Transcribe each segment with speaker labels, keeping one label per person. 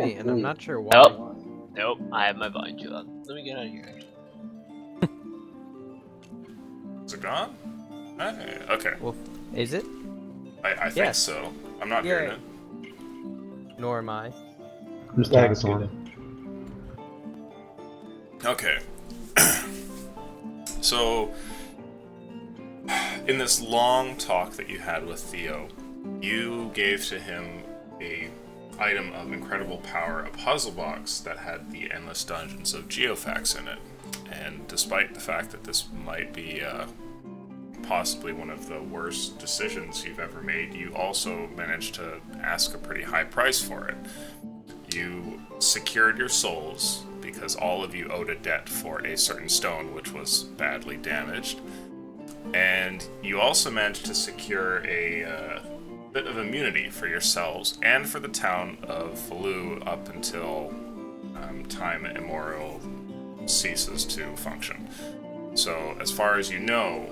Speaker 1: me, and I'm not sure why.
Speaker 2: Nope. Nope, I have my volume too loud. Let me get out of here, actually.
Speaker 3: Is it gone? Okay.
Speaker 1: Well, is it?
Speaker 3: I think
Speaker 1: Yes.
Speaker 3: so. I'm not
Speaker 1: Yeah.
Speaker 3: hearing it.
Speaker 1: Nor am I.
Speaker 4: I'm just tagging someone.
Speaker 3: Okay. So, in this long talk that you had with Theo, you gave to him a item of incredible power, a puzzle box that had the endless dungeons of Geofax in it. And despite the fact that this might be possibly one of the worst decisions you've ever made, you also managed to ask a pretty high price for it. You secured your souls because all of you owed a debt for a certain stone which was badly damaged. And you also managed to secure a bit of immunity for yourselves and for the town of Falu up until time immemorial ceases to function. So, as far as you know,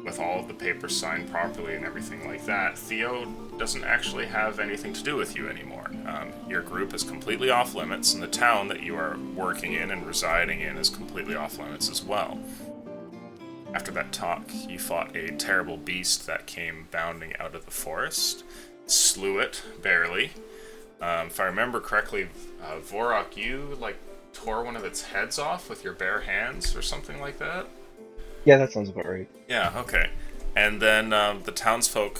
Speaker 3: with all of the papers signed properly and everything like that, Theo doesn't actually have anything to do with you anymore. Your group is completely off limits, and the town that you are working in and residing in is completely off limits as well. After that talk, you fought a terrible beast that came bounding out of the forest, slew it, barely. If I remember correctly, Vorok, you, tore one of its heads off with your bare hands or something like that?
Speaker 4: Yeah, that sounds about right.
Speaker 3: Yeah, okay. And then the townsfolk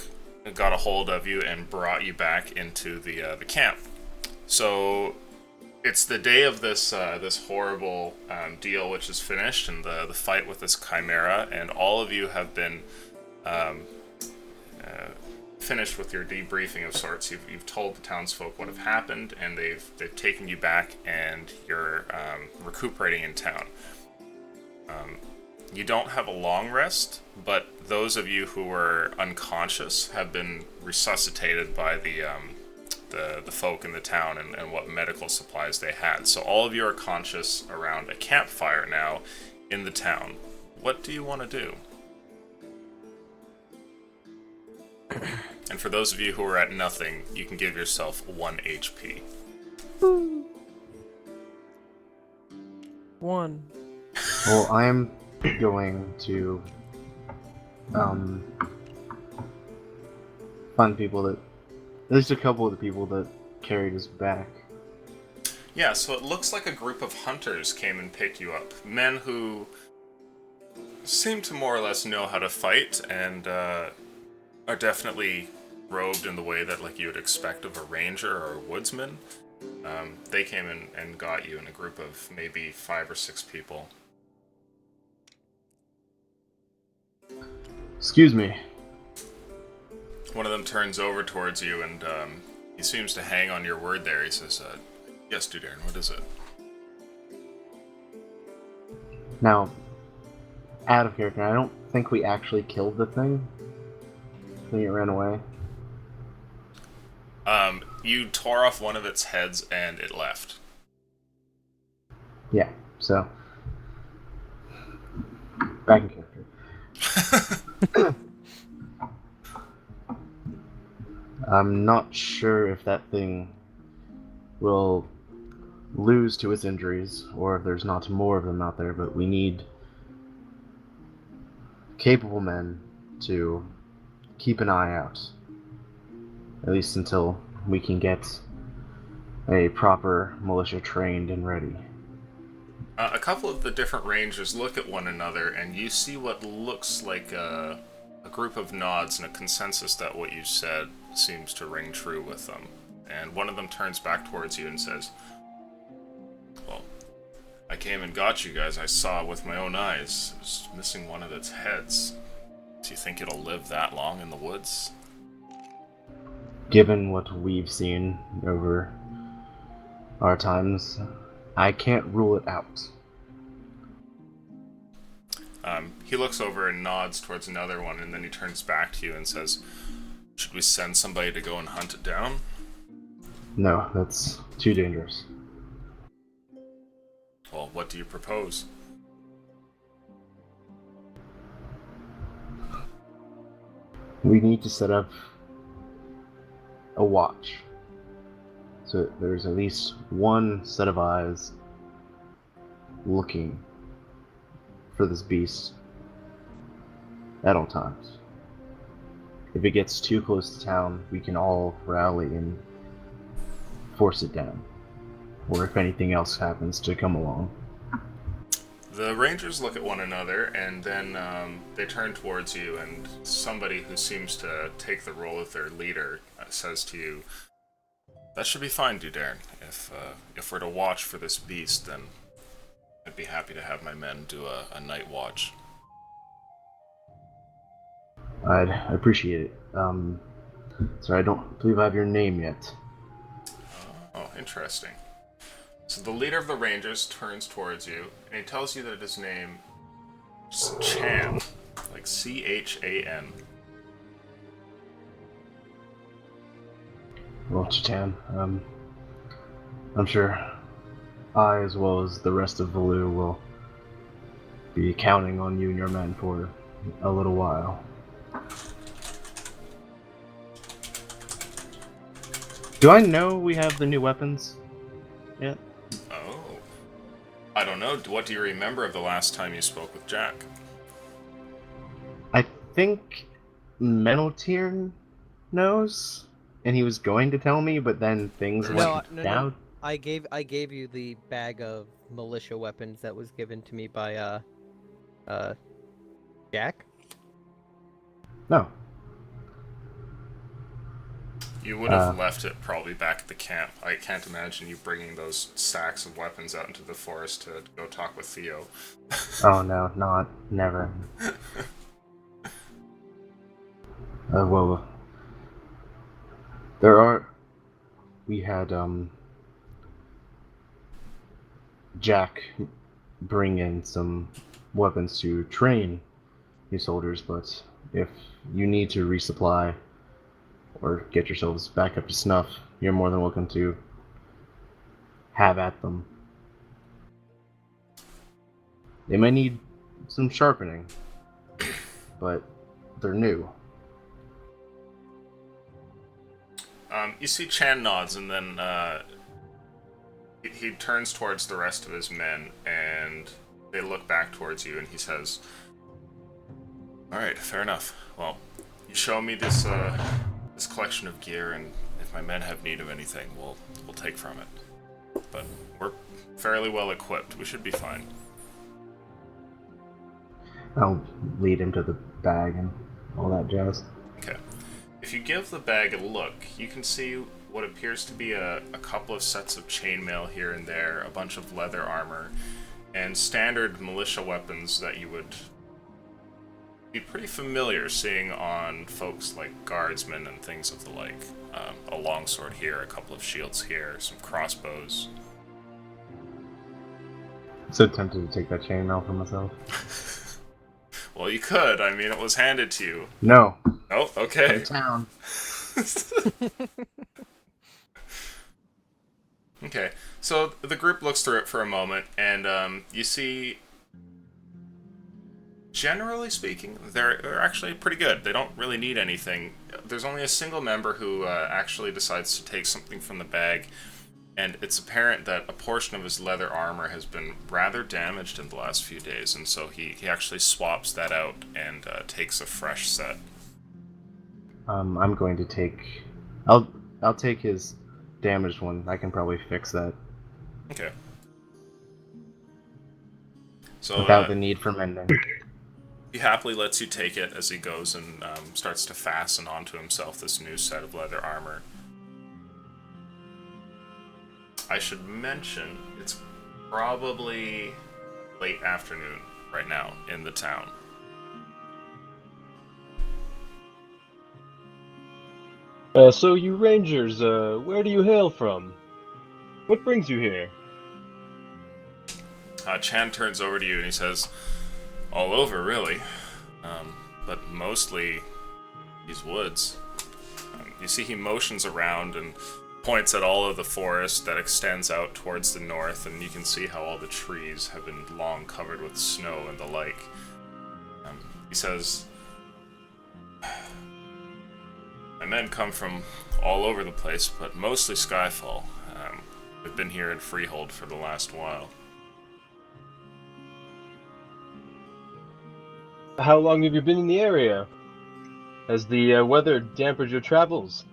Speaker 3: got a hold of you and brought you back into the camp. So it's the day of this this horrible deal which is finished, and the fight with this chimera, and all of you have been finished with your debriefing of sorts. You've told the townsfolk what have happened, and they've taken you back, and you're recuperating in town. You don't have a long rest, but those of you who were unconscious have been resuscitated by the folk in the town and what medical supplies they had. So all of you are conscious around a campfire now in the town. What do you want to do? And for those of you who are at nothing, you can give yourself 1 HP.
Speaker 1: 1.
Speaker 4: Well, I am going to find people that, at least a couple of the people that carried us back.
Speaker 3: Yeah, so it looks like a group of hunters came and picked you up. Men who seem to more or less know how to fight and are definitely robed in the way that you would expect of a ranger or a woodsman. They came in and got you in a group of maybe 5 or 6 people.
Speaker 4: Excuse me.
Speaker 3: One of them turns over towards you, and he seems to hang on your word there. He says, yes, Dudarin, what is it?
Speaker 4: Now, out of character, I don't think we actually killed the thing. I think it ran away.
Speaker 3: You tore off one of its heads, and it left.
Speaker 4: Yeah, so back in character. I'm not sure if that thing will lose to its injuries, or if there's not more of them out there, but we need capable men to keep an eye out. At least until we can get a proper militia trained and ready.
Speaker 3: A couple of the different rangers look at one another, and you see what looks like a group of nods and a consensus that what you said seems to ring true with them. And one of them turns back towards you and says, well, I came and got you guys. I saw it with my own eyes. It was missing one of its heads. Do you think it'll live that long in the woods?
Speaker 4: Given what we've seen over our times, I can't rule it out.
Speaker 3: He looks over and nods towards another one, and then he turns back to you and says, should we send somebody to go and hunt it down?
Speaker 4: No, that's too dangerous.
Speaker 3: Well, what do you propose?
Speaker 4: We need to set up a watch. so there's at least one set of eyes looking for this beast at all times. If it gets too close to town, we can all rally and force it down. Or if anything else happens to come along.
Speaker 3: The Rangers look at one another, and then they turn towards you, and somebody who seems to take the role of their leader says to you, "That should be fine, Dudairn. If we're to watch for this beast, then I'd be happy to have my men do a night watch."
Speaker 4: I'd appreciate it. Sorry, I don't believe I have your name yet.
Speaker 3: Oh, interesting. So the leader of the Rangers turns towards you, and he tells you that his name is Chan, like C-H-A-N.
Speaker 4: Well, Chitan, I'm sure I, as well as the rest of Valu, will be counting on you and your men for a little while. Do I know we have the new weapons yet?
Speaker 3: Oh. I don't know. What do you remember of the last time you spoke with Jack?
Speaker 4: I think Menotier knows, and he was going to tell me, but then things went down.
Speaker 1: I gave you the bag of militia weapons that was given to me by Jack.
Speaker 4: No.
Speaker 3: You would have left it probably back at the camp. I can't imagine you bringing those sacks of weapons out into the forest to go talk with Theo.
Speaker 4: Oh no, never. Well, we had, Jack bring in some weapons to train new soldiers, but if you need to resupply or get yourselves back up to snuff, you're more than welcome to have at them. They may need some sharpening, but they're new.
Speaker 3: You see Chan nods, and then he turns towards the rest of his men, and they look back towards you, and he says, "Alright, fair enough. Well, you show me this collection of gear, and if my men have need of anything, we'll take from it. But we're fairly well equipped. We should be fine."
Speaker 4: I'll lead him to the bag and all that jazz.
Speaker 3: Okay. If you give the bag a look, you can see what appears to be a couple of sets of chainmail here and there, a bunch of leather armor, and standard militia weapons that you would be pretty familiar seeing on folks like guardsmen and things of the like. A longsword here, a couple of shields here, some crossbows.
Speaker 4: So tempted to take that chainmail for myself.
Speaker 3: Well, you could. I mean, it was handed to you.
Speaker 4: No.
Speaker 3: Oh, okay.
Speaker 4: In town.
Speaker 3: Okay, so the group looks through it for a moment, and you see, generally speaking, they're actually pretty good. They don't really need anything. There's only a single member who actually decides to take something from the bag, and it's apparent that a portion of his leather armor has been rather damaged in the last few days, and so he actually swaps that out and takes a fresh set.
Speaker 4: I'm going to take... I'll take his damaged one. I can probably fix that.
Speaker 3: Okay. So,
Speaker 4: without the need for mending.
Speaker 3: He happily lets you take it as he goes and starts to fasten onto himself this new set of leather armor. I should mention, it's probably late afternoon right now in the town.
Speaker 5: So you Rangers, where do you hail from? What brings you here?
Speaker 3: Chan turns over to you and he says, "All over, really. But mostly these woods." You see he motions around and points at all of the forest that extends out towards the north, and you can see how all the trees have been long covered with snow and the like. He says, "My men come from all over the place, but mostly Skyfall. We've been here in Freehold for the last while.
Speaker 5: How long have you been in the area? Has the weather dampened your travels?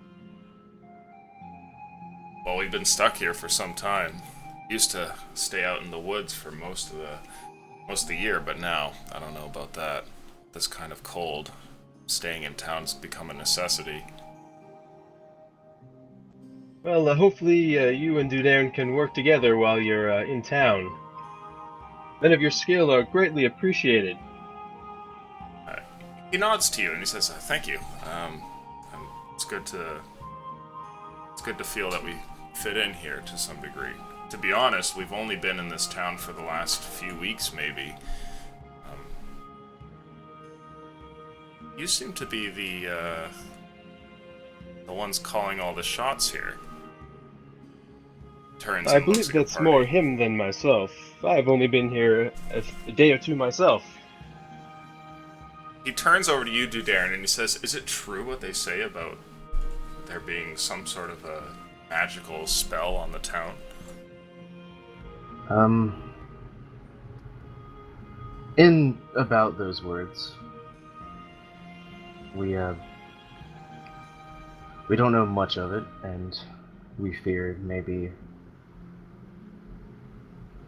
Speaker 3: Well, we've been stuck here for some time. Used to stay out in the woods for most of the year, but now I don't know about that. This kind of cold, staying in town's become a necessity.
Speaker 5: Well, hopefully you and Dudairn can work together while you're in town. Men of your skill are greatly appreciated.
Speaker 3: He nods to you and he says, "Thank you. It's good to feel that we fit in here to some degree. To be honest, we've only been in this town for the last few weeks, maybe. You seem to be the ones calling all the shots here." Turns
Speaker 5: I
Speaker 3: and looks
Speaker 5: believe
Speaker 3: at your
Speaker 5: that's
Speaker 3: party.
Speaker 5: more him than myself. I've only been here a day or two myself.
Speaker 3: He turns over to you, Dudairn, and he says, "Is it true what they say about there being some sort of a magical spell on the town?"
Speaker 4: In about those words. We don't know much of it, and we feared maybe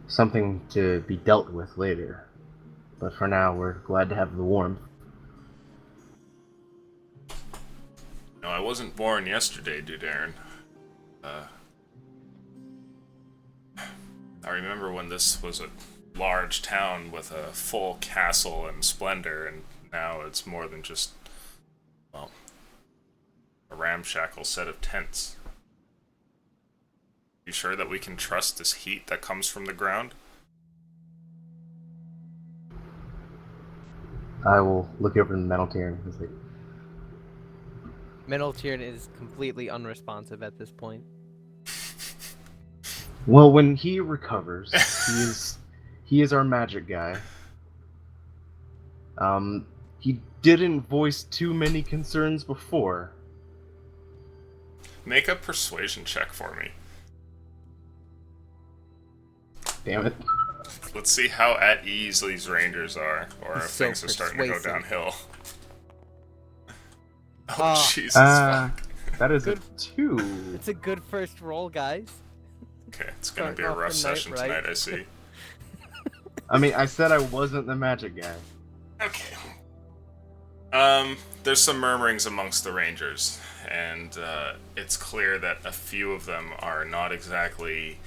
Speaker 4: something to be dealt with later. But for now, we're glad to have the warmth.
Speaker 3: No, I wasn't born yesterday, Dudairn. I remember when this was a large town with a full castle and splendor, and now it's more than just, well, a ramshackle set of tents. You sure that we can trust this heat that comes from the ground?
Speaker 4: I will look over to the metal tier and say,
Speaker 1: Meneltiern is completely unresponsive at this point.
Speaker 4: well, when he recovers, he is our magic guy. He didn't voice too many concerns before.
Speaker 3: Make a persuasion check for me.
Speaker 4: Damn it.
Speaker 3: Let's see how at ease these rangers are, or if
Speaker 1: So
Speaker 3: things are starting to go
Speaker 1: persuasive.
Speaker 3: downhill. Oh,
Speaker 1: Ah.
Speaker 3: Jesus, fuck.
Speaker 4: That is a
Speaker 1: Good.
Speaker 4: 2.
Speaker 1: It's a good first roll, guys.
Speaker 3: Okay, it's gonna
Speaker 1: Starting
Speaker 3: be a
Speaker 1: off
Speaker 3: rough
Speaker 1: the night
Speaker 3: session
Speaker 1: right.
Speaker 3: tonight, I see.
Speaker 4: I mean, I said I wasn't the magic guy.
Speaker 3: Okay. There's some murmurings amongst the rangers, and it's clear that a few of them are not exactly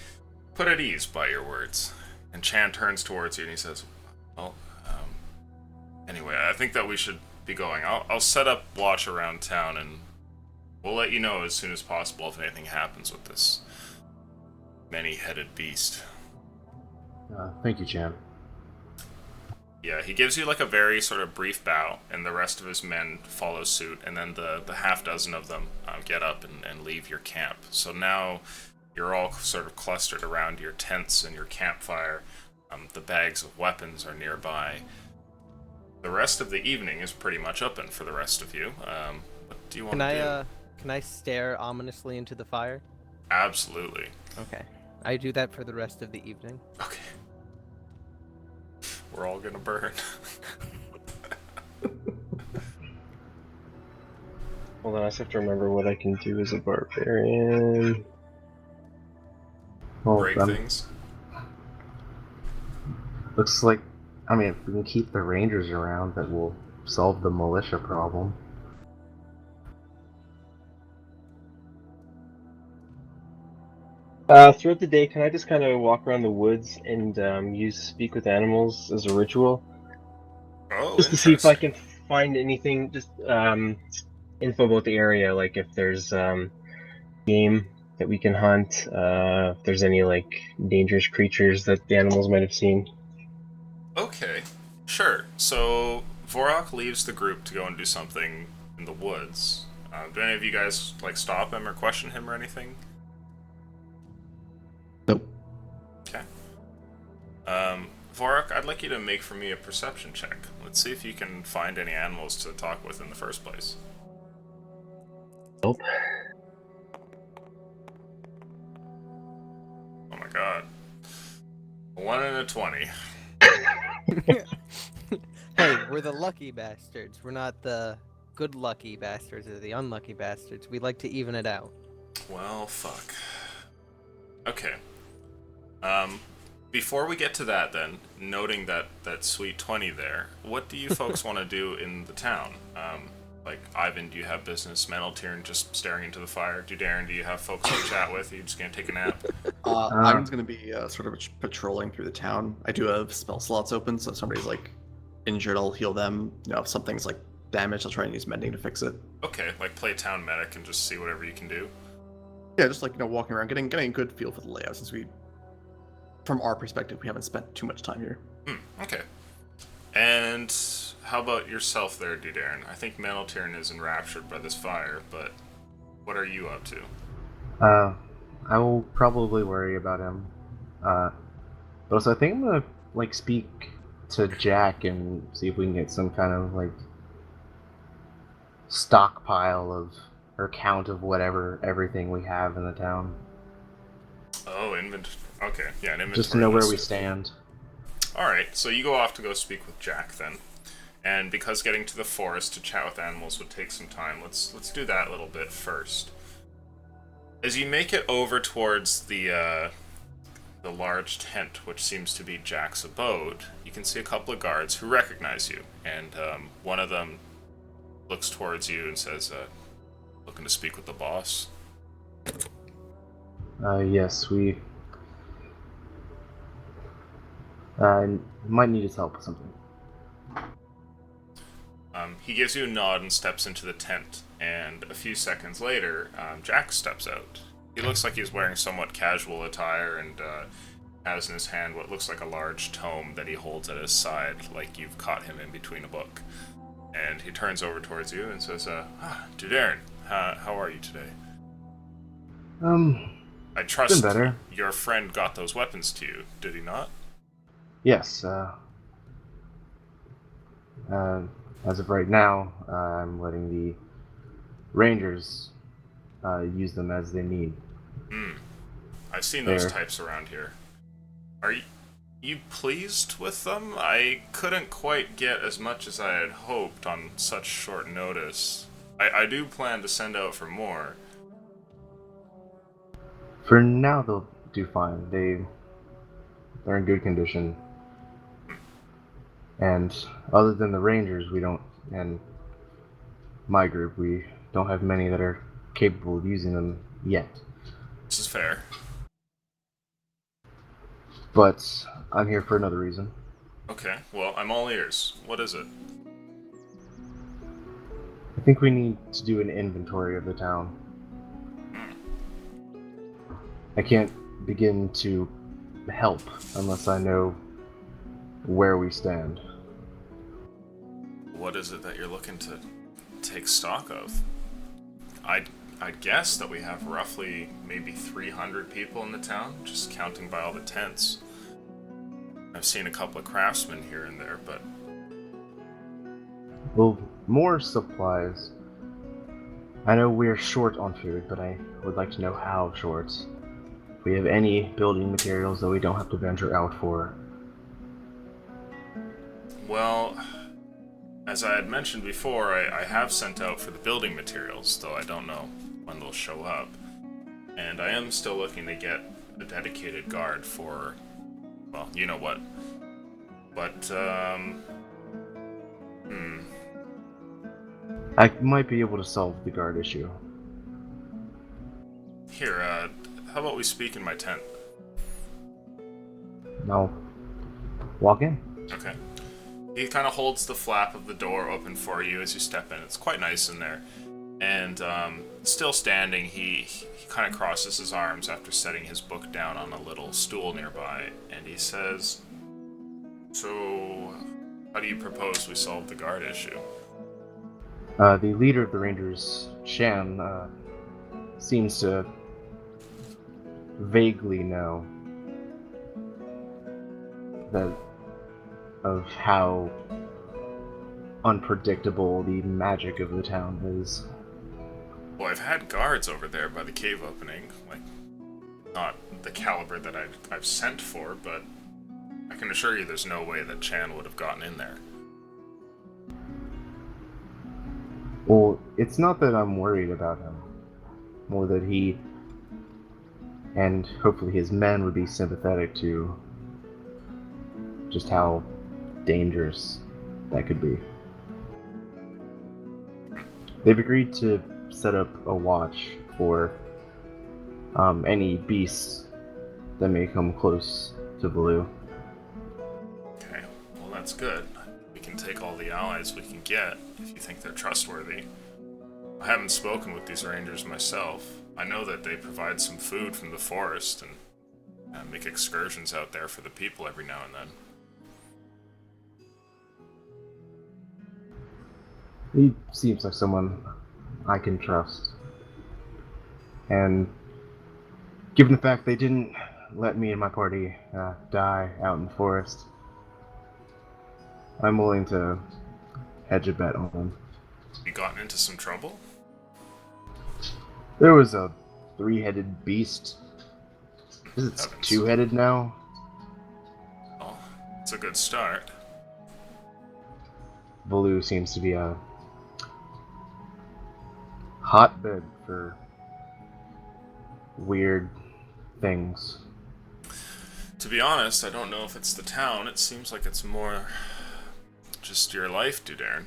Speaker 3: put at ease by your words. And Chan turns towards you and he says, "Well, anyway, I think that we should be going. I'll set up watch around town, and we'll let you know as soon as possible if anything happens with this many-headed beast."
Speaker 4: Thank you, Chan.
Speaker 3: Yeah, he gives you like a very sort of brief bow, and the rest of his men follow suit, and then the half dozen of them get up and leave your camp. So now you're all sort of clustered around your tents and your campfire. The bags of weapons are nearby. The rest of the evening is pretty much open for the rest of you. What do you want
Speaker 1: Can
Speaker 3: to do?
Speaker 1: can I stare ominously into the fire?
Speaker 3: Absolutely.
Speaker 1: Okay. I do that for the rest of the evening.
Speaker 3: Okay. We're all gonna burn.
Speaker 5: Hold on, I just have to remember what I can do as a barbarian.
Speaker 4: Well,
Speaker 3: Break things.
Speaker 4: looks like, I mean, if we can keep the rangers around, that will solve the militia problem.
Speaker 5: Throughout the day, can I just kind of walk around the woods and use speak with animals as a ritual?
Speaker 3: Oh,
Speaker 5: Just to see if I
Speaker 3: interesting.
Speaker 5: can find anything, just info about the area, like if there's game that we can hunt, if there's any like dangerous creatures that the animals might have seen.
Speaker 3: Okay, sure. So Vorok leaves the group to go and do something in the woods. Do any of you guys like stop him or question him or anything?
Speaker 4: Nope.
Speaker 3: Okay. Vorok, I'd like you to make for me a perception check. Let's see if you can find any animals to talk with in the first place.
Speaker 5: Nope.
Speaker 3: Oh my god. 1 in a 20.
Speaker 1: Hey, we're the lucky bastards. We're not the good lucky bastards or the unlucky bastards. We like to even it out.
Speaker 3: Well, fuck. Okay. Before we get to that then, noting that sweet 20 there, what do you folks want to do in the town? Like, Ivan, do you have business? Maneltirn just staring into the fire? Darren, do you have folks to chat with? Are you just gonna take a nap?
Speaker 6: I'm just gonna be sort of patrolling through the town. I do have spell slots open, so if somebody's like injured, I'll heal them. You know, if something's like damaged, I'll try and use mending to fix it.
Speaker 3: Okay, like play town medic and just see whatever you can do.
Speaker 6: Yeah, just like, you know, walking around, getting a good feel for the layout, since from our perspective, we haven't spent too much time here.
Speaker 3: Okay. And how about yourself there, Darren? I think Maneltirn is enraptured by this fire, but what are you up to?
Speaker 4: I will probably worry about him. But also, I think I'm gonna like speak to Jack and see if we can get some kind of like stockpile of or count of whatever everything we have in the town.
Speaker 3: Oh, inventory. Okay, yeah, an inventory.
Speaker 4: Just to know where
Speaker 3: list.
Speaker 4: we stand.
Speaker 3: Alright, so you go off to go speak with Jack then. And because getting to the forest to chat with animals would take some time, let's do that a little bit first. As you make it over towards the large tent, which seems to be Jack's abode, you can see a couple of guards who recognize you, and one of them looks towards you and says, looking to speak with the boss.
Speaker 4: Yes, we might need his help with something.
Speaker 3: He gives you a nod and steps into the tent, and a few seconds later, Jack steps out. He looks like he's wearing somewhat casual attire and has in his hand what looks like a large tome that he holds at his side, like you've caught him in between a book. And he turns over towards you and says, Darren, how are you today? I trust
Speaker 4: been better.
Speaker 3: your friend got those weapons to you, did he not?
Speaker 4: Yes, as of right now, I'm letting the Rangers use them as they need.
Speaker 3: I've seen those
Speaker 4: There.
Speaker 3: types around here. Are you pleased with them? I couldn't quite get as much as I had hoped on such short notice. I do plan to send out for more.
Speaker 4: For now, they'll do fine. They're in good condition. And other than the Rangers, we don't, and my group, we don't have many that are capable of using them yet.
Speaker 3: This is fair.
Speaker 4: But I'm here for another reason.
Speaker 3: Okay, well, I'm all ears. What is it?
Speaker 4: I think we need to do an inventory of the town. I can't begin to help unless I know where we stand.
Speaker 3: What is it that you're looking to take stock of? I'd guess that we have roughly maybe 300 people in the town, just counting by all the tents. I've seen a couple of craftsmen here and there, but...
Speaker 4: Well, more supplies. I know we're short on food, but I would like to know how short. If we have any building materials that we don't have to venture out for.
Speaker 3: Well, as I had mentioned before, I have sent out for the building materials, though I don't know when they'll show up. And I am still looking to get a dedicated guard for, well, you know what. But,
Speaker 4: I might be able to solve the guard issue.
Speaker 3: Here, how about we speak in my tent?
Speaker 4: Now, walk in.
Speaker 3: Okay. He kind of holds the flap of the door open for you as you step in. It's quite nice in there. And still standing, he kind of crosses his arms after setting his book down on a little stool nearby, and he says, "So, how do you propose we solve the guard issue?"
Speaker 4: The leader of the Rangers, Shan, seems to vaguely know that of how unpredictable the magic of the town is.
Speaker 3: Well, I've had guards over there by the cave opening, like, not the caliber that I've sent for, but I can assure you there's no way that Chan would have gotten in there.
Speaker 4: Well, it's not that I'm worried about him. More that he and hopefully his men would be sympathetic to just how dangerous that could be. They've agreed to set up a watch for any beasts that may come close to Baloo.
Speaker 3: Okay, well that's good. We can take all the allies we can get if you think they're trustworthy. I haven't spoken with these rangers myself. I know that they provide some food from the forest and make excursions out there for the people every now and then.
Speaker 4: He seems like someone I can trust. And given the fact they didn't let me and my party die out in the forest, I'm willing to hedge a bet on them.
Speaker 3: You gotten into some trouble?
Speaker 4: There was a 3-headed beast. Is it
Speaker 3: Heavens.
Speaker 4: 2-headed now?
Speaker 3: Oh, it's a good start.
Speaker 4: Baloo seems to be a hotbed for weird things.
Speaker 3: To be honest, I don't know if it's the town. It seems like it's more just your life, Dudairn.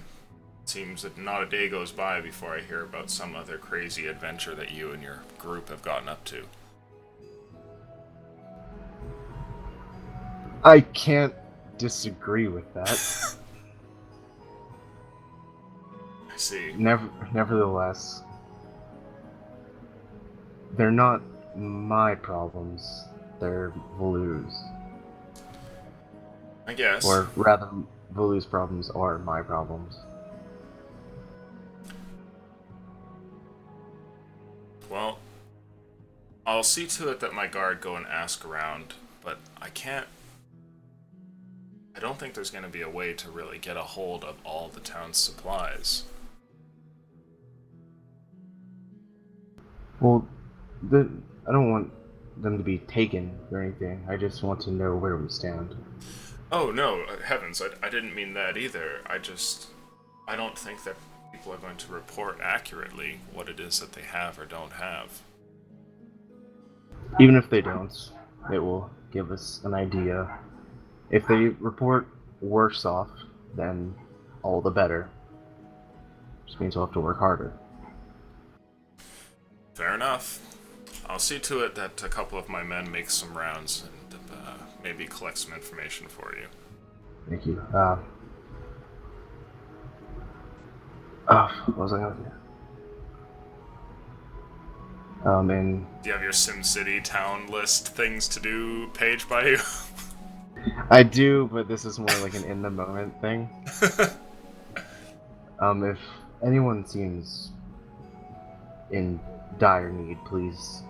Speaker 3: It seems that not a day goes by before I hear about some other crazy adventure that you and your group have gotten up to.
Speaker 4: I can't disagree with that.
Speaker 3: I see.
Speaker 4: Nevertheless, they're not my problems. They're Baloo's.
Speaker 3: I guess.
Speaker 4: Or rather, Baloo's problems are my problems.
Speaker 3: Well, I'll see to it that my guard go and ask around, but I don't think there's going to be a way to really get a hold of all the town's supplies.
Speaker 4: Well, I don't want them to be taken or anything. I just want to know where we stand.
Speaker 3: Oh, no, heavens, I didn't mean that either. I don't think that people are going to report accurately what it is that they have or don't have.
Speaker 4: Even if they don't, it will give us an idea. If they report worse off, then all the better. Which means we'll have to work harder.
Speaker 3: Fair enough. I'll see to it that a couple of my men make some rounds and maybe collect some information for you.
Speaker 4: Thank you. What was I going to do? And
Speaker 3: Do you have your SimCity town list things to do page by you?
Speaker 4: I do, but this is more like an in-the-moment thing. If anyone seems in dire need, please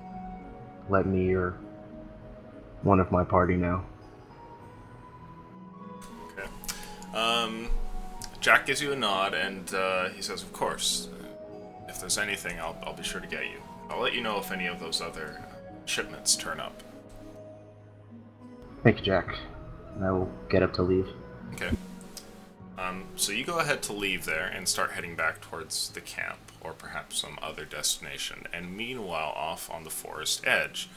Speaker 4: let me or one of my party know.
Speaker 3: Okay. Jack gives you a nod, and he says, "Of course. If there's anything, I'll be sure to get you. I'll let you know if any of those other shipments turn up."
Speaker 4: Thank you, Jack. And I will get up to leave.
Speaker 3: Okay. So you go ahead to leave there and start heading back towards the camp, or perhaps some other destination. And meanwhile, off on the forest edge,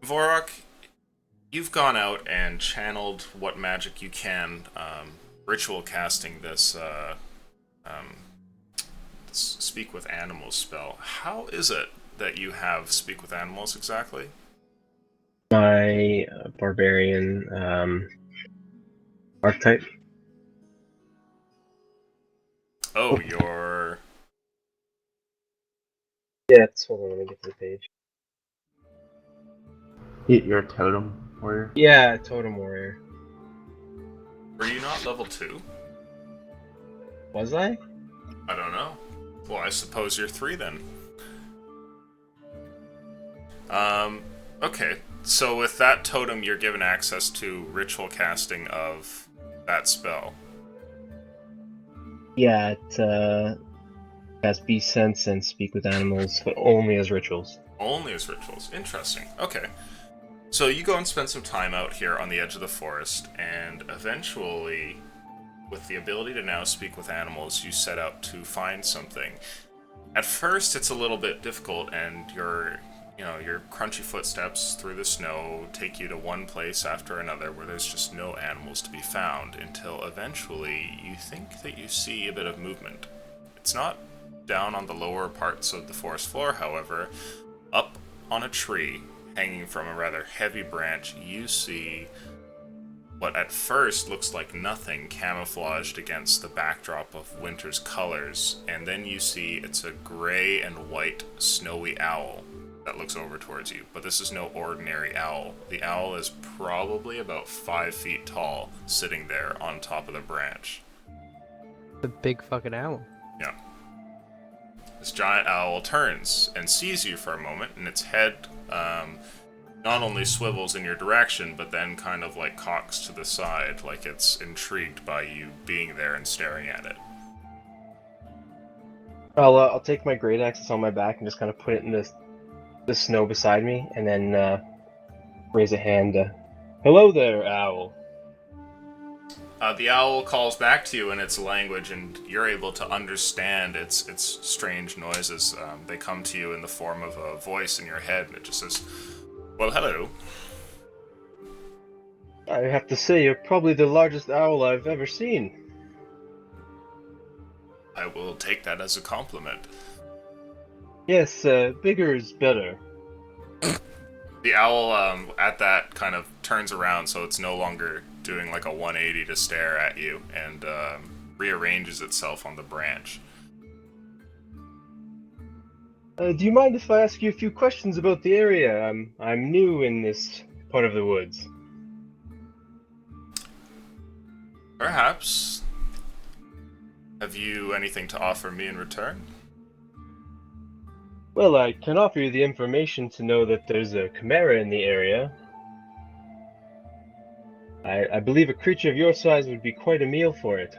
Speaker 3: Vorok, you've gone out and channeled what magic you can, ritual casting this Speak with Animals spell. How is it that you have Speak with Animals exactly?
Speaker 5: My barbarian archetype.
Speaker 3: Oh, your...
Speaker 5: Yeah, hold on, let me get to the page.
Speaker 4: You're a totem warrior?
Speaker 5: Yeah, totem warrior.
Speaker 3: Were you not level 2?
Speaker 5: Was I?
Speaker 3: I don't know. Well, I suppose you're 3 then. Okay. So with that totem, you're given access to ritual casting of that spell.
Speaker 5: Yeah, it casts Beast Sense and Speak with Animals, but only as rituals.
Speaker 3: Only as rituals. Interesting. Okay. So you go and spend some time out here on the edge of the forest, and eventually, with the ability to now speak with animals, you set out to find something. At first, it's a little bit difficult, and your crunchy footsteps through the snow take you to one place after another where there's just no animals to be found, until eventually you think that you see a bit of movement. It's not down on the lower parts of the forest floor, however. Up on a tree, hanging from a rather heavy branch, you see what at first looks like nothing camouflaged against the backdrop of winter's colors, and then you see it's a gray and white snowy owl that looks over towards you. But this is no ordinary owl. The owl is probably about 5 feet tall, sitting there on top of the branch.
Speaker 1: The big fucking owl.
Speaker 3: Yeah. This giant owl turns and sees you for a moment, and its head not only swivels in your direction, but then kind of like cocks to the side, like it's intrigued by you being there and staring at it.
Speaker 5: I'll take my great axe that's on my back and just kind of put it in the snow beside me, and then raise a hand. Hello there, owl.
Speaker 3: The owl calls back to you in its language, and you're able to understand its strange noises. They come to you in the form of a voice in your head, and it just says, "Well, hello."
Speaker 5: I have to say, you're probably the largest owl I've ever seen.
Speaker 3: I will take that as a compliment.
Speaker 5: Yes, bigger is better.
Speaker 3: The owl, at that, kind of turns around, so it's no longer doing like a 180 to stare at you, and rearranges itself on the branch.
Speaker 5: Do you mind if I ask you a few questions about the area? I'm new in this part of the woods.
Speaker 3: Perhaps. Have you anything to offer me in return?
Speaker 5: Well, I can offer you the information to know that there's a chimera in the area. I believe a creature of your size would be quite a meal for it.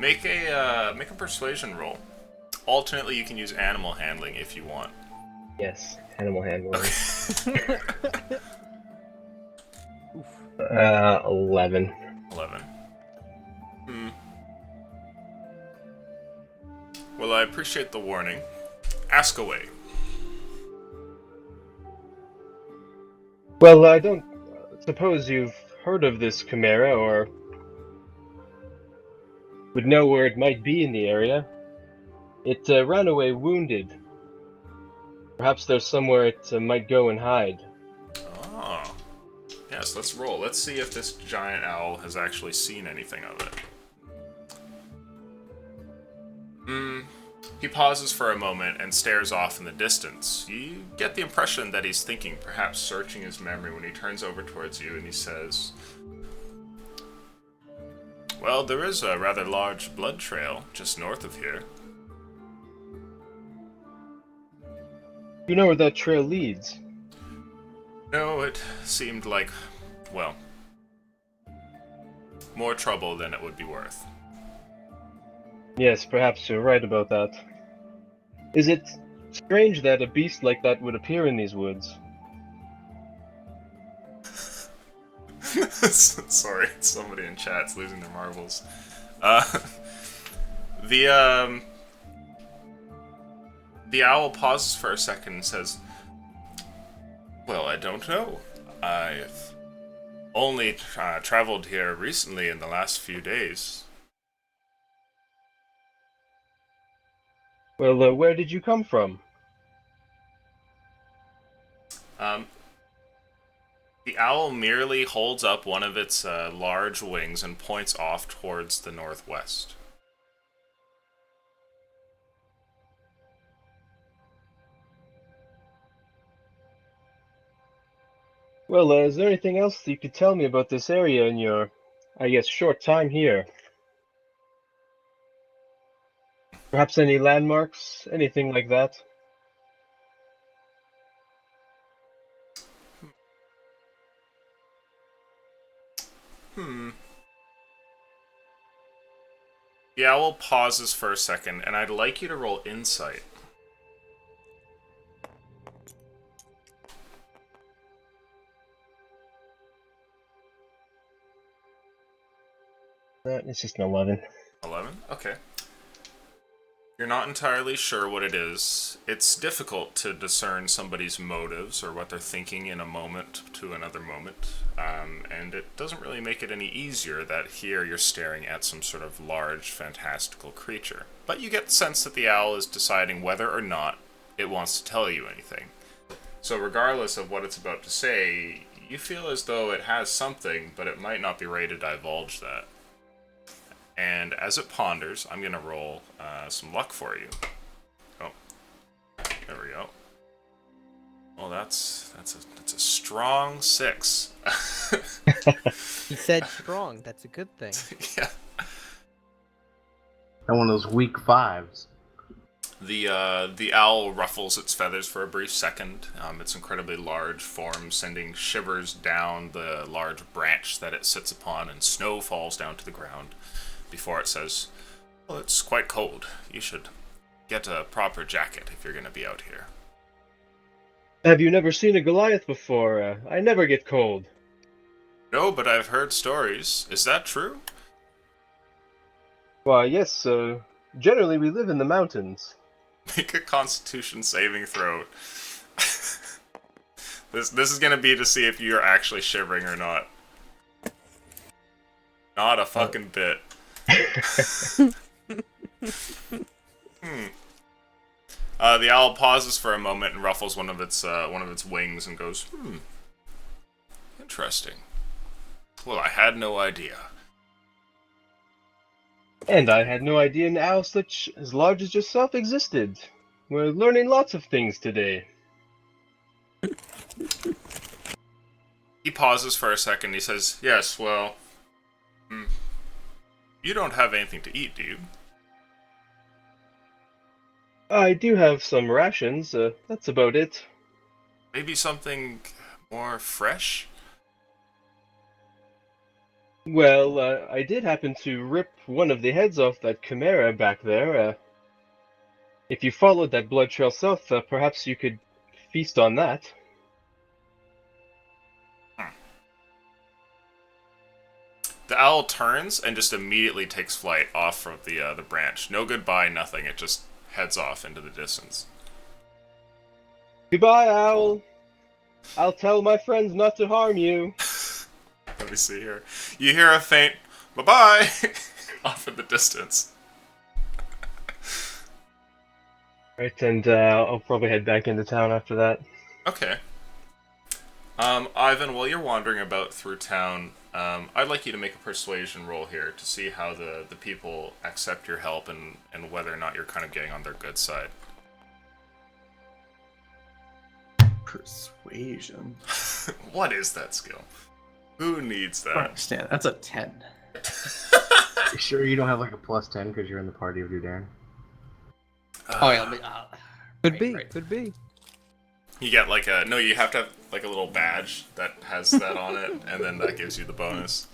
Speaker 3: Make a persuasion roll. Alternately, you can use animal handling if you want.
Speaker 5: Yes, animal handling. 11.
Speaker 3: 11. Well, I appreciate the warning. Ask away.
Speaker 5: Well, I don't suppose you've heard of this chimera, or would know where it might be in the area. It ran away wounded. Perhaps there's somewhere it might go and hide.
Speaker 3: Oh. Yes, let's roll. Let's see if this giant owl has actually seen anything of it. He pauses for a moment and stares off in the distance. You get the impression that he's thinking, perhaps searching his memory, when he turns over towards you and he says, "Well, there is a rather large blood trail just north of here."
Speaker 5: You know where that trail leads?
Speaker 3: No, it seemed like, well, more trouble than it would be worth.
Speaker 5: Yes, perhaps you're right about that. Is it strange that a beast like that would appear in these woods?
Speaker 3: Sorry, somebody in chat's losing their marbles. The owl pauses for a second and says, "Well, I don't know. I've only traveled here recently in the last few days."
Speaker 5: Well, where did you come from?
Speaker 3: The owl merely holds up one of its large wings and points off towards the northwest.
Speaker 5: Well, is there anything else you could tell me about this area in your, I guess, short time here? Perhaps any landmarks? Anything like that?
Speaker 3: The owl pauses for a second, and I'd like you to roll insight.
Speaker 5: It's just an 11.
Speaker 3: 11? Okay. You're not entirely sure what it is. It's difficult to discern somebody's motives or what they're thinking in a moment to another moment. And it doesn't really make it any easier that here you're staring at some sort of large, fantastical creature. But you get the sense that the owl is deciding whether or not it wants to tell you anything. So regardless of what it's about to say, you feel as though it has something, but it might not be ready to divulge that. And as it ponders, I'm going to roll some luck for you. Oh, there we go. Well, that's a strong 6.
Speaker 1: He said strong. That's a good thing.
Speaker 3: Yeah.
Speaker 4: And one of those weak 5s.
Speaker 3: The owl ruffles its feathers for a brief second. Its incredibly large form sending shivers down the large branch that it sits upon, and snow falls down to the ground. Before it says, well, it's quite cold. You should get a proper jacket if you're going to be out here.
Speaker 5: Have you never seen a Goliath before? I never get cold.
Speaker 3: No, but I've heard stories. Is that true?
Speaker 5: Why, yes, generally we live in the mountains.
Speaker 3: Make a Constitution saving throw. This is going to be to see if you're actually shivering or not. Not a fucking bit. The owl pauses for a moment and ruffles one of its wings and goes, interesting. Well, I had no idea.
Speaker 5: And I had no idea an owl such as large as yourself existed. We're learning lots of things today.
Speaker 3: He pauses for a second. He says, yes, well, you don't have anything to eat, do you?
Speaker 5: I do have some rations, that's about it.
Speaker 3: Maybe something more fresh?
Speaker 5: Well, I did happen to rip one of the heads off that chimera back there. If you followed that blood trail south, perhaps you could feast on that.
Speaker 3: The owl turns and just immediately takes flight off from the branch. No goodbye, nothing. It just heads off into the distance.
Speaker 5: Goodbye, owl. I'll tell my friends not to harm you.
Speaker 3: Let me see here. You hear a faint bye-bye off in the distance.
Speaker 5: Right, and I'll probably head back into town after that.
Speaker 3: Okay. Ivan, while you're wandering about through town, I'd like you to make a persuasion roll here to see how the people accept your help and whether or not you're kind of getting on their good side.
Speaker 6: Persuasion.
Speaker 3: What is that skill? Who needs
Speaker 6: I don't
Speaker 3: that?
Speaker 6: understand. That's a 10.
Speaker 4: You sure you don't have like a +10 because you're in the party of Dudaran?
Speaker 1: Oh yeah, could be.
Speaker 3: You get like a... No, you have to have like a little badge that has that on it, and then that gives you the bonus.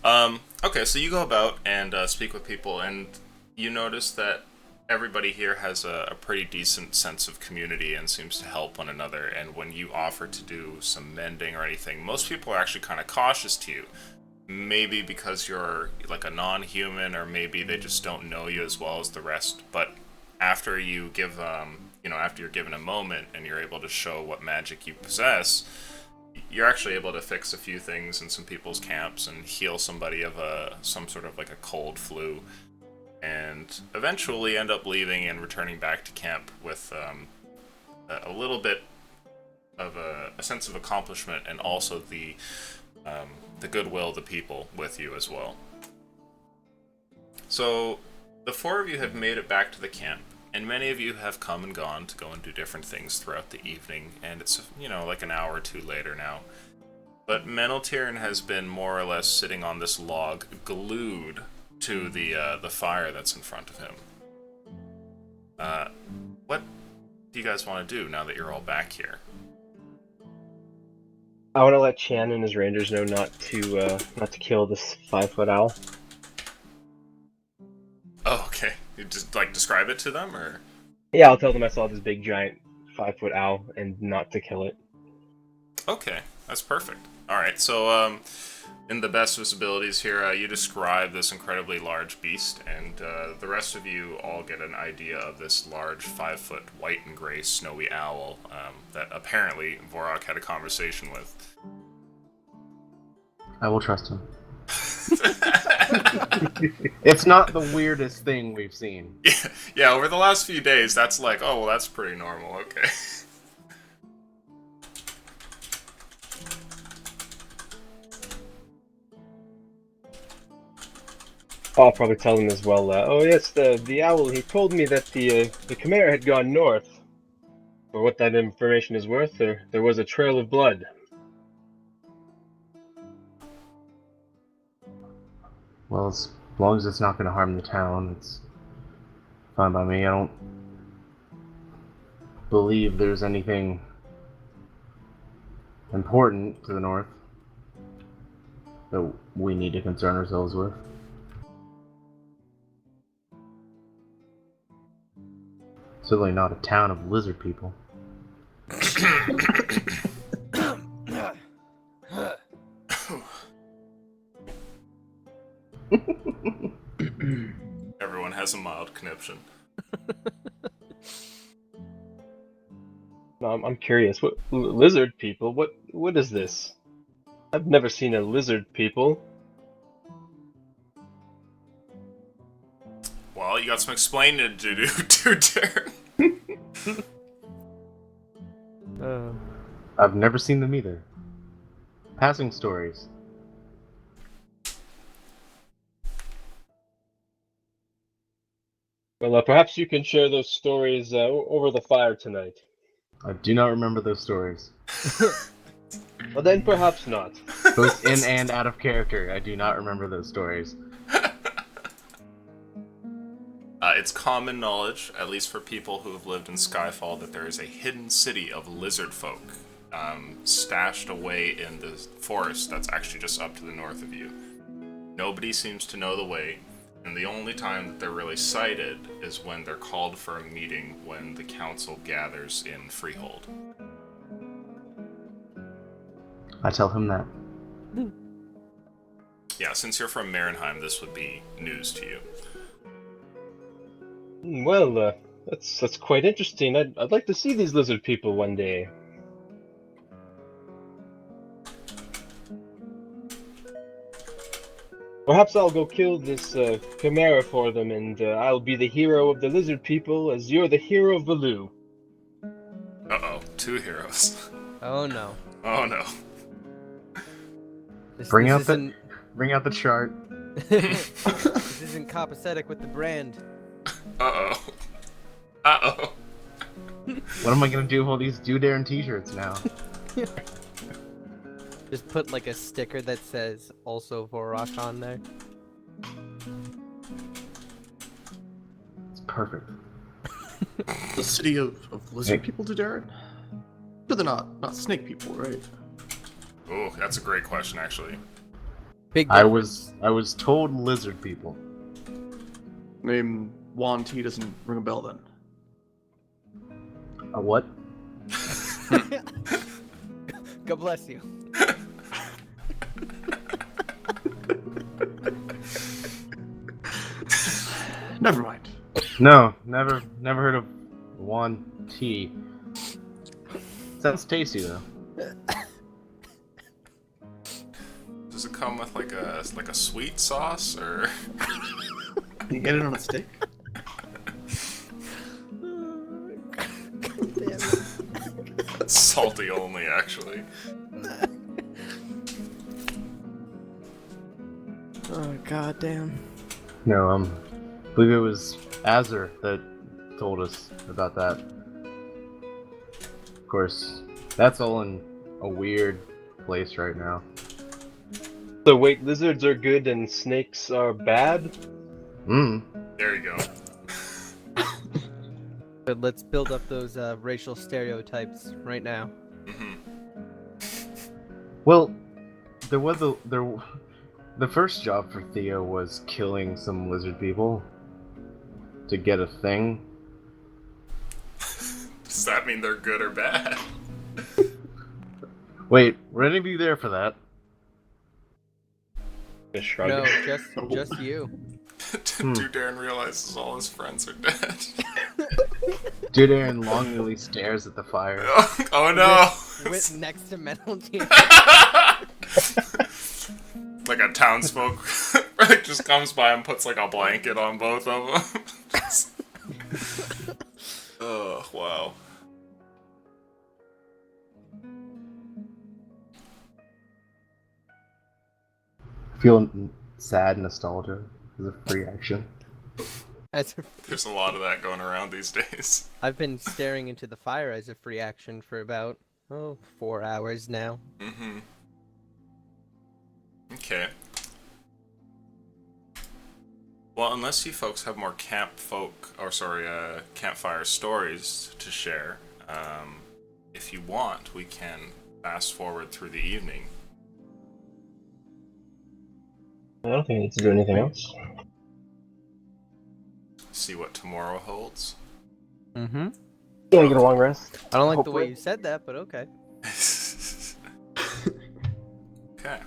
Speaker 3: Okay, so you go about and speak with people, and you notice that everybody here has a pretty decent sense of community and seems to help one another, and when you offer to do some mending or anything, most people are actually kind of cautious to you. Maybe because you're like a non-human, or maybe they just don't know you as well as the rest, but after you give after you're given a moment and you're able to show what magic you possess, you're actually able to fix a few things in some people's camps and heal somebody of some sort of like a cold flu, and eventually end up leaving and returning back to camp with a little bit of a sense of accomplishment, and also the goodwill of the people with you as well. So the four of you have made it back to the camp, and many of you have come and gone to go and do different things throughout the evening, and it's, like an hour or two later now. But Meneltirn has been more or less sitting on this log, glued to the fire that's in front of him. What do you guys want to do now that you're all back here?
Speaker 5: I want to let Chan and his rangers know not to kill this 5-foot owl.
Speaker 3: Oh, okay. You just describe it to them, or?
Speaker 5: Yeah, I'll tell them I saw this big giant 5-foot owl and not to kill it.
Speaker 3: Okay. that's perfect. All right, so in the best visibilities here, you describe this incredibly large beast, and the rest of you all get an idea of this large 5-foot white and gray snowy owl that apparently Vorak had a conversation with.
Speaker 4: I will trust him. It's not the weirdest thing we've seen.
Speaker 3: Yeah, over the last few days, that's like, oh, well, that's pretty normal, okay.
Speaker 5: I'll probably tell him as well. Oh yes, the owl. He told me that the Chimera had gone north. For what that information is worth, there was a trail of blood.
Speaker 4: Well, as long as it's not going to harm the town, it's fine by me. I don't believe there's anything important to the north that we need to concern ourselves with. Certainly not a town of lizard people.
Speaker 3: Everyone has a mild conniption.
Speaker 5: No, I'm curious. What lizard people? What is this? I've never seen a lizard people.
Speaker 3: Well, you got some explaining to do, Darren.
Speaker 4: I've never seen them either. Passing stories.
Speaker 5: Well, perhaps you can share those stories over the fire tonight.
Speaker 4: I do not remember those stories.
Speaker 5: Well, then perhaps not.
Speaker 4: Both in and out of character, I do not remember those stories.
Speaker 3: It's common knowledge, at least for people who have lived in Skyfall, that there is a hidden city of lizard folk stashed away in the forest that's actually just up to the north of you. Nobody seems to know the way, and the only time that they're really sighted is when they're called for a meeting when the council gathers in Freehold.
Speaker 4: I tell him that.
Speaker 3: Yeah, since you're from Marenheim, this would be news to you.
Speaker 5: Well, that's quite interesting. I'd like to see these lizard people one day. Perhaps I'll go kill this Chimera for them, and I'll be the hero of the lizard people, as you're the hero of Baloo.
Speaker 3: Uh-oh, 2 heroes.
Speaker 1: Oh no.
Speaker 3: Oh no.
Speaker 4: Bring out
Speaker 1: isn't-
Speaker 4: the chart.
Speaker 1: This isn't copacetic with the brand.
Speaker 3: Uh-oh. Uh-oh.
Speaker 4: What am I gonna do with all these Do Darren t-shirts now?
Speaker 1: Just put like a sticker that says also Vorak on there.
Speaker 4: It's perfect.
Speaker 6: The city of lizard people, to Darren? But they're not snake people, right?
Speaker 3: Oh, that's a great question, actually.
Speaker 1: Big
Speaker 4: I
Speaker 1: difference.
Speaker 4: was told lizard people.
Speaker 6: Name Juan T doesn't ring a bell then.
Speaker 4: A what?
Speaker 1: God bless you.
Speaker 6: Never mind.
Speaker 4: No, never heard of Juan T. Sounds tasty though.
Speaker 3: Does it come with like a sweet sauce or?
Speaker 6: You get it on a stick?
Speaker 3: Salty only, actually.
Speaker 1: Oh god damn.
Speaker 4: No, I believe it was Azur that told us about that. Of course, that's all in a weird place right now.
Speaker 5: So wait, lizards are good and snakes are bad?
Speaker 3: There you go.
Speaker 1: But let's build up those racial stereotypes right now.
Speaker 4: Well, the first job for Theo was killing some lizard people to get a thing.
Speaker 3: Does that mean they're good or bad?
Speaker 4: Wait, were any of you there for that?
Speaker 5: Just shrug.
Speaker 1: No, just you.
Speaker 3: Darren realizes all his friends are dead.
Speaker 4: Dude, Aaron longingly stares at the fire.
Speaker 3: Oh no!
Speaker 1: With next to Metal Gear.
Speaker 3: Like a townsfolk like just comes by and puts like a blanket on both of them. Oh wow.
Speaker 4: Feel sad nostalgia as a free action.
Speaker 3: There's a lot of that going around these days.
Speaker 1: I've been staring into the fire as a free action for about 4 hours now.
Speaker 3: Mm-hmm. Okay. Well, unless you folks have more campfire stories to share, if you want, we can fast forward through the evening.
Speaker 5: I don't think I need to do anything else.
Speaker 3: See what tomorrow holds.
Speaker 1: Mm-hmm.
Speaker 5: You want to get a long rest?
Speaker 1: I don't like the way
Speaker 5: Hopefully.
Speaker 1: you said that, but okay.
Speaker 3: Okay.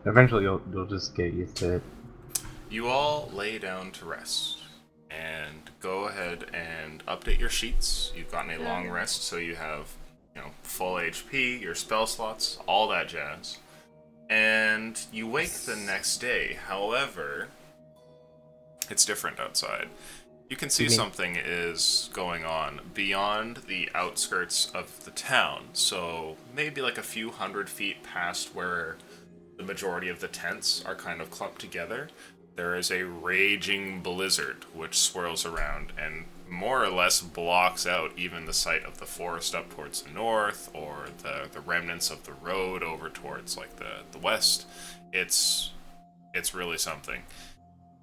Speaker 4: Eventually, you'll just get used to it.
Speaker 3: You all lay down to rest and go ahead and update your sheets. You've gotten a long rest, so you have, full HP, your spell slots, all that jazz. And you wake the next day. However, it's different outside. You can see something is going on beyond the outskirts of the town. So maybe like a few 100 feet past where the majority of the tents are kind of clumped together, there is a raging blizzard which swirls around and more or less blocks out even the sight of the forest up towards the north or the remnants of the road over towards like the west. It's really something.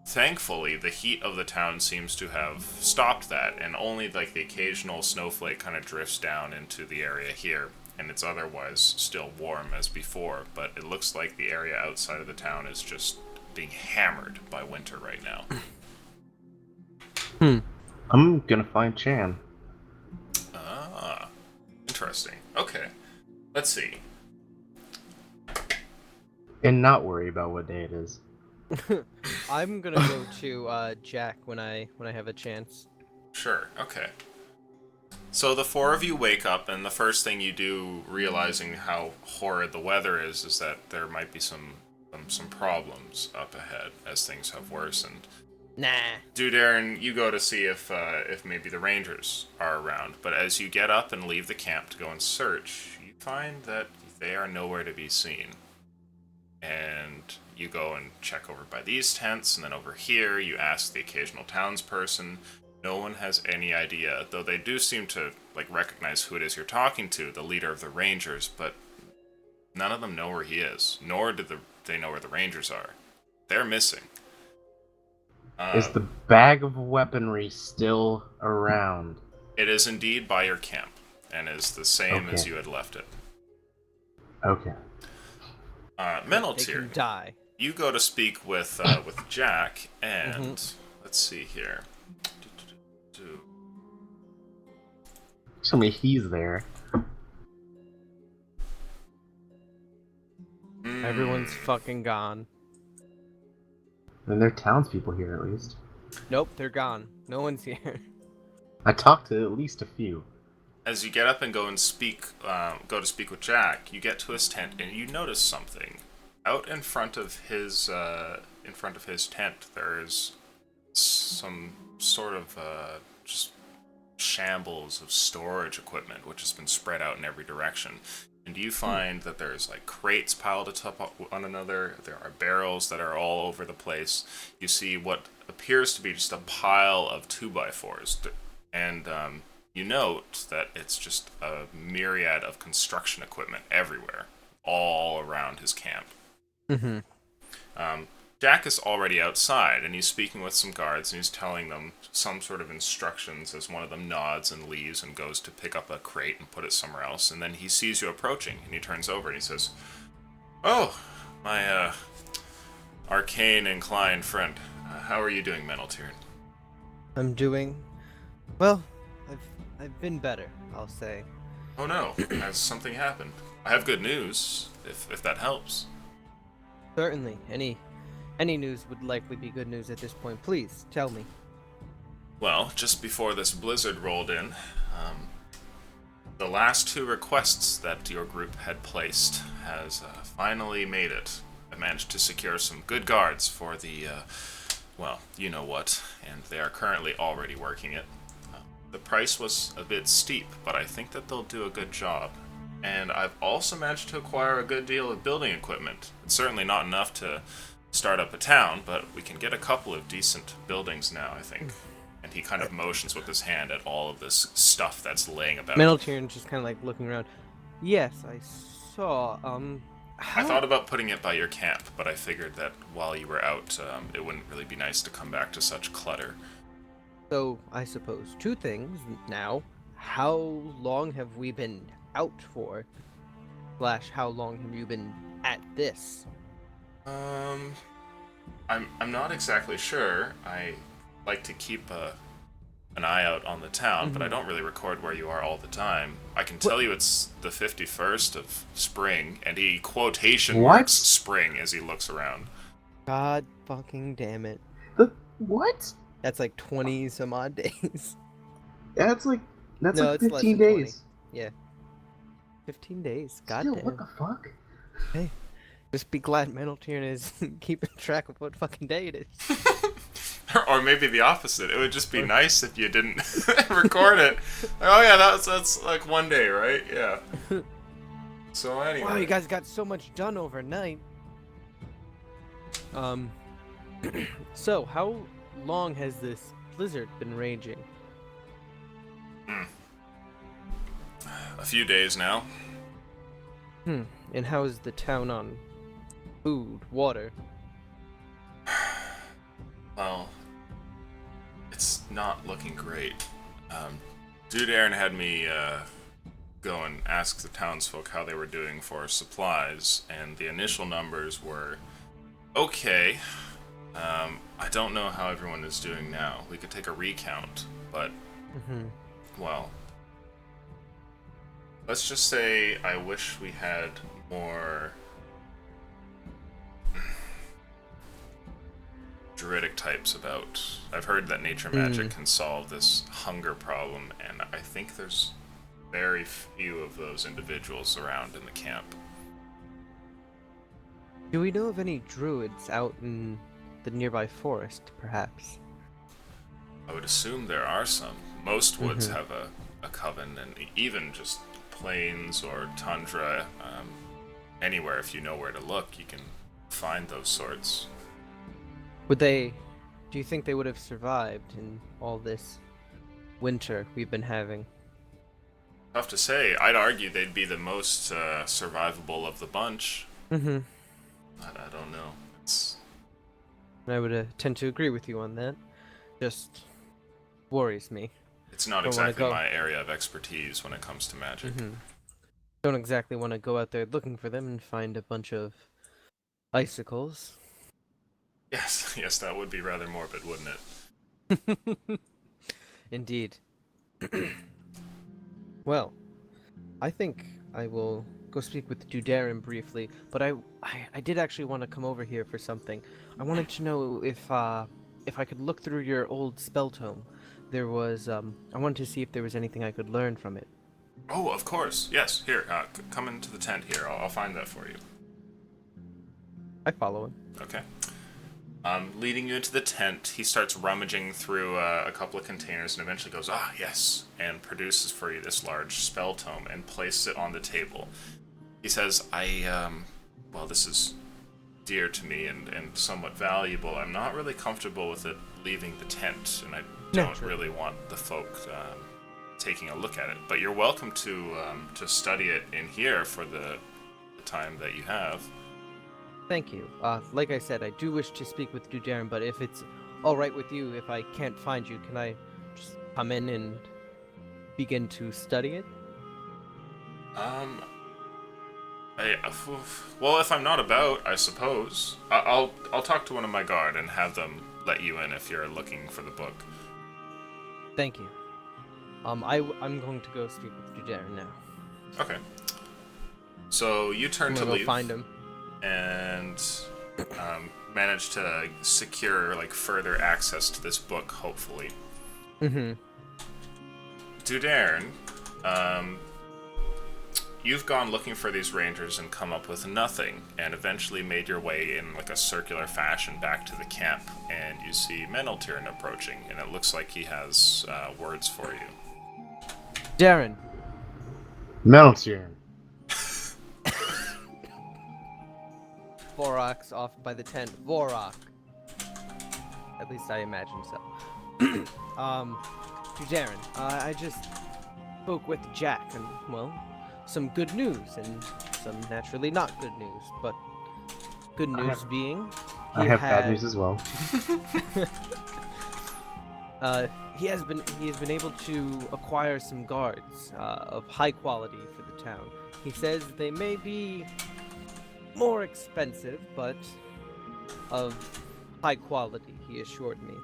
Speaker 3: Thankfully, the heat of the town seems to have stopped that, and only like the occasional snowflake kind of drifts down into the area here, and it's otherwise still warm as before, but it looks like the area outside of the town is just being hammered by winter right now.
Speaker 4: I'm gonna find Chan.
Speaker 3: Ah, interesting. Okay, let's see.
Speaker 4: And not worry about what day it is.
Speaker 1: I'm gonna go to Jack when I have a chance.
Speaker 3: Sure, okay. So the four of you wake up, and the first thing you do, realizing how horrid the weather is that there might be some problems up ahead as things have worsened.
Speaker 1: Nah.
Speaker 3: Dude, Aaron, you go to see if maybe the rangers are around, but as you get up and leave the camp to go and search, you find that they are nowhere to be seen. And you go and check over by these tents, and then over here you ask the occasional townsperson. No one has any idea, though they do seem to recognize who it is you're talking to, the leader of the rangers, but none of them know where he is, nor do they know where the rangers are. They're missing.
Speaker 4: Is the bag of weaponry still around?
Speaker 3: It is indeed by your camp, and is the same as
Speaker 4: Okay.
Speaker 3: you had left it.
Speaker 4: Okay.
Speaker 3: Mental
Speaker 1: They
Speaker 3: tier.
Speaker 1: can die.
Speaker 3: You go to speak with Jack, and let's see here.
Speaker 4: Tell me he's there.
Speaker 1: Everyone's fucking gone.
Speaker 4: And there are townspeople here at least.
Speaker 1: Nope, they're gone. No one's here.
Speaker 4: I talked to at least a few.
Speaker 3: As you get up and go to speak with Jack, you get to his tent and you notice something. Out in front of his tent, there's some sort of just shambles of storage equipment which has been spread out in every direction. And you find that there's crates piled atop one another. There are barrels that are all over the place. You see what appears to be just a pile of 2x4s, and you note that it's just a myriad of construction equipment everywhere, all around his camp.
Speaker 1: Mm-hmm.
Speaker 3: Jack is already outside, and he's speaking with some guards, and he's telling them some sort of instructions as one of them nods and leaves and goes to pick up a crate and put it somewhere else. And then he sees you approaching, and he turns over and he says, "Oh, my arcane inclined friend. How are you doing, Mentaltier?"
Speaker 1: I'm doing well. I've been better, I'll say.
Speaker 3: "Oh no, has something happened?" I have good news, if that helps.
Speaker 1: Certainly. Any news would likely be good news at this point. Please tell me.
Speaker 3: Well, just before this blizzard rolled in, the last 2 requests that your group had placed has finally made it. I managed to secure some good guards for the, well, you know what, and they are currently already working it. The price was a bit steep, but I think that they'll do a good job. And I've also managed to acquire a good deal of building equipment. It's certainly not enough to start up a town, but we can get a couple of decent buildings now, I think. And he kind of motions with his hand at all of this stuff that's laying about.
Speaker 1: Metal Tyrion just kind of like looking around. Yes, I saw.
Speaker 3: I thought about putting it by your camp, but I figured that while you were out, it wouldn't really be nice to come back to such clutter.
Speaker 1: So, I suppose 2 things now. How long have we been out for? / how long have you been at this?
Speaker 3: I'm not exactly sure. I like to keep an eye out on the town, but I don't really record where you are all the time. I can tell you it's the 51st of spring, and he quotation marks spring as he looks around.
Speaker 1: God fucking damn it.
Speaker 4: What?
Speaker 1: That's like 20 some odd days.
Speaker 4: That's like
Speaker 1: No,
Speaker 4: like
Speaker 1: it's less
Speaker 4: 15
Speaker 1: than 20.
Speaker 4: days.
Speaker 1: Yeah. 15 days. God
Speaker 4: Still,
Speaker 1: damn.
Speaker 4: what the fuck?
Speaker 1: Hey. Just be glad Metal Tyrion is keeping track of what fucking day it is.
Speaker 3: Or maybe the opposite. It would just be nice if you didn't record it. Oh yeah, that's like 1 day, right? Yeah. So anyway.
Speaker 1: Wow, you guys got so much done overnight. So how long has this blizzard been raging?
Speaker 3: A few days now.
Speaker 1: And how is the town on food, water?
Speaker 3: Well, it's not looking great. Dude Aaron had me go and ask the townsfolk how they were doing for supplies, and the initial numbers were okay. I don't know how everyone is doing now. We could take a recount, but, well, let's just say I wish we had more druidic types about. I've heard that nature magic can solve this hunger problem, and I think there's very few of those individuals around in the camp.
Speaker 1: Do we know of any druids out in the nearby forest, perhaps?
Speaker 3: I would assume there are some. Most woods have a coven, and even just plains or tundra, anywhere, if you know where to look, you can find those sorts.
Speaker 1: Do you think they would have survived in all this winter we've been having?
Speaker 3: Tough to say. I'd argue they'd be the most survivable of the bunch. I don't know.
Speaker 1: I would tend to agree with you on that. Just worries me.
Speaker 3: It's not exactly my area of expertise when it comes to magic.
Speaker 1: Don't exactly want to go out there looking for them and find a bunch of icicles.
Speaker 3: Yes, that would be rather morbid, wouldn't it?
Speaker 1: Indeed. Well, I think I will go speak with Dudarin briefly, but I did actually want to come over here for something. I wanted to know if I could look through your old spell tome. There was, I wanted to see if there was anything I could learn from it.
Speaker 3: Oh, of course. Yes, here, come into the tent here. I'll find that for you.
Speaker 1: I follow him.
Speaker 3: Okay. Leading you into the tent, he starts rummaging through a couple of containers and eventually goes, yes, and produces for you this large spell tome and places it on the table. He says, well, this is dear to me and somewhat valuable. I'm not really comfortable with it leaving the tent, and I don't really want the folk taking a look at it. But you're welcome to study it in here for the time that you have.
Speaker 1: Thank you. Like I said, I do wish to speak with Dudarin, but if it's all right with you, if I can't find you, can I just come in and begin to study it?
Speaker 3: Well, if I'm not about, I suppose. I'll talk to one of my guard and have them let you in if you're looking for the book.
Speaker 1: Thank you. I'm going to go speak with Dudarin now.
Speaker 3: Okay. So you turn
Speaker 1: I'm
Speaker 3: to
Speaker 1: gonna go
Speaker 3: leave
Speaker 1: find him.
Speaker 3: and manage to secure like further access to this book, hopefully.
Speaker 1: Mm-hmm.
Speaker 3: Dudairn, you've gone looking for these rangers and come up with nothing, and eventually made your way in like a circular fashion back to the camp, and you see Meneltirn approaching, and it looks like he has words for you.
Speaker 1: Darren.
Speaker 4: Meneltirn.
Speaker 1: Vorok's off by the tent. Vorok. At least I imagine so. To Darren, I just spoke with Jack, and, well, some good news, and some naturally not good news, but good news being...
Speaker 4: I have bad news as well.
Speaker 1: He has been able to acquire some guards of high quality for the town. He says they may be more expensive, but of high quality, he assured me.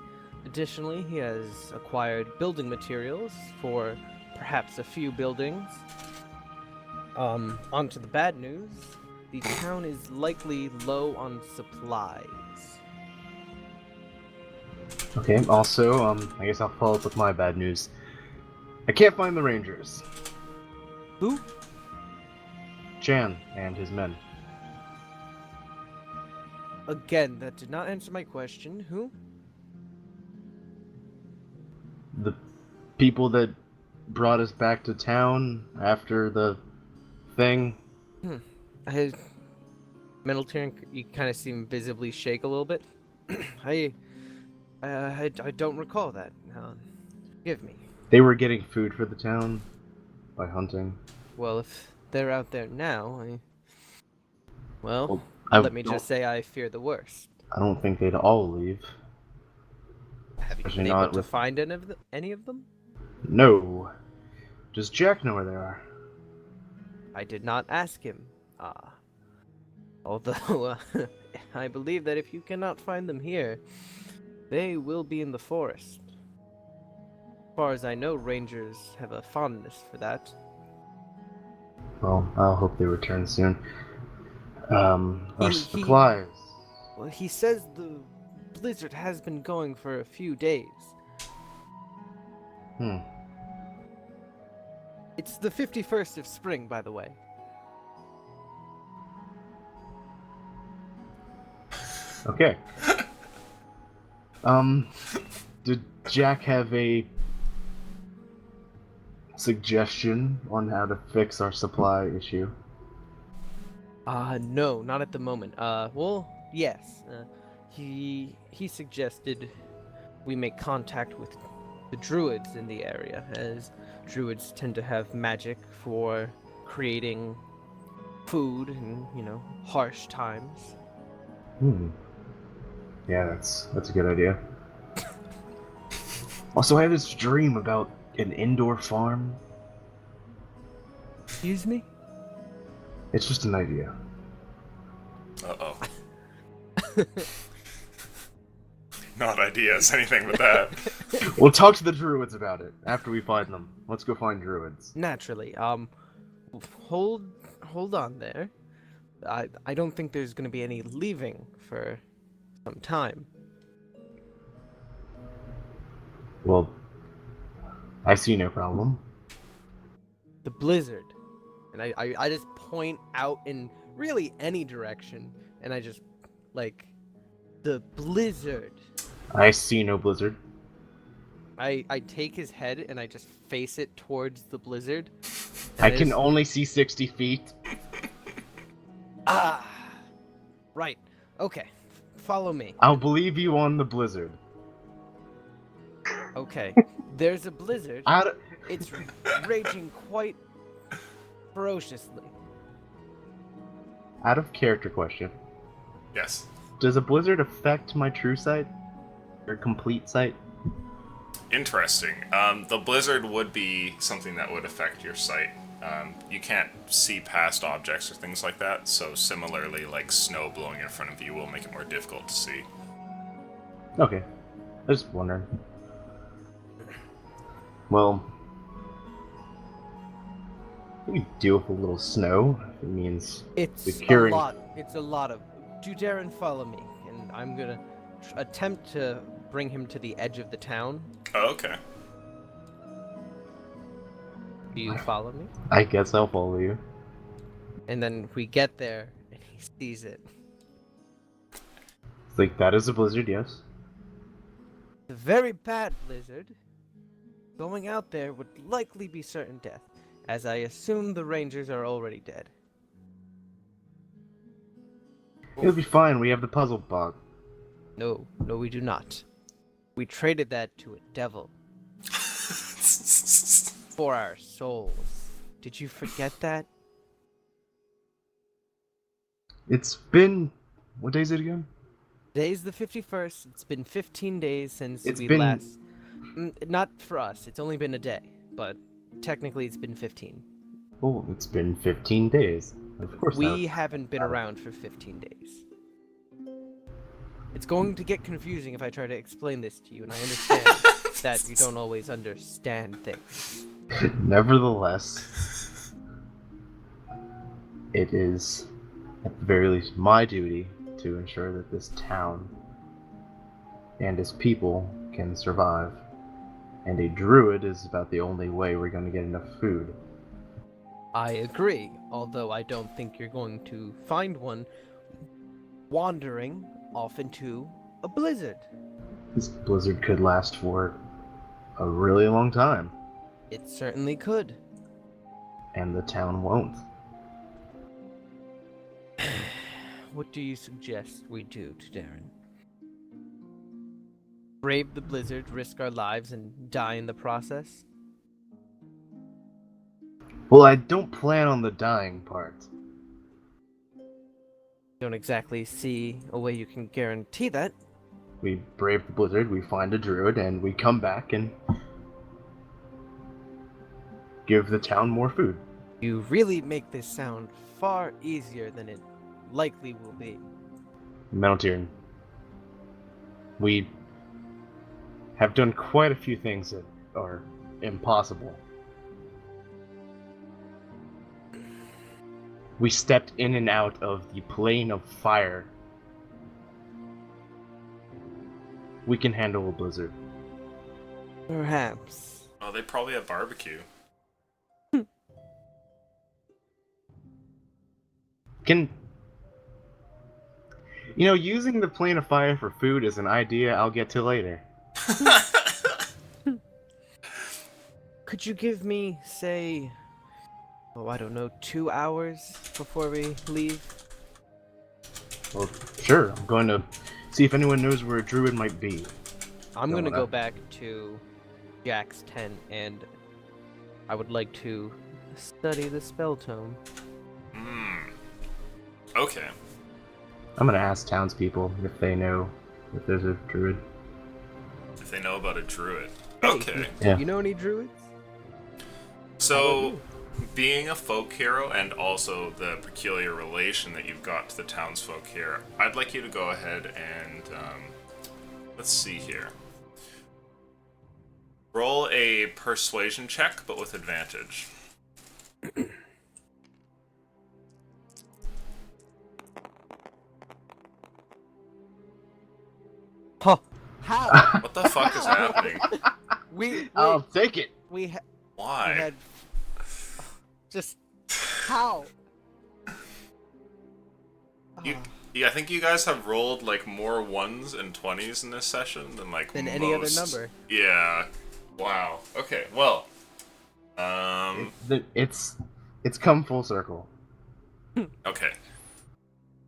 Speaker 1: Additionally, he has acquired building materials for perhaps a few buildings. On to the bad news. The town is likely low on supplies.
Speaker 4: Okay, also, I guess I'll follow up with my bad news. I can't find the Rangers.
Speaker 1: Who?
Speaker 4: Chan and his men.
Speaker 1: Again, that did not answer my question. Who?
Speaker 4: The people that brought us back to town after the thing.
Speaker 1: Meneltirn, you kind of seem visibly shake a little bit. I don't recall that. Forgive me.
Speaker 4: They were getting food for the town by hunting.
Speaker 1: Well, if they're out there now,
Speaker 4: Well,
Speaker 1: let me just say I fear the worst.
Speaker 4: I don't think they'd all leave.
Speaker 1: Have you
Speaker 4: Especially
Speaker 1: been able
Speaker 4: not
Speaker 1: to
Speaker 4: with-
Speaker 1: find any of them?
Speaker 4: No. Does Jack know where they are?
Speaker 1: I did not ask him. Although, I believe that if you cannot find them here, they will be in the forest. As far as I know, rangers have a fondness for that.
Speaker 4: Well, I'll hope they return soon. Our
Speaker 1: He-
Speaker 4: supplies.
Speaker 1: Well, he says the blizzard has been going for a few days. It's the 51st of spring, by the way.
Speaker 4: Okay. Did Jack have a suggestion on how to fix our supply issue?
Speaker 1: No, not at the moment. Well, yes. He suggested we make contact with the druids in the area, as druids tend to have magic for creating food in, harsh times.
Speaker 4: Yeah, that's a good idea. Also, I had this dream about an indoor farm.
Speaker 1: Excuse me?
Speaker 4: It's just an idea.
Speaker 3: Uh-oh. Not ideas, anything but that.
Speaker 4: We'll talk to the druids about it after we find them. Let's go find druids.
Speaker 1: Naturally. Hold on there. I don't think there's gonna be any leaving for some time.
Speaker 4: Well, I see no problem.
Speaker 1: The blizzard. And I just point out in really any direction, and I just, the blizzard.
Speaker 4: I see no blizzard.
Speaker 1: I take his head and I just face it towards the blizzard. and
Speaker 4: I can
Speaker 1: just-
Speaker 4: only see 60 feet.
Speaker 1: Right. Okay. Follow me.
Speaker 4: I'll believe you on the blizzard.
Speaker 1: Okay. There's a blizzard.
Speaker 4: Out of...
Speaker 1: It's raging quite ferociously.
Speaker 4: Out of character question.
Speaker 3: Yes.
Speaker 4: Does a blizzard affect my true sight? Or complete sight?
Speaker 3: Interesting. The blizzard would be something that would affect your sight. You can't see past objects or things like that, so similarly, like snow blowing in front of you will make it more difficult to see.
Speaker 4: Okay. I was wondering. Well... We deal with a little snow. It means
Speaker 1: It's
Speaker 4: the curing.
Speaker 1: a lot. It's a lot of. Dudarin, follow me, and I'm gonna attempt to bring him to the edge of the town.
Speaker 3: Oh, okay.
Speaker 1: Do you follow me?
Speaker 4: I guess I'll follow you.
Speaker 1: And then we get there, and he sees it.
Speaker 4: It's like, that is a blizzard, yes.
Speaker 1: A very bad blizzard. Going out there would likely be certain death, as I assume the Rangers are already dead.
Speaker 4: It'll be fine, we have the puzzle box.
Speaker 1: No, we do not. We traded that to a devil for our souls. Did you forget that?
Speaker 4: It's been... What day is it again?
Speaker 1: Today's the 51st. It's been 15 days since
Speaker 4: It's
Speaker 1: we
Speaker 4: been-
Speaker 1: last... Not for us. It's only been a day, but technically it's been 15.
Speaker 4: Oh, it's been 15 days. Of course
Speaker 1: We
Speaker 4: not.
Speaker 1: haven't been around for 15 days. It's going to get confusing if I try to explain this to you, and I understand that you don't always understand things.
Speaker 4: Nevertheless, it is, at the very least, my duty to ensure that this town and its people can survive. And a druid is about the only way we're going to get enough food.
Speaker 1: I agree, although I don't think you're going to find one wandering off into a blizzard.
Speaker 4: This blizzard could last for a really long time,
Speaker 1: It certainly could.
Speaker 4: and the town won't.
Speaker 1: What do you suggest we do to Darren? Brave the blizzard, risk our lives, and die in the process?
Speaker 4: Well, I don't plan on the dying part.
Speaker 1: Don't exactly see a way you can guarantee that.
Speaker 4: We brave the blizzard, we find a druid, and we come back and give the town more food.
Speaker 1: You really make this sound far easier than it likely will be.
Speaker 4: Mountain. We have done quite a few things that are impossible. We stepped in and out of the plane of fire. We can handle a blizzard.
Speaker 1: Perhaps.
Speaker 3: Oh, they probably have barbecue.
Speaker 4: Can... You know, using the plane of fire for food is an idea I'll get to later.
Speaker 1: Could you give me, say, I don't know, 2 hours before we leave?
Speaker 4: Well, sure, I'm going to see if anyone knows where a druid might be.
Speaker 1: I'm
Speaker 4: Don't
Speaker 1: gonna go
Speaker 4: wanna-
Speaker 1: back to Jack's tent, and I would like to study the spell tome.
Speaker 3: Okay.
Speaker 4: I'm gonna ask townspeople if they know if there's a druid.
Speaker 3: If they know about a druid.
Speaker 1: Hey,
Speaker 3: Okay.
Speaker 4: Yeah.
Speaker 1: You know any druids?
Speaker 3: So, being a folk hero and also the peculiar relation that you've got to the townsfolk here, I'd like you to go ahead and, let's see here. Roll a persuasion check, but with advantage.
Speaker 1: Huh. How?
Speaker 3: What the fuck is happening?
Speaker 4: I'll take it!
Speaker 1: we
Speaker 3: Why?
Speaker 1: had just how?
Speaker 3: You,
Speaker 1: Ah,
Speaker 3: yeah, I think you guys have rolled like more 1s and 20s in this session than like
Speaker 1: than any other
Speaker 3: most.
Speaker 1: number.
Speaker 3: Yeah. Wow. Okay. Well.
Speaker 4: It's come full circle.
Speaker 3: Okay.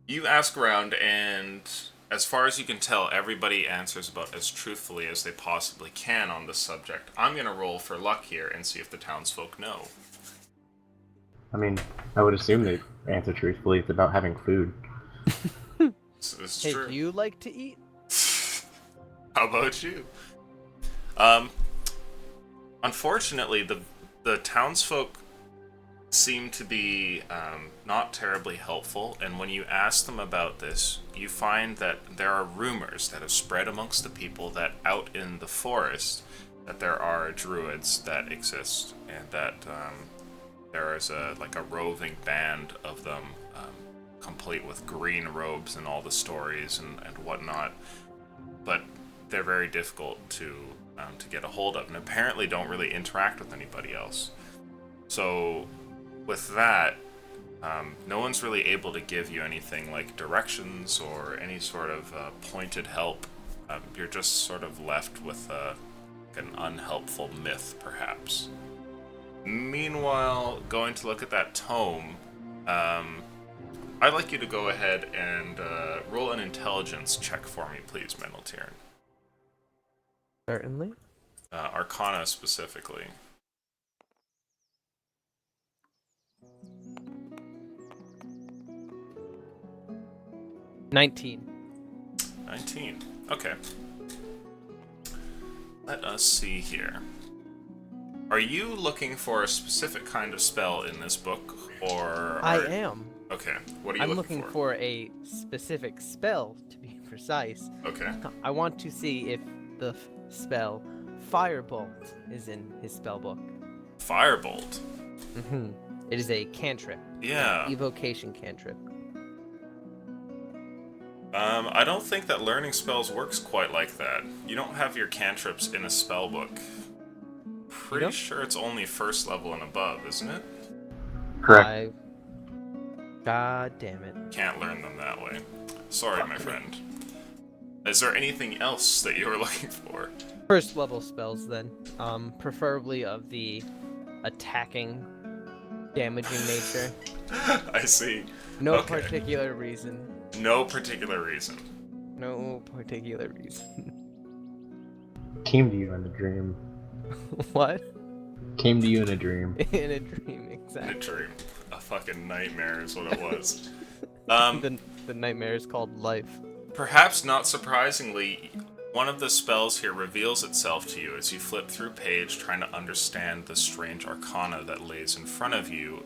Speaker 3: You ask around, and as far as you can tell, everybody answers about as truthfully as they possibly can on this subject. I'm gonna roll for luck here and see if the townsfolk know.
Speaker 4: I mean, I would assume they answer truthfully. It's about having food.
Speaker 3: This is
Speaker 1: Hey,
Speaker 3: true.
Speaker 1: do you like to eat?
Speaker 3: How about you? Unfortunately, the townsfolk seem to be not terribly helpful, and when you ask them about this, you find that there are rumors that have spread amongst the people that out in the forest that there are druids that exist, and that there is a roving band of them, complete with green robes and all the stories and whatnot. But they're very difficult to get a hold of, and apparently don't really interact with anybody else. So with that, no one's really able to give you anything like directions or any sort of pointed help. You're just sort of left with an unhelpful myth, perhaps. Meanwhile, going to look at that tome, I'd like you to go ahead and roll an intelligence check for me, please, Meneltiern.
Speaker 1: Certainly.
Speaker 3: Arcana specifically.
Speaker 1: 19.
Speaker 3: 19. Okay. Let us see here. Are you looking for a specific kind of spell in this book, or
Speaker 1: I am.
Speaker 3: Okay. What are you
Speaker 1: I'm
Speaker 3: looking
Speaker 1: looking for a specific spell, to be precise.
Speaker 3: Okay.
Speaker 1: I want to see if the spell Firebolt is in his spellbook.
Speaker 3: Firebolt.
Speaker 1: It is a cantrip.
Speaker 3: Yeah.
Speaker 1: Evocation cantrip.
Speaker 3: I don't think that learning spells works quite like that. You don't have your cantrips in a spell book. Pretty sure it's only first level and above, isn't it?
Speaker 4: Correct.
Speaker 1: God damn it.
Speaker 3: Can't learn them that way. Sorry, my friend. Is there anything else that you were looking for?
Speaker 1: First level spells then. Preferably of the attacking, damaging nature.
Speaker 3: I see.
Speaker 1: No
Speaker 3: Okay.
Speaker 1: particular reason.
Speaker 3: No particular reason.
Speaker 1: No particular reason.
Speaker 4: Came to you in a dream.
Speaker 1: What?
Speaker 4: Came to you in a dream.
Speaker 1: In a dream,
Speaker 3: In a
Speaker 1: exactly.
Speaker 3: dream. A fucking nightmare is what it was.
Speaker 1: The nightmare is called life.
Speaker 3: Perhaps not surprisingly, one of the spells here reveals itself to you as you flip through a page trying to understand the strange arcana that lays in front of you.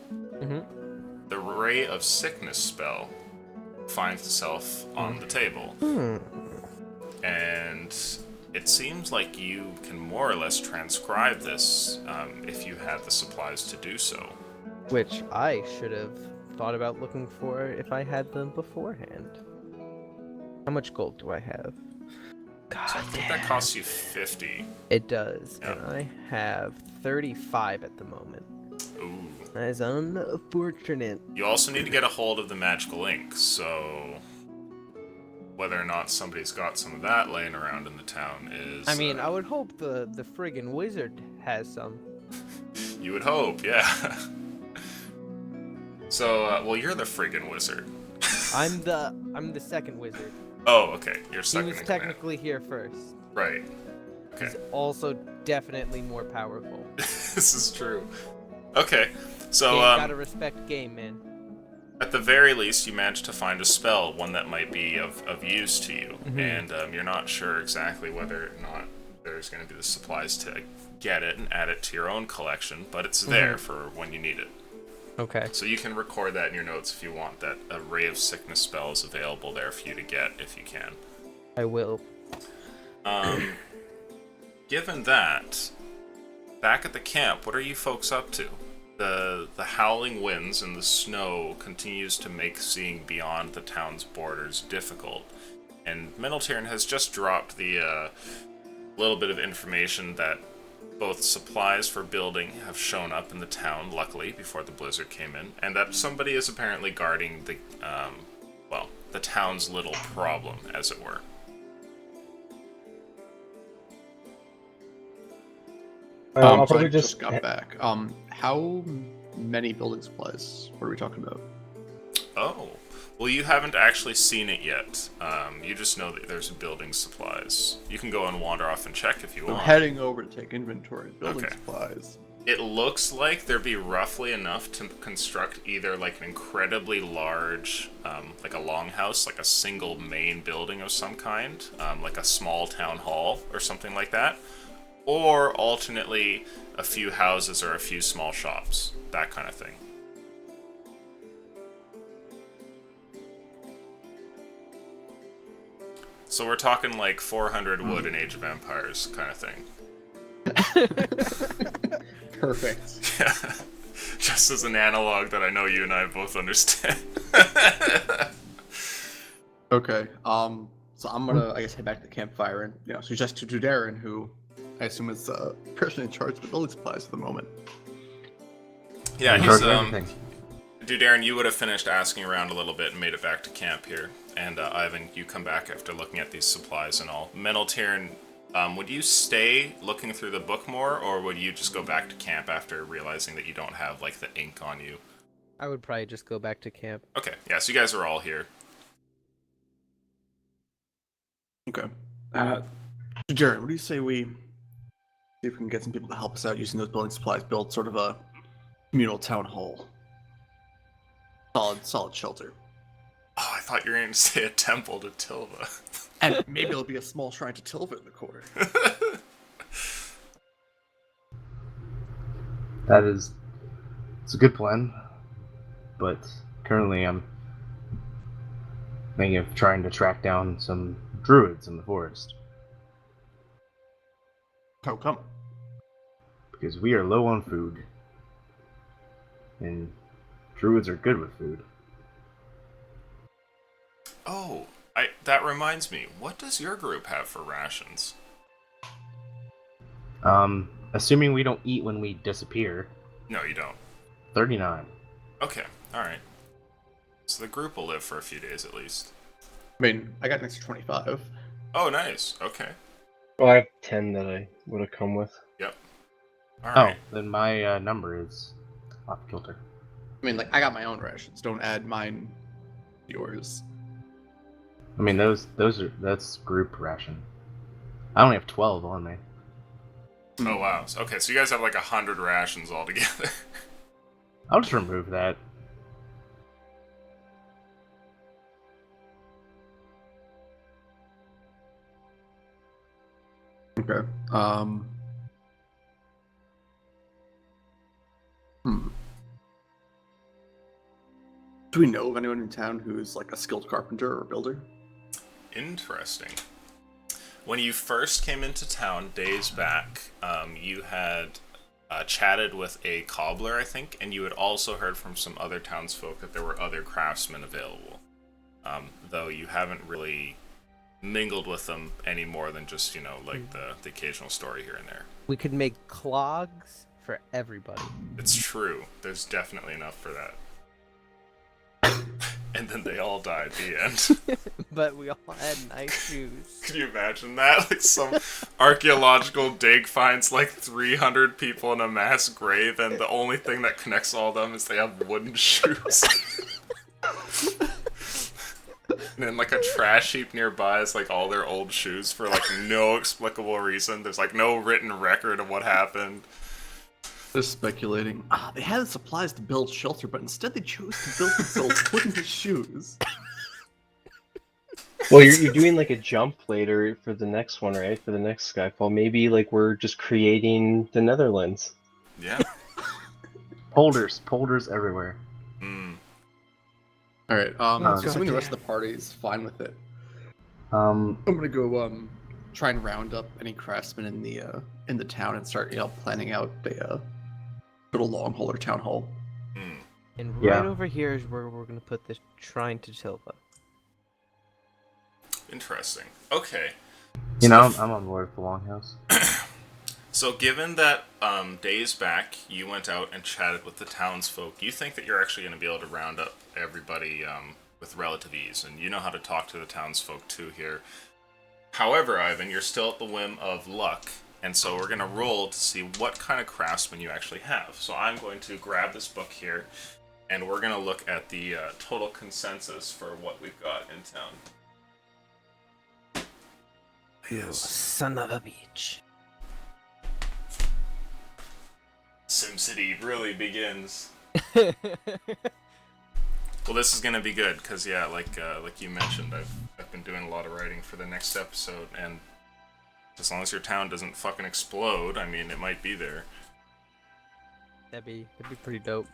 Speaker 3: The Ray of Sickness spell finds itself on the table. And it seems like you can more or less transcribe this if you had the supplies to do so.
Speaker 1: Which I should have thought about looking for if I had them beforehand. How much gold do I have? God
Speaker 3: So I think that costs you 50.
Speaker 1: It does,
Speaker 3: Yeah.
Speaker 1: and I have 35 at the moment.
Speaker 3: Ooh.
Speaker 1: That is unfortunate.
Speaker 3: You also need to get a hold of the magical ink, so whether or not somebody's got some of that laying around in the town is...
Speaker 1: I mean, I would hope the friggin' wizard has some.
Speaker 3: You would hope, yeah. So, well, you're the friggin' wizard.
Speaker 1: I'm the second wizard.
Speaker 3: Oh, okay. You're
Speaker 1: He
Speaker 3: second
Speaker 1: was
Speaker 3: in command.
Speaker 1: technically here first.
Speaker 3: Right. Okay.
Speaker 1: He's also definitely more powerful.
Speaker 3: This is true. Okay. So,
Speaker 1: Game gotta respect game, man.
Speaker 3: at the very least, you managed to find a spell, one that might be of use to you. And you're not sure exactly whether or not there's going to be the supplies to get it and add it to your own collection, but it's there for when you need it.
Speaker 1: Okay.
Speaker 3: So you can record that in your notes if you want, that a Ray of Sickness spell is available there for you to get if you can.
Speaker 1: I will.
Speaker 3: Given that, back at the camp, what are you folks up to? The howling winds and the snow continues to make seeing beyond the town's borders difficult. And Meneltiern has just dropped the little bit of information that both supplies for building have shown up in the town, luckily, before the blizzard came in, and that somebody is apparently guarding the, the town's little problem, as it were.
Speaker 5: I'll
Speaker 6: So I
Speaker 5: probably
Speaker 6: just got back. How many building supplies? What are we talking about?
Speaker 3: Oh, well, you haven't actually seen it yet. You just know that there's building supplies. You can go and wander off and check if you
Speaker 6: I'm
Speaker 3: want.
Speaker 6: heading over to take inventory of building
Speaker 3: Okay.
Speaker 6: supplies.
Speaker 3: It looks like there'd be roughly enough to construct either like an incredibly large, like a longhouse, like a single main building of some kind, like a small town hall or something like that, or alternately a few houses or a few small shops, that kind of thing. So we're talking like 400 wood in Age of Empires kind of thing.
Speaker 6: Perfect.
Speaker 3: Yeah. Just as an analog that I know you and I both understand.
Speaker 6: Okay. So I'm gonna, I guess, head back to the campfire and, suggest to Darren, who I assume is the person in charge of the building supplies at the moment.
Speaker 3: Yeah,
Speaker 4: In
Speaker 3: he's
Speaker 4: charge of everything.
Speaker 3: Dude, Darren, you would have finished asking around a little bit and made it back to camp here. And Ivan, you come back after looking at these supplies and all. Meneltern, would you stay looking through the book more, or would you just go back to camp after realizing that you don't have, like, the ink on you?
Speaker 1: I would probably just go back to camp.
Speaker 3: Okay, yeah, so you guys are all here.
Speaker 6: Okay. Darren, what do you say we see if we can get some people to help us out using those building supplies, build sort of a communal town hall? Solid shelter.
Speaker 3: Oh, I thought you were going to say a temple to Tilva.
Speaker 6: And maybe it'll be a small shrine to Tilva in the corner.
Speaker 4: It's a good plan, but currently I'm thinking of trying to track down some druids in the forest.
Speaker 6: How come?
Speaker 4: Because we are low on food, and druids are good with food.
Speaker 3: Oh, that reminds me. What does your group have for rations?
Speaker 4: Assuming we don't eat when we disappear,
Speaker 3: No, you don't.
Speaker 4: 39.
Speaker 3: Okay, alright. So the group will live for a few days at least.
Speaker 6: I mean, I got an extra 25.
Speaker 3: Oh, nice. Okay.
Speaker 5: Well, I have 10 that I would have come with.
Speaker 3: Yep.
Speaker 4: Oh,
Speaker 3: Alright.
Speaker 4: then my number is off kilter.
Speaker 6: I mean, like, I got my own rations. Don't add mine to yours.
Speaker 4: I mean, that's group ration. I only have 12 on me.
Speaker 3: Oh, wow. Okay, so you guys have like 100 rations altogether.
Speaker 4: I'll just remove that.
Speaker 6: Okay. Do we know of anyone in town who's like a skilled carpenter or builder?
Speaker 3: Interesting. When you first came into town days back, you had chatted with a cobbler, I think, and you had also heard from some other townsfolk that there were other craftsmen available. Though you haven't really mingled with them any more than just, like the occasional story here and there.
Speaker 1: We could make clogs for everybody.
Speaker 3: It's true. There's definitely enough for that. And then they all died at the end.
Speaker 1: But we all had nice shoes.
Speaker 3: Can you imagine that? Like some archaeological dig finds like 300 people in a mass grave, and the only thing that connects all of them is they have wooden shoes. And then like a trash heap nearby is like all their old shoes for like no explicable reason. There's like no written record of what happened.
Speaker 6: They're speculating. They had the supplies to build shelter, but instead they chose to build themselves wooden shoes.
Speaker 5: Well, you're doing like a jump later for the next one, right? For the next Skyfall. Maybe like we're just creating the Netherlands.
Speaker 3: Yeah.
Speaker 4: Polders everywhere.
Speaker 6: Alright,
Speaker 4: Oh,
Speaker 6: assuming the rest of the party is fine with it,
Speaker 4: Um,
Speaker 6: I'm gonna go try and round up any craftsmen in the town and start planning out a little long haul or town hall.
Speaker 1: And
Speaker 4: Yeah.
Speaker 1: right over here is where we're gonna put this shrine to Tilva.
Speaker 3: Interesting. Okay.
Speaker 4: you know, I'm on board with the Longhouse.
Speaker 3: So given that days back you went out and chatted with the townsfolk, you think that you're actually going to be able to round up everybody with relative ease, and you know how to talk to the townsfolk too here. However, Ivan, you're still at the whim of luck, and so we're going to roll to see what kind of craftsmen you actually have. So I'm going to grab this book here, and we're going to look at the total consensus for what we've got in town. Yes.
Speaker 1: Son of a bitch.
Speaker 3: SimCity really begins. Well, this is gonna be good because yeah, like you mentioned, I've been doing a lot of writing for the next episode, and as long as your town doesn't fucking explode, I mean, it might be there.
Speaker 1: That'd be pretty dope.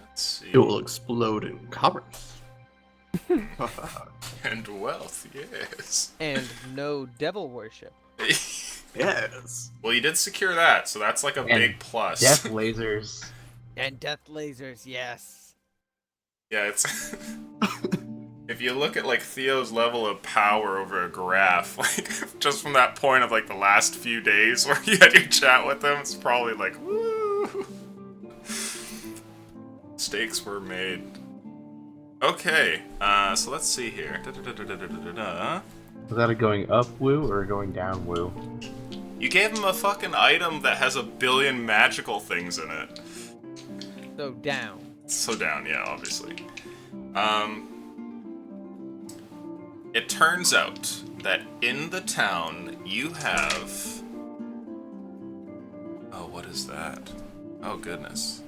Speaker 3: Let's see.
Speaker 6: It will explode in commerce.
Speaker 3: And wealth, yes.
Speaker 1: And no devil worship.
Speaker 6: Yes.
Speaker 3: Well, you did secure that, so that's like a
Speaker 4: And
Speaker 3: big plus.
Speaker 4: Death lasers.
Speaker 1: And death lasers, yes.
Speaker 3: Yeah, it's if you look at like Theo's level of power over a graph, like just from that point of like the last few days where you had your chat with him, it's probably like woo. Stakes were made. Okay, so let's see here.
Speaker 4: Was that a going up woo or a going down woo?
Speaker 3: You gave him a fucking item that has 1 billion magical things in it.
Speaker 1: So down.
Speaker 3: So down, yeah, obviously. It turns out that in the town you have... Oh, what is that? Oh, goodness.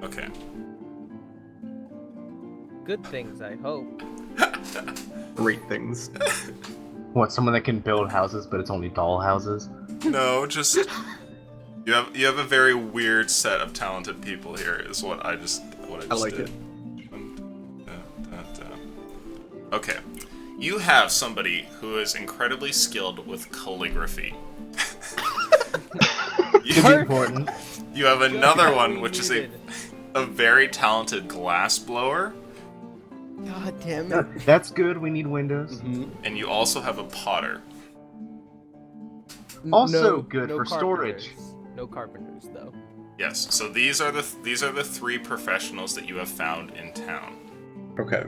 Speaker 3: Okay.
Speaker 1: Good things, I hope.
Speaker 6: Great things.
Speaker 4: What, someone that can build houses, but it's only doll houses?
Speaker 3: No, just... You have a very weird set of talented people here, is what I just
Speaker 6: I like
Speaker 3: did.
Speaker 6: it.
Speaker 3: Okay. You have somebody who is incredibly skilled with calligraphy.
Speaker 4: Could be important.
Speaker 3: You have another
Speaker 1: Just
Speaker 3: one,
Speaker 1: what
Speaker 3: which
Speaker 1: we
Speaker 3: is
Speaker 1: needed.
Speaker 3: a very talented glass blower,
Speaker 1: God damn it.
Speaker 4: That's good, we need windows.
Speaker 3: and you also have a potter.
Speaker 4: Also good for
Speaker 1: carpenters.
Speaker 4: storage.
Speaker 1: No carpenters, though.
Speaker 3: Yes. So these are the 3 professionals that you have found in town.
Speaker 6: Okay.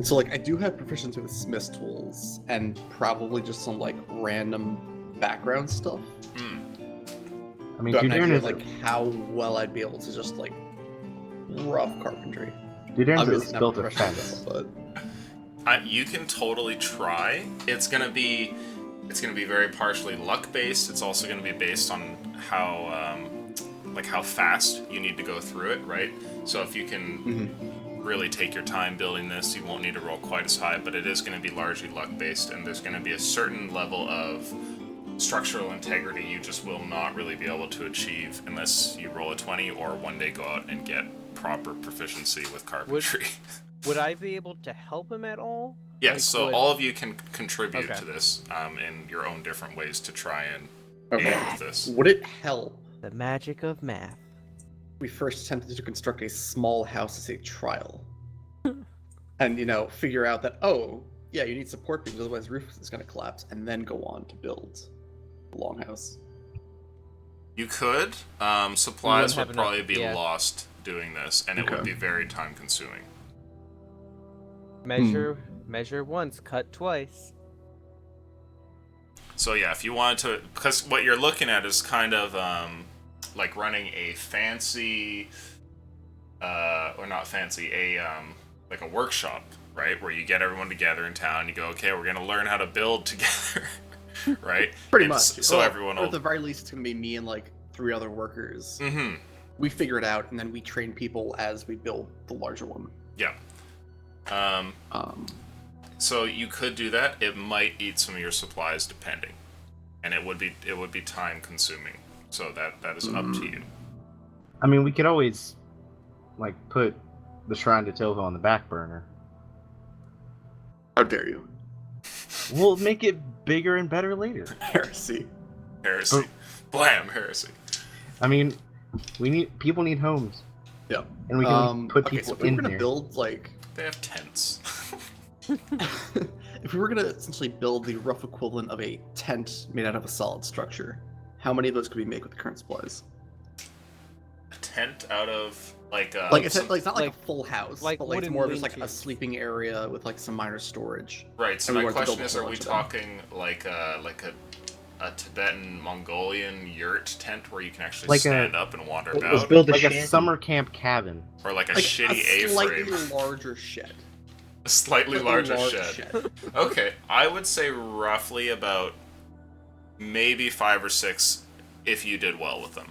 Speaker 6: So like I do have proficiency with Smith's tools and probably just some like random background stuff.
Speaker 3: Hmm.
Speaker 4: I mean,
Speaker 6: Do I have an
Speaker 4: Duderin
Speaker 6: idea
Speaker 4: is
Speaker 6: of, like how well I'd be able to just like rough carpentry.
Speaker 4: Duderin
Speaker 6: Obviously
Speaker 4: is
Speaker 6: not
Speaker 4: built a
Speaker 6: professional,
Speaker 4: fence.
Speaker 6: but
Speaker 3: You can totally try. It's gonna be very partially luck based. It's also gonna be based on how how fast you need to go through it, right? So if you can really take your time building this, you won't need to roll quite as high, but it is going to be largely luck based, and there's going to be a certain level of structural integrity you just will not really be able to achieve unless you roll a 20 or one day go out and get proper proficiency with carpentry.
Speaker 1: Would I be able to help him at all?
Speaker 3: Yes,
Speaker 1: Like,
Speaker 3: so
Speaker 1: would-
Speaker 3: all of you can contribute
Speaker 1: Okay.
Speaker 3: to this in your own different ways to try and
Speaker 6: okay.
Speaker 3: aid with this.
Speaker 6: Would it help
Speaker 1: The magic of math.
Speaker 6: we first attempted to construct a small house as a trial? And, you know, figure out that, oh, yeah, you need support beams, otherwise the roof is going to collapse, and then go on to build a longhouse.
Speaker 3: You could. Supplies
Speaker 1: have
Speaker 3: would
Speaker 1: enough-
Speaker 3: probably be
Speaker 1: yeah.
Speaker 3: lost doing this, and it would
Speaker 6: Okay.
Speaker 3: be very time consuming.
Speaker 1: Measure once, cut twice.
Speaker 3: So yeah, if you wanted to, because what you're looking at is kind of like running a fancy, or not fancy, like a workshop, right? Where you get everyone together in town, you go, okay, we're gonna learn how to build together, right?
Speaker 6: Pretty
Speaker 3: And
Speaker 6: much.
Speaker 3: So
Speaker 6: Well,
Speaker 3: everyone
Speaker 6: or
Speaker 3: will.
Speaker 6: at the very least, it's going to be me and like 3 other workers.
Speaker 3: Mm-hmm.
Speaker 6: We figure it out, and then we train people as we build the larger one.
Speaker 3: Yeah. So you could do that. It might eat some of your supplies, depending, and it would be time consuming. So that is up to you.
Speaker 4: I mean, we could always, like, put the Shrine to Tova on the back burner.
Speaker 6: How dare you?
Speaker 4: We'll make it bigger and better later.
Speaker 6: Heresy.
Speaker 3: Heresy. Blam, heresy.
Speaker 4: I mean, people need homes,
Speaker 6: Yeah.
Speaker 4: and we can put
Speaker 6: okay,
Speaker 4: people
Speaker 6: so if we
Speaker 4: in
Speaker 6: were going
Speaker 4: there.
Speaker 6: to build, like...
Speaker 3: They have tents.
Speaker 6: if we were going to essentially build the rough equivalent of a tent made out of a solid structure, how many of those could we make with the current supplies?
Speaker 3: A tent out of like
Speaker 6: It's not like
Speaker 1: like-
Speaker 6: a full house,
Speaker 1: like
Speaker 6: but like it's
Speaker 1: wooden
Speaker 6: more just like a
Speaker 1: lean-tos.
Speaker 6: sleeping area with like some minor storage.
Speaker 3: right. So
Speaker 6: and we
Speaker 3: my
Speaker 6: wanted to build
Speaker 3: question
Speaker 6: a
Speaker 3: is,
Speaker 6: whole
Speaker 3: are we
Speaker 6: bunch of them.
Speaker 3: talking like a Tibetan Mongolian yurt tent where you can actually
Speaker 4: Like
Speaker 3: stand up and wander
Speaker 5: Let's
Speaker 3: about,
Speaker 5: build a
Speaker 4: Like a
Speaker 5: shanty.
Speaker 4: summer camp cabin.
Speaker 3: or like a
Speaker 6: Like
Speaker 3: shitty
Speaker 6: a slightly
Speaker 3: A-frame,
Speaker 6: larger shed.
Speaker 3: a slightly larger
Speaker 6: large
Speaker 3: shed? Okay, I would say roughly about maybe 5 or 6 if you did well with them.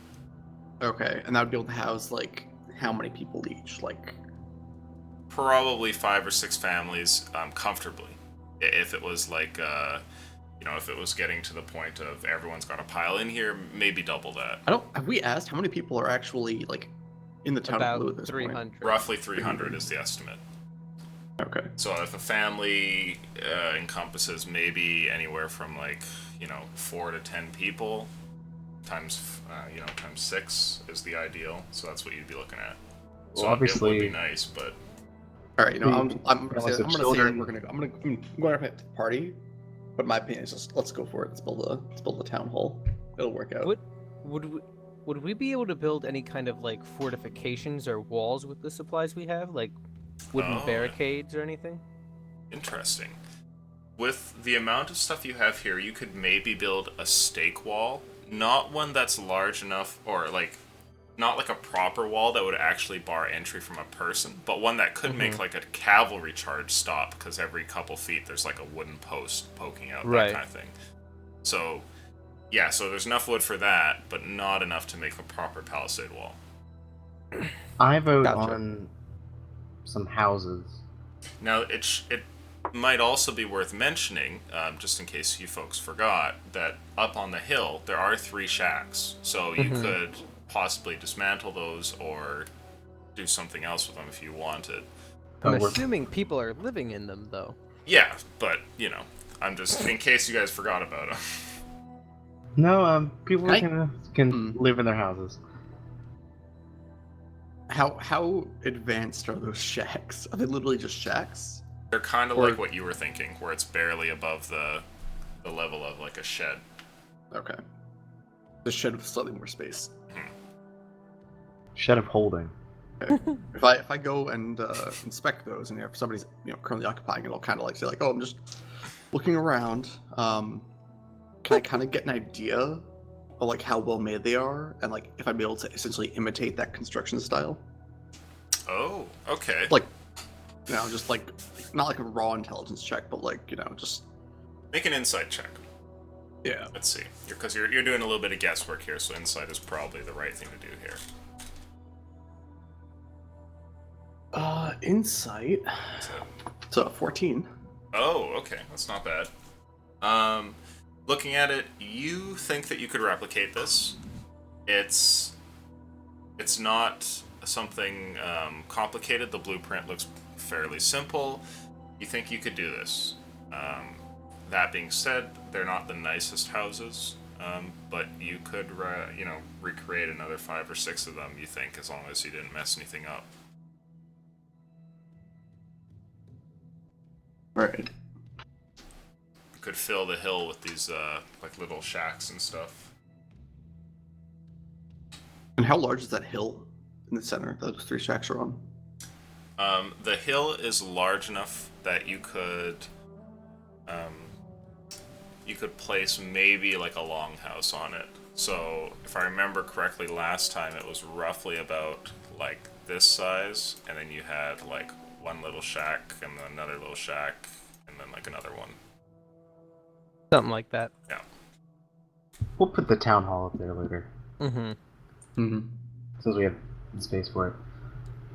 Speaker 6: Okay, and that would be able to house like how many people each? Like,
Speaker 3: Probably 5 or 6 families comfortably. If it was like, if it was getting to the point of everyone's got a pile in here, maybe double that.
Speaker 6: have we asked how many people are actually like in the town of Blue at
Speaker 1: About
Speaker 6: this point?
Speaker 1: 300.
Speaker 3: Roughly 300 is the estimate.
Speaker 6: Okay.
Speaker 3: So if a family encompasses maybe anywhere from 4 to 10 people times times 6 is the ideal. So that's what you'd be looking at.
Speaker 4: Well,
Speaker 3: So
Speaker 4: obviously-
Speaker 3: it would be nice, but
Speaker 6: All right,
Speaker 4: The-
Speaker 6: I'm
Speaker 4: also
Speaker 6: gonna say
Speaker 4: children-
Speaker 6: I'm going to party, but my opinion is just let's go for it. Let's build a town hall. It'll work out.
Speaker 1: Would we be able to build any kind of like fortifications or walls with the supplies we have, like wooden
Speaker 3: Oh.
Speaker 1: barricades or anything?
Speaker 3: interesting. With the amount of stuff you have here, you could maybe build a stake wall. Not one that's large enough, or like, not like a proper wall that would actually bar entry from a person, but one that could make like a cavalry charge stop, because every couple feet there's like a wooden post poking out,
Speaker 1: Right.
Speaker 3: that kind of thing. So, yeah, so there's enough wood for that, but not enough to make a proper palisade wall.
Speaker 4: I vote
Speaker 1: Gotcha.
Speaker 4: on some houses.
Speaker 3: Now, it might also be worth mentioning, just in case you folks forgot, that up on the hill there are 3 shacks. So you could possibly dismantle those or do something else with them if you wanted.
Speaker 1: I'm
Speaker 4: we're-
Speaker 1: assuming people are living in them, though.
Speaker 3: Yeah, but, I'm just, in case you guys forgot about them.
Speaker 4: No, people
Speaker 6: Can
Speaker 4: can live in their houses.
Speaker 6: How advanced are those shacks? Are they literally just shacks?
Speaker 3: They're kind of
Speaker 6: Or-
Speaker 3: like what you were thinking, where it's barely above the level of, like, a shed.
Speaker 6: Okay. The shed with slightly more space.
Speaker 4: Shed of holding.
Speaker 6: If I go and inspect those, and if somebody's currently occupying it, I'll kind of like say like, oh, I'm just looking around. Can I kind of get an idea of like how well made they are, and like if I'd be able to essentially imitate that construction style?
Speaker 3: Oh, okay.
Speaker 6: Like, just like not like a raw intelligence check, but like just
Speaker 3: Make an insight check.
Speaker 6: yeah.
Speaker 3: Let's see. Because you're doing a little bit of guesswork here, so insight is probably the right thing to do here.
Speaker 6: Insight.
Speaker 3: So,
Speaker 6: So 14.
Speaker 3: oh, okay. That's not bad. Looking at it, you think that you could replicate this. It's not something complicated. The blueprint looks fairly simple. You think you could do this. That being said, they're not the nicest houses, but you could, recreate another 5 or 6 of them, you think, as long as you didn't mess anything up.
Speaker 6: Right.
Speaker 3: You could fill the hill with these, like, little shacks and stuff.
Speaker 6: And how large is that hill in the center that those 3 shacks are on?
Speaker 3: The hill is large enough that you could place maybe like a longhouse on it. So if I remember correctly, last time it was roughly about like this size, and then you had like one little shack, and then another little shack, and then like another one.
Speaker 1: Something like that.
Speaker 3: Yeah.
Speaker 4: We'll put the town hall up there later,
Speaker 1: Mm-hmm.
Speaker 6: Mm-hmm.
Speaker 4: since we have the space for it.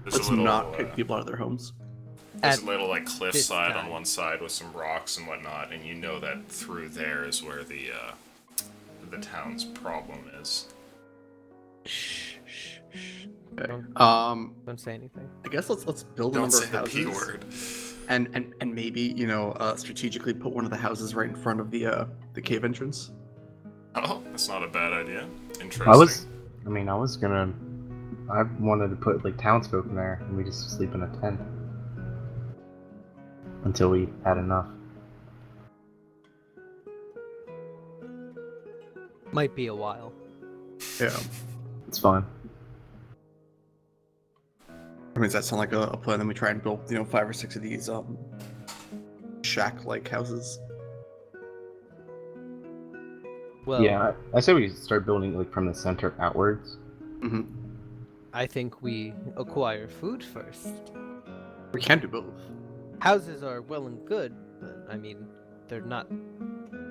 Speaker 3: There's
Speaker 6: Let's
Speaker 3: a little,
Speaker 6: not kick people out of their homes.
Speaker 3: there's
Speaker 1: At
Speaker 3: a little like cliffside
Speaker 1: time.
Speaker 3: on one side with some rocks and whatnot, and you know that through there is where the town's problem is.
Speaker 1: Shh, shh, shh.
Speaker 6: Okay.
Speaker 1: Don't say anything.
Speaker 6: I guess let's build a
Speaker 3: Don't
Speaker 6: number
Speaker 3: say
Speaker 6: of
Speaker 3: the
Speaker 6: houses.
Speaker 3: P word.
Speaker 6: And maybe strategically put one of the houses right in front of the cave entrance.
Speaker 3: Oh, that's not a bad idea. Interesting.
Speaker 4: I wanted to put like townsfolk in there, and we just sleep in a tent until we had enough.
Speaker 1: Might be a while.
Speaker 6: Yeah.
Speaker 4: It's fine.
Speaker 6: I mean, does that sound like a plan? Then we try and build 5 or 6 of these shack-like houses.
Speaker 1: Well,
Speaker 4: Yeah, I say we start building like from the center outwards.
Speaker 6: Mm-hmm.
Speaker 1: I think we acquire food first.
Speaker 6: We can do both.
Speaker 1: Houses are well and good, but I mean, they're not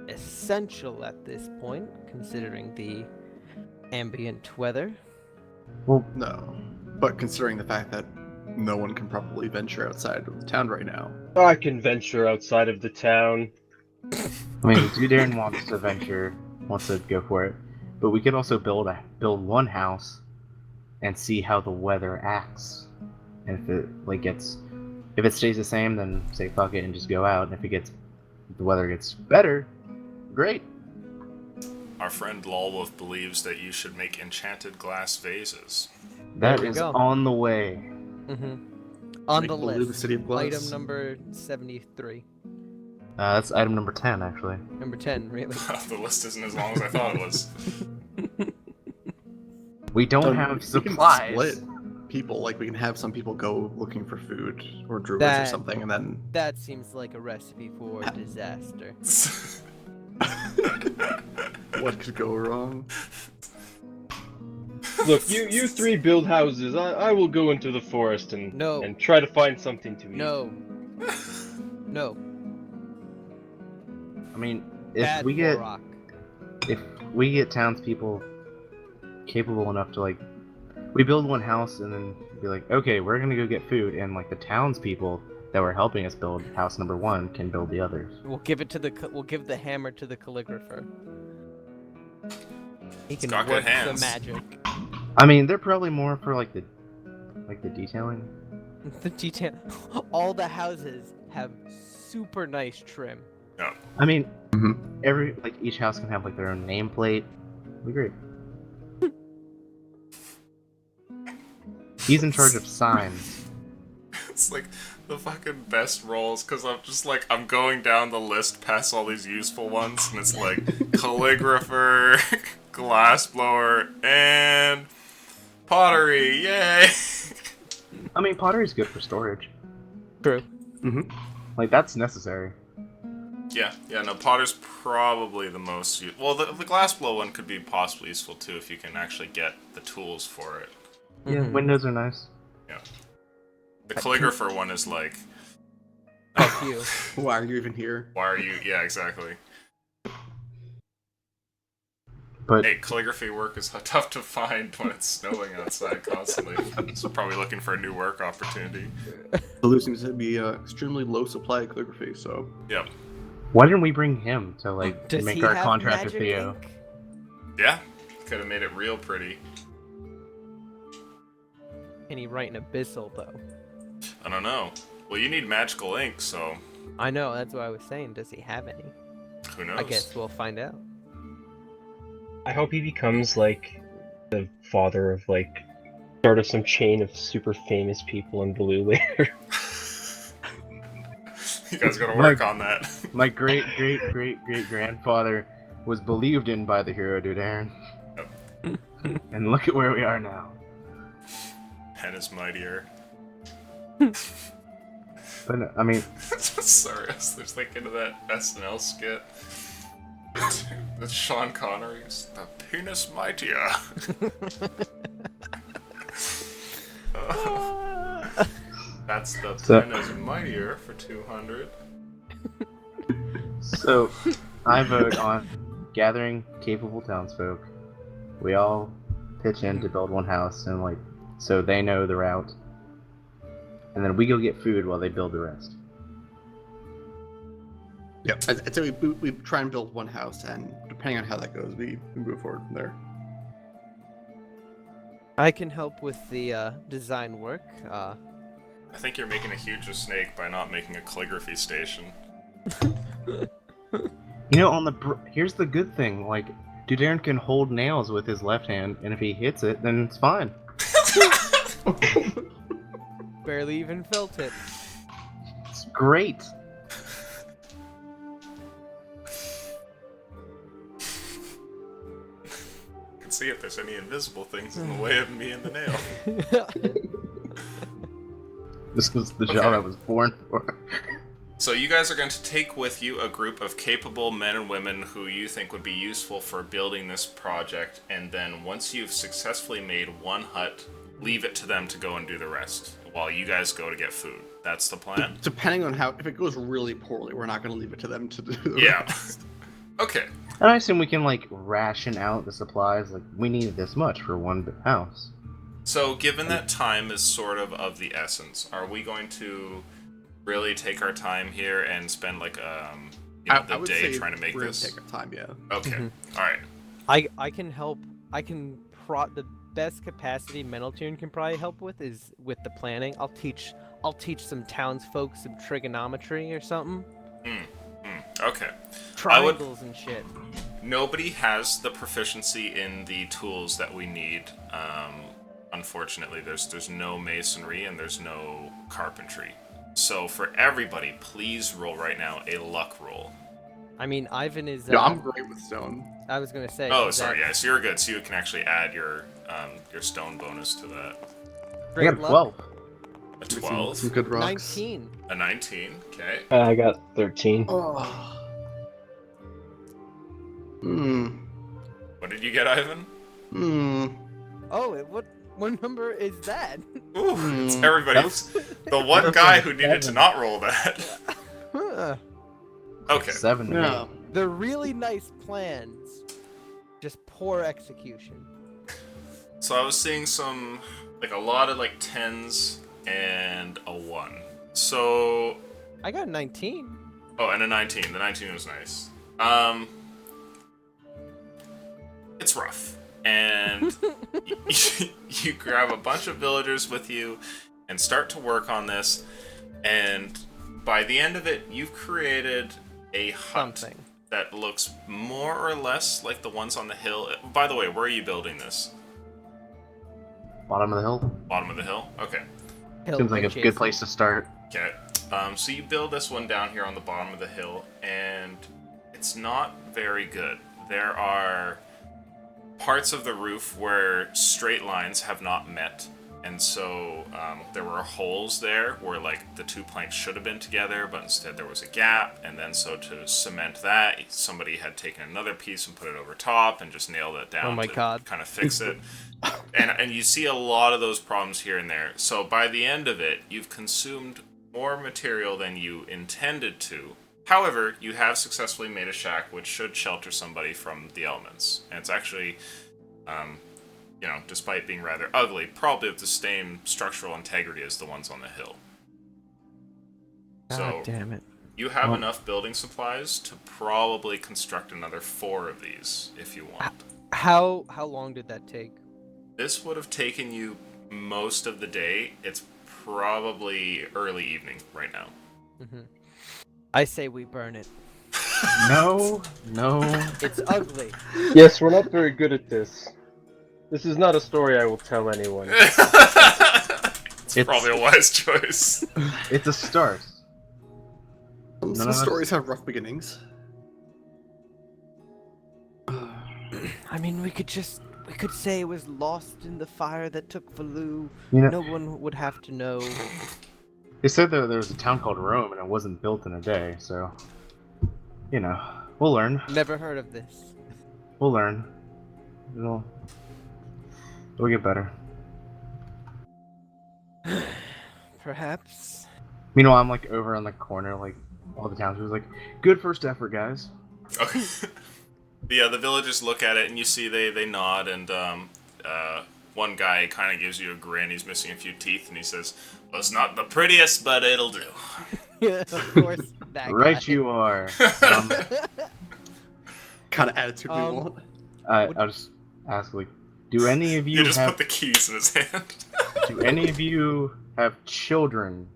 Speaker 1: essential at this point, considering the ambient weather.
Speaker 4: Well,
Speaker 6: No, but considering the fact that no one can probably venture outside of the town right now.
Speaker 5: I can venture outside of the town.
Speaker 4: I mean, Dudarin wants to go for it, but we could also build one house and see how the weather acts. And if it stays the same, then say fuck it and just go out. And if the weather gets better, great.
Speaker 3: our friend Lolwolf believes that you should make enchanted glass vases.
Speaker 4: That
Speaker 1: we
Speaker 4: is
Speaker 1: go.
Speaker 4: on the way.
Speaker 1: On
Speaker 6: Make
Speaker 1: the
Speaker 6: Baloo
Speaker 1: list.
Speaker 6: the city of glass.
Speaker 1: Item number 73.
Speaker 4: That's item number 10, actually.
Speaker 1: Number 10, really.
Speaker 3: The list isn't as long as I thought it was.
Speaker 4: We don't
Speaker 6: So
Speaker 4: have
Speaker 6: we can
Speaker 4: supplies.
Speaker 6: split people. Like we can have some people go looking for food or druids or
Speaker 1: That-
Speaker 6: something, and then
Speaker 1: That seems like a recipe for disaster.
Speaker 6: what could go wrong?
Speaker 5: Look, you three build houses. I will go into the forest and
Speaker 1: No.
Speaker 5: and try to find something to eat.
Speaker 1: No. No.
Speaker 4: I mean, if
Speaker 1: Bad
Speaker 4: we get
Speaker 1: Warrock.
Speaker 4: if we get townspeople capable enough to like, we build one house and then be like, okay, we're gonna go get food, and like the townspeople that were helping us build house number 1 can build the others.
Speaker 1: We'll give it to we'll give the hammer to the calligrapher. He can
Speaker 3: got good
Speaker 1: work the
Speaker 3: hands.
Speaker 1: magic.
Speaker 4: I mean, they're probably more for like the detailing.
Speaker 1: The detail. All the houses have super nice trim.
Speaker 4: I mean,
Speaker 6: Mhm.
Speaker 4: every like each house can have like their own nameplate. Be great. He's in charge of signs.
Speaker 3: It's like the fucking best rolls, because I'm just like, I'm going down the list past all these useful ones, and it's like calligrapher, glassblower, and pottery, yay!
Speaker 4: I mean, pottery's good for storage.
Speaker 1: True.
Speaker 4: Like that's necessary.
Speaker 3: Yeah, no, potter's probably the most well, the glassblow one could be possibly useful too if you can actually get the tools for it.
Speaker 4: Yeah,
Speaker 1: Mhm.
Speaker 4: windows are nice.
Speaker 3: The calligrapher one is like,
Speaker 1: Fuck you.
Speaker 6: Why are you even here?
Speaker 3: why are you? Yeah, exactly.
Speaker 4: But
Speaker 3: Hey, calligraphy work is tough to find when it's snowing outside constantly. So probably looking for a new work opportunity.
Speaker 6: Baloo seems to be extremely low supply of calligraphy, so
Speaker 3: Yep.
Speaker 4: why didn't we bring him to like
Speaker 1: Does
Speaker 4: make
Speaker 1: he
Speaker 4: our
Speaker 1: have
Speaker 4: contract with
Speaker 1: magic
Speaker 4: Theo?
Speaker 1: ink?
Speaker 3: Yeah, could have made it real pretty.
Speaker 1: Can he write in abyssal though?
Speaker 3: I don't know. Well, you need magical ink, so
Speaker 1: I know, that's what I was saying. Does he have any?
Speaker 3: who knows?
Speaker 1: I guess we'll find out.
Speaker 5: I hope he becomes like the father of like sort of some chain of super famous people in Baloo later.
Speaker 3: You guys gotta work on that.
Speaker 4: My great grandfather was believed in by the hero Dudarin. And look at where we are now.
Speaker 3: Pen is mightier.
Speaker 4: But no, I mean,
Speaker 3: Sorry, I was just thinking of that SNL skit. That's Sean Connery's The Penis Mightier. That's the
Speaker 4: So-
Speaker 3: pen is mightier for 200.
Speaker 4: so I vote on gathering capable townsfolk. We all pitch in to build one house, and like, so they know the route. And then we go get food while they build the rest.
Speaker 6: yeah. I'd say we try and build one house, and depending on how that goes, we move forward from there.
Speaker 1: I can help with the design work.
Speaker 3: I think you're making a huge mistake by not making a calligraphy station.
Speaker 4: You know, here's the good thing: like, Dudarin can hold nails with his left hand, and if he hits it, then it's fine.
Speaker 1: Barely even felt it.
Speaker 4: It's great.
Speaker 3: You can see if there's any invisible things in the way of me and the nail.
Speaker 4: This was the job
Speaker 3: Okay.
Speaker 4: I was born for.
Speaker 3: So you guys are going to take with you a group of capable men and women who you think would be useful for building this project, and then once you've successfully made one hut, leave it to them to go and do the rest, while you guys go to get food. That's the plan?
Speaker 6: Depending on if it goes really poorly, we're not going to leave it to them to do. The
Speaker 3: Yeah.
Speaker 6: rest.
Speaker 3: Okay.
Speaker 4: And I assume we can like ration out the supplies. Like, we need this much for one house.
Speaker 3: So given that time is sort of the essence, are we going to really take our time here and spend like
Speaker 6: I
Speaker 3: the
Speaker 6: would
Speaker 3: day
Speaker 6: say
Speaker 3: trying to make
Speaker 6: we're gonna
Speaker 3: this?
Speaker 6: take our time, yeah.
Speaker 3: Okay.
Speaker 1: Mhm.
Speaker 3: All right.
Speaker 1: I can help. I can the best capacity Mentaltune can probably help with is with the planning. I'll teach some townsfolk some trigonometry or something.
Speaker 3: Okay.
Speaker 1: Triangles and shit.
Speaker 3: nobody has the proficiency in the tools that we need. Unfortunately, there's no masonry and there's no carpentry. So for everybody, please roll right now a luck roll.
Speaker 1: I mean, Ivan is.
Speaker 6: Yeah, I'm great with stone.
Speaker 1: I was gonna say.
Speaker 3: Oh,
Speaker 1: is
Speaker 3: sorry,
Speaker 1: that
Speaker 3: yeah, so you're good. So you can actually add your stone bonus to that.
Speaker 4: I
Speaker 1: straight
Speaker 4: got a
Speaker 1: luck?
Speaker 4: 12.
Speaker 3: A
Speaker 6: Some
Speaker 3: 12,
Speaker 6: good rocks.
Speaker 1: 19.
Speaker 3: a 19, okay.
Speaker 5: I got 13.
Speaker 6: Oh. Hmm.
Speaker 3: What did you get, Ivan?
Speaker 6: Hmm.
Speaker 1: Oh, what number is that?
Speaker 3: Ooh, it's
Speaker 6: Hmm.
Speaker 3: everybody's. The one guy who needed to not roll that.
Speaker 1: Huh.
Speaker 3: Okay.
Speaker 4: 7 to
Speaker 6: Yeah.
Speaker 4: me.
Speaker 1: They're really nice plans, just poor execution.
Speaker 3: So I was seeing a lot of 10s and a 1. So,
Speaker 1: I got 19.
Speaker 3: oh, and a 19. The 19 was nice. It's rough. And you grab a bunch of villagers with you and start to work on this. And by the end of it, you've created a hut
Speaker 1: Something.
Speaker 3: that looks more or less like the ones on the hill. By the way, where are you building this?
Speaker 4: Bottom of the hill.
Speaker 3: Bottom of the hill? Okay.
Speaker 1: Hill
Speaker 4: Seems like a
Speaker 1: adjacent.
Speaker 4: good place to start.
Speaker 3: Okay. So you build this one down here on the bottom of the hill, and it's not very good. There are parts of the roof where straight lines have not met, and so there were holes there where the two planks should have been together, but instead there was a gap, and then so to cement that, somebody had taken another piece and put it over top and just nailed it down
Speaker 1: Oh my
Speaker 3: to
Speaker 1: God.
Speaker 3: kind of fix it. And you see a lot of those problems here and there. So by the end of it, you've consumed more material than you intended to. However, you have successfully made a shack which should shelter somebody from the elements. And it's actually, despite being rather ugly, probably of the same structural integrity as the ones on the hill.
Speaker 1: God
Speaker 3: So
Speaker 1: damn it.
Speaker 3: you have
Speaker 4: Oh.
Speaker 3: enough building supplies to probably construct another 4 of these if you want.
Speaker 1: How long did that take?
Speaker 3: This would have taken you most of the day. It's probably early evening right now.
Speaker 1: I say we burn it.
Speaker 4: No, no.
Speaker 1: It's ugly.
Speaker 5: Yes, we're not very good at this. This is not a story I will tell anyone.
Speaker 3: It's probably a wise choice.
Speaker 4: It's a start.
Speaker 6: Some
Speaker 4: None of us-
Speaker 6: stories have rough beginnings.
Speaker 1: I mean, we could say it was lost in the fire that took Valu.
Speaker 4: You know,
Speaker 1: No one would have to know.
Speaker 4: they said that there was a town called Rome and it wasn't built in a day, so we'll learn.
Speaker 1: Never heard of this.
Speaker 4: We'll learn. It'll get better.
Speaker 1: Perhaps.
Speaker 4: Meanwhile, I'm over on the corner, all the townspeople good first effort, guys.
Speaker 3: Okay. Yeah, the villagers look at it and you see they nod, and one guy kind of gives you a grin. He's missing a few teeth, and he says, "Well, it's not the prettiest, but it'll do."
Speaker 1: Yeah, of course. That
Speaker 4: Right,
Speaker 1: guy.
Speaker 4: you are.
Speaker 6: Kind of attitude we
Speaker 1: Um,
Speaker 6: want.
Speaker 4: I'll just ask, do any of
Speaker 3: You
Speaker 4: you
Speaker 3: just
Speaker 4: have
Speaker 3: put the keys in his hand.
Speaker 4: do any of you have children?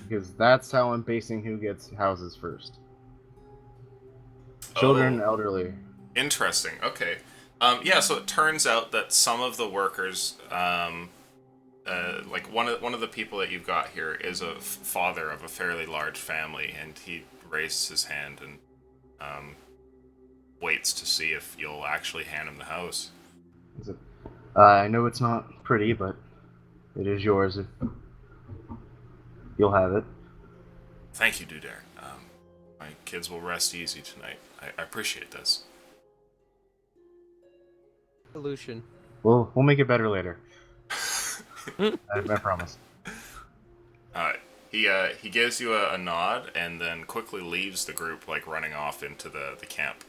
Speaker 4: Because that's how I'm basing who gets houses first. Children, and
Speaker 3: Oh.
Speaker 4: elderly.
Speaker 3: Interesting. Okay. Yeah. So it turns out that some of the workers, one of the people that you've got here, is a father of a fairly large family, and he raises his hand and waits to see if you'll actually hand him the house.
Speaker 4: Is it? I know it's not pretty, but it is yours if you'll have it.
Speaker 3: Thank you, Dudare. My kids will rest easy tonight. I appreciate this.
Speaker 1: Solution.
Speaker 4: We'll make it better later. I promise.
Speaker 3: He gives you a nod and then quickly leaves the group, running off into the camp.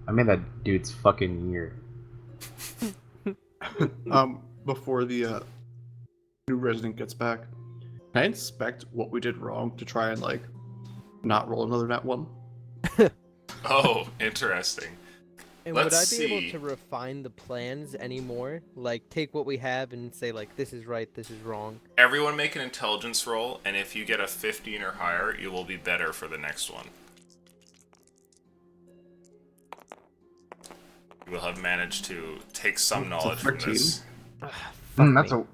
Speaker 4: I made that dude's fucking year.
Speaker 6: Before the new resident gets back, can I inspect what we did wrong to try and not roll another nat one?
Speaker 3: Oh, interesting.
Speaker 1: And
Speaker 3: Let's
Speaker 1: would I be
Speaker 3: see.
Speaker 1: able to refine the plans anymore? Take what we have and say, this is right, this is wrong.
Speaker 3: Everyone make an intelligence roll, and if you get a 15 or higher, you will be better for the next one. you will have managed to take some
Speaker 6: It's a
Speaker 3: knowledge from
Speaker 6: 13.
Speaker 3: this.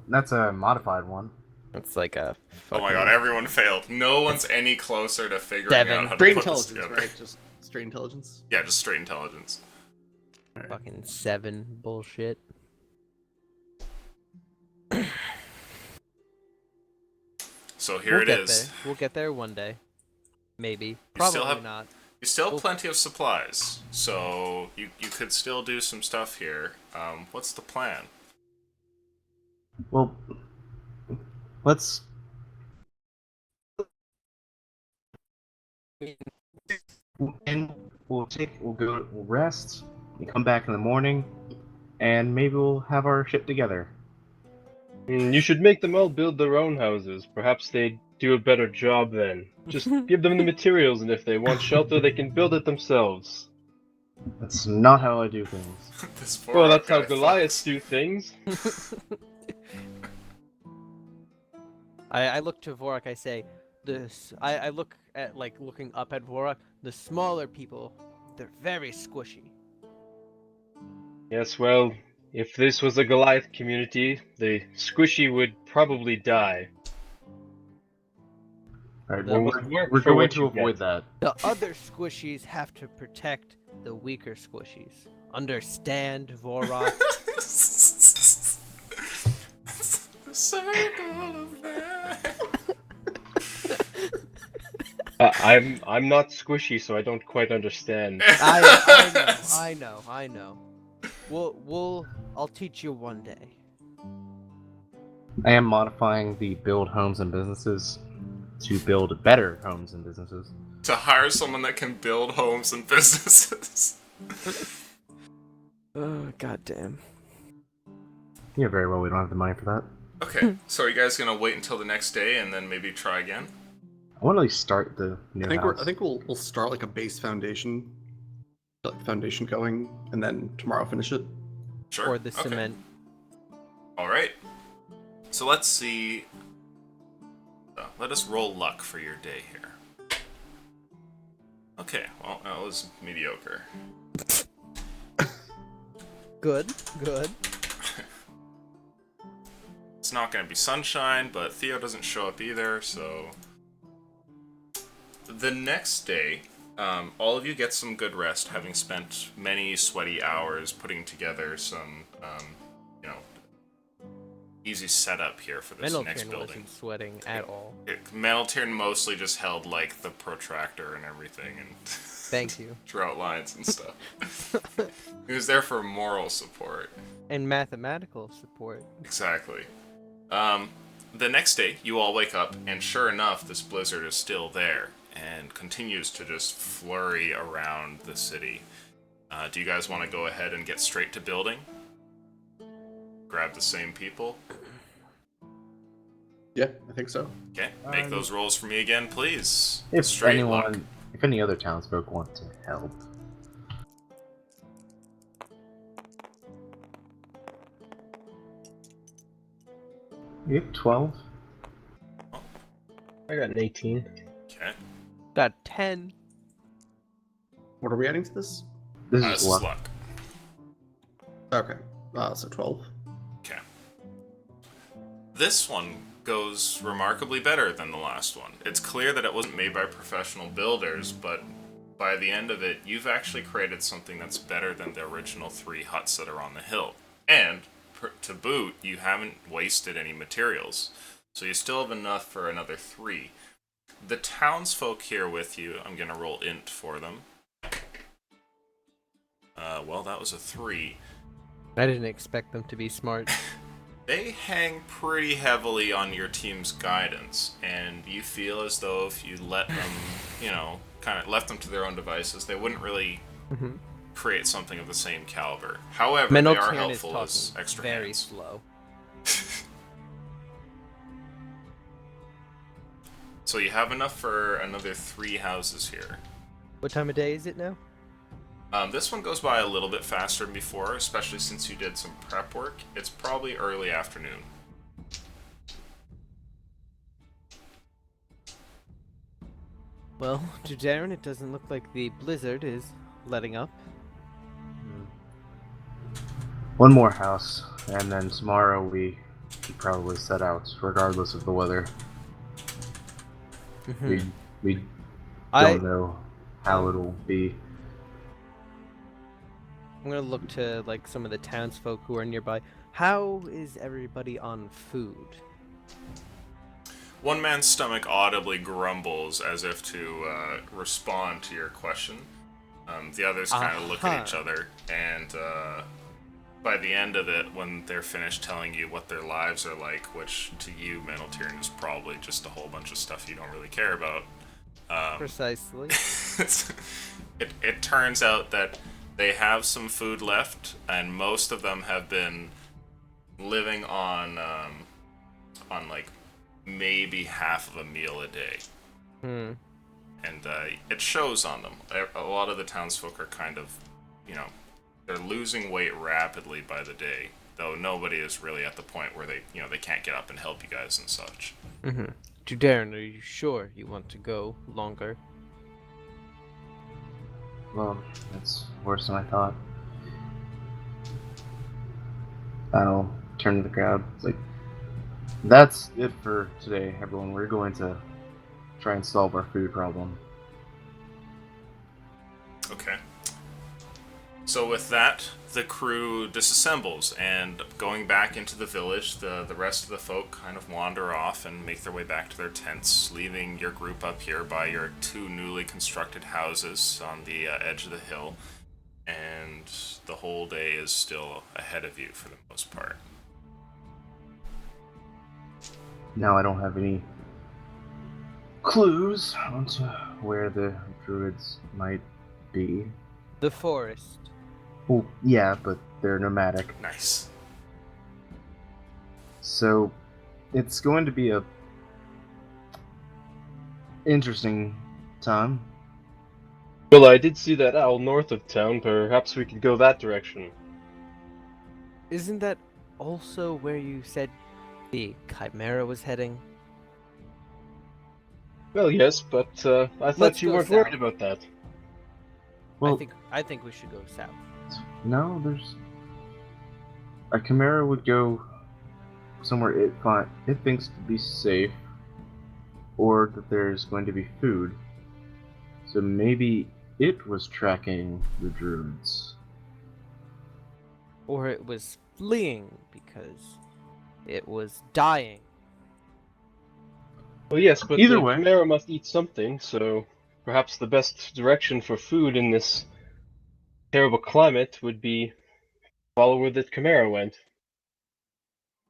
Speaker 4: That's a modified one.
Speaker 1: That's like a.
Speaker 3: Oh my god, everyone failed. No one's any closer to figuring
Speaker 1: Seven.
Speaker 3: out how
Speaker 6: Straight
Speaker 3: to put this
Speaker 6: intelligence,
Speaker 3: together.
Speaker 6: right? Just straight intelligence.
Speaker 3: Yeah, just straight intelligence.
Speaker 1: Fucking 7 bullshit.
Speaker 3: So here
Speaker 1: We'll
Speaker 3: it
Speaker 1: get
Speaker 3: is.
Speaker 1: there. We'll get there one day. Maybe.
Speaker 3: You
Speaker 1: Probably
Speaker 3: still have-
Speaker 1: not.
Speaker 3: You still have
Speaker 1: Well-
Speaker 3: plenty of supplies, so you could still do some stuff here. What's the plan?
Speaker 4: Well, let's. And we'll rest. We come back in the morning, and maybe we'll have our ship together.
Speaker 5: You should make them all build their own houses. Perhaps they'd do a better job then. Just give them the materials, and if they want shelter, they can build it themselves.
Speaker 4: That's not how I do things.
Speaker 3: This poor
Speaker 5: Well, that's how
Speaker 3: guy
Speaker 5: Goliaths
Speaker 3: thinks.
Speaker 5: do things.
Speaker 1: I look to Vorak, I say, I look at, like, looking up at Vorak, the smaller people, they're very squishy.
Speaker 5: Yes, well, if this was a Goliath community, the squishy would probably die.
Speaker 4: Alright,
Speaker 1: The-
Speaker 4: well,
Speaker 5: Must work
Speaker 4: we're
Speaker 5: for
Speaker 4: going
Speaker 5: what
Speaker 4: to
Speaker 5: you
Speaker 4: avoid
Speaker 5: get.
Speaker 4: that.
Speaker 1: The other squishies have to protect the weaker squishies. Understand, Vorak?
Speaker 3: The circle of life.
Speaker 5: I'm not squishy, so I don't quite understand.
Speaker 1: I know. I'll teach you one day.
Speaker 4: I am modifying the build homes and businesses to build better homes and businesses.
Speaker 3: To hire someone that can build homes and businesses.
Speaker 1: Oh, goddamn.
Speaker 4: Yeah, very well. We don't have the money for that.
Speaker 3: Okay, so are you guys gonna wait until the next day and then maybe try again?
Speaker 4: I want to at least start the new house.
Speaker 6: I think we'll start like a base foundation, like foundation going, and then tomorrow finish it.
Speaker 3: Sure.
Speaker 1: Or the
Speaker 3: Okay.
Speaker 1: cement.
Speaker 3: Alright. So let's see. Let us roll luck for your day here. Okay, well, that was mediocre.
Speaker 1: Good.
Speaker 3: It's not gonna be sunshine, but Theo doesn't show up either, so... The next day, all of you get some good rest, having spent many sweaty hours putting together some, easy setup here for this next
Speaker 1: Meneltern
Speaker 3: building.
Speaker 1: wasn't sweating at all.
Speaker 3: Meneltern mostly just held, like, the protractor and everything, and
Speaker 1: Thank you.
Speaker 3: drew out lines and stuff. He was there for moral support.
Speaker 1: And mathematical support.
Speaker 3: Exactly. The next day, you all wake up, and sure enough, this blizzard is still there, and continues to just flurry around the city. Do you guys want to go ahead and get straight to building? Grab the same people?
Speaker 6: Yeah, I think so.
Speaker 3: Okay, make those rolls for me again, please.
Speaker 4: If
Speaker 3: Straight luck.
Speaker 4: if any other townsfolk want to help. You have 12?
Speaker 5: I got an 18.
Speaker 3: Okay,
Speaker 1: Got 10.
Speaker 6: What are we adding to this?
Speaker 4: This
Speaker 3: this
Speaker 4: is
Speaker 3: is
Speaker 4: luck.
Speaker 3: luck.
Speaker 6: Okay, so 12.
Speaker 3: Okay. This one goes remarkably better than the last one. It's clear that it wasn't made by professional builders, but by the end of it, you've actually created something that's better than the original 3 huts that are on the hill. And, to boot, you haven't wasted any materials, so you still have enough for another 3. The townsfolk here with you, I'm gonna roll int for them. Well, that was a 3.
Speaker 1: I didn't expect them to be smart.
Speaker 3: They hang pretty heavily on your team's guidance, and you feel as though if you let them, kind of left them to their own devices, they wouldn't really
Speaker 1: Mhm.
Speaker 3: create something of the same caliber. However, they are
Speaker 1: Meneltern is
Speaker 3: helpful
Speaker 1: talking
Speaker 3: as extra
Speaker 1: very
Speaker 3: hands.
Speaker 1: slow.
Speaker 3: So you have enough for another 3 houses here.
Speaker 1: What time of day is it now?
Speaker 3: This one goes by a little bit faster than before, especially since you did some prep work. It's probably early afternoon.
Speaker 1: Well, to Darren, it doesn't look like the blizzard is letting up.
Speaker 4: one more house, and then tomorrow we should probably set out, regardless of the weather.
Speaker 1: Mhm.
Speaker 4: We
Speaker 1: I
Speaker 4: don't know how it'll be.
Speaker 1: I'm gonna look to like some of the townsfolk who are nearby. How is everybody on food?
Speaker 3: One man's stomach audibly grumbles as if to respond to your question. The others kind of look at each
Speaker 1: Aha.
Speaker 3: other, and by the end of it, when they're finished telling you what their lives are like, which to you, Mental Tyrann, is probably just a whole bunch of stuff you don't really care about,
Speaker 1: Precisely.
Speaker 3: it turns out that they have some food left, and most of them have been living on like maybe half of a meal a day.
Speaker 1: Hmm.
Speaker 3: And it shows on them. A lot of the townsfolk are kind of, they're losing weight rapidly by the day, though nobody is really at the point where they can't get up and help you guys and such.
Speaker 1: Mm-hmm. Darren, are you sure you want to go longer?
Speaker 4: Well, it's worse than I thought. I'll turn to the crowd. It's like, that's it for today, everyone. We're going to try and solve our food problem.
Speaker 3: Okay. So with that, the crew disassembles, and going back into the village, the rest of the folk kind of wander off and make their way back to their tents, leaving your group up here by your two newly constructed houses on the edge of the hill, and the whole day is still ahead of you for the most part.
Speaker 4: Now I don't have any clues onto where the druids might be.
Speaker 1: The forest.
Speaker 4: Well, yeah, but they're nomadic.
Speaker 3: Nice.
Speaker 4: So it's going to be a interesting time.
Speaker 5: Well, I did see that owl north of town. Perhaps we could go that direction.
Speaker 1: Isn't that also where you said the Chimera was heading?
Speaker 5: Well, yes, but I
Speaker 1: Let's
Speaker 5: thought you
Speaker 1: go
Speaker 5: weren't
Speaker 1: south.
Speaker 5: worried about that.
Speaker 4: Well,
Speaker 1: I think we should go south.
Speaker 4: no, there's a chimera would go somewhere it thinks to be safe, or that there's going to be food. So maybe it was tracking the druids.
Speaker 1: Or it was fleeing because it was dying.
Speaker 5: Well, yes, but
Speaker 4: Either
Speaker 5: the
Speaker 4: way.
Speaker 5: Chimera must eat something, so perhaps the best direction for food in this terrible climate would be follow where the Chimera went.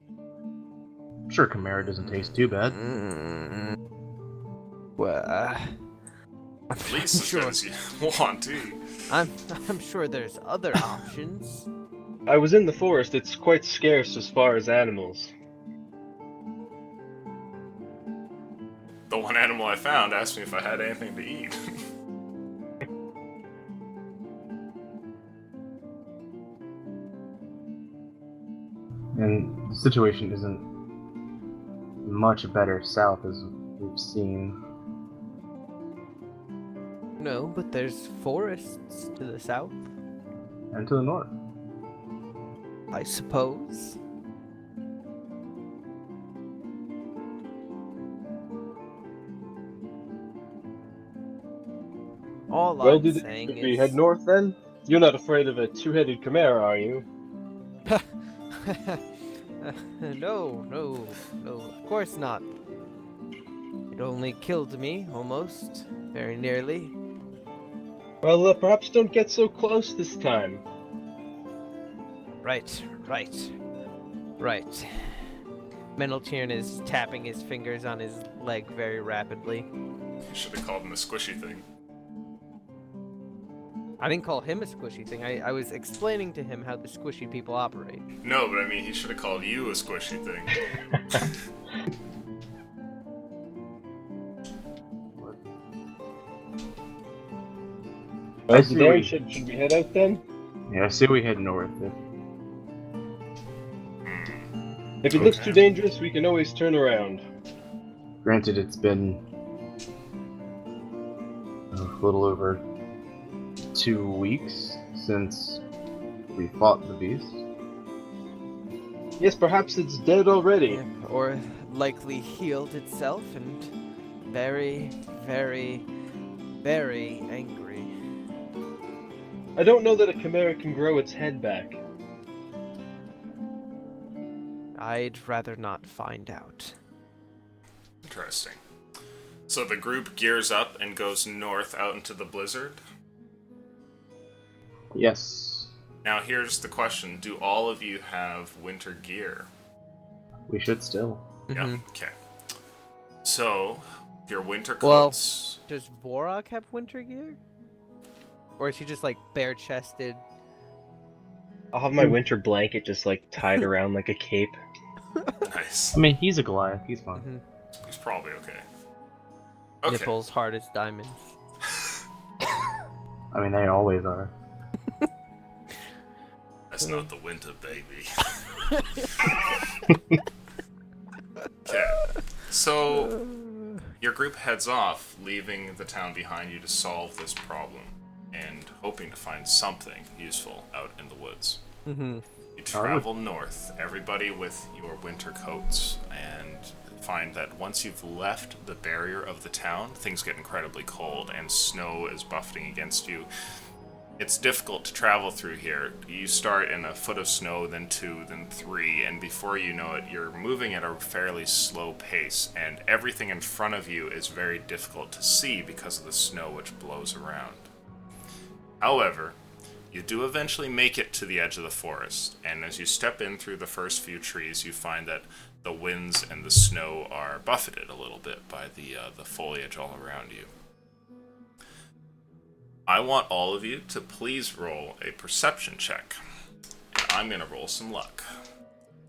Speaker 4: I'm sure chimera doesn't taste too bad.
Speaker 1: Well,
Speaker 3: At least as good as you want to.
Speaker 1: I'm sure there's other options.
Speaker 5: I was in the forest. It's quite scarce as far as animals.
Speaker 3: The one animal I found asked me if I had anything to eat.
Speaker 4: And the situation isn't much better south as we've seen.
Speaker 1: No, but there's forests to the south,
Speaker 4: And to the north.
Speaker 1: I suppose. All
Speaker 5: Well,
Speaker 1: I'm saying
Speaker 5: did
Speaker 1: is
Speaker 5: we head north then? You're not afraid of a two-headed Chimera, are you?
Speaker 1: no, of course not. It only killed me, almost, very nearly.
Speaker 5: Well, perhaps don't get so close this time.
Speaker 1: Right. Mental Tyrann is tapping his fingers on his leg very rapidly.
Speaker 3: You should have called him a squishy thing.
Speaker 1: I didn't call him a squishy thing. I was explaining to him how the squishy people operate.
Speaker 3: No, but I mean, he should have called you a squishy thing.
Speaker 5: Well,
Speaker 4: see
Speaker 5: Darren,
Speaker 4: what-
Speaker 5: should we head out then?
Speaker 4: Yeah, I say we head north.
Speaker 5: If it looks
Speaker 3: Okay.
Speaker 5: too dangerous, we can always turn around.
Speaker 4: Granted, it's been a little over 2 weeks since we fought the beast.
Speaker 5: Yes, perhaps it's dead already.
Speaker 1: Or likely healed itself and very, very, very angry.
Speaker 5: I don't know that a chimera can grow its head back.
Speaker 1: I'd rather not find out.
Speaker 3: Interesting. So the group gears up and goes north out into the blizzard.
Speaker 4: Yes,
Speaker 3: Now here's the question: do all of you have winter gear?
Speaker 4: we should still.
Speaker 3: Yeah. Okay. So your winter
Speaker 1: Well-
Speaker 3: coats.
Speaker 1: Does Vorog have winter gear? Or is he just like bare chested?
Speaker 5: I'll have my winter blanket just like tied around like a cape.
Speaker 3: Nice.
Speaker 4: I mean, he's a Goliath. He's fine.
Speaker 1: Mhm.
Speaker 3: He's probably okay. Okay.
Speaker 1: Nipples hard as diamonds.
Speaker 4: I mean, they always are.
Speaker 3: That's not the winter, baby. Okay. So your group heads off, leaving the town behind you to solve this problem, and hoping to find something useful out in the woods.
Speaker 1: Mm-hmm.
Speaker 3: You travel north, everybody with your winter coats, and find that once you've left the barrier of the town, things get incredibly cold, and snow is buffeting against you. It's difficult to travel through here. You start in a foot of snow, then 2, then 3, and before you know it, you're moving at a fairly slow pace, and everything in front of you is very difficult to see because of the snow which blows around. However, you do eventually make it to the edge of the forest, and as you step in through the first few trees, you find that the winds and the snow are buffeted a little bit by the foliage all around you. I want all of you to please roll a perception check. And I'm going to roll some luck.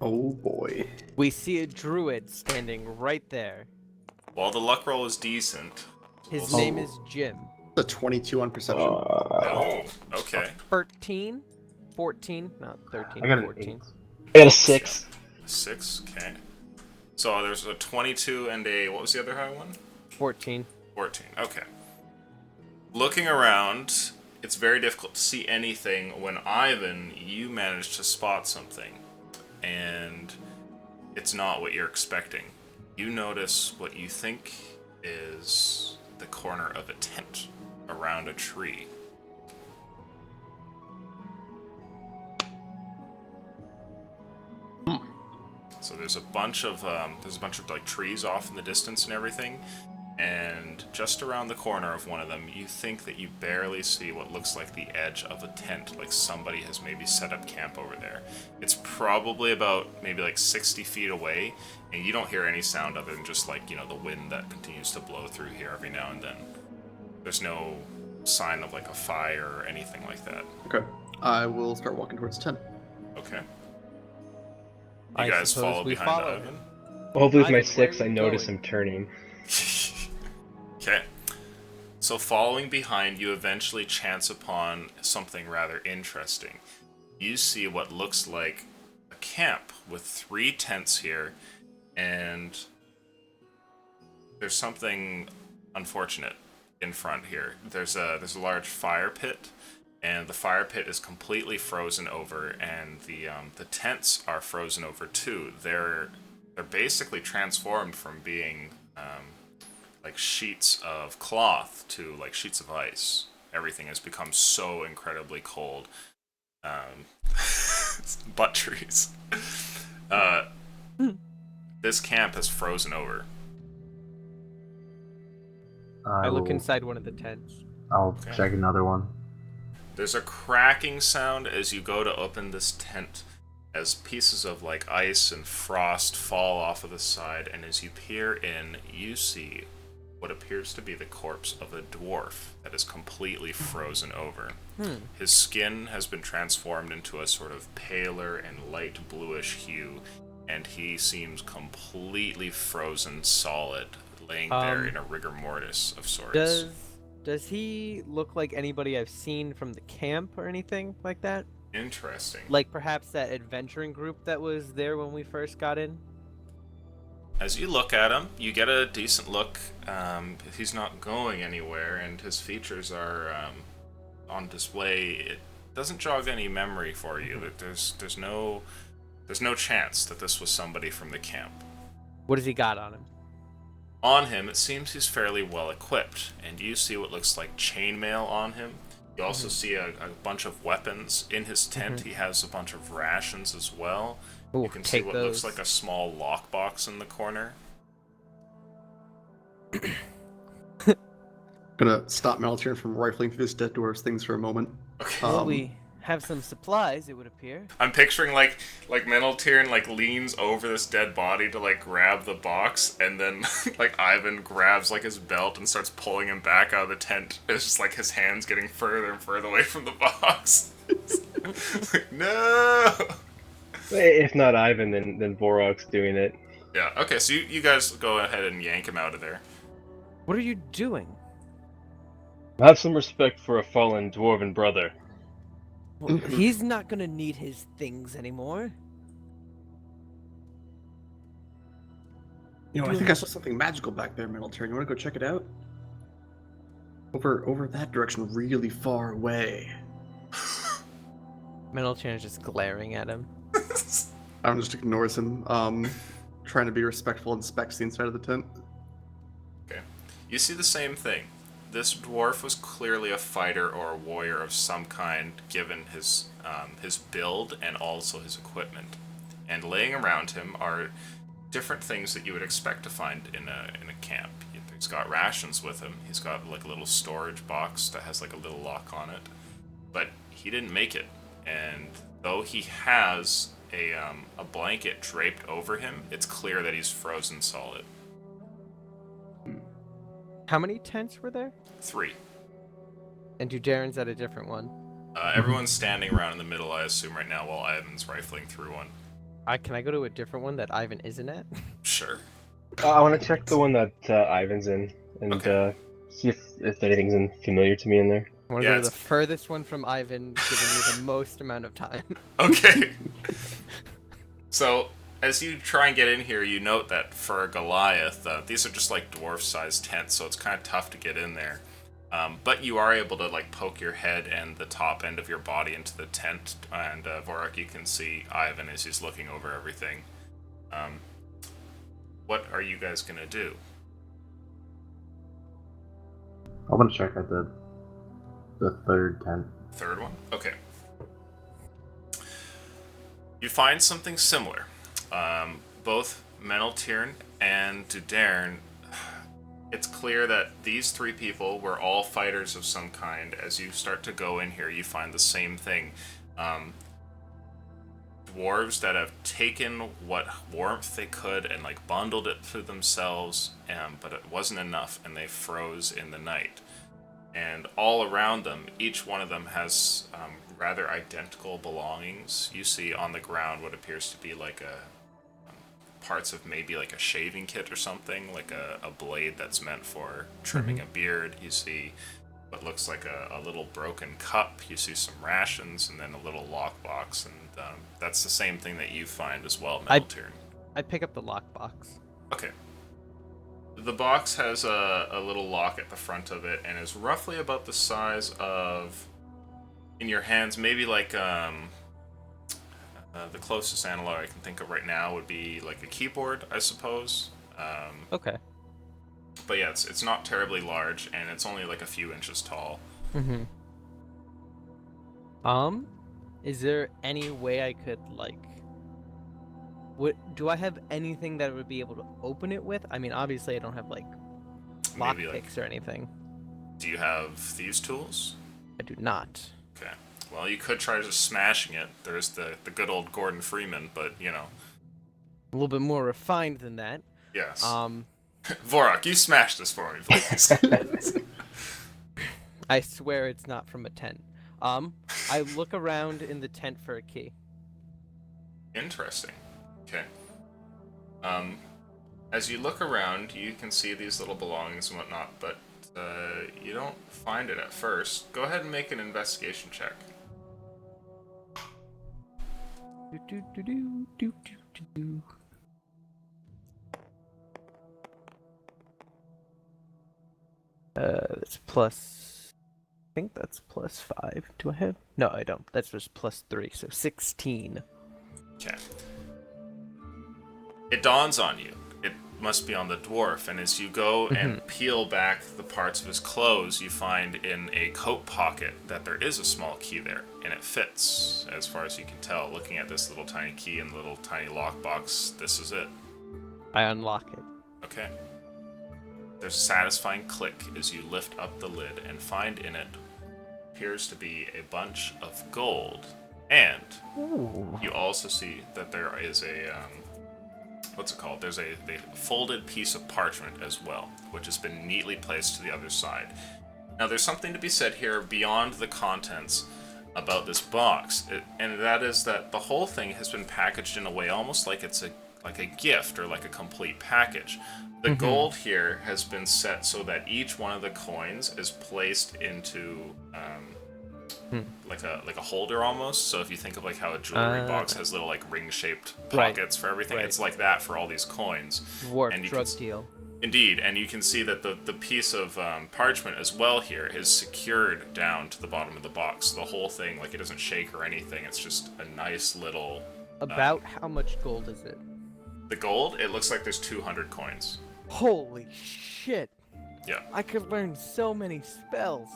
Speaker 6: Oh boy.
Speaker 1: We see a druid standing right there.
Speaker 3: While the luck roll is decent...
Speaker 1: His
Speaker 3: we'll-
Speaker 1: name is Jim.
Speaker 6: A 22 on perception.
Speaker 3: Oh, okay.
Speaker 1: 13? 14? Not 13,
Speaker 4: I got an
Speaker 1: 14.
Speaker 4: 8.
Speaker 5: I got a 6.
Speaker 3: 6, okay. So there's a 22 and a... what was the other high one?
Speaker 1: 14.
Speaker 3: 14, okay. Looking around, it's very difficult to see anything when Ivan, you manage to spot something. And it's not what you're expecting. You notice what you think is the corner of a tent around a tree. So there's a bunch of like trees off in the distance and everything, and just around the corner of one of them, you think that you barely see what looks like the edge of a tent, like somebody has maybe set up camp over there. It's probably about maybe like 60 feet away, and you don't hear any sound other than just like, you know, the wind that continues to blow through here every now and then. There's no sign of like a fire or anything like that.
Speaker 6: Okay. I will start walking towards 10.
Speaker 3: Okay.
Speaker 1: I
Speaker 3: You guys
Speaker 1: suppose
Speaker 3: follow
Speaker 1: we
Speaker 3: behind
Speaker 1: follow
Speaker 3: Ivan?
Speaker 5: Hopefully with my
Speaker 1: Ivan, where
Speaker 5: 6
Speaker 1: are
Speaker 5: I
Speaker 1: you
Speaker 5: notice
Speaker 1: going?
Speaker 5: him turning.
Speaker 3: Okay. So following behind, you eventually chance upon something rather interesting. You see what looks like a camp with 3 tents here, and there's something unfortunate in front here. There's a large fire pit, and the fire pit is completely frozen over, and the tents are frozen over too. They're basically transformed from being like sheets of cloth to like sheets of ice. Everything has become so incredibly cold. Butt trees. This camp has frozen over.
Speaker 1: I look
Speaker 4: will-
Speaker 1: inside one of the tents.
Speaker 4: I'll
Speaker 3: Okay.
Speaker 4: check another one.
Speaker 3: There's a cracking sound as you go to open this tent, as pieces of like ice and frost fall off of the side, and as you peer in, you see what appears to be the corpse of a dwarf that is completely frozen over. His skin has been transformed into a sort of paler and light bluish hue, and he seems completely frozen solid, laying there in a rigor mortis of sorts.
Speaker 1: Does he look like anybody I've seen from the camp or anything like that?
Speaker 3: Interesting.
Speaker 1: Like perhaps that adventuring group that was there when we first got in?
Speaker 3: As you look at him, you get a decent look. He's not going anywhere, and his features are on display. It doesn't jog any memory for you. There's no There's no chance that this was somebody from the camp.
Speaker 1: What has he got on him?
Speaker 3: On him, it seems he's fairly well equipped, and you see what looks like chainmail on him. You also see a bunch of weapons. In his tent, he has a bunch of rations as well.
Speaker 1: Ooh,
Speaker 3: You can see
Speaker 1: take
Speaker 3: what
Speaker 1: those.
Speaker 3: looks like a small lockbox in the corner.
Speaker 6: Gonna stop Maltier from rifling through this dead dwarf's things for a moment.
Speaker 3: Okay.
Speaker 1: Well,
Speaker 6: Um,
Speaker 1: we have some supplies, it would appear.
Speaker 3: I'm picturing like Meneltyrn like leans over this dead body to like grab the box, and then like Ivan grabs like his belt and starts pulling him back out of the tent. It's just like his hands getting further and further away from the box. Like, no.
Speaker 5: If not Ivan, then Vorok's doing it.
Speaker 3: Yeah. Okay. So you guys go ahead and yank him out of there.
Speaker 1: What are you doing?
Speaker 5: Have some respect for a fallen dwarven brother.
Speaker 1: Well, he's not gonna need his things anymore.
Speaker 6: You know, I think I saw something magical back there, Maltier. You want to go check it out? Over that direction, really far away.
Speaker 1: Meneltern is just glaring at him.
Speaker 6: Ivan just ignores him, trying to be respectful and inspects the inside of the tent.
Speaker 3: Okay. You see the same thing. This dwarf was clearly a fighter or a warrior of some kind, given his build and also his equipment. And laying around him are different things that you would expect to find in a camp. He's got rations with him. He's got like a little storage box that has like a little lock on it. But he didn't make it. And though he has a blanket draped over him, it's clear that he's frozen solid.
Speaker 1: How many tents were there?
Speaker 3: 3.
Speaker 1: And Dudaren's at a different one.
Speaker 3: Everyone's standing around in the middle, I assume, right now, while Ivan's rifling through one.
Speaker 1: Can I go to a different one that Ivan isn't at?
Speaker 3: Sure.
Speaker 5: I want to check the one that Ivan's in and
Speaker 3: Okay.
Speaker 5: see if anything's familiar to me in there.
Speaker 1: I want to
Speaker 3: Yeah,
Speaker 1: go to the
Speaker 3: it's-
Speaker 1: furthest one from Ivan, giving you the most amount of time.
Speaker 3: Okay. So, as you try and get in here, you note that for a Goliath, these are just like dwarf-sized tents, so it's kind of tough to get in there. But you are able to like poke your head and the top end of your body into the tent, and Vorok, you can see Ivan as he's looking over everything. What are you guys gonna do?
Speaker 4: I want to check out the third tent.
Speaker 3: Third one? Okay. You find something similar. Both Meneltyrn and Dudern, it's clear that these 3 people were all fighters of some kind. As you start to go in here, you find the same thing. Dwarves that have taken what warmth they could and like bundled it to themselves, but it wasn't enough, and they froze in the night. And all around them, each one of them has rather identical belongings. You see on the ground what appears to be like parts of maybe like a shaving kit or something, like a blade that's meant for trimming a beard. You see what looks like a little broken cup. You see some rations, and then a little lockbox, and that's the same thing that you find as well, Meneltyrn.
Speaker 1: I pick up the lockbox.
Speaker 3: Okay. The box has a little lock at the front of it, and is roughly about the size of, in your hands, maybe like the closest analog I can think of right now would be like a keyboard, I suppose.
Speaker 1: Okay.
Speaker 3: But yeah, it's not terribly large, and it's only like a few inches tall.
Speaker 1: Mm-hmm. Is there any way I could like... do I have anything that would be able to open it with? I mean, obviously I don't have like
Speaker 3: Maybe like,
Speaker 1: lockpicks or anything.
Speaker 3: do you have thieves' tools?
Speaker 1: I do not.
Speaker 3: Okay. Well, you could try just smashing it. There's the good old Gordon Freeman, but you know.
Speaker 1: A little bit more refined than that.
Speaker 3: Yes.
Speaker 1: Um,
Speaker 3: Vorok, you smash this for me, please.
Speaker 1: I swear it's not from a tent. I look around in the tent for a key.
Speaker 3: Interesting. Okay. As you look around, you can see these little belongings and whatnot, but you don't find it at first. Go ahead and make an investigation check.
Speaker 1: That's plus... I think that's plus 5. Do I have... No, I don't. That's just plus 3, so 16.
Speaker 3: Okay. it dawns on you. It must be on the dwarf, and as you go and peel back the parts of his clothes, you find in a coat pocket that there is a small key there, and it fits, as far as you can tell. Looking at this little tiny key and little tiny lockbox, this is it.
Speaker 1: I unlock it.
Speaker 3: Okay. There's a satisfying click as you lift up the lid and find in it appears to be a bunch of gold. And you also see that there is a, what's it called? There's a folded piece of parchment as well, which has been neatly placed to the other side. Now, there's something to be said here beyond the contents about this box, and that is that the whole thing has been packaged in a way almost like it's like a gift or like a complete package. The gold here has been set so that each one of the coins is placed into like a holder almost. So if you think of like how a jewelry box has little like ring-shaped pockets for everything, it's like that for all these coins.
Speaker 1: Dwarf
Speaker 3: And you
Speaker 1: drug
Speaker 3: can
Speaker 1: deal.
Speaker 3: Indeed, and you can see that the piece of parchment as well here is secured down to the bottom of the box. The whole thing, like, it doesn't shake or anything. It's just a nice little...
Speaker 1: About how much gold is it?
Speaker 3: The gold, it looks like there's 200 coins.
Speaker 1: Holy shit!
Speaker 3: Yeah.
Speaker 1: I could learn so many spells.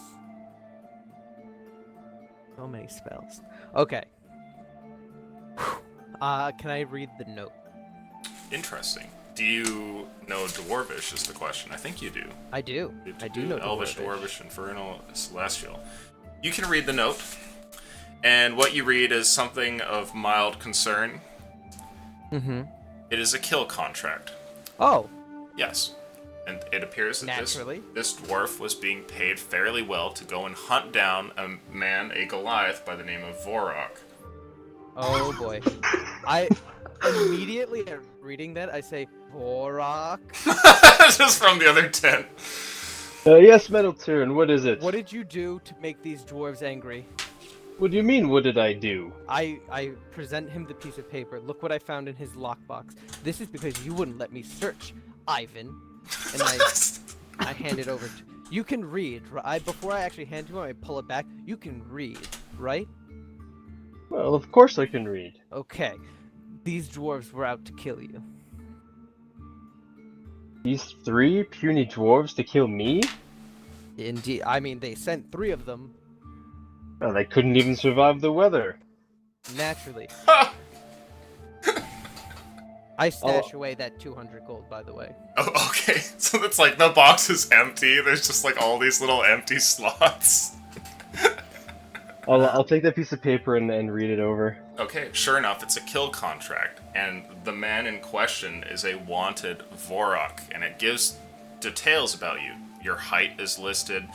Speaker 1: So many spells. Okay. Can I read the note?
Speaker 3: Interesting. Do you know Dwarvish is the question. I think you do.
Speaker 1: I do. I do know
Speaker 3: Elvish,
Speaker 1: Dwarvish.
Speaker 3: Dwarvish, Infernal, Celestial. You can read the note, and what you read is something of mild concern.
Speaker 1: Mm-hmm.
Speaker 3: It is a kill contract.
Speaker 1: Oh,
Speaker 3: Yes. And it appears that
Speaker 1: Naturally.
Speaker 3: this dwarf was being paid fairly well to go and hunt down a Goliath by the name of Vorok.
Speaker 1: oh boy. I immediately at reading that, I say, Vorok.
Speaker 3: Just from the other tent.
Speaker 5: Yes, Metalturn, what is it?
Speaker 1: What did you do to make these dwarves angry?
Speaker 5: What do you mean, what did I do?
Speaker 1: I present him the piece of paper. Look what I found in his lockbox. This is because you wouldn't let me search, Ivan. And I hand it over to you. Can read. Before I actually hand it to him, I pull it back. You can read, right?
Speaker 5: Well, of course I can read.
Speaker 1: Okay. These dwarves were out to kill you.
Speaker 5: These 3 puny dwarves to kill me?
Speaker 1: Indeed. I mean, they sent 3 of them.
Speaker 5: Well, they couldn't even survive the weather.
Speaker 1: Naturally. I stash away that 200 gold, by the way.
Speaker 3: Oh, okay. So it's like the box is empty. There's just like all these little empty slots.
Speaker 5: I'll take that piece of paper and read it over.
Speaker 3: Okay, sure enough, it's a kill contract, and the man in question is a wanted Vorok, and it gives details about you. Your height is listed,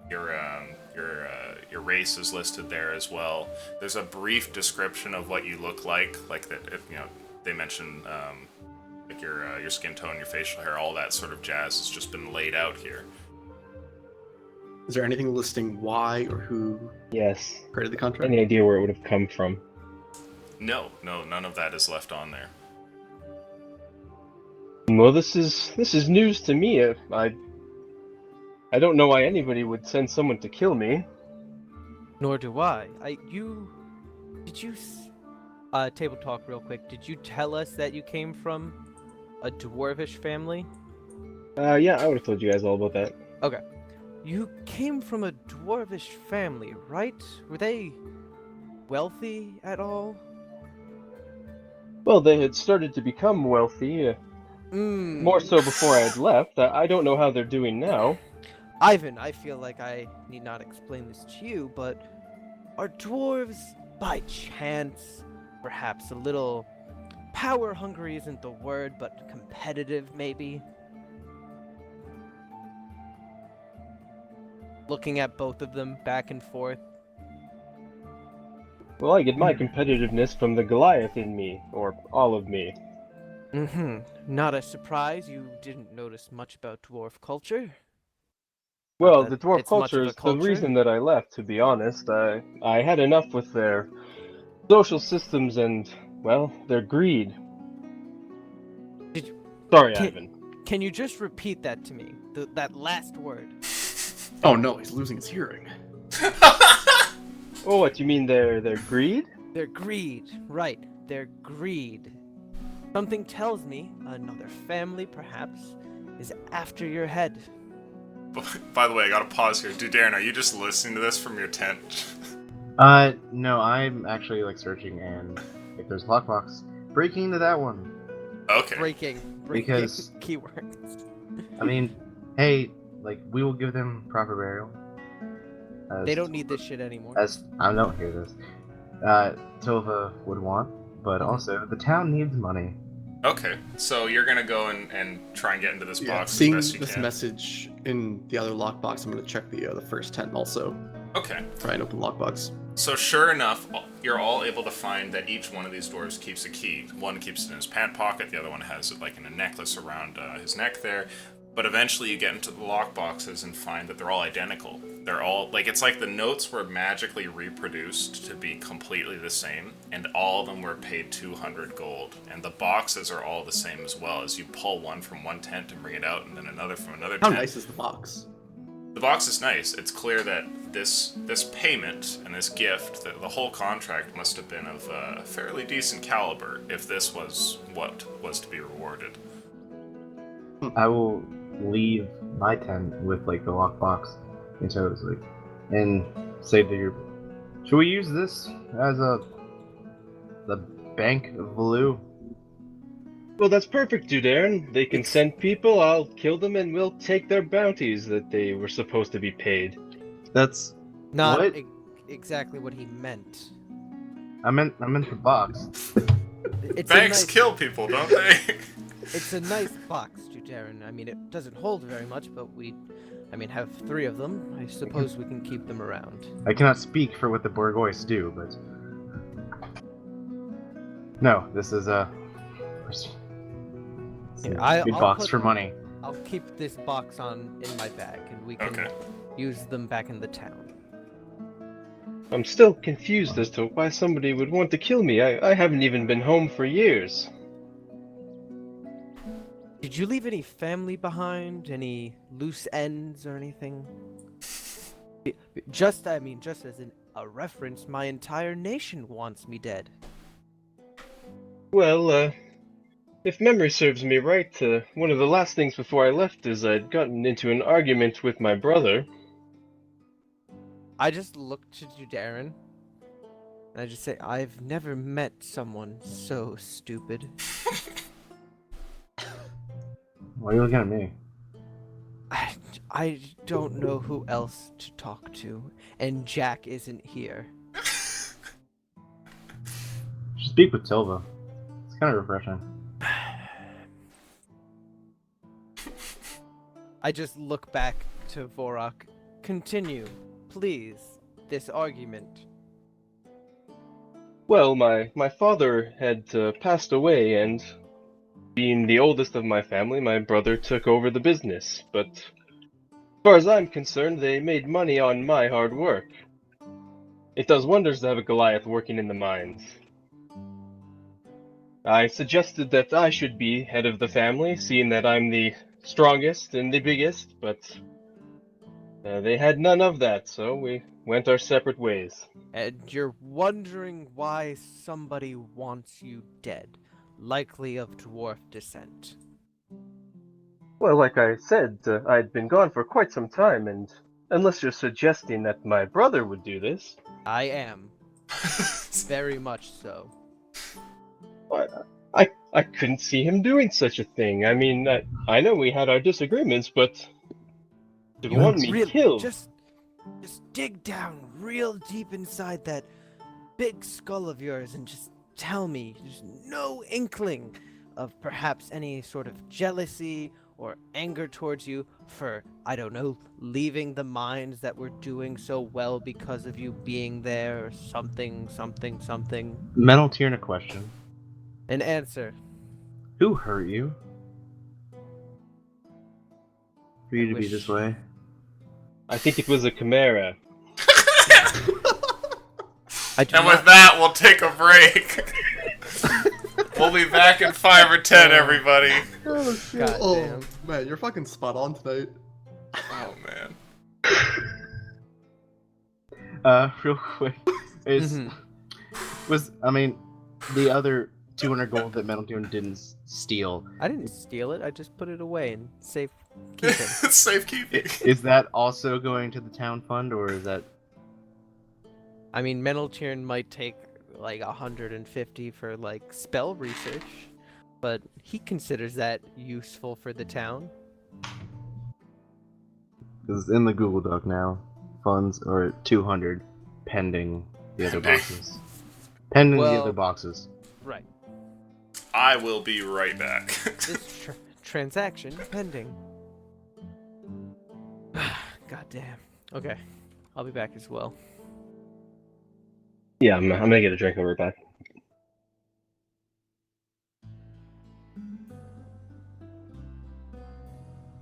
Speaker 3: your race is listed there as well. There's a brief description of what you look like that. They mention like your skin tone, your facial hair, all that sort of jazz has just been laid out here.
Speaker 6: Is there anything listing why or who
Speaker 5: Yes.
Speaker 6: created the contract?
Speaker 5: Any idea where it would have come from?
Speaker 3: No, none of that is left on there.
Speaker 5: Well, this is news to me. I don't know why anybody would send someone to kill me.
Speaker 1: Nor do I. Table talk real quick. Did you tell us that you came from a dwarvish family?
Speaker 5: Yeah, I would have told you guys all about that.
Speaker 1: Okay. You came from a dwarvish family, right? Were they wealthy at all?
Speaker 5: Well, they had started to become wealthy, more so before I had left. I don't know how they're doing now.
Speaker 1: Ivan, I feel like I need not explain this to you, but are dwarves, by chance, perhaps a little power hungry isn't the word, but competitive maybe? Looking at both of them back and forth.
Speaker 5: Well, I get my competitiveness from the Goliath in me, or all of me.
Speaker 1: Mm-hmm. Not a surprise you didn't notice much about dwarf culture.
Speaker 5: Well,
Speaker 1: that
Speaker 5: the dwarf
Speaker 1: it's much of
Speaker 5: culture
Speaker 1: a
Speaker 5: is the
Speaker 1: culture?
Speaker 5: reason that I left, to be honest. I had enough with their social systems and, well, their greed.
Speaker 1: Did you-
Speaker 5: Sorry,
Speaker 1: Can-
Speaker 5: Ivan.
Speaker 1: Can you just repeat that to me? That last word.
Speaker 6: Oh no, he's losing his hearing.
Speaker 5: Oh, what, you mean their greed?
Speaker 1: Their greed. Right. Their greed. Something tells me another family, perhaps, is after your head.
Speaker 3: By the way, I gotta pause here. Dude, Darren, are you just listening to this from your tent?
Speaker 4: No, I'm actually like searching, and if there's a lockbox, breaking into that one.
Speaker 3: Okay.
Speaker 1: Breaking
Speaker 4: Because-
Speaker 1: keywords.
Speaker 4: I mean, hey, like we will give them proper burial.
Speaker 1: They don't need this shit anymore.
Speaker 4: As I don't hear this. Tova would want, but also the town needs money.
Speaker 3: Okay, so you're gonna go and try and get into this
Speaker 6: Yeah,
Speaker 3: box
Speaker 6: seeing
Speaker 3: as best you
Speaker 6: this
Speaker 3: can.
Speaker 6: message in the other lockbox, I'm gonna check the first tent also.
Speaker 3: Okay,
Speaker 6: Try and open the lockbox.
Speaker 3: so sure enough, you're all able to find that each one of these doors keeps a key. One keeps it in his pant pocket, the other one has it like in a necklace around his neck there. But eventually you get into the lockboxes and find that they're all identical. They're all, like, it's like the notes were magically reproduced to be completely the same, and all of them were paid 200 gold. And the boxes are all the same as well, as you pull one from one tent and bring it out, and then another from another
Speaker 6: How
Speaker 3: tent.
Speaker 6: nice is the box?
Speaker 3: The box is nice. It's clear that this payment and this gift, the whole contract must have been of a fairly decent caliber, if this was what was to be rewarded.
Speaker 4: I will leave my tent with like the lockbox and so it's like and say to the group, should we use this as the Bank of Valoo?
Speaker 5: Well, that's perfect, Dudarin. They can send people, I'll kill them, and we'll take their bounties that they were supposed to be paid.
Speaker 4: That's
Speaker 1: Not
Speaker 4: what?
Speaker 1: Exactly what he meant.
Speaker 4: I meant the box.
Speaker 1: It's
Speaker 3: Banks
Speaker 1: a nice,
Speaker 3: kill people, don't they?
Speaker 1: It's a nice box, Darren. I mean, it doesn't hold very much, but have 3 of them. I suppose we can keep them around.
Speaker 4: I cannot speak for what the Borgois do, but no, this is a
Speaker 1: Here,
Speaker 4: big
Speaker 1: I'll
Speaker 4: box
Speaker 1: put-
Speaker 4: for money.
Speaker 1: I'll keep this box in my bag, and we can
Speaker 3: Okay.
Speaker 1: use them back in the town.
Speaker 5: I'm still confused as to why somebody would want to kill me. I haven't even been home for years.
Speaker 1: Did you leave any family behind? Any loose ends or anything? Just as a reference, my entire nation wants me dead.
Speaker 5: Well, if memory serves me right, one of the last things before I left is I'd gotten into an argument with my brother.
Speaker 1: I just look to Darren, and I just say, I've never met someone so stupid.
Speaker 4: Why are you looking at me?
Speaker 1: I don't know who else to talk to, and Jack isn't here.
Speaker 4: Speak with Tilva. It's kind of refreshing.
Speaker 1: I just look back to Vorak. Continue, please, this argument.
Speaker 5: Well, my father had passed away, and being the oldest of my family, my brother took over the business. But as far as I'm concerned, they made money on my hard work. It does wonders to have a Goliath working in the mines. I suggested that I should be head of the family, seeing that I'm the strongest and the biggest, but they had none of that, so we went our separate ways.
Speaker 1: And you're wondering why somebody wants you dead, likely of dwarf descent.
Speaker 5: Well, like I said, I'd been gone for quite some time, and unless you're suggesting that my brother would do this,
Speaker 1: I am. Very much so.
Speaker 5: I couldn't see him doing such a thing. I mean, I know we had our disagreements, but to
Speaker 1: You
Speaker 5: want me
Speaker 1: really-
Speaker 5: killed...
Speaker 1: Just dig down real deep inside that big skull of yours and just tell me there's no inkling of perhaps any sort of jealousy or anger towards you for, I don't know, leaving the mines that were doing so well because of you being there or something.
Speaker 4: Mental Tierna question.
Speaker 1: An answer.
Speaker 4: Who hurt you? For you
Speaker 1: I
Speaker 4: to be
Speaker 1: wish-
Speaker 4: this way?
Speaker 5: I think it was a chimera.
Speaker 1: I do
Speaker 3: And
Speaker 1: not-
Speaker 3: with that, we'll take a break. We'll be back in 5 or 10, everybody.
Speaker 6: Oh, shit.
Speaker 1: God
Speaker 6: Oh,
Speaker 1: damn.
Speaker 6: man, you're fucking spot on tonight.
Speaker 3: Oh, man.
Speaker 4: Real quick.
Speaker 1: Mhm.
Speaker 4: The other 200 gold that Metal Tune didn't steal.
Speaker 1: I didn't steal it. I just put it away in safe keeping.
Speaker 3: It's safekeeping.
Speaker 4: Is that also going to the town fund, or is that...
Speaker 1: I mean, Meneltern might take like 150 for like spell research, but he considers that useful for the town.
Speaker 4: Because in the Google Doc now, funds are at 200, pending the other
Speaker 3: Pending.
Speaker 4: boxes. Pending the
Speaker 1: Well-
Speaker 4: other boxes.
Speaker 1: Right.
Speaker 3: I will be right back.
Speaker 1: This transaction pending. God damn. Okay, I'll be back as well.
Speaker 5: Yeah, I'm gonna get a drink and we're back.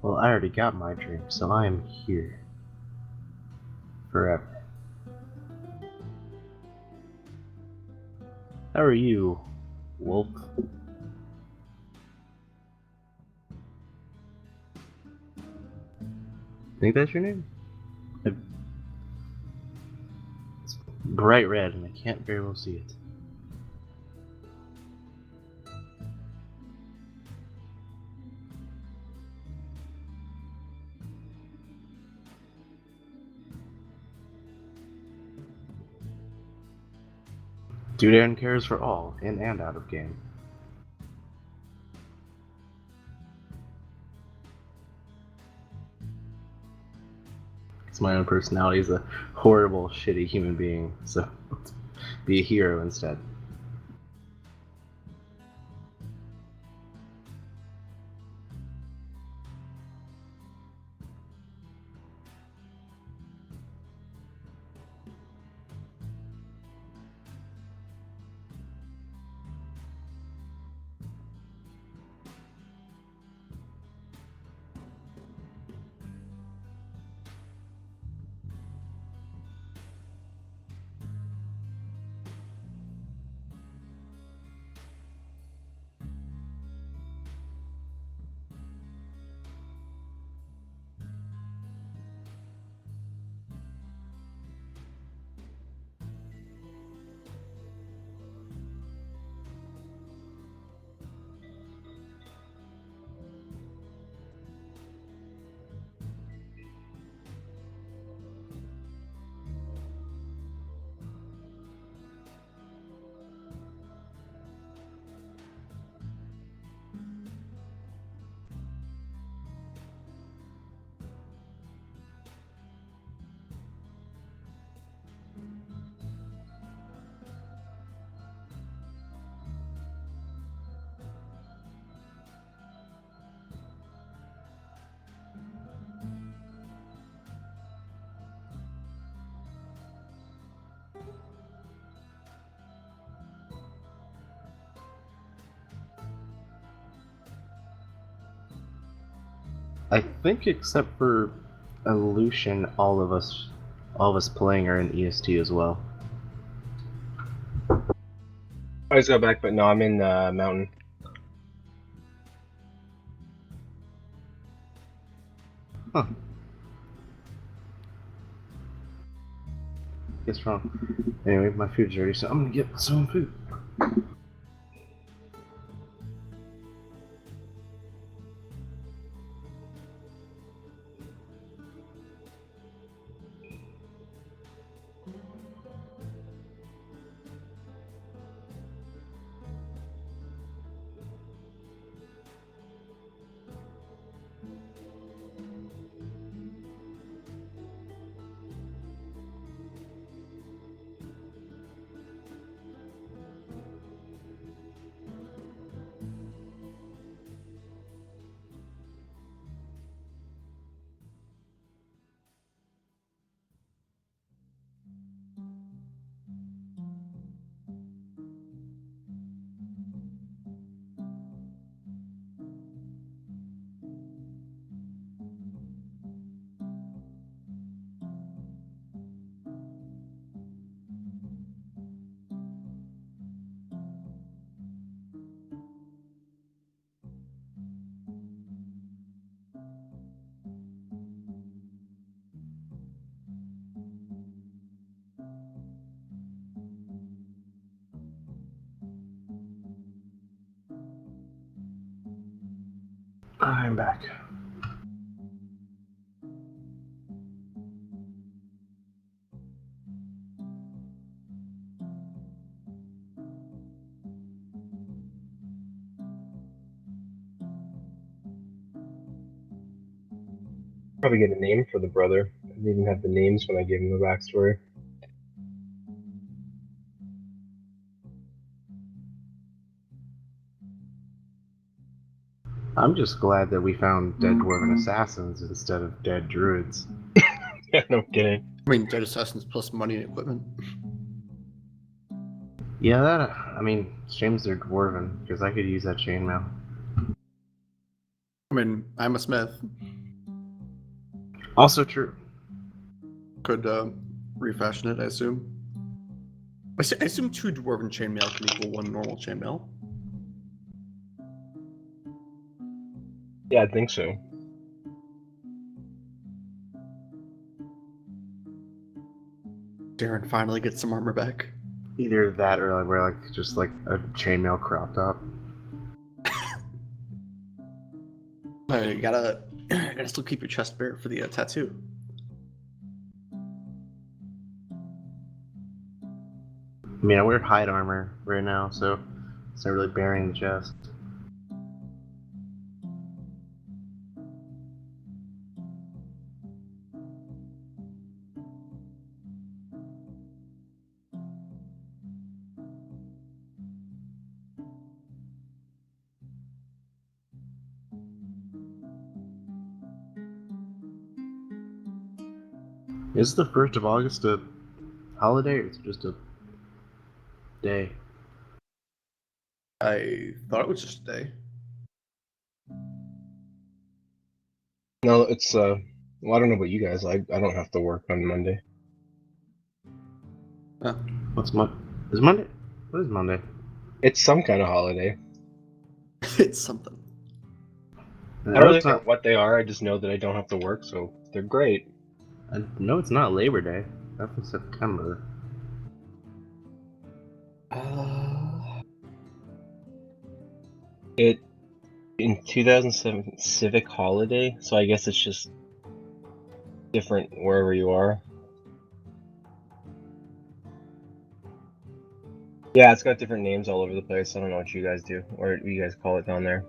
Speaker 4: Well, I already got my drink, so I am here. Forever. How are you, Wolf? Think that's your name? It's bright red, and I can't very well see it. Dudan cares for all, in and out of game. It's my own personality is a horrible, shitty human being, so let's be a hero instead. I think except for Illusion, all of us playing are in EST as well.
Speaker 5: I always go back, but no, I'm in Mountain.
Speaker 4: Huh. Guess wrong. Anyway, my food's ready, so I'm gonna get some food. I'm back.
Speaker 5: Probably get a name for the brother. I didn't even have the names when I gave him the backstory.
Speaker 4: I'm just glad that we found dead dwarven assassins instead of dead druids.
Speaker 5: Yeah, no kidding.
Speaker 6: I mean, dead assassins plus money and equipment.
Speaker 4: Yeah, that. I mean, shames they're dwarven because I could use that chainmail.
Speaker 6: I mean, I'm a smith.
Speaker 4: Also true.
Speaker 6: Could refashion it, I assume. I assume 2 dwarven chainmail can equal 1 normal chainmail.
Speaker 5: Yeah, I think so.
Speaker 6: Darren finally gets some armor back.
Speaker 4: Either that or like we're like just like a chainmail crop top.
Speaker 6: You gotta still keep your chest bare for the tattoo.
Speaker 4: I mean, I wear hide armor right now, so it's not really bearing the chest. Is the 1st of August a holiday or is it just a day?
Speaker 6: I thought it was just a day.
Speaker 5: No, it's well, I don't know about you guys. I don't have to work on Monday.
Speaker 4: What's Is Monday? What is Monday?
Speaker 5: It's some kind of holiday.
Speaker 6: It's something.
Speaker 5: I don't really know what they are. I just know that I don't have to work, so they're great.
Speaker 4: No, it's not Labor Day. That's in September.
Speaker 5: It in 2007 civic holiday, so I guess it's just different wherever you are. Yeah, it's got different names all over the place. I don't know what you guys do, or what you guys call it down there.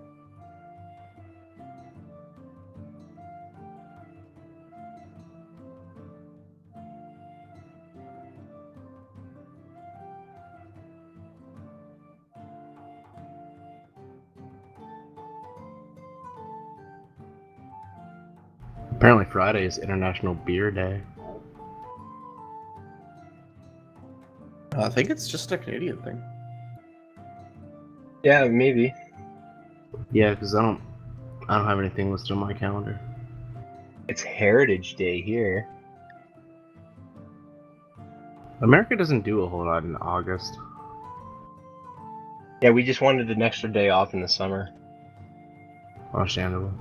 Speaker 4: Apparently Friday is International Beer Day.
Speaker 6: I think it's just a Canadian thing.
Speaker 5: Yeah, maybe.
Speaker 4: Yeah, because I don't have anything listed on my calendar.
Speaker 5: It's Heritage Day here.
Speaker 4: America doesn't do a whole lot in August.
Speaker 5: Yeah, we just wanted an extra day off in the summer.
Speaker 4: Understandable.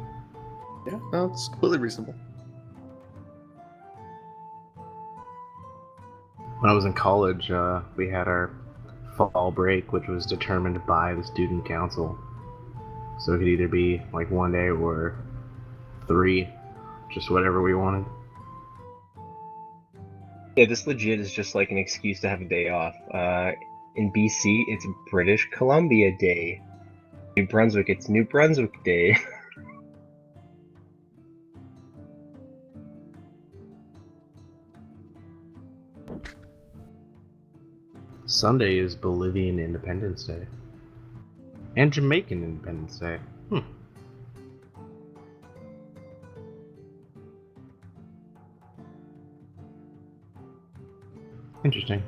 Speaker 6: Yeah, no, it's completely reasonable.
Speaker 4: When I was in college, we had our fall break, which was determined by the student council. So it could either be like 1 day or 3, just whatever we wanted.
Speaker 5: Yeah, this legit is just like an excuse to have a day off. In BC, it's British Columbia Day. New Brunswick, it's New Brunswick Day.
Speaker 4: Sunday is Bolivian Independence Day. And Jamaican Independence Day. Interesting.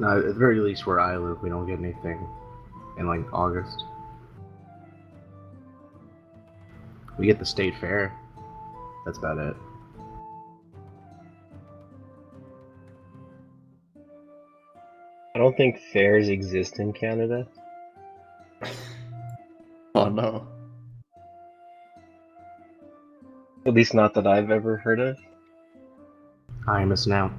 Speaker 4: No, at the very least, where I live, we don't get anything in like August. We get the state fair. That's about it.
Speaker 5: don't think fairs exist in Canada.
Speaker 6: Oh no.
Speaker 5: At least not that I've ever heard of.
Speaker 4: I miss now.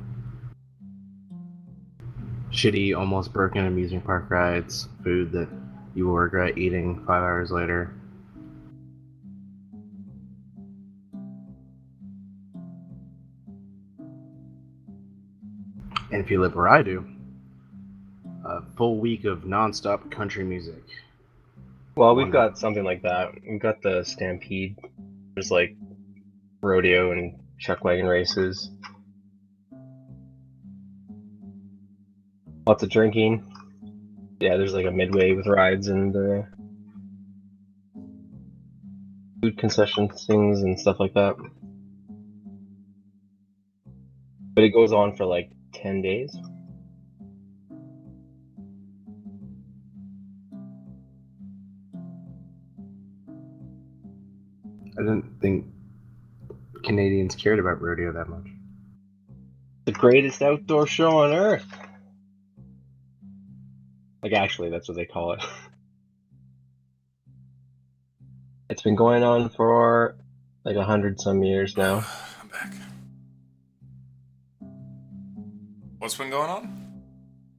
Speaker 4: Shitty, almost broken amusement park rides, food that you will regret eating 5 hours later. And if you live where I do, a full week of non-stop country music.
Speaker 5: Well, we've got something like that. We've got the Stampede. There's like rodeo and chuck wagon races. Lots of drinking. Yeah, there's like a midway with rides and food concession things and stuff like that. But it goes on for like 10 days.
Speaker 4: I didn't think Canadians cared about rodeo that much.
Speaker 5: The greatest outdoor show on earth. Like, actually, that's what they call it. It's been going on for like 100-some years now.
Speaker 3: I'm back. What's been going on?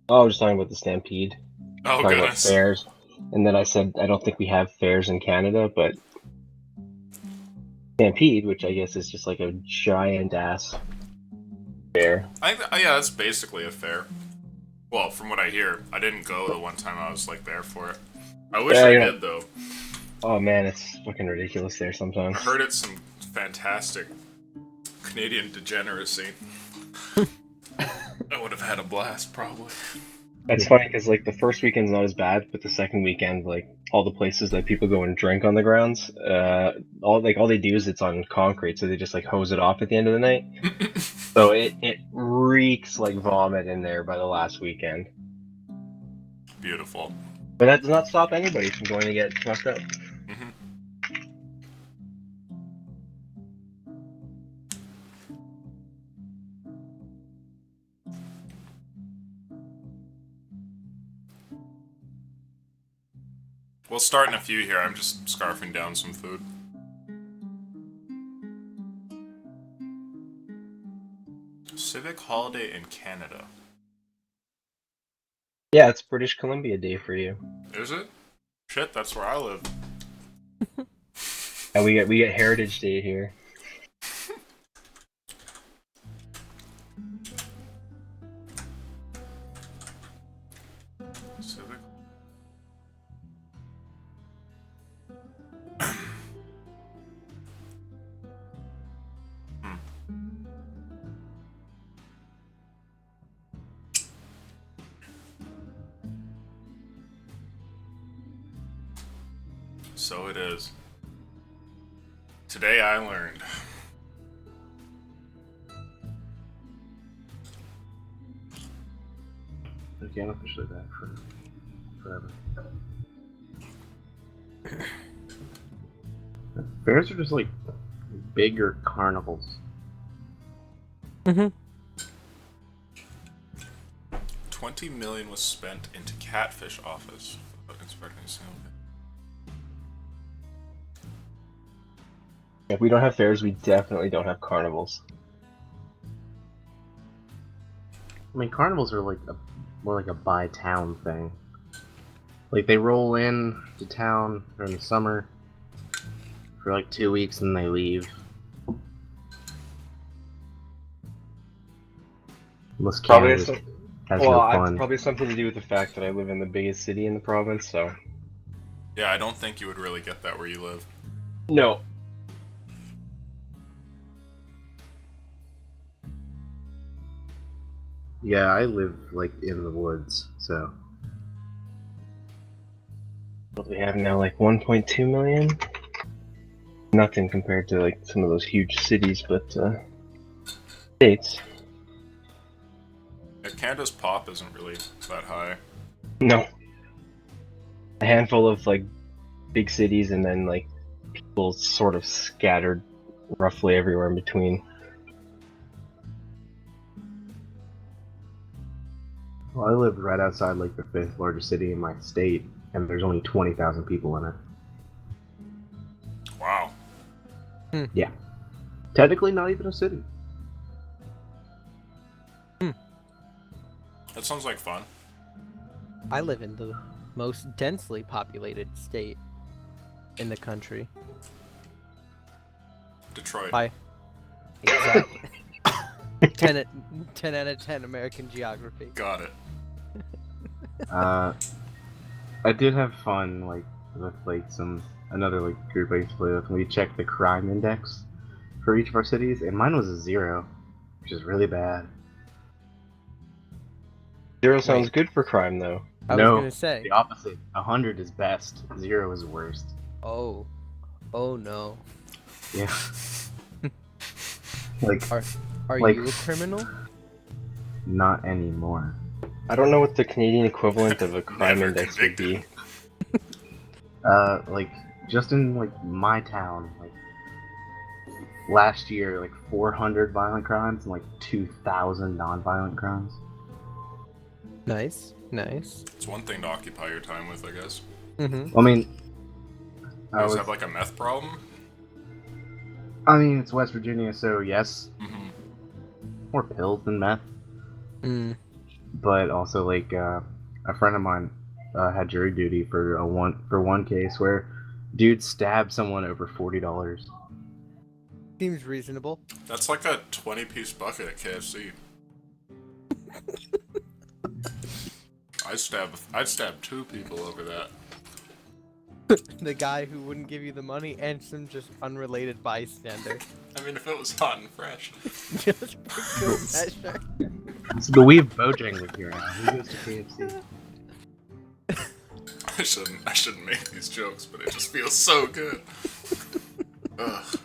Speaker 5: Oh, I was just talking about the Stampede.
Speaker 3: Oh,
Speaker 5: Talking about
Speaker 3: goodness.
Speaker 5: fairs. And then I said I don't think we have fairs in Canada, but Stampede, which I guess is just like a giant ass fair.
Speaker 3: Yeah, that's basically a fair. Well, from what I hear, I didn't go the one time I was like there for it. I wish
Speaker 5: Yeah,
Speaker 3: I
Speaker 5: yeah.
Speaker 3: did though.
Speaker 5: Oh man, it's fucking ridiculous there sometimes.
Speaker 3: I heard it's some fantastic Canadian degeneracy. I would have had a blast probably.
Speaker 5: That's funny because like the first weekend's not as bad, but the second weekend, like all the places that people go and drink on the grounds, all they do is it's on concrete, so they just like hose it off at the end of the night. So it reeks like vomit in there by the last weekend.
Speaker 3: Beautiful.
Speaker 5: But that does not stop anybody from going to get fucked up.
Speaker 3: We'll start in a few here. I'm just scarfing down some food. Civic holiday in Canada.
Speaker 5: Yeah, it's British Columbia Day for you.
Speaker 3: Is it? Shit, that's where I live.
Speaker 5: And we get Heritage Day here.
Speaker 3: Civic. So it is. Today I learned.
Speaker 4: I can't officially back for forever. Fairs are just like bigger carnivals.
Speaker 3: 20 million was spent into catfish office without inspecting a single bit.
Speaker 5: If we don't have fairs, we definitely don't have carnivals.
Speaker 4: I mean, carnivals are like more like a by town thing. Like they roll in to town during the summer for like 2 weeks and they leave. Unless
Speaker 5: Probably
Speaker 4: Canada
Speaker 5: some-
Speaker 4: has
Speaker 5: Well,
Speaker 4: no
Speaker 5: it's
Speaker 4: fun.
Speaker 5: probably something to do with the fact that I live in the biggest city in the province, so...
Speaker 3: Yeah, I don't think you would really get that where you live.
Speaker 5: No.
Speaker 4: Yeah, I live like in the woods, so
Speaker 5: What do we have now, like 1.2 million? Nothing compared to like some of those huge cities, but states.
Speaker 3: Yeah, Canada's pop isn't really that high.
Speaker 5: No. A handful of like big cities and then like people sort of scattered roughly everywhere in between.
Speaker 4: Well, I live right outside like the fifth largest city in my state, and there's only 20,000 people in it.
Speaker 3: Wow.
Speaker 4: Technically, not even a city.
Speaker 3: That sounds like fun.
Speaker 1: I live in the most densely populated state in the country.
Speaker 3: Detroit.
Speaker 1: Hi. Exactly. 10 out of 10 American geography.
Speaker 3: Got it.
Speaker 4: I did have fun, like, with, like, another, like, group I used to play with, and we checked the crime index for each of our cities, and mine was a 0, which is really bad.
Speaker 5: 0 sounds good for crime, though.
Speaker 1: I
Speaker 4: No,
Speaker 1: was gonna say.
Speaker 4: the opposite. 100 is best, 0 is worst.
Speaker 1: Oh no.
Speaker 4: Yeah. Like,
Speaker 1: Are
Speaker 4: Like-
Speaker 1: you a criminal?
Speaker 4: not anymore.
Speaker 5: I don't know what the Canadian equivalent of a crime
Speaker 3: Never
Speaker 5: index would be.
Speaker 4: Like, just in, like, my town, like, last year, like, 400 violent crimes and, like, 2,000 non-violent crimes.
Speaker 1: Nice.
Speaker 3: It's one thing to occupy your time with, I guess.
Speaker 1: Mm-hmm.
Speaker 4: I mean,
Speaker 3: You
Speaker 4: I
Speaker 3: guys
Speaker 4: was,
Speaker 3: have like a meth problem?
Speaker 4: it's West Virginia, so yes,
Speaker 3: Mm-hmm.
Speaker 4: more pills than meth.
Speaker 1: Mm.
Speaker 4: But also, like, a friend of mine had jury duty for one case where dude stabbed someone over $40.
Speaker 1: Seems reasonable.
Speaker 3: That's like a 20-piece bucket at KFC. I'd stab 2 people over that.
Speaker 1: The guy who wouldn't give you the money and some just unrelated bystander.
Speaker 3: I mean, if it was hot and fresh.
Speaker 1: Just for good measure.
Speaker 4: But we have Bojangles here now. Who goes to KFC?
Speaker 3: I shouldn't make these jokes, but it just feels so good. Ugh.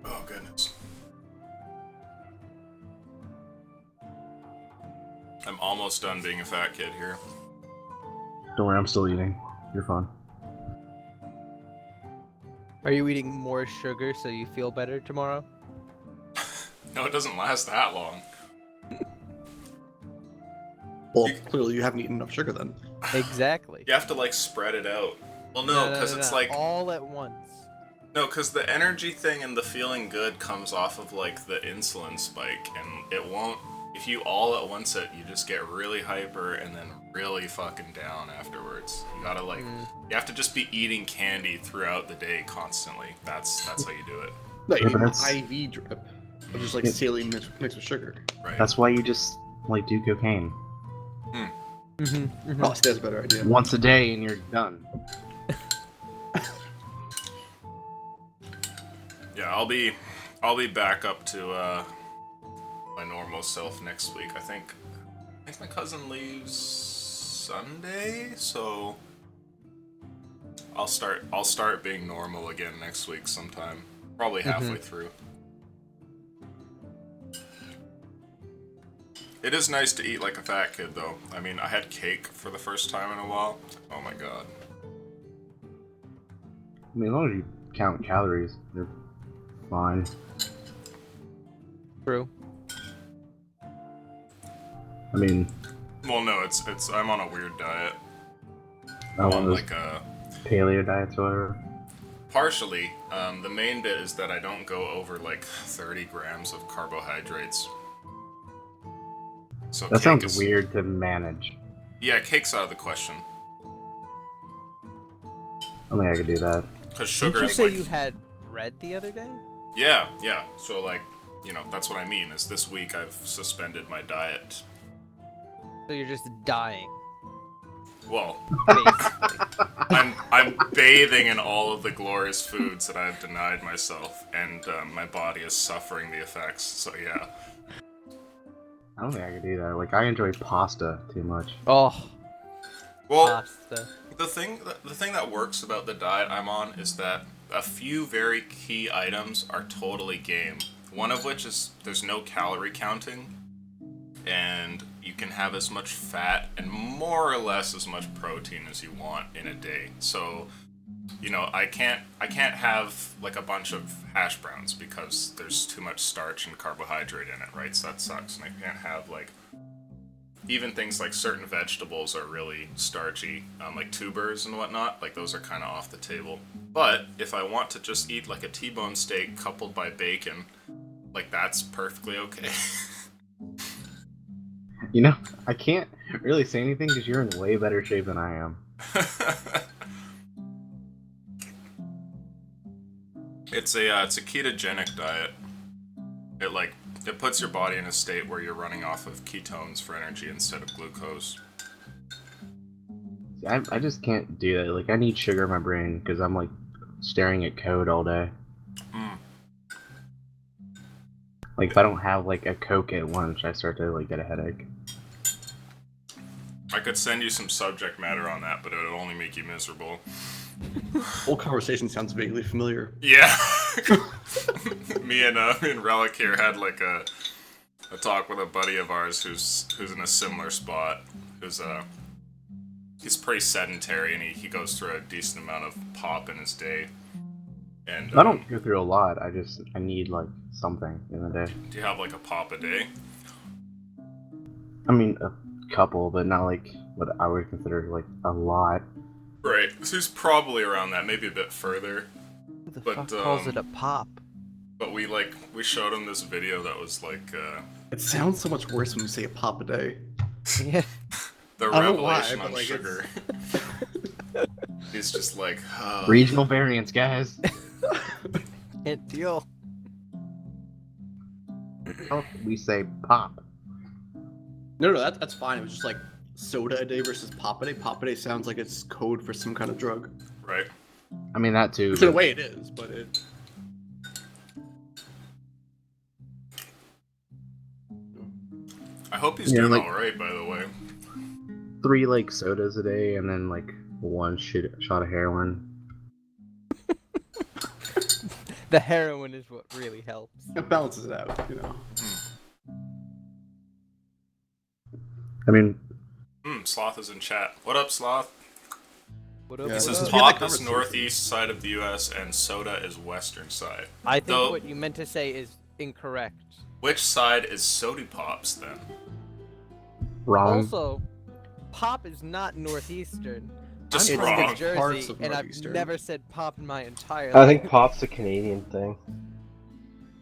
Speaker 3: Oh goodness. I'm almost done being a fat kid here.
Speaker 4: Don't worry, I'm still eating. You're fine.
Speaker 1: Are you eating more sugar so you feel better tomorrow?
Speaker 3: No, it doesn't last that long.
Speaker 6: Well, clearly you haven't eaten enough sugar then.
Speaker 1: Exactly.
Speaker 3: You have to like spread it out. Well, no, because it's like
Speaker 1: all at once.
Speaker 3: no, because the energy thing and the feeling good comes off of like the insulin spike, and it won't. If you all at once it, you just get really hyper and then really fucking down afterwards. You gotta like, you have to just be eating candy throughout the day constantly. That's how you do it,
Speaker 6: No, you
Speaker 4: Yeah,
Speaker 6: need
Speaker 4: but that's-
Speaker 6: an IV drip. Or just like saline mixed with sugar.
Speaker 3: right?
Speaker 4: That's why you just, like, do cocaine.
Speaker 1: Mm-hmm.
Speaker 6: Oh, that's a better idea.
Speaker 4: Once a day and you're done.
Speaker 3: Yeah, I'll be back up to my normal self next week. I think my cousin leaves Sunday, so I'll start being normal again next week sometime. Probably halfway through. It is nice to eat like a fat kid, though. I mean, I had cake for the first time in a while. Oh my god.
Speaker 4: I mean, as long as you count calories, you're fine.
Speaker 1: True.
Speaker 4: I mean,
Speaker 3: Well, no, it's I'm on a weird diet.
Speaker 4: I
Speaker 3: I'm
Speaker 4: want
Speaker 3: on
Speaker 4: those
Speaker 3: like a
Speaker 4: paleo diets or whatever.
Speaker 3: partially. The main bit is that I don't go over like 30 grams of carbohydrates. So
Speaker 4: That
Speaker 3: cake
Speaker 4: sounds
Speaker 3: is,
Speaker 4: weird to manage.
Speaker 3: Yeah, cake's out of the question.
Speaker 4: I don't think I could do that.
Speaker 3: Because
Speaker 1: Didn't
Speaker 3: sugar
Speaker 1: you
Speaker 3: is
Speaker 1: say
Speaker 3: like...
Speaker 1: you had bread the other day?
Speaker 3: Yeah. So like, that's what I mean, is this week I've suspended my diet.
Speaker 1: So you're just dying,
Speaker 3: Well,
Speaker 1: basically.
Speaker 3: I'm bathing in all of the glorious foods that I've denied myself, and my body is suffering the effects, so yeah.
Speaker 4: I don't think I could do that. Like, I enjoy pasta too much.
Speaker 1: Oh,
Speaker 3: Well,
Speaker 1: pasta.
Speaker 3: the thing that works about the diet I'm on is that a few very key items are totally game. One of which is there's no calorie counting. and you can have as much fat and more or less as much protein as you want in a day. So, you know, I can't have like a bunch of hash browns because there's too much starch and carbohydrate in it, right? So that sucks. And I can't have like even things like certain vegetables are really starchy, like tubers and whatnot. Like those are kind of off the table. But if I want to just eat like a T-bone steak coupled by bacon, like that's perfectly okay.
Speaker 4: You know, I can't really say anything because you're in way better shape than I am.
Speaker 3: It's a ketogenic diet. It puts your body in a state where you're running off of ketones for energy instead of glucose.
Speaker 4: I just can't do that. Like, I need sugar in my brain because I'm like staring at code all day.
Speaker 3: Mm.
Speaker 4: Like, if I don't have like a Coke at lunch, I start to like get a headache.
Speaker 3: I could send you some subject matter on that, but it would only make you miserable.
Speaker 6: Whole conversation sounds vaguely familiar.
Speaker 3: Yeah. me and Relic here had like a talk with a buddy of ours who's in a similar spot. He's pretty sedentary and he goes through a decent amount of pop in his day. And
Speaker 4: I don't go through a lot. I need like something in the day.
Speaker 3: do you have like a pop a day?
Speaker 4: I mean, a couple, but not like what I would consider like a lot.
Speaker 3: Right. So he's probably around that, maybe a bit further.
Speaker 1: Who the
Speaker 3: But,
Speaker 1: fuck calls it a pop?
Speaker 3: But we showed him this video that was like
Speaker 6: It sounds so much worse when you say a pop a day.
Speaker 1: Yeah.
Speaker 3: the
Speaker 6: I don't know why,
Speaker 3: revelation
Speaker 6: but,
Speaker 3: on
Speaker 6: like,
Speaker 3: sugar. He's just like, oh.
Speaker 4: Regional variants, guys.
Speaker 1: Can't deal.
Speaker 4: Oh, we say pop.
Speaker 6: No, that's fine. It was just like soda a day versus pop a day. Pop a day sounds like it's code for some kind of drug.
Speaker 3: Right.
Speaker 4: I mean that too.
Speaker 6: Which in a
Speaker 4: but-
Speaker 6: way it is, but it.
Speaker 3: I hope he's
Speaker 4: Yeah,
Speaker 3: doing
Speaker 4: like-
Speaker 3: alright, by the way.
Speaker 4: 3 like sodas a day and then like 1 shot of heroin.
Speaker 1: The heroin is what really helps.
Speaker 6: It balances it out, you know.
Speaker 4: I mean,
Speaker 3: Sloth is in chat. What up, Sloth?
Speaker 1: What up?
Speaker 6: Yeah,
Speaker 3: He
Speaker 1: what
Speaker 3: says
Speaker 6: we
Speaker 1: up?
Speaker 6: had that
Speaker 3: pop is
Speaker 6: conversation.
Speaker 3: northeast side of the U.S. and soda is western side.
Speaker 1: I think
Speaker 3: Though-
Speaker 1: what you meant to say is incorrect.
Speaker 3: Which side is Sody Pops then?
Speaker 4: wrong.
Speaker 1: Also, pop is not northeastern.
Speaker 3: Just
Speaker 1: I'm
Speaker 3: wrong.
Speaker 1: from New
Speaker 6: Parts
Speaker 1: Jersey,
Speaker 6: of
Speaker 1: and I've
Speaker 6: northeastern.
Speaker 1: never said pop in my entire
Speaker 5: I
Speaker 1: life.
Speaker 5: think pop's a Canadian thing.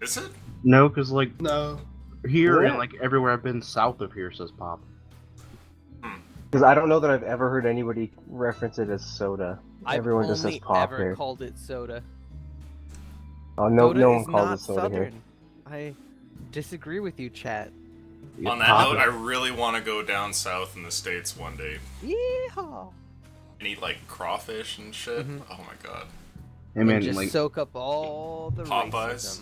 Speaker 3: Is it?
Speaker 4: No, because like
Speaker 6: No.
Speaker 4: here
Speaker 5: Really?
Speaker 4: and like everywhere I've been south of here says pop.
Speaker 5: Because I don't know that I've ever heard anybody reference it as soda.
Speaker 1: I've
Speaker 5: Everyone just
Speaker 1: only
Speaker 5: says pop
Speaker 1: ever
Speaker 5: here.
Speaker 1: called it soda.
Speaker 5: Oh no,
Speaker 1: Soda
Speaker 5: no one
Speaker 1: is
Speaker 5: calls
Speaker 1: not
Speaker 5: it soda
Speaker 1: southern.
Speaker 5: here.
Speaker 1: I disagree with you, chat.
Speaker 3: On that
Speaker 4: Pop
Speaker 3: note,
Speaker 4: it.
Speaker 3: I really want to go down south in the States one day
Speaker 1: Yeehaw!
Speaker 3: and eat like crawfish and shit.
Speaker 1: Mhm.
Speaker 3: Oh my god.
Speaker 4: Hey man,
Speaker 1: And just
Speaker 4: like,
Speaker 1: soak up all the
Speaker 3: Popeyes.
Speaker 1: racism.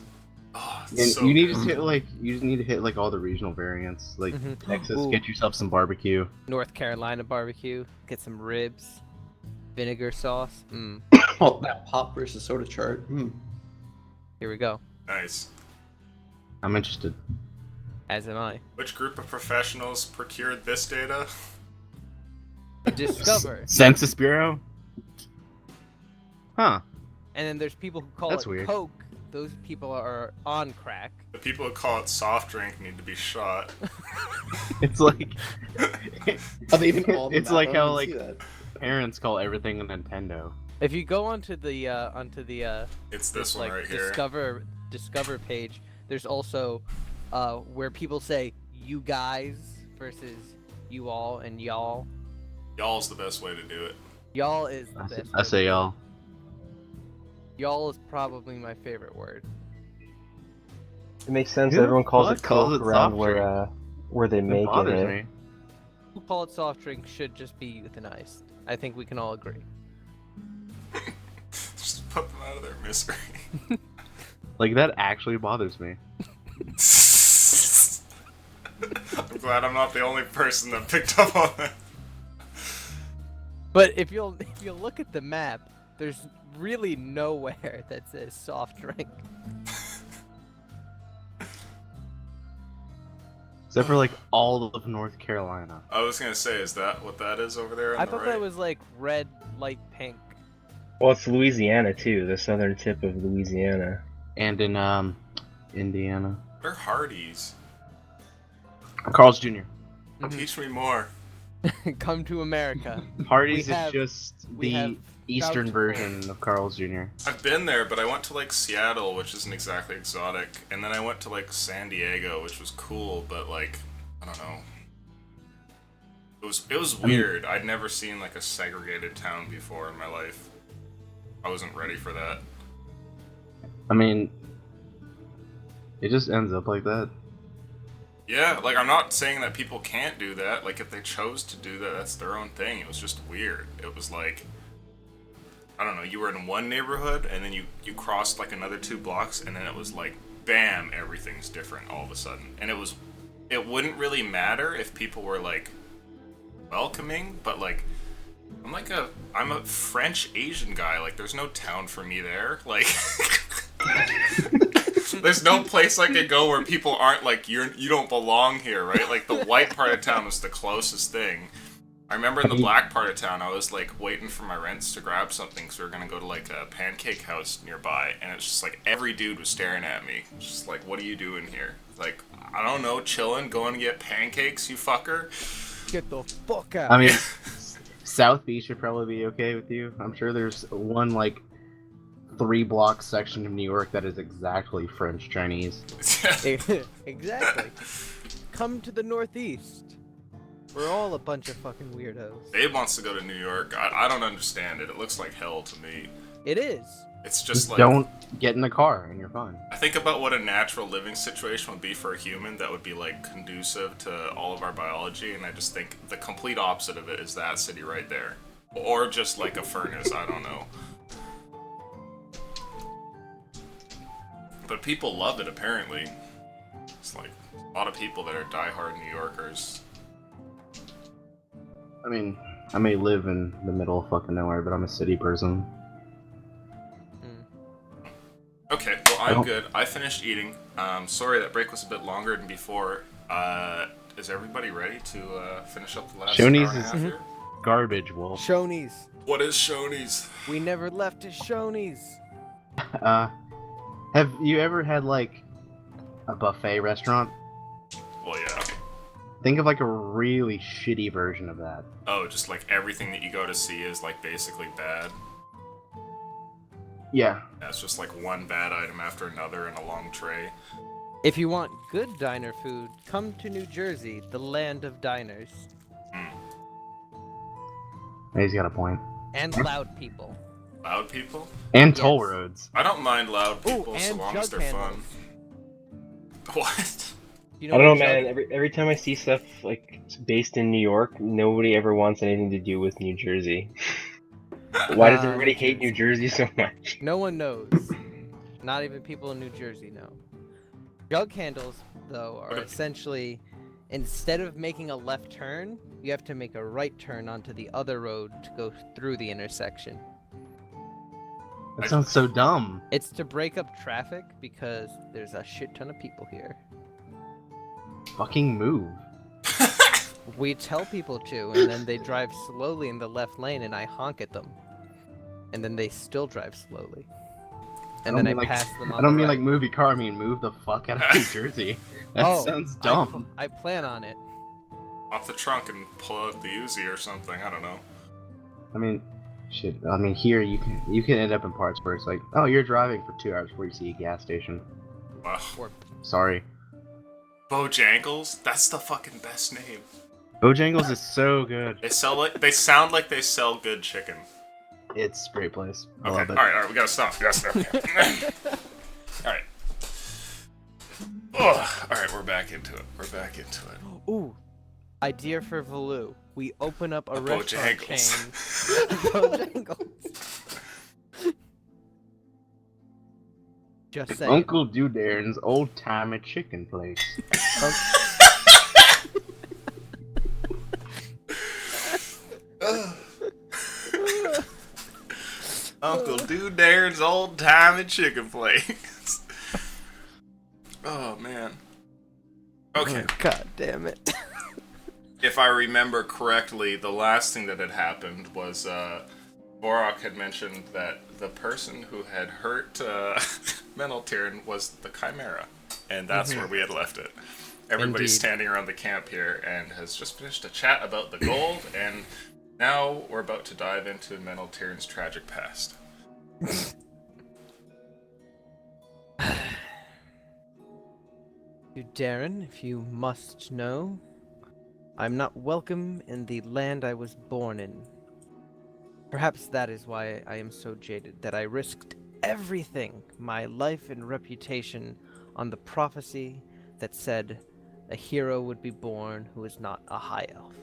Speaker 3: Oh, it's
Speaker 4: and
Speaker 3: so
Speaker 4: you need
Speaker 3: good.
Speaker 4: to hit like you just need to hit like all the regional variants, like
Speaker 1: Mhm.
Speaker 4: Texas.
Speaker 1: Ooh.
Speaker 4: Get yourself some barbecue.
Speaker 1: North Carolina barbecue. Get some ribs. Vinegar sauce.
Speaker 6: Oh, that pop versus soda chart.
Speaker 1: Here we go.
Speaker 3: Nice.
Speaker 4: I'm interested.
Speaker 1: As am I.
Speaker 3: Which group of professionals procured this data?
Speaker 1: Discover.
Speaker 4: Census Bureau. Huh?
Speaker 1: And then there's people who call
Speaker 4: That's
Speaker 1: it
Speaker 4: weird.
Speaker 1: Coke. Those people are on crack.
Speaker 3: The people who call it soft drink need to be shot.
Speaker 4: It's like
Speaker 6: Are they even all on the
Speaker 4: it's
Speaker 6: map?
Speaker 4: like
Speaker 6: I
Speaker 4: how
Speaker 6: don't
Speaker 4: like
Speaker 6: see that.
Speaker 4: parents call everything a Nintendo.
Speaker 1: If you go onto the
Speaker 3: It's this one
Speaker 1: like
Speaker 3: right here.
Speaker 1: discover page, there's also where people say you guys versus you all and y'all.
Speaker 3: Y'all's the best way to do it.
Speaker 1: Y'all is the best.
Speaker 4: I say
Speaker 1: word.
Speaker 4: y'all.
Speaker 1: Y'all is probably my favorite word.
Speaker 5: It makes sense.
Speaker 4: Who the
Speaker 5: Everyone calls
Speaker 4: fuck
Speaker 5: it
Speaker 4: calls
Speaker 5: Coke
Speaker 4: it
Speaker 5: around
Speaker 4: soft
Speaker 5: where they
Speaker 4: It
Speaker 5: make
Speaker 4: bothers
Speaker 5: it.
Speaker 4: me.
Speaker 1: Who call it soft drink should just be euthanized. I think we can all agree.
Speaker 3: Just put them out of their misery.
Speaker 4: Like that actually bothers me.
Speaker 3: I'm glad I'm not the only person that picked up on that.
Speaker 1: But if you'll look at the map, there's really nowhere that says soft drink.
Speaker 4: except for like all of North Carolina.
Speaker 3: I was gonna say, is that what that is over there on
Speaker 1: I
Speaker 3: the
Speaker 1: thought
Speaker 3: right?
Speaker 1: that was like red, light pink.
Speaker 5: Well, it's Louisiana too, the southern tip of Louisiana.
Speaker 4: And in Indiana.
Speaker 3: They're Hardee's.
Speaker 4: Carl's Jr.
Speaker 1: Mhm.
Speaker 3: Teach me more.
Speaker 1: Come to America.
Speaker 4: Hardee's
Speaker 1: We have-
Speaker 4: is just
Speaker 1: we have
Speaker 4: the Eastern
Speaker 1: voucher
Speaker 4: version of Carl's Jr.
Speaker 3: I've been there, but I went to like Seattle, which isn't exactly exotic, and then I went to like San Diego, which was cool, but like I don't know. It was
Speaker 4: mean-
Speaker 3: weird. I'd never seen like a segregated town before in my life. I wasn't ready for that.
Speaker 4: I mean, it just ends up like that.
Speaker 3: Yeah, like I'm not saying that people can't do that. Like if they chose to do that, that's their own thing. It was just weird. It was like I don't know, you were in one neighborhood and then you crossed like another 2 blocks and then it was like bam, everything's different all of a sudden. And it wouldn't really matter if people were like welcoming, but like I'm a French Asian guy. Like there's no town for me there. Like there's no place I could go where people aren't like you don't belong here, right? Like the white part of town was the closest thing. I remember in the black part of town, I was like waiting for my rents to grab something because we were gonna go to like a pancake house nearby, and it's just like every dude was staring at me, just like, "What are you doing here?" Like, I don't know, chilling, going to get pancakes, you fucker.
Speaker 1: Get the fuck out.
Speaker 4: I mean, South Beach should probably be okay with you. I'm sure there's one like 3-block section of New York that is exactly French Chinese.
Speaker 1: Exactly. Come to the Northeast. We're all a bunch of fucking weirdos.
Speaker 3: Babe wants to go to New York. I don't understand it. It looks like hell to me.
Speaker 1: It is.
Speaker 3: It's
Speaker 4: Just
Speaker 3: just like
Speaker 4: don't get in a car and you're fine.
Speaker 3: I think about what a natural living situation would be for a human that would be like conducive to all of our biology, and I just think the complete opposite of it is that city right there. Or just like a furnace, I don't know. But people love it apparently. It's like a lot of people that are diehard New Yorkers.
Speaker 4: I mean, I may live in the middle of fucking nowhere, but I'm a city person.
Speaker 3: Okay, well I'm
Speaker 4: don't-
Speaker 3: good. I finished eating. Sorry that break was a bit longer than before. Is everybody ready to finish up the last
Speaker 4: Shoney's
Speaker 3: hour and a half
Speaker 4: is-
Speaker 3: here?
Speaker 4: Garbage, Wolf.
Speaker 1: Shoney's.
Speaker 3: What is Shoney's?
Speaker 1: We never left to Shoney's.
Speaker 4: Have you ever had like a buffet restaurant?
Speaker 3: Well, yeah.
Speaker 4: Think of like a really shitty version of that.
Speaker 3: Oh, just like everything that you go to see is like basically bad.
Speaker 4: Yeah.
Speaker 3: Yeah, it's just like one bad item after another in a long tray.
Speaker 1: If you want good diner food, come to New Jersey, the land of diners.
Speaker 4: He's got a point.
Speaker 1: And loud people.
Speaker 3: Loud people?
Speaker 4: And toll
Speaker 1: Yes.
Speaker 4: roads.
Speaker 3: I don't mind loud
Speaker 1: Ooh,
Speaker 3: people so
Speaker 1: and
Speaker 3: long as
Speaker 1: jug
Speaker 3: they're fun.
Speaker 1: handles.
Speaker 3: What?
Speaker 1: You
Speaker 5: I don't know,
Speaker 1: what
Speaker 5: man.
Speaker 1: jug-
Speaker 5: Every time I see stuff like based in New York, nobody ever wants anything to do with New Jersey. Why does everybody hate New Jersey so much?
Speaker 1: No one knows. Not even people in New Jersey know. Jug handles, though, are
Speaker 3: What if-
Speaker 1: essentially, instead of making a left turn, you have to make a right turn onto the other road to go through the intersection.
Speaker 4: That sounds so dumb.
Speaker 1: It's to break up traffic because there's a shit ton of people here.
Speaker 4: Fucking move.
Speaker 1: We tell people to, and then they drive slowly in the left lane, and I honk at them. And then they still drive slowly. And then I pass them on
Speaker 4: I don't
Speaker 1: the
Speaker 4: mean
Speaker 1: right.
Speaker 4: like move your car, I mean move the fuck out of New Jersey. That
Speaker 1: Oh,
Speaker 4: sounds dumb.
Speaker 1: I plan on it.
Speaker 3: Off the trunk and pull out the Uzi or something, I don't know.
Speaker 4: I mean, shit. I mean, here you can end up in parts where it's like, oh, you're driving for 2 hours before you see a gas station.
Speaker 3: Ugh.
Speaker 1: Or
Speaker 4: Sorry.
Speaker 3: Bojangles? That's the fucking best name.
Speaker 4: Bojangles is so good.
Speaker 3: They sound like they sell good chicken.
Speaker 4: It's a great place. I
Speaker 3: Okay,
Speaker 4: love it.
Speaker 3: alright, we gotta stop. Alright. Alright, we're back into it.
Speaker 1: Ooh, idea for Valoo. We open up a restaurant
Speaker 3: Bojangles.
Speaker 1: chain. Bojangles. Just saying.
Speaker 4: Uncle Doodaren's old timey chicken place.
Speaker 3: Uncle Doodaren's old timey chicken place. Oh man. Okay.
Speaker 1: Oh, God damn it.
Speaker 3: If I remember correctly, the last thing that had happened was Borak had mentioned that the person who had hurt Meneltirn was the Chimera, and that's where we had left it. Everybody's
Speaker 1: Indeed.
Speaker 3: standing around the camp here and has just finished a chat about the gold, and now we're about to dive into Meneltirn's tragic past.
Speaker 1: To Darren, if you must know, I'm not welcome in the land I was born in. Perhaps that is why I am so jaded, that I risked everything, my life and reputation, on the prophecy that said a hero would be born who is not a high elf.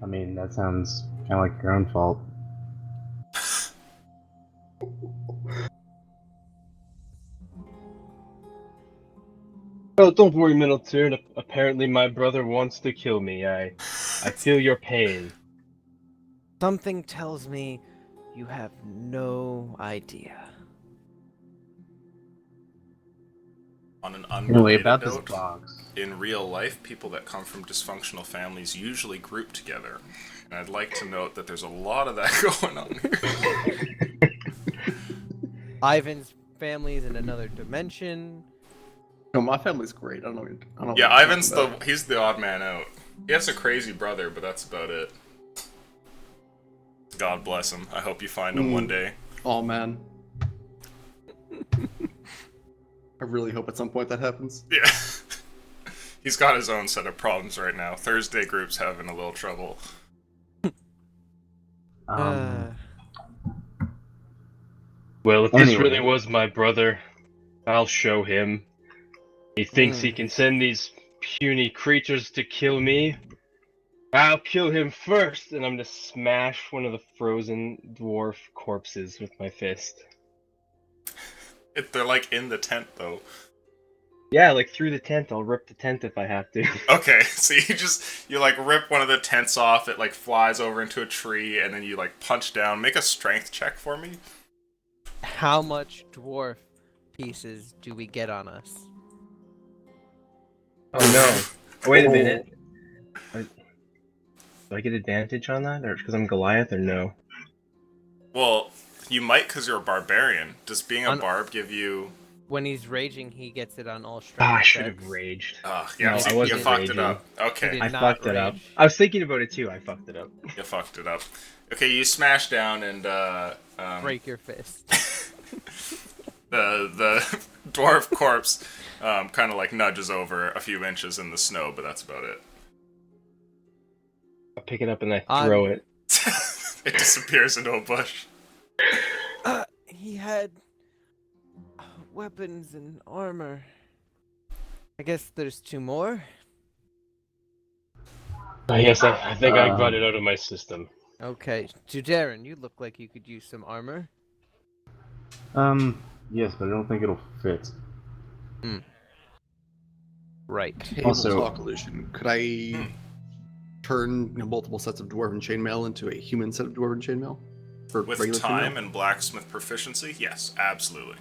Speaker 4: I mean, that sounds kind of like your own fault.
Speaker 5: Oh, don't worry, Middleton. Apparently, my brother wants to kill me. I feel your pain.
Speaker 1: Something tells me you have no idea.
Speaker 3: On an
Speaker 4: Anyway,
Speaker 3: unrelated
Speaker 4: about this
Speaker 3: note,
Speaker 4: box.
Speaker 3: in real life, people that come from dysfunctional families usually group together. And I'd like to note that there's a lot of that going on here.
Speaker 1: Ivan's family's in another dimension.
Speaker 6: No, my family's great. I don't know. I don't know
Speaker 3: Yeah,
Speaker 6: what you're
Speaker 3: Ivan's
Speaker 6: talking about.
Speaker 3: he's the odd man out. He has a crazy brother, but that's about it. God bless him. I hope you find him one day.
Speaker 6: Oh man. I really hope at some point that happens.
Speaker 3: Yeah. He's got his own set of problems right now. Thursday group's having a little trouble.
Speaker 5: Well, if this
Speaker 4: Anyway.
Speaker 5: really was my brother, I'll show him. He thinks he can send these puny creatures to kill me. I'll kill him first, and I'm gonna smash one of the frozen dwarf corpses with my fist.
Speaker 3: They're like in the tent though.
Speaker 5: Yeah, like through the tent. I'll rip the tent if I have to.
Speaker 3: Okay, so you like rip one of the tents off, it like flies over into a tree, and then you like punch down. Make a strength check for me.
Speaker 1: How much dwarf pieces do we get on us?
Speaker 5: Oh no! Wait a minute. Do I get advantage on that, or because I'm Goliath, or no?
Speaker 3: Well, you might because you're a barbarian. Does being a
Speaker 1: On-
Speaker 3: barb give you...
Speaker 1: When he's raging, he gets it on all strength.
Speaker 5: Ah, I should have
Speaker 1: checks.
Speaker 5: raged.
Speaker 3: yeah,
Speaker 5: No,
Speaker 3: see,
Speaker 5: I
Speaker 3: you
Speaker 5: wasn't
Speaker 3: fucked
Speaker 5: raging.
Speaker 3: it up.
Speaker 1: He
Speaker 3: Okay,
Speaker 1: did
Speaker 5: I
Speaker 1: not
Speaker 5: fucked it up.
Speaker 1: rage.
Speaker 5: I was thinking about it too. I fucked it up.
Speaker 3: you fucked it up. Okay, you smash down and
Speaker 1: Break your fist.
Speaker 3: the dwarf corpse kind of like nudges over a few inches in the snow, but that's about it.
Speaker 5: I pick it up and I throw it.
Speaker 3: It disappears into a bush.
Speaker 1: He had weapons and armor. I guess there's two more.
Speaker 5: Yes, I think I got it out of my system.
Speaker 1: Okay, to Darren, you look like you could use some armor.
Speaker 4: Yes, but I don't think it'll fit.
Speaker 1: Right.
Speaker 4: Also-
Speaker 6: Tabletop illusion. Could I turn multiple sets of dwarven chainmail into a human set of dwarven chainmail? For
Speaker 3: With
Speaker 6: regular
Speaker 3: time
Speaker 6: chainmail?
Speaker 3: and blacksmith proficiency, yes, absolutely.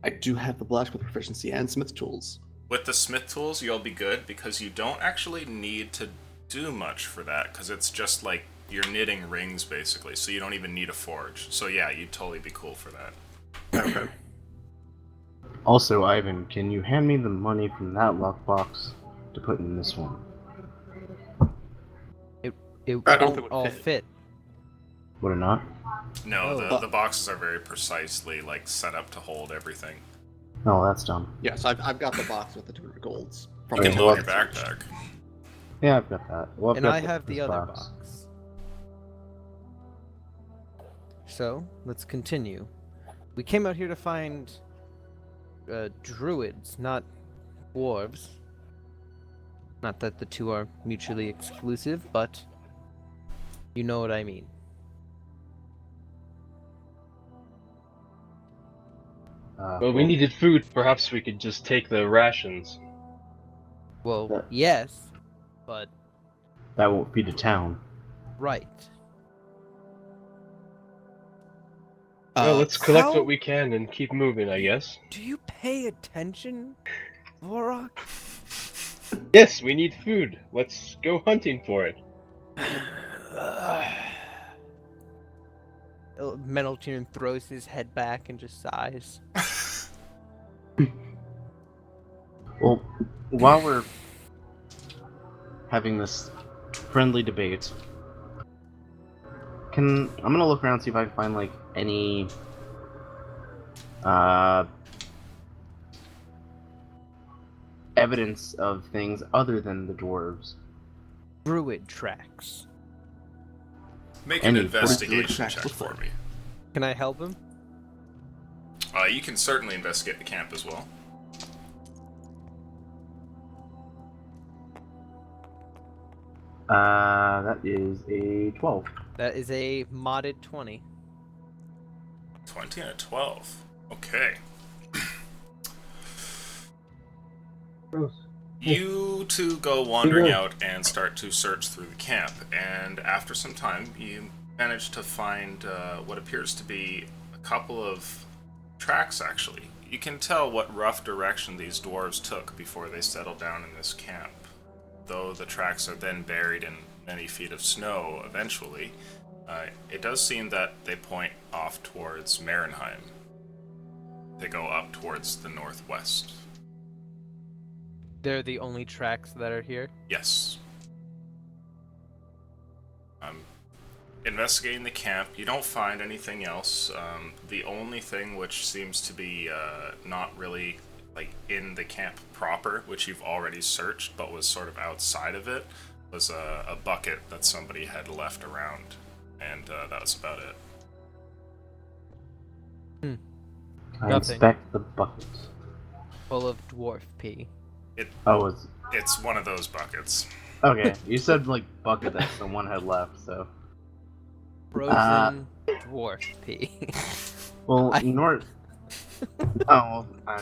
Speaker 6: I do have the blacksmith proficiency and smith tools.
Speaker 3: With the smith tools, you'll be good because you don't actually need to do much for that because it's just like you're knitting rings basically, so you don't even need a forge. So yeah, you'd totally be cool for that.
Speaker 6: Okay.
Speaker 4: Also, Ivan, can you hand me the money from that lockbox to put in this one?
Speaker 1: It
Speaker 6: I don't
Speaker 1: won't
Speaker 6: think it would
Speaker 1: all
Speaker 6: fit.
Speaker 1: fit.
Speaker 4: Would it not?
Speaker 3: No,
Speaker 1: Oh.
Speaker 3: the boxes are very precisely like set up to hold everything.
Speaker 4: Oh, that's dumb.
Speaker 6: Yes, I've got the box with the 200 golds. From
Speaker 3: You
Speaker 6: the
Speaker 3: can load your
Speaker 6: box.
Speaker 3: backpack.
Speaker 4: Yeah, I've got that. Well, I've
Speaker 1: And
Speaker 4: got
Speaker 1: I have the
Speaker 4: this
Speaker 1: other box. So, let's continue. We came out here to find druids, not dwarves. Not that the two are mutually exclusive, but you know what I mean.
Speaker 5: Well, we needed food. Perhaps we could just take the rations.
Speaker 1: Well,
Speaker 4: That-
Speaker 1: yes, but
Speaker 4: That won't feed a town.
Speaker 1: right.
Speaker 5: Well, let's collect
Speaker 1: how-
Speaker 5: what we can and keep moving, I guess.
Speaker 1: Do you pay attention, Vorak?
Speaker 5: Yes, we need food. Let's go hunting for it.
Speaker 1: Metaltune throws his head back and just sighs.
Speaker 4: Well, while we're having this friendly debate, I'm gonna look around and see if I can find like any evidence of things other than the dwarves.
Speaker 1: Druid tracks.
Speaker 3: Make an
Speaker 4: Any
Speaker 3: investigation
Speaker 6: tracks
Speaker 3: check
Speaker 6: look
Speaker 3: for
Speaker 6: like?
Speaker 3: me.
Speaker 1: Can I help him?
Speaker 3: You can certainly investigate the camp as well.
Speaker 4: That is a 12.
Speaker 1: That is a modded 20.
Speaker 3: 20 and a 12. Okay. You two go wandering out and start to search through the camp, and after some time, you manage to find what appears to be a couple of tracks, actually. You can tell what rough direction these dwarves took before they settled down in this camp. Though the tracks are then buried in many feet of snow eventually, it does seem that they point off towards Marenheim. They go up towards the northwest.
Speaker 1: They're the only tracks that are here.
Speaker 3: Yes. Investigating the camp, you don't find anything else. The only thing which seems to be not really like in the camp proper, which you've already searched, but was sort of outside of it, was a bucket that somebody had left around, and that was about it.
Speaker 4: I
Speaker 1: Nothing.
Speaker 4: inspect the bucket.
Speaker 1: Full of dwarf pee.
Speaker 4: Oh,
Speaker 3: It's one of those buckets.
Speaker 4: okay. You said like bucket that someone had left, so.
Speaker 1: Frozen dwarf pee.
Speaker 4: Well,
Speaker 1: I-
Speaker 4: north. Oh, well,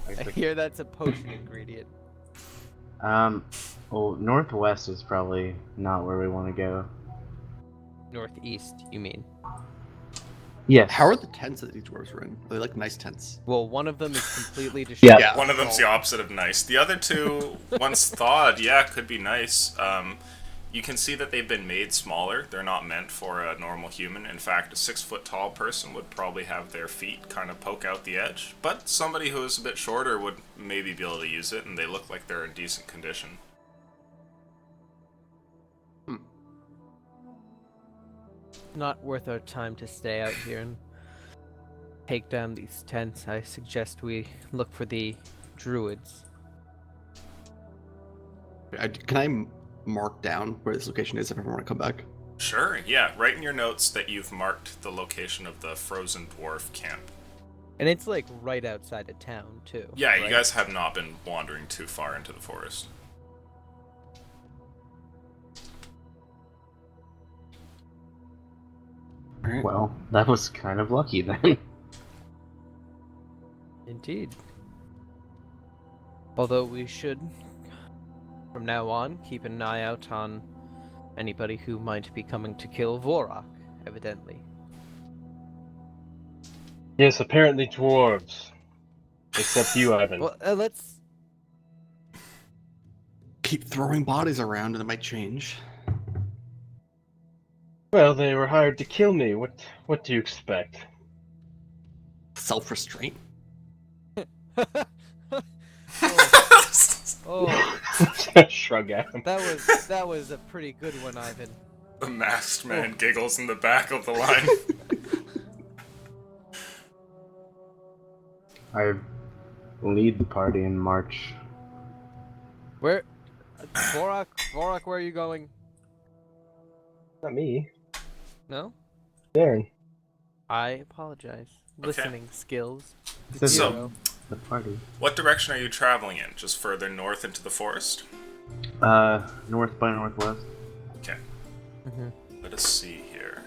Speaker 1: I hear that's a potion ingredient.
Speaker 4: Well, northwest is probably not where we want to go.
Speaker 1: Northeast, you mean?
Speaker 4: Yes.
Speaker 6: How are the tents that these dwarves were in? Are they like nice tents?
Speaker 1: Well, one of them is completely destroyed.
Speaker 5: Yeah.
Speaker 3: One of them's the opposite of nice. The other two, once thawed, yeah, could be nice. You can see that they've been made smaller. They're not meant for a normal human. In fact, a 6-foot-tall person would probably have their feet kind of poke out the edge. But somebody who is a bit shorter would maybe be able to use it, and they look like they're in decent condition.
Speaker 1: Not worth our time to stay out here and take down these tents. I suggest we look for the druids.
Speaker 6: Can I mark down where this location is if I ever want to come back?
Speaker 3: Sure, yeah. Write in your notes that you've marked the location of the frozen dwarf camp.
Speaker 1: And it's like right outside of town, too.
Speaker 3: Yeah, you
Speaker 1: right?
Speaker 3: guys have not been wandering too far into the forest.
Speaker 6: Alright.
Speaker 4: Well, that was kind of lucky then.
Speaker 1: Indeed. Although we should, from now on, keep an eye out on anybody who might be coming to kill Vorak, evidently.
Speaker 5: Yes, apparently dwarves. Except you, Ivan.
Speaker 1: Well, let's...
Speaker 6: Keep throwing bodies around and it might change.
Speaker 5: Well, they were hired to kill me. What do you expect?
Speaker 6: Self-restraint.
Speaker 1: Oh,
Speaker 5: Shrug at him.
Speaker 1: that was a pretty good one, Ivan.
Speaker 3: The masked man giggles in the back of the line.
Speaker 4: I lead the party in march.
Speaker 1: Where... Vorak, where are you going?
Speaker 5: Not me.
Speaker 1: No?
Speaker 5: Darren.
Speaker 1: I apologize. Listening skills.
Speaker 4: So-
Speaker 1: Zero.
Speaker 4: The party.
Speaker 3: What direction are you traveling in? Just further north into the forest?
Speaker 4: North by northwest.
Speaker 3: Okay.
Speaker 1: Mhm.
Speaker 3: Let us see here.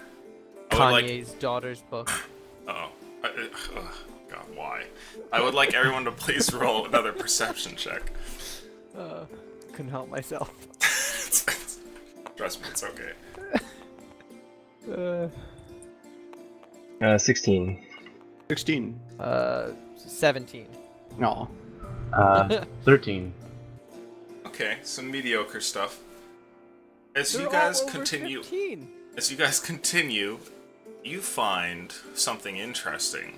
Speaker 3: I would like...
Speaker 1: Kanye's daughter's book.
Speaker 3: Uh-oh. God, why? I would like everyone to please roll another perception check.
Speaker 1: Couldn't help myself.
Speaker 3: Trust me, it's okay.
Speaker 5: 16.
Speaker 6: 16.
Speaker 1: 17.
Speaker 6: No.
Speaker 4: 13.
Speaker 3: Okay, some mediocre stuff. As
Speaker 1: They're
Speaker 3: you guys
Speaker 1: all over
Speaker 3: continue,
Speaker 1: 15.
Speaker 3: you find something interesting.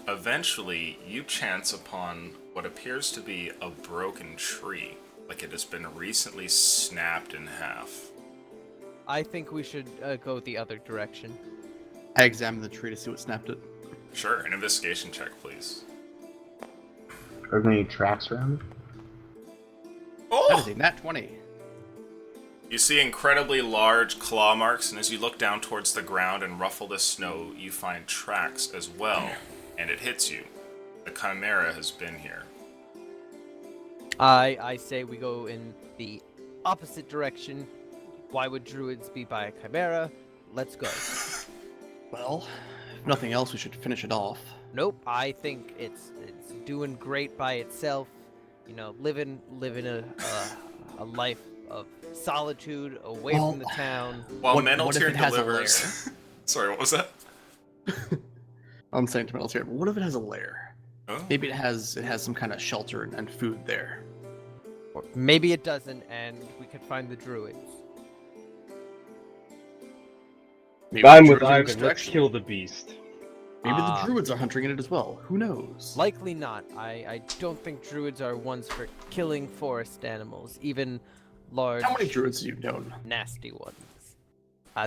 Speaker 3: Eventually, you chance upon what appears to be a broken tree, like it has been recently snapped in half.
Speaker 1: I think we should go the other direction.
Speaker 6: I examined the tree to see what snapped it.
Speaker 3: Sure, an investigation check, please.
Speaker 4: Are there any tracks around it?
Speaker 6: That is
Speaker 3: Oh!
Speaker 6: a nat 20.
Speaker 3: You see incredibly large claw marks, and as you look down towards the ground and ruffle the snow, you find tracks as well, and it hits you. The Chimera has been here.
Speaker 1: I say we go in the opposite direction. Why would druids be by a chimera? Let's go.
Speaker 6: Well, if nothing else, we should finish it off.
Speaker 1: Nope, I think it's doing great by itself. You know, living a life of solitude away from the town.
Speaker 3: While
Speaker 6: What if
Speaker 3: Meneltier
Speaker 6: it has a
Speaker 3: delivers... Sorry, what was that?
Speaker 6: I'm saying to myself here, what if it has a lair?
Speaker 3: Oh.
Speaker 6: Maybe it has some kind of shelter and food there.
Speaker 1: Or maybe it doesn't, and we could find the druids.
Speaker 6: Maybe
Speaker 5: I'm
Speaker 6: the
Speaker 5: with
Speaker 6: druids are in this
Speaker 5: Ivan. Let's
Speaker 6: direction.
Speaker 5: kill the beast.
Speaker 6: Maybe the
Speaker 1: Ah.
Speaker 6: druids are hunting it as well. Who knows?
Speaker 1: Likely not. I don't think druids are ones for killing forest animals, even large,
Speaker 6: How many druids have you known?
Speaker 1: nasty ones.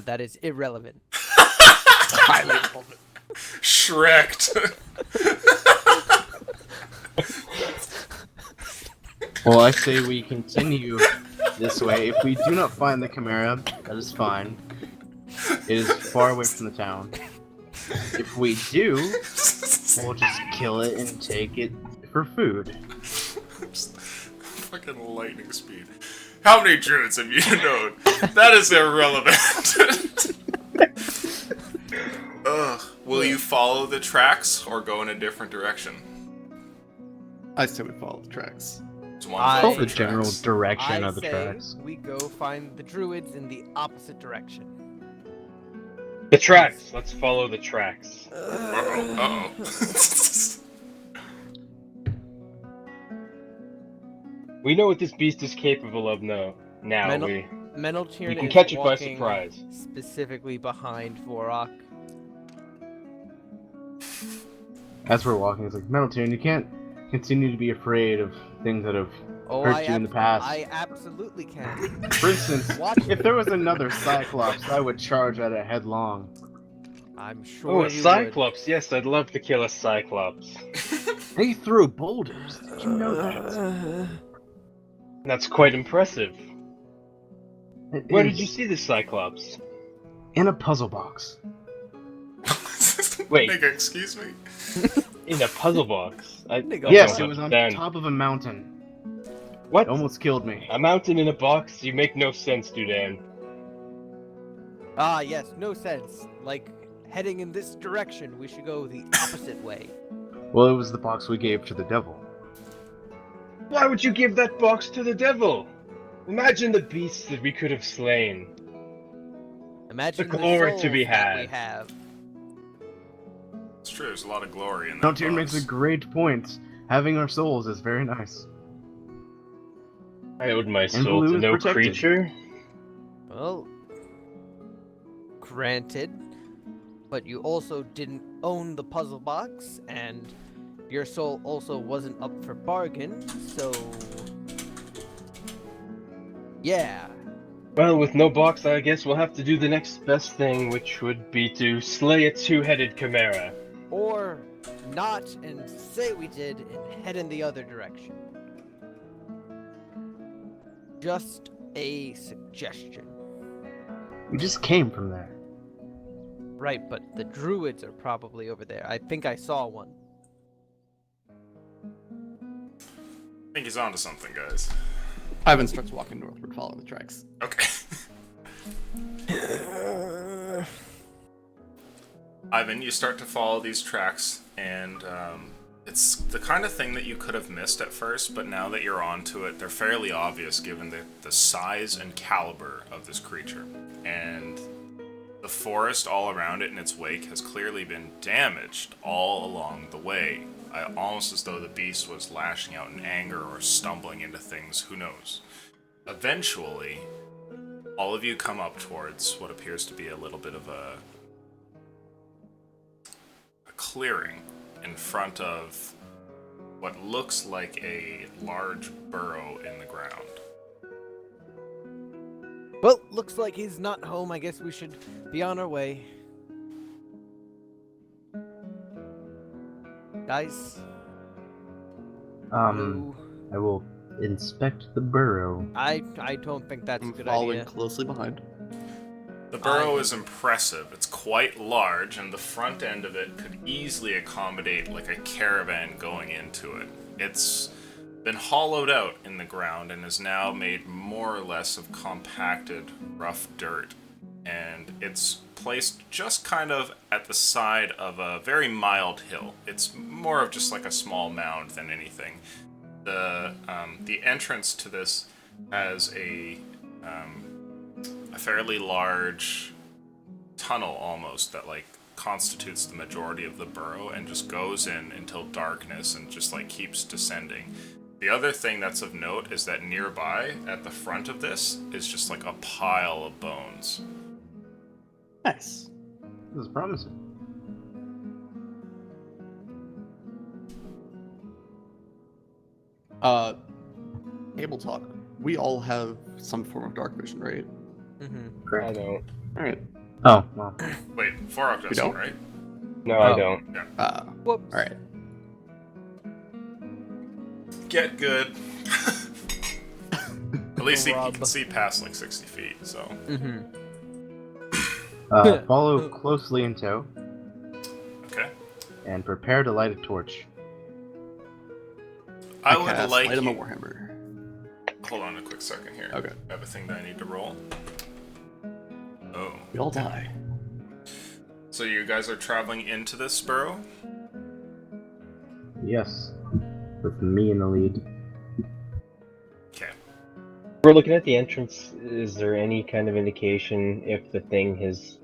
Speaker 1: That is irrelevant.
Speaker 6: Highly relevant.
Speaker 3: Shrek'd!
Speaker 4: Well, I say we continue this way. If we do not find the Chimera, that is fine. It is far away from the town. If we do, we'll just kill it and take it for food.
Speaker 3: Fucking lightning speed. How many druids have you known? That is irrelevant. Ugh. Will you follow the tracks or go in a different direction?
Speaker 6: I say we follow the tracks.
Speaker 3: It's one
Speaker 1: I-
Speaker 3: follow
Speaker 4: The general
Speaker 3: tracks.
Speaker 4: direction
Speaker 1: I
Speaker 4: of the
Speaker 1: say
Speaker 4: tracks.
Speaker 1: we go find the druids in the opposite direction.
Speaker 5: The tracks. Let's follow the tracks.
Speaker 3: Uh-oh.
Speaker 5: We know what this beast is capable of now. We
Speaker 1: Meneltier
Speaker 5: can
Speaker 1: is
Speaker 5: catch it by
Speaker 1: walking
Speaker 5: surprise.
Speaker 1: specifically behind Vorok.
Speaker 4: As we're walking, it's like, Meneltier, you can't continue to be afraid of things that have
Speaker 1: Oh,
Speaker 4: hurt you in the past.
Speaker 1: I absolutely can.
Speaker 4: For instance,
Speaker 1: Watch
Speaker 4: if there was another Cyclops, I would charge at it headlong.
Speaker 1: I'm sure
Speaker 5: Oh, a
Speaker 1: you
Speaker 5: Cyclops. Yes, I'd love to kill a Cyclops.
Speaker 4: He threw boulders. Did you know that?
Speaker 1: would.
Speaker 5: That's quite impressive.
Speaker 4: It
Speaker 5: Where did you
Speaker 4: is
Speaker 5: see this Cyclops?
Speaker 4: in a puzzle box.
Speaker 5: Wait.
Speaker 3: Nigga, excuse me?
Speaker 5: In a puzzle box. I
Speaker 1: Nigga,
Speaker 5: don't
Speaker 4: Yes, it was on
Speaker 5: understand.
Speaker 4: top of a mountain.
Speaker 5: What?
Speaker 4: It almost killed me.
Speaker 5: A mountain in a box? You make no sense, Dudan.
Speaker 1: Ah, yes, no sense. Like, heading in this direction, we should go the opposite way.
Speaker 4: Well, it was the box we gave to the devil.
Speaker 5: Why would you give that box to the devil? Imagine the beasts that we could have slain.
Speaker 1: Imagine
Speaker 5: The glory
Speaker 1: souls
Speaker 5: to be
Speaker 1: that we
Speaker 5: had.
Speaker 1: have.
Speaker 3: It's true, there's a lot of glory in that
Speaker 4: Meneltier
Speaker 3: box.
Speaker 4: makes a great point. Having our souls is very nice.
Speaker 5: I owed my
Speaker 4: And
Speaker 5: soul
Speaker 4: Baloo
Speaker 5: to
Speaker 4: is
Speaker 5: no
Speaker 4: protected.
Speaker 5: creature.
Speaker 1: Well, granted, but you also didn't own the puzzle box, and your soul also wasn't up for bargain, so... Yeah.
Speaker 5: Well, with no box, I guess we'll have to do the next best thing, which would be to slay a two-headed chimera.
Speaker 1: Or not and say we did and head in the other direction. Just a suggestion.
Speaker 4: We just came from there.
Speaker 1: Right, but the druids are probably over there. I think I saw one.
Speaker 3: I think he's onto something, guys.
Speaker 6: Ivan starts walking northward, following the tracks.
Speaker 3: Okay. Ivan, you start to follow these tracks, and it's the kind of thing that you could have missed at first, but now that you're onto it, they're fairly obvious given the size and caliber of this creature. And The forest all around it in its wake has clearly been damaged all along the way, almost as though the beast was lashing out in anger or stumbling into things, who knows. Eventually, all of you come up towards what appears to be a little bit of a clearing in front of what looks like a large burrow in the ground.
Speaker 1: Well, looks like he's not home. I guess we should be on our way. Guys, hello?
Speaker 4: I will inspect the burrow.
Speaker 1: I don't think that's a
Speaker 6: I'm
Speaker 1: good
Speaker 6: following
Speaker 1: idea.
Speaker 6: closely behind.
Speaker 3: The burrow is impressive. It's quite large, and the front end of it could easily accommodate like a caravan going into it. It's been hollowed out in the ground and is now made more or less of compacted, rough dirt. And it's placed just kind of at the side of a very mild hill. It's more of just like a small mound than anything. The entrance to this has a fairly large tunnel almost that like constitutes the majority of the burrow and just goes in until darkness and just like keeps descending. The other thing that's of note is that nearby at the front of this is just like a pile of bones.
Speaker 6: Nice.
Speaker 4: This is promising.
Speaker 6: Table talk. We all have some form of dark vision, right?
Speaker 1: Mm-hmm.
Speaker 5: I don't.
Speaker 6: Alright.
Speaker 4: Oh, well.
Speaker 3: Wait, Forok doesn't,
Speaker 6: don't?
Speaker 3: right?
Speaker 5: No, I
Speaker 1: Oh.
Speaker 5: don't.
Speaker 1: Whoops.
Speaker 6: Alright.
Speaker 3: Get good. At least he
Speaker 1: Rob.
Speaker 3: can see past like 60 feet, so.
Speaker 1: Mm-hmm.
Speaker 4: Follow closely in tow
Speaker 3: Okay.
Speaker 4: and prepare to light a torch.
Speaker 3: I would
Speaker 6: cast
Speaker 3: like
Speaker 6: Light him a
Speaker 3: you...
Speaker 6: Warhammer.
Speaker 3: Hold on a quick second here.
Speaker 6: Okay.
Speaker 3: I have a thing that I need to roll. Oh.
Speaker 6: We all die.
Speaker 3: So you guys are traveling into this burrow?
Speaker 4: Yes, with me in the lead.
Speaker 3: Okay.
Speaker 5: We're looking at the entrance. Is there any kind of indication if the thing has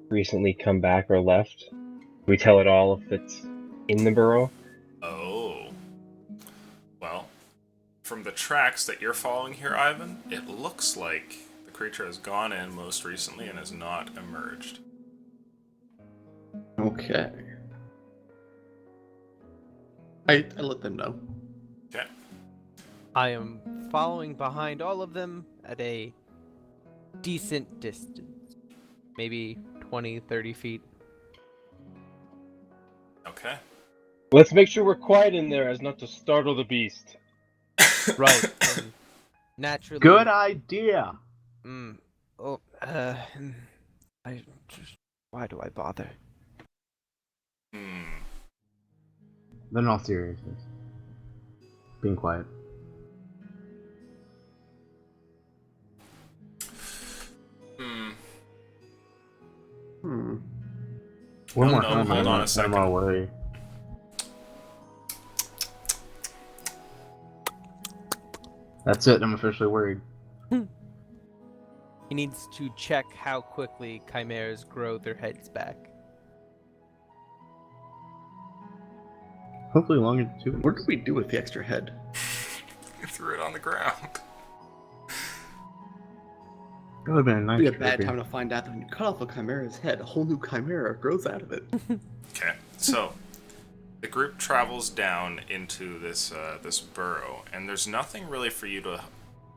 Speaker 5: recently come back or left? Can we tell at all if it's in the burrow?
Speaker 3: Oh. Well, from the tracks that you're following here, Ivan, it looks like the creature has gone in most recently and has not emerged.
Speaker 6: Okay. I let them know.
Speaker 3: Okay.
Speaker 1: I am following behind all of them at a decent distance. Maybe 20, 30 feet.
Speaker 3: Okay.
Speaker 5: Let's make sure we're quiet in there as not to startle the beast.
Speaker 1: Right. And naturally.
Speaker 4: Good idea!
Speaker 1: Oh, I just... Why do I bother?
Speaker 3: Hmm.
Speaker 4: But in all seriousness, being quiet.
Speaker 3: Hmm.
Speaker 4: One
Speaker 3: Oh,
Speaker 4: more
Speaker 3: no,
Speaker 4: time,
Speaker 3: hold on a
Speaker 4: I'm
Speaker 3: second.
Speaker 4: more worried. That's it, I'm officially worried.
Speaker 1: He needs to check how quickly chimeras grow their heads back.
Speaker 4: Hopefully longer than 2
Speaker 6: What
Speaker 4: weeks.
Speaker 6: did we do with the extra head?
Speaker 3: You threw it on the ground.
Speaker 4: That would have been a nice
Speaker 6: It'd be a bad
Speaker 4: trophy.
Speaker 6: time to find out that when you cut off a chimera's head, a whole new chimera grows out of it.
Speaker 3: Okay, so the group travels down into this this burrow, and there's nothing really for you to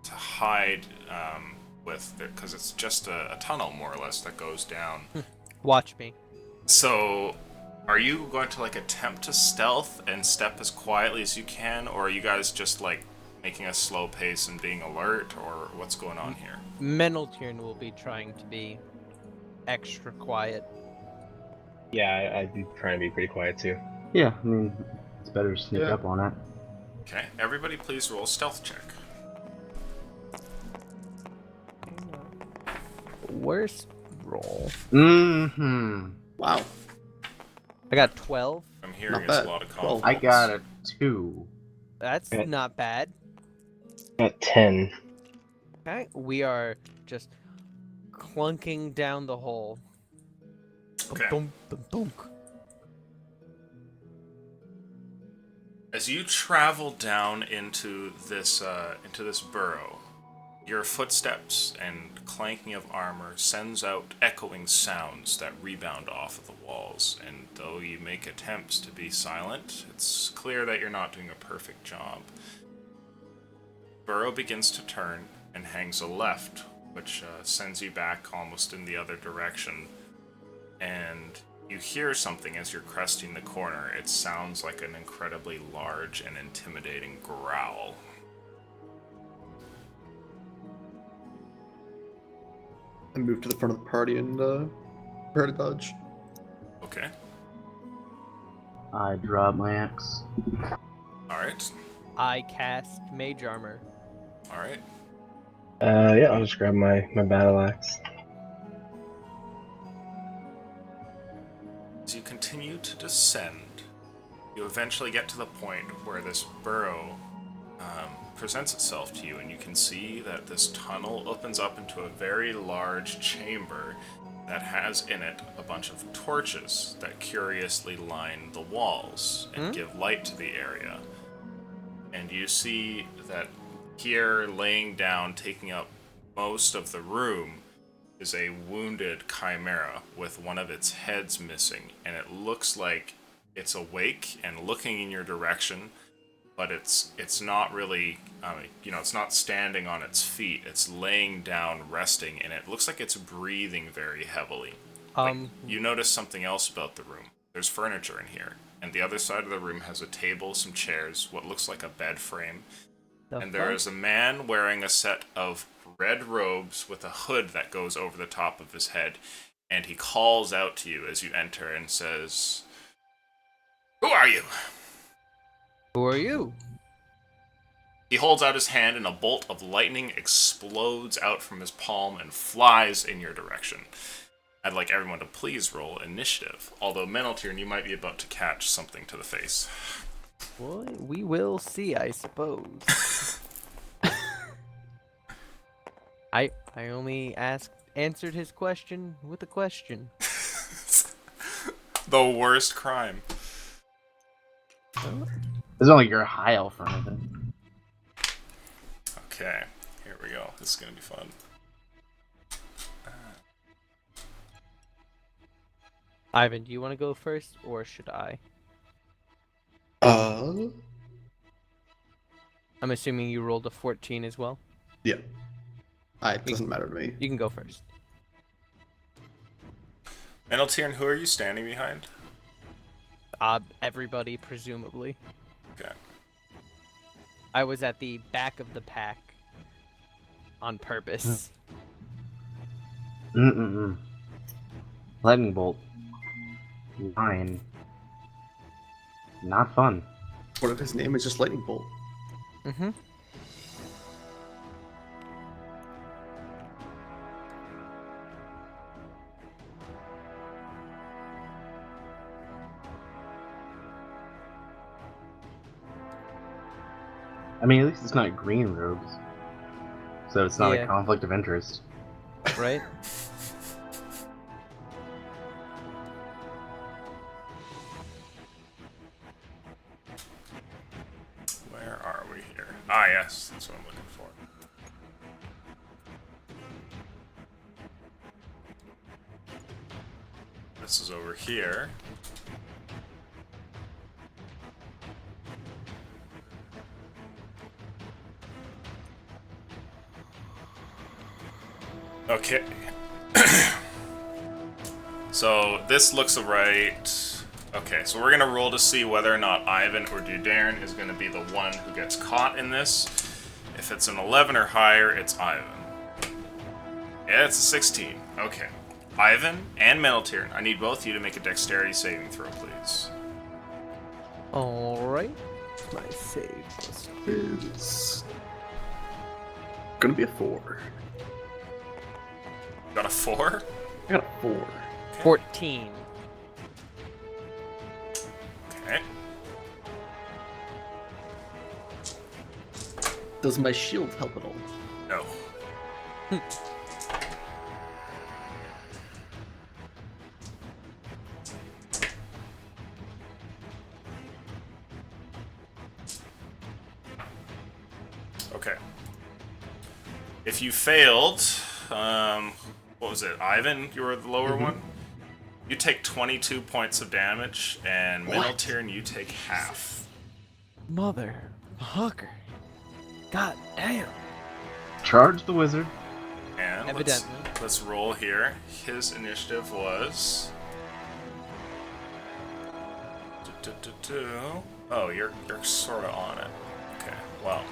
Speaker 3: hide with it because it's just a tunnel more or less that goes down.
Speaker 1: Watch me.
Speaker 3: So, are you going to like attempt to stealth and step as quietly as you can, or are you guys just like making a slow pace and being alert, or what's going on here?
Speaker 1: Meneltern will be trying to be extra quiet.
Speaker 5: Yeah, I'd be trying to be pretty quiet too.
Speaker 4: Yeah, I mean, it's better to sneak
Speaker 6: Yeah.
Speaker 4: up on it.
Speaker 3: Okay, everybody please roll a stealth check.
Speaker 1: Worst roll.
Speaker 4: Mm-hmm.
Speaker 6: Wow.
Speaker 1: I got 12.
Speaker 3: I'm hearing
Speaker 6: Not
Speaker 3: it's a
Speaker 6: bad.
Speaker 3: lot of
Speaker 6: Well,
Speaker 3: confidence.
Speaker 4: I got a 2.
Speaker 1: That's
Speaker 5: Okay.
Speaker 1: not bad.
Speaker 5: At 10.
Speaker 1: Okay, we are just clunking down the hole.
Speaker 3: Okay.
Speaker 1: Dunk, dunk, dunk.
Speaker 3: As you travel down into this burrow, your footsteps and clanking of armor sends out echoing sounds that rebound off of the walls, and though you make attempts to be silent, it's clear that you're not doing a perfect job. Burrow begins to turn and hangs a left, which sends you back almost in the other direction, and you hear something as you're cresting the corner. It sounds like an incredibly large and intimidating growl.
Speaker 6: I move to the front of the party and prepare to dodge.
Speaker 3: Okay.
Speaker 4: I drop my axe.
Speaker 3: Alright.
Speaker 1: I cast Mage Armor.
Speaker 3: Alright.
Speaker 5: Yeah, I'll just grab my battle axe.
Speaker 3: As you continue to descend, you eventually get to the point where this burrow presents itself to you, and you can see that this tunnel opens up into a very large chamber that has in it a bunch of torches that curiously line the walls and give light to the area. And you see that here, laying down, taking up most of the room, is a wounded chimera with one of its heads missing, and it looks like it's awake and looking in your direction, but it's not really, it's not standing on its feet. It's laying down, resting, and it looks like it's breathing very heavily. You notice something else about the room. There's furniture in here, and the other side of the room has a table, some chairs, what looks like a bed frame, and there is a man wearing a set of red robes with a hood that goes over the top of his head, and he calls out to you as you enter and says, "Who are you?"
Speaker 1: Who are you?
Speaker 3: He holds out his hand, and a bolt of lightning explodes out from his palm and flies in your direction. I'd like everyone to please roll initiative, although Meneltier, you might be about to catch something to the face.
Speaker 1: Well, we will see, I suppose. I only answered his question with a question.
Speaker 3: The worst crime.
Speaker 4: It's not like you're a high elf or anything.
Speaker 3: Okay, here we go. This is gonna be fun.
Speaker 1: Ivan, do you want to go first, or should I?
Speaker 6: Uh,
Speaker 1: I'm assuming you rolled a 14 as well.
Speaker 6: yeah. It doesn't matter to me.
Speaker 1: You can go first.
Speaker 3: Meneltier, who are you standing behind?
Speaker 1: Everybody, presumably.
Speaker 3: Okay.
Speaker 1: I was at the back of the pack on purpose.
Speaker 4: Lightning bolt. 9. Not fun.
Speaker 6: What if his name is just Lightning Bolt?
Speaker 1: Mm-hmm.
Speaker 4: I mean, at least it's not green robes. So it's not
Speaker 1: Yeah.
Speaker 4: a conflict of interest.
Speaker 1: Right?
Speaker 3: Where are we here? Ah, yes, that's what I'm looking for. This is over here. Okay. So this looks right. Okay, so we're gonna roll to see whether or not Ivan or Dudarin is gonna be the one who gets caught in this. If it's an 11 or higher, it's Ivan. Yeah, it's a 16. Okay. Ivan and Meneltier, I need both of you to make a dexterity saving throw, please.
Speaker 1: Alright. My save plus
Speaker 6: Is gonna be a 4.
Speaker 3: Got a 4?
Speaker 6: I got a 4.
Speaker 1: 14.
Speaker 3: Okay.
Speaker 6: Does my shield help at all?
Speaker 3: No. If you failed, what was it, Ivan? You were the lower one. You take 22 points of damage, and Minotaur, you take half.
Speaker 1: Mother fucker. God damn.
Speaker 4: Charge the wizard.
Speaker 3: And
Speaker 1: Evidently.
Speaker 3: let's roll here. His initiative was. Oh, you're sort of on it. Okay, well,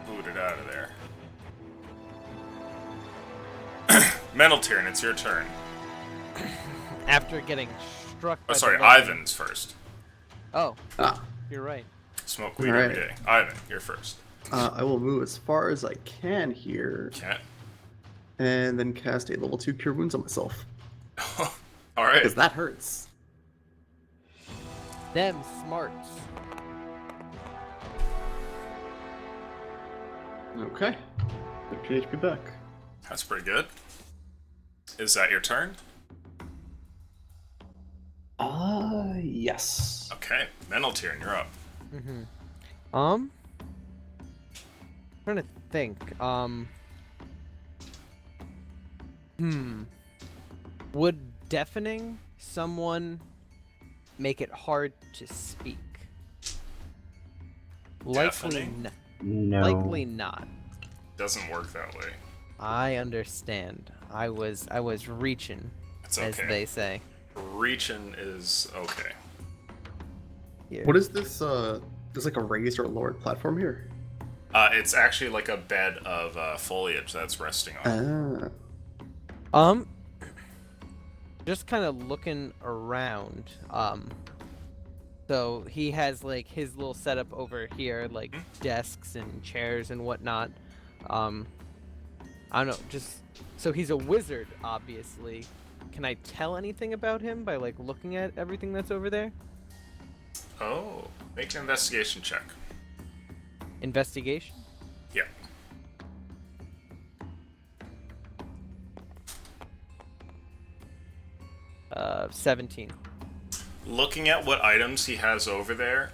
Speaker 3: booted out of there. Minotaur, it's your turn.
Speaker 1: After getting struck by
Speaker 3: Oh, sorry,
Speaker 1: the lightning-
Speaker 3: Ivan's first.
Speaker 1: Oh,
Speaker 6: Ah,
Speaker 1: you're right.
Speaker 3: Smoke weed every
Speaker 6: Alright.
Speaker 3: day. Ivan, you're first.
Speaker 6: I will move as far as I can here,
Speaker 3: Okay.
Speaker 6: and then cast a level 2 Cure Wounds on myself.
Speaker 3: All right.
Speaker 6: Because that hurts.
Speaker 1: Them smarts.
Speaker 6: Okay. 15 HP back.
Speaker 3: That's pretty good. Is that your turn?
Speaker 6: Yes.
Speaker 3: Okay. Minotaur, you're up.
Speaker 1: Trying to think. Would deafening someone make it hard to speak?
Speaker 3: Deafening?
Speaker 4: No.
Speaker 1: Likely not.
Speaker 3: Doesn't work that way.
Speaker 1: I understand. I was reaching,
Speaker 3: It's
Speaker 1: as
Speaker 3: okay.
Speaker 1: they say.
Speaker 3: Reaching is okay.
Speaker 1: Here.
Speaker 6: What is this? There's like a raised or lowered platform here.
Speaker 3: It's actually like a bed of foliage that's resting on.
Speaker 6: Ah.
Speaker 1: Just kind of looking around. So he has like his little setup over here, like desks and chairs and whatnot. I don't know, just so he's a wizard, obviously. Can I tell anything about him by like looking at everything that's over there?
Speaker 3: Oh, make an investigation check.
Speaker 1: Investigation?
Speaker 3: Yeah.
Speaker 1: Uh, 17.
Speaker 3: Looking at what items he has over there,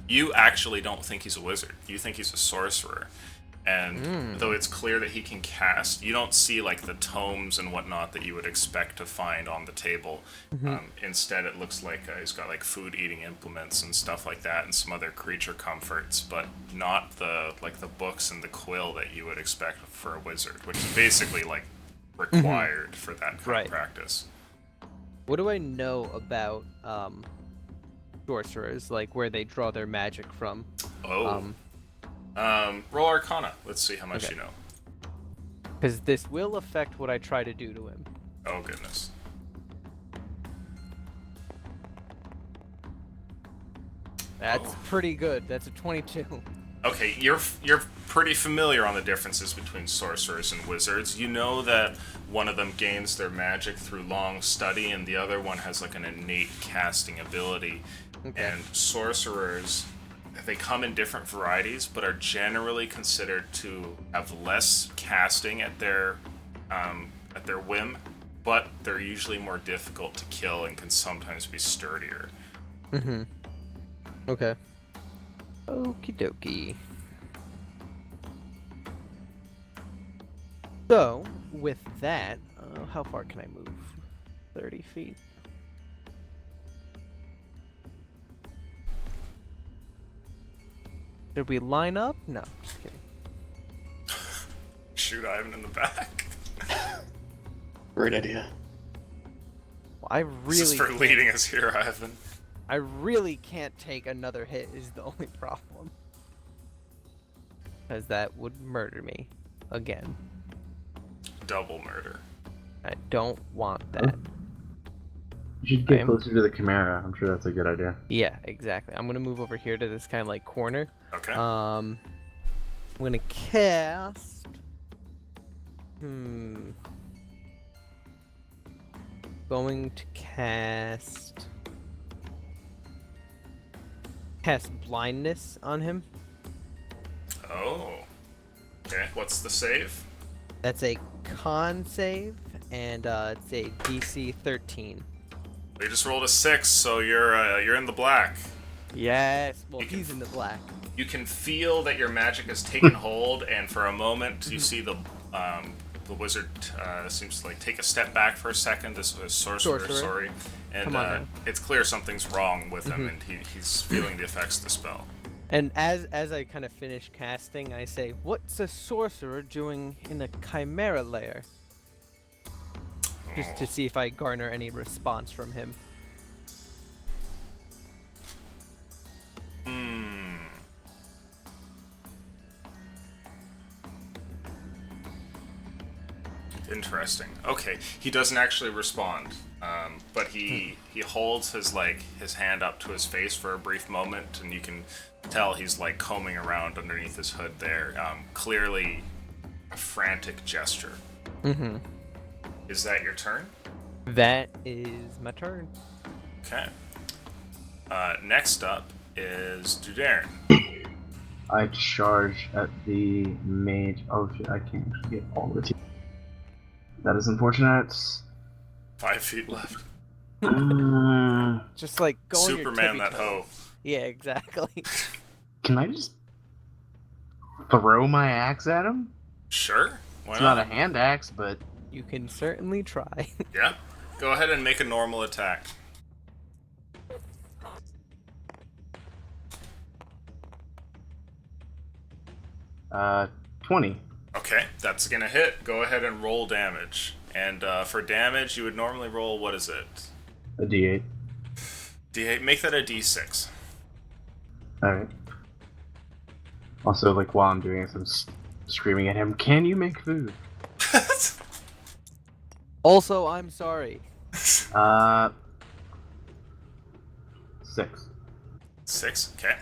Speaker 3: you actually don't think he's a wizard. You think he's a sorcerer. And though it's clear that he can cast, you don't see like the tomes and whatnot that you would expect to find on the table. Instead, it looks like he's got like food-eating implements and stuff like that, and some other creature comforts, but not the like the books and the quill that you would expect for a wizard, which is basically like required for that kind
Speaker 1: Right.
Speaker 3: of practice.
Speaker 1: What do I know about sorcerers, like where they draw their magic from?
Speaker 3: Oh. Roll Arcana. Let's see how much
Speaker 1: Okay.
Speaker 3: you know.
Speaker 1: Because this will affect what I try to do to him.
Speaker 3: Oh goodness.
Speaker 1: That's
Speaker 3: Oh.
Speaker 1: pretty good. That's a 22.
Speaker 3: Okay, you're pretty familiar on the differences between sorcerers and wizards. You know that one of them gains their magic through long study, and the other one has like an innate casting ability.
Speaker 1: Okay.
Speaker 3: And sorcerers, they come in different varieties, but are generally considered to have less casting at their whim, but they're usually more difficult to kill and can sometimes be sturdier.
Speaker 1: Mm-hmm. Okay. Okie dokie. So, with that, how far can I move? 30 feet. Did we line up? No, just kidding.
Speaker 3: Shoot Ivan in the back.
Speaker 6: Great idea.
Speaker 1: Well, I
Speaker 3: This is
Speaker 1: really,
Speaker 3: for leading us here, Ivan.
Speaker 1: I really can't take another hit. Is the only problem. Because that would murder me again.
Speaker 3: Double murder.
Speaker 1: I don't want that.
Speaker 4: You should get
Speaker 1: I'm-
Speaker 4: closer to the Chimera. I'm sure that's a good idea.
Speaker 1: Yeah, exactly. I'm gonna move over here to this kind of like corner.
Speaker 3: Okay.
Speaker 1: I'm gonna cast. Going to cast blindness on him.
Speaker 3: Oh. Okay, what's the save?
Speaker 1: That's a con save, and it's a DC 13.
Speaker 3: You just rolled a 6, so you're in the black.
Speaker 1: Yes. Well,
Speaker 3: You can-
Speaker 1: he's in the black.
Speaker 3: You can feel that your magic has taken hold, and for a moment you see the wizard seems to like take a step back for a second. This was sorcerer, sorry, and
Speaker 1: Come on now.
Speaker 3: it's clear something's wrong with him, and he's feeling the effects of the spell.
Speaker 1: And as I kind of finish casting, I say, "What's a sorcerer doing in a chimera lair?" Just to see if I garner any response from him.
Speaker 3: Interesting. Okay, he doesn't actually respond, but he holds his hand up to his face for a brief moment, and you can tell he's like combing around underneath his hood there. Clearly, a frantic gesture.
Speaker 1: Mm-hmm.
Speaker 3: Is that your turn?
Speaker 1: That is my turn.
Speaker 3: Okay. Next up is Dudarin.
Speaker 4: I charge at the mage. Oh shit! I can't actually get all the team. That is unfortunate.
Speaker 3: 5 feet left.
Speaker 1: Just like go on your
Speaker 3: Superman
Speaker 1: tippy
Speaker 3: that
Speaker 1: toe.
Speaker 3: hoe.
Speaker 1: Yeah, exactly.
Speaker 4: Can I just throw my axe at him?
Speaker 3: Sure. Why
Speaker 4: It's not a hand axe, but
Speaker 1: You can certainly try.
Speaker 3: Yeah. Go ahead and make a normal attack.
Speaker 4: uh, 20.
Speaker 3: Okay, that's gonna hit. Go ahead and roll damage. And for damage, you would normally roll, what is it?
Speaker 4: A D8.
Speaker 3: D8. Make that a D6.
Speaker 4: All right. Also, like while I'm doing this, I'm screaming at him, "Can you make food?"
Speaker 1: Also, I'm sorry.
Speaker 4: 6.
Speaker 3: 6. Okay.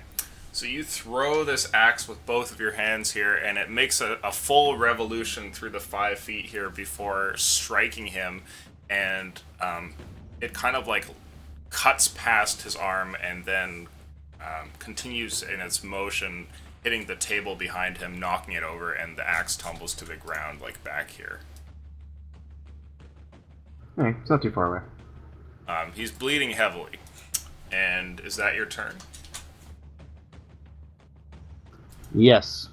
Speaker 3: So you throw this axe with both of your hands here, and it makes a full revolution through the 5 feet here before striking him, and it kind of like cuts past his arm and then continues in its motion, hitting the table behind him, knocking it over, and the axe tumbles to the ground like back here.
Speaker 4: Hey, it's not too far away.
Speaker 3: He's bleeding heavily. And is that your turn?
Speaker 4: Yes.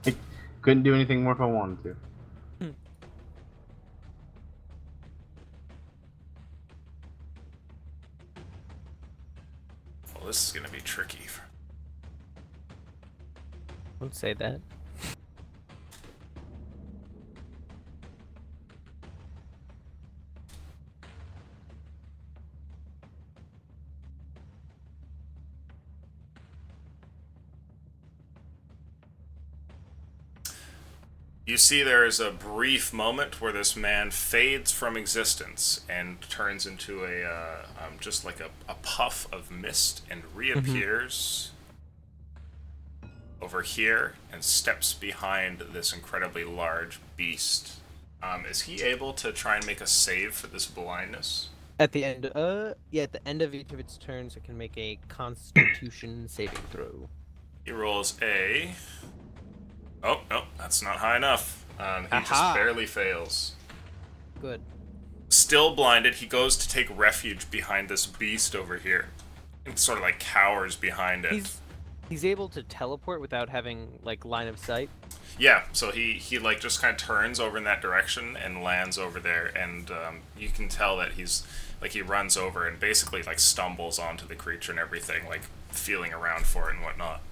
Speaker 4: I couldn't do anything more if I wanted to.
Speaker 3: Well, this is going to be tricky.
Speaker 1: Don't say that.
Speaker 3: You see there is a brief moment where this man fades from existence and turns into just like a puff of mist and reappears over here and steps behind this incredibly large beast. Is he able to try and make a save for this blindness?
Speaker 1: At the end, at the end of each of its turns, it can make a Constitution saving throw.
Speaker 3: He rolls a... Oh, no, that's not high enough. He just
Speaker 1: Aha.
Speaker 3: barely fails.
Speaker 1: Good.
Speaker 3: Still blinded, he goes to take refuge behind this beast over here. And sort of like cowers behind it.
Speaker 1: He's able to teleport without having like line of sight.
Speaker 3: Yeah, so he like just kind of turns over in that direction and lands over there, and you can tell that he's like he runs over and basically like stumbles onto the creature and everything, like feeling around for it and whatnot.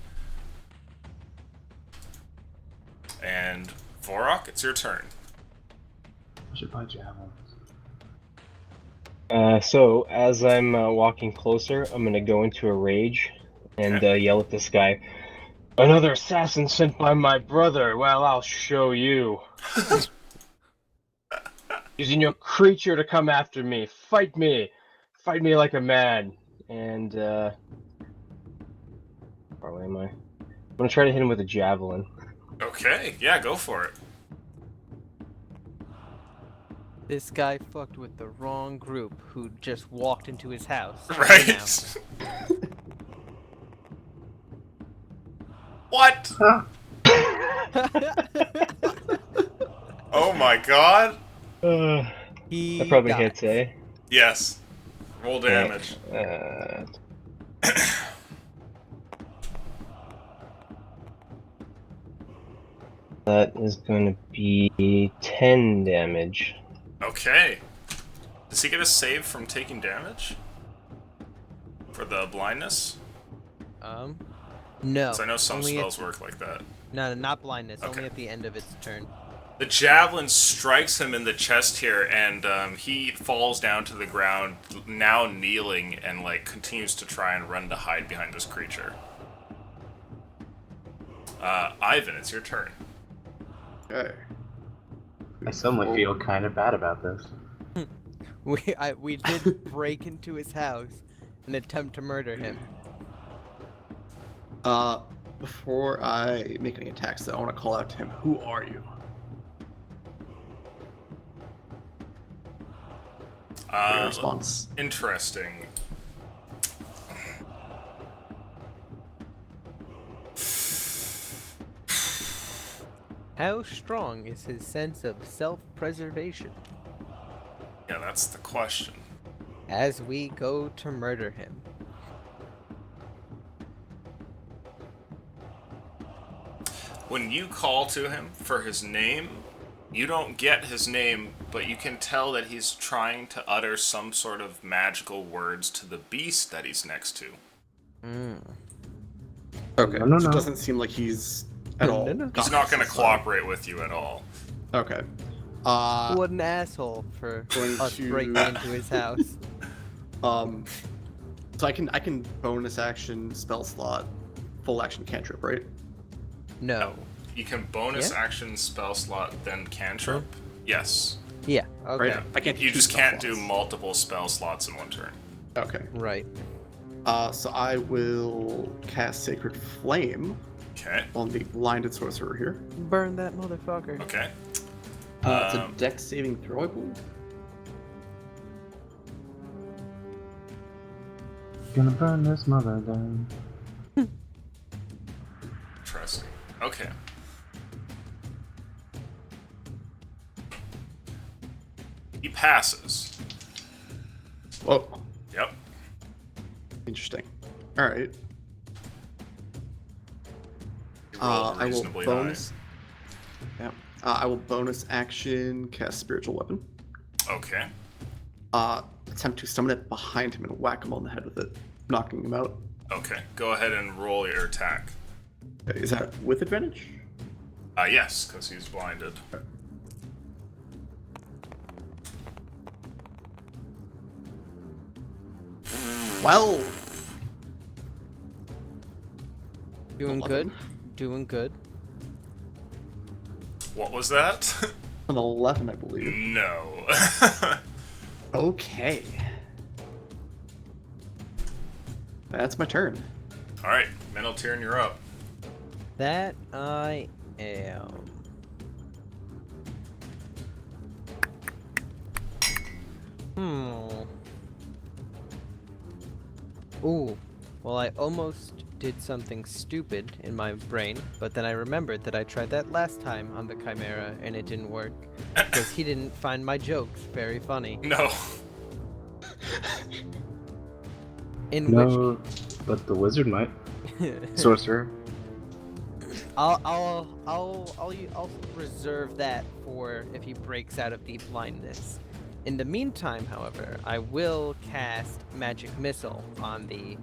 Speaker 3: And Vorok, it's your turn.
Speaker 4: I should buy javelins.
Speaker 5: So as I'm walking closer, I'm gonna go into a rage and yell at this guy. Another assassin sent by my brother. Well, I'll show you. Using your creature to come after me. Fight me. Fight me like a man. And, how far away am I? I'm gonna try to hit him with a javelin.
Speaker 3: Okay, yeah, go for it.
Speaker 1: This guy fucked with the wrong group who just walked into his house.
Speaker 3: Right? What? Oh my god.
Speaker 1: He
Speaker 5: That probably
Speaker 1: got
Speaker 5: hits, eh?
Speaker 3: Yes. Roll damage.
Speaker 5: That is going to be 10 damage.
Speaker 3: Okay. Does he get a save from taking damage? For the blindness?
Speaker 1: No.
Speaker 3: 'Cause I know some
Speaker 1: only
Speaker 3: spells work like that.
Speaker 1: No, not blindness.
Speaker 3: Okay.
Speaker 1: Only at the end of its turn.
Speaker 3: The javelin strikes him in the chest here, and he falls down to the ground, now kneeling, and like continues to try and run to hide behind this creature. Ivan, it's your turn.
Speaker 6: Okay.
Speaker 4: I suddenly feel kind of bad about this.
Speaker 1: We did break into his house and attempt to murder him.
Speaker 6: Before I make any attacks, though, I want to call out to him. Who are you? What your response?
Speaker 3: Interesting.
Speaker 1: How strong is his sense of self-preservation?
Speaker 3: Yeah, that's the question.
Speaker 1: As we go to murder him.
Speaker 3: When you call to him for his name, you don't get his name, but you can tell that he's trying to utter some sort of magical words to the beast that he's next to.
Speaker 6: Okay.
Speaker 4: No,
Speaker 6: So
Speaker 4: no.
Speaker 6: it doesn't seem like he's at all.
Speaker 1: No, no.
Speaker 3: He's not going to cooperate with you at all.
Speaker 6: Okay.
Speaker 1: What an asshole for
Speaker 6: Going
Speaker 1: us
Speaker 6: to-
Speaker 1: breaking into his house.
Speaker 6: So I can bonus action spell slot, full action cantrip, right?
Speaker 1: No.
Speaker 3: You can bonus
Speaker 1: Yeah?
Speaker 3: action spell slot, then cantrip. Yes.
Speaker 1: Yeah. Okay.
Speaker 6: Right. I can't. do
Speaker 3: You
Speaker 6: two
Speaker 3: just
Speaker 6: spell
Speaker 3: can't do
Speaker 6: slots.
Speaker 3: multiple spell slots in one turn.
Speaker 6: Okay.
Speaker 1: Right.
Speaker 6: So I will cast Sacred Flame
Speaker 3: Okay.
Speaker 6: on the blinded sorcerer here.
Speaker 1: Burn that motherfucker.
Speaker 3: Okay.
Speaker 6: It's a Dex saving throw, I believe.
Speaker 4: Gonna burn this mother down.
Speaker 3: Interesting. Okay. He passes.
Speaker 6: Whoa.
Speaker 3: Yep.
Speaker 6: Interesting. All right.
Speaker 3: He rolled
Speaker 6: I will
Speaker 3: reasonably
Speaker 6: bonus. Yeah. I will bonus action cast spiritual weapon.
Speaker 3: high. Okay.
Speaker 6: Attempt to summon it behind him and whack him on the head with it, knocking him out.
Speaker 3: Okay. Go ahead and roll your attack.
Speaker 6: Is that with advantage?
Speaker 3: Yes, because he's blinded.
Speaker 6: Well,
Speaker 1: Doing
Speaker 6: 11.
Speaker 1: good. Doing good.
Speaker 3: What was that?
Speaker 6: an 11, I believe.
Speaker 3: No.
Speaker 6: Okay. That's my turn.
Speaker 3: Alright, Meneltyrn, you're up.
Speaker 1: That I am. Ooh. Well, I almost did something stupid in my brain, but then I remembered that I tried that last time on the Chimera and it didn't work. Because he didn't find my jokes very funny.
Speaker 3: No.
Speaker 1: In
Speaker 4: No, but the wizard might.
Speaker 1: which
Speaker 4: Sorcerer.
Speaker 1: I'll reserve that for if he breaks out of deep blindness. In the meantime, however, I will cast magic missile on the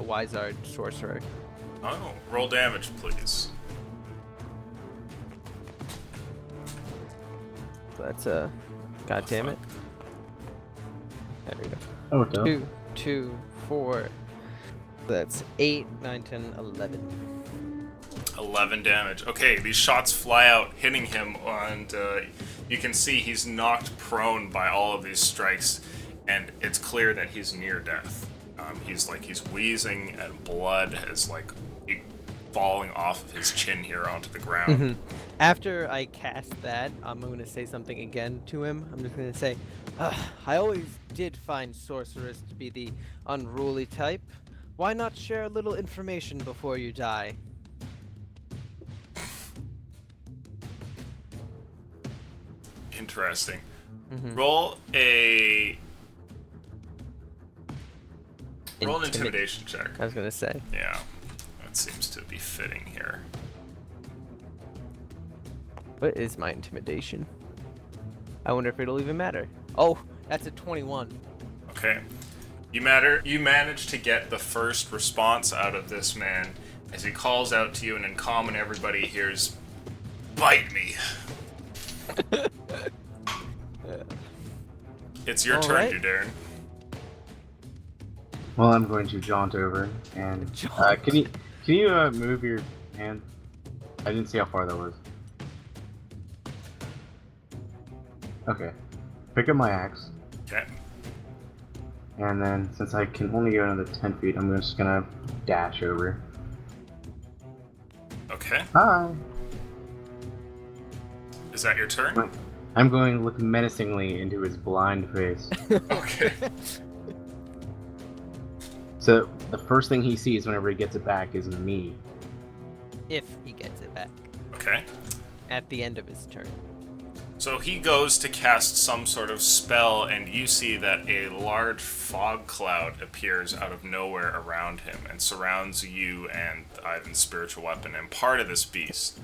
Speaker 1: Wizard sorcerer.
Speaker 3: Oh, roll damage, please.
Speaker 1: So that's a god damn it. There we go.
Speaker 4: Oh, it does.
Speaker 1: 2, 4. That's 8, 9, 10, 11.
Speaker 3: 11 damage. Okay, these shots fly out, hitting him, and you can see he's knocked prone by all of these strikes, and it's clear that he's near death. He's wheezing, and blood is falling off of his chin here onto the ground.
Speaker 1: After I cast that, I'm going to say something again to him. I'm just going to say, I always did find sorcerers to be the unruly type. Why not share a little information before you die?
Speaker 3: Interesting.
Speaker 1: Mhm.
Speaker 3: Roll an intimidation check.
Speaker 1: I was going to say.
Speaker 3: Yeah, that seems to be fitting here.
Speaker 1: What is my intimidation? I wonder if it'll even matter. Oh, that's a 21.
Speaker 3: Okay. You manage to get the first response out of this man as he calls out to you, and in common everybody hears, "Bite me." It's your
Speaker 1: All
Speaker 3: turn,
Speaker 1: right.
Speaker 3: Dudarin.
Speaker 4: Well, I'm going to jaunt over and
Speaker 1: Jaunt.
Speaker 4: can you move your hand? I didn't see how far that was. Okay. Pick up my axe,
Speaker 3: Okay.
Speaker 4: and then since I can only go another 10 feet, I'm just gonna dash over.
Speaker 3: Okay.
Speaker 4: Hi.
Speaker 3: Is that your turn?
Speaker 4: I'm going to look menacingly into his blind face.
Speaker 3: Okay.
Speaker 4: So the first thing he sees whenever he gets it back is me.
Speaker 1: If he gets it back
Speaker 3: Okay.
Speaker 1: at the end of his turn.
Speaker 3: So he goes to cast some sort of spell, and you see that a large fog cloud appears out of nowhere around him and surrounds you and Ivan's spiritual weapon and part of this beast.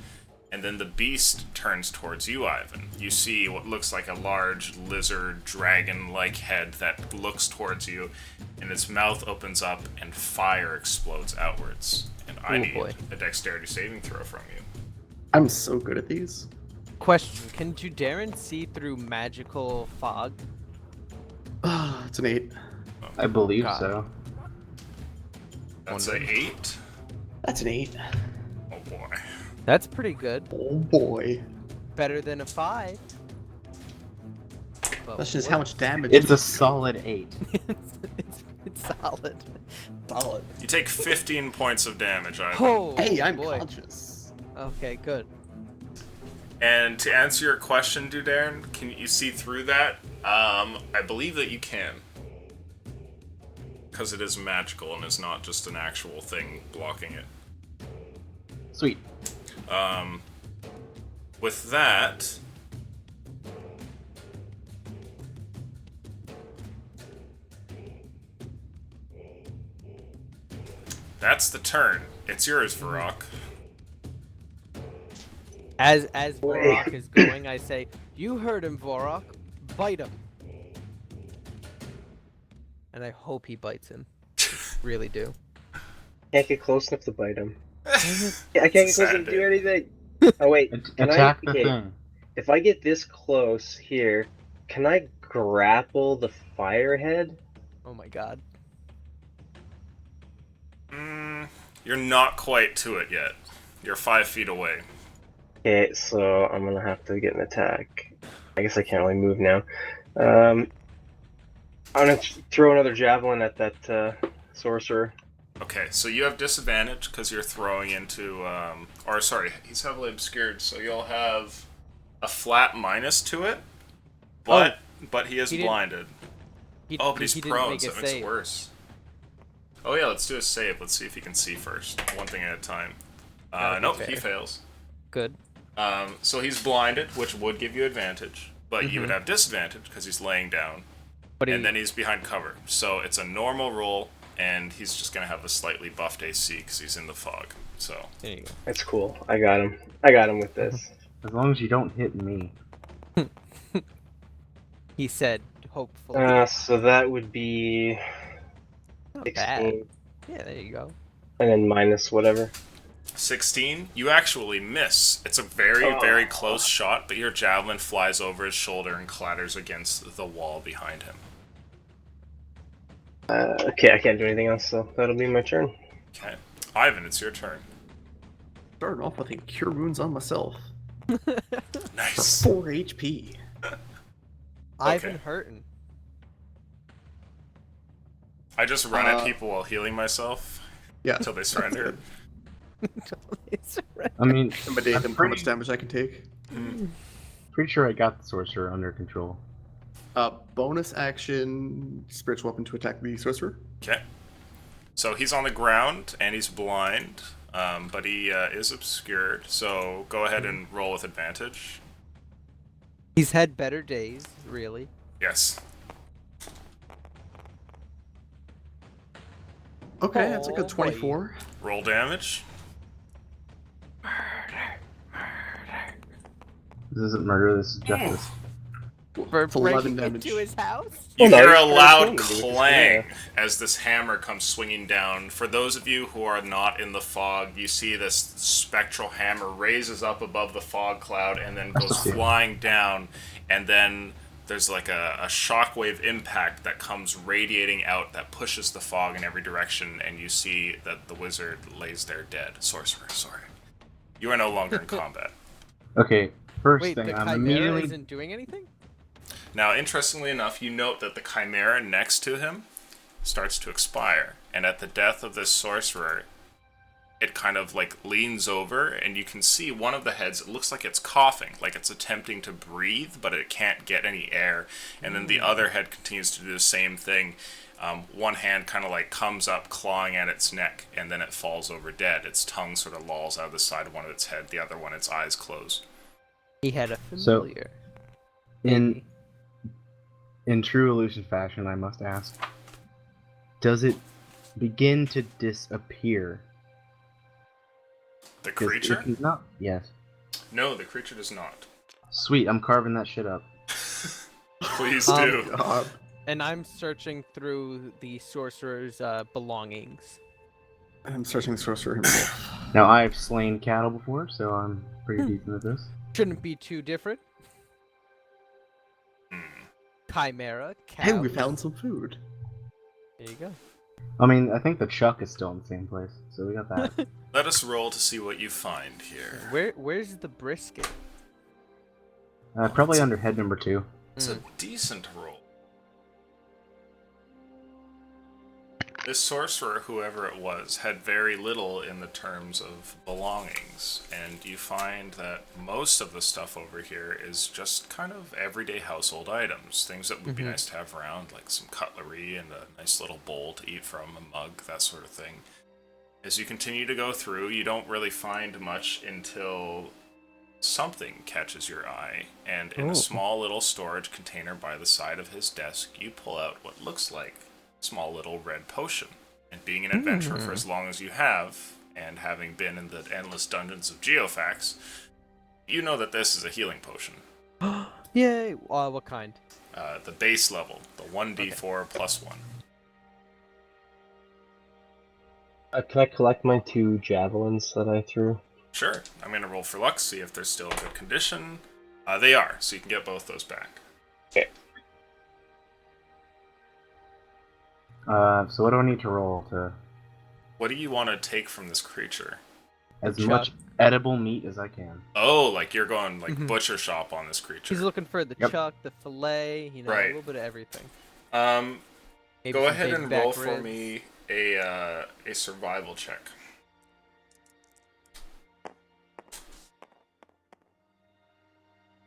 Speaker 3: And then the beast turns towards you, Ivan. You see what looks like a large lizard, dragon-like head that looks towards you, and its mouth opens up and fire explodes outwards. And I
Speaker 1: Oh,
Speaker 3: need
Speaker 1: boy.
Speaker 3: a dexterity saving throw from you.
Speaker 6: I'm so good at these.
Speaker 1: Question: can Judarin see through magical fog?
Speaker 6: It's an 8.
Speaker 4: I believe
Speaker 1: God.
Speaker 4: so.
Speaker 3: That's a 8.
Speaker 6: That's an 8.
Speaker 3: Oh boy.
Speaker 1: That's pretty good.
Speaker 6: Oh boy.
Speaker 1: Better than a 5. But
Speaker 6: That's just how much damage.
Speaker 4: It's a solid 8.
Speaker 1: it's solid.
Speaker 6: solid.
Speaker 3: You take 15 points of damage, Ivan.
Speaker 1: Oh,
Speaker 6: Hey, I'm
Speaker 1: boy.
Speaker 6: conscious.
Speaker 1: Okay, good.
Speaker 3: And to answer your question, Dudarin, can you see through that? I believe that you can. Because it is magical and is not just an actual thing blocking it.
Speaker 4: Sweet.
Speaker 3: With that... That's the turn. It's yours, Varrock.
Speaker 1: As Vorok is going, I say, "You heard him, Vorok. Bite him." And I hope he bites him. Really do.
Speaker 5: Can't get close enough to bite him. I can't get close enough to do anything. Oh wait, can
Speaker 4: Attack
Speaker 5: I?
Speaker 4: the
Speaker 5: Okay,
Speaker 4: thing.
Speaker 5: if I get this close here, can I grapple the firehead?
Speaker 1: Oh my god.
Speaker 3: You're not quite to it yet. You're 5 feet away.
Speaker 5: Okay, so I'm gonna have to get an attack. I guess I can't really move now. I'm gonna throw another javelin at that sorcerer.
Speaker 3: Okay, so you have disadvantage because you're throwing into, or sorry, he's heavily obscured, so you'll have a flat minus to it, but he is
Speaker 1: he didn't-
Speaker 3: blinded.
Speaker 1: He,
Speaker 3: Oh, but he's
Speaker 1: he didn't
Speaker 3: prone,
Speaker 1: make
Speaker 3: so
Speaker 1: a
Speaker 3: that makes it
Speaker 1: save.
Speaker 3: worse. Oh yeah, let's do a save. Let's see if he can see first. One thing at a time.
Speaker 1: Gotta be
Speaker 3: Nope,
Speaker 1: fair.
Speaker 3: he fails.
Speaker 1: Good.
Speaker 3: So he's blinded, which would give you advantage, but you
Speaker 1: Mhm.
Speaker 3: would have disadvantage because he's laying down,
Speaker 1: But he,
Speaker 3: and then he's behind cover. So it's a normal roll, and he's just gonna have a slightly buffed AC because he's in the fog. So
Speaker 1: there you go.
Speaker 5: That's cool. I got him. I got him with this.
Speaker 4: As long as you don't hit me.
Speaker 1: He said, hopefully.
Speaker 5: So that would be
Speaker 1: Not
Speaker 5: 16,
Speaker 1: bad. Yeah, there you go.
Speaker 5: and then minus whatever.
Speaker 3: 16, you actually miss. It's a very, very close shot, but your javelin flies over his shoulder and clatters against the wall behind him.
Speaker 5: Okay, I can't do anything else, so that'll be my turn.
Speaker 3: Okay, Ivan, it's your turn.
Speaker 6: Starting off with a cure wounds on myself for
Speaker 3: Nice.
Speaker 6: 4 HP.
Speaker 1: Ivan
Speaker 3: Okay.
Speaker 1: hurting.
Speaker 3: I just run at
Speaker 6: Uh,
Speaker 3: people while healing myself
Speaker 6: Yeah.
Speaker 3: until they surrender.
Speaker 4: I mean,
Speaker 6: Intimidate
Speaker 4: I'm
Speaker 6: them how much
Speaker 4: pretty-
Speaker 6: damage I can take.
Speaker 4: pretty sure I got the sorcerer under control.
Speaker 6: Bonus action, spiritual weapon to attack the sorcerer.
Speaker 3: Okay. So he's on the ground and he's blind, but he is obscured. So go ahead and roll with advantage.
Speaker 1: He's had better days, really.
Speaker 3: Yes.
Speaker 6: Okay, that's like a
Speaker 1: Oh, boy.
Speaker 3: Roll damage.
Speaker 4: This isn't murder. This is justice.
Speaker 1: For
Speaker 6: It's 11
Speaker 1: breaking
Speaker 6: damage.
Speaker 1: into his house?
Speaker 3: You
Speaker 5: Well, no,
Speaker 3: hear a
Speaker 5: it's
Speaker 3: loud
Speaker 5: kinda cool, dude.
Speaker 3: clang as this hammer comes swinging down. For those of you who are not in the fog, you see this spectral hammer raises up above the fog cloud and then goes
Speaker 4: see it.
Speaker 3: flying down, and then there's like a shockwave impact that comes radiating out that pushes the fog in every direction, and you see that the wizard lays there dead. Sorcerer, sorry. You are no longer in combat.
Speaker 4: Okay, first
Speaker 1: Wait,
Speaker 4: thing,
Speaker 1: the
Speaker 4: I'm
Speaker 1: Chimera
Speaker 4: immediately.
Speaker 1: isn't doing anything?
Speaker 3: Now, interestingly enough, you note that the chimera next to him starts to expire, and at the death of this sorcerer, it kind of like leans over, and you can see one of the heads, it looks like it's coughing, like it's attempting to breathe, but it can't get any air, and then the other head continues to do the same thing. One hand kind of like comes up, clawing at its neck, and then it falls over dead. Its tongue sort of lolls out of the side of one of its head, the other one, its eyes close.
Speaker 1: He had a
Speaker 4: So-
Speaker 1: familiar.
Speaker 4: In true illusion fashion, I must ask, does it begin to disappear?
Speaker 3: The
Speaker 4: 'Cause
Speaker 3: creature?
Speaker 4: if he's not, yes.
Speaker 3: No, the creature does not.
Speaker 4: Sweet, I'm carving that shit up.
Speaker 3: Please
Speaker 1: Um,
Speaker 3: do.
Speaker 6: God.
Speaker 1: And I'm searching through the sorcerer's belongings.
Speaker 6: I'm searching the sorcerer himself.
Speaker 4: Now, I've slain cattle before, so I'm pretty decent at this.
Speaker 1: Shouldn't be too different.
Speaker 3: Hmm.
Speaker 1: Chimera, cow.
Speaker 6: And we found some food.
Speaker 1: There you go.
Speaker 4: I mean, I think the chuck is still in the same place, so we got that.
Speaker 3: Let us roll to see what you find here.
Speaker 1: Where's the brisket?
Speaker 4: Probably under head number 2.
Speaker 3: It's a decent roll. This sorcerer, whoever it was, had very little in the terms of belongings, and you find that most of the stuff over here is just kind of everyday household items, things that would be nice to have around, like some cutlery and a nice little bowl to eat from, a mug, that sort of thing. As you continue to go through, you don't really find much until something catches your eye, and in a small little storage container by the side of his desk, you pull out what looks like a small little red potion. And being an adventurer for as long as you have, and having been in the endless dungeons of Geofax, you know that this is a healing potion.
Speaker 1: Yay! What kind?
Speaker 3: The base level, the 1d4 plus 1.
Speaker 5: Can I collect my 2 javelins that I threw?
Speaker 3: Sure, I'm going to roll for luck, see if they're still in good condition. They are, so you can get both those back.
Speaker 5: Okay.
Speaker 4: So what do I need to roll to
Speaker 3: What do you want to take from this creature?
Speaker 4: as
Speaker 1: chuck.
Speaker 4: much edible meat as I can?
Speaker 3: Oh, like you're going like
Speaker 1: Mhm.
Speaker 3: butcher shop on this creature.
Speaker 1: He's looking for the
Speaker 4: Yep.
Speaker 1: chuck, the fillet, you know,
Speaker 3: Right.
Speaker 1: a little bit of everything. Maybe
Speaker 3: Go
Speaker 1: some
Speaker 3: ahead
Speaker 1: big
Speaker 3: and
Speaker 1: back
Speaker 3: roll for
Speaker 1: ribs.
Speaker 3: me a survival check.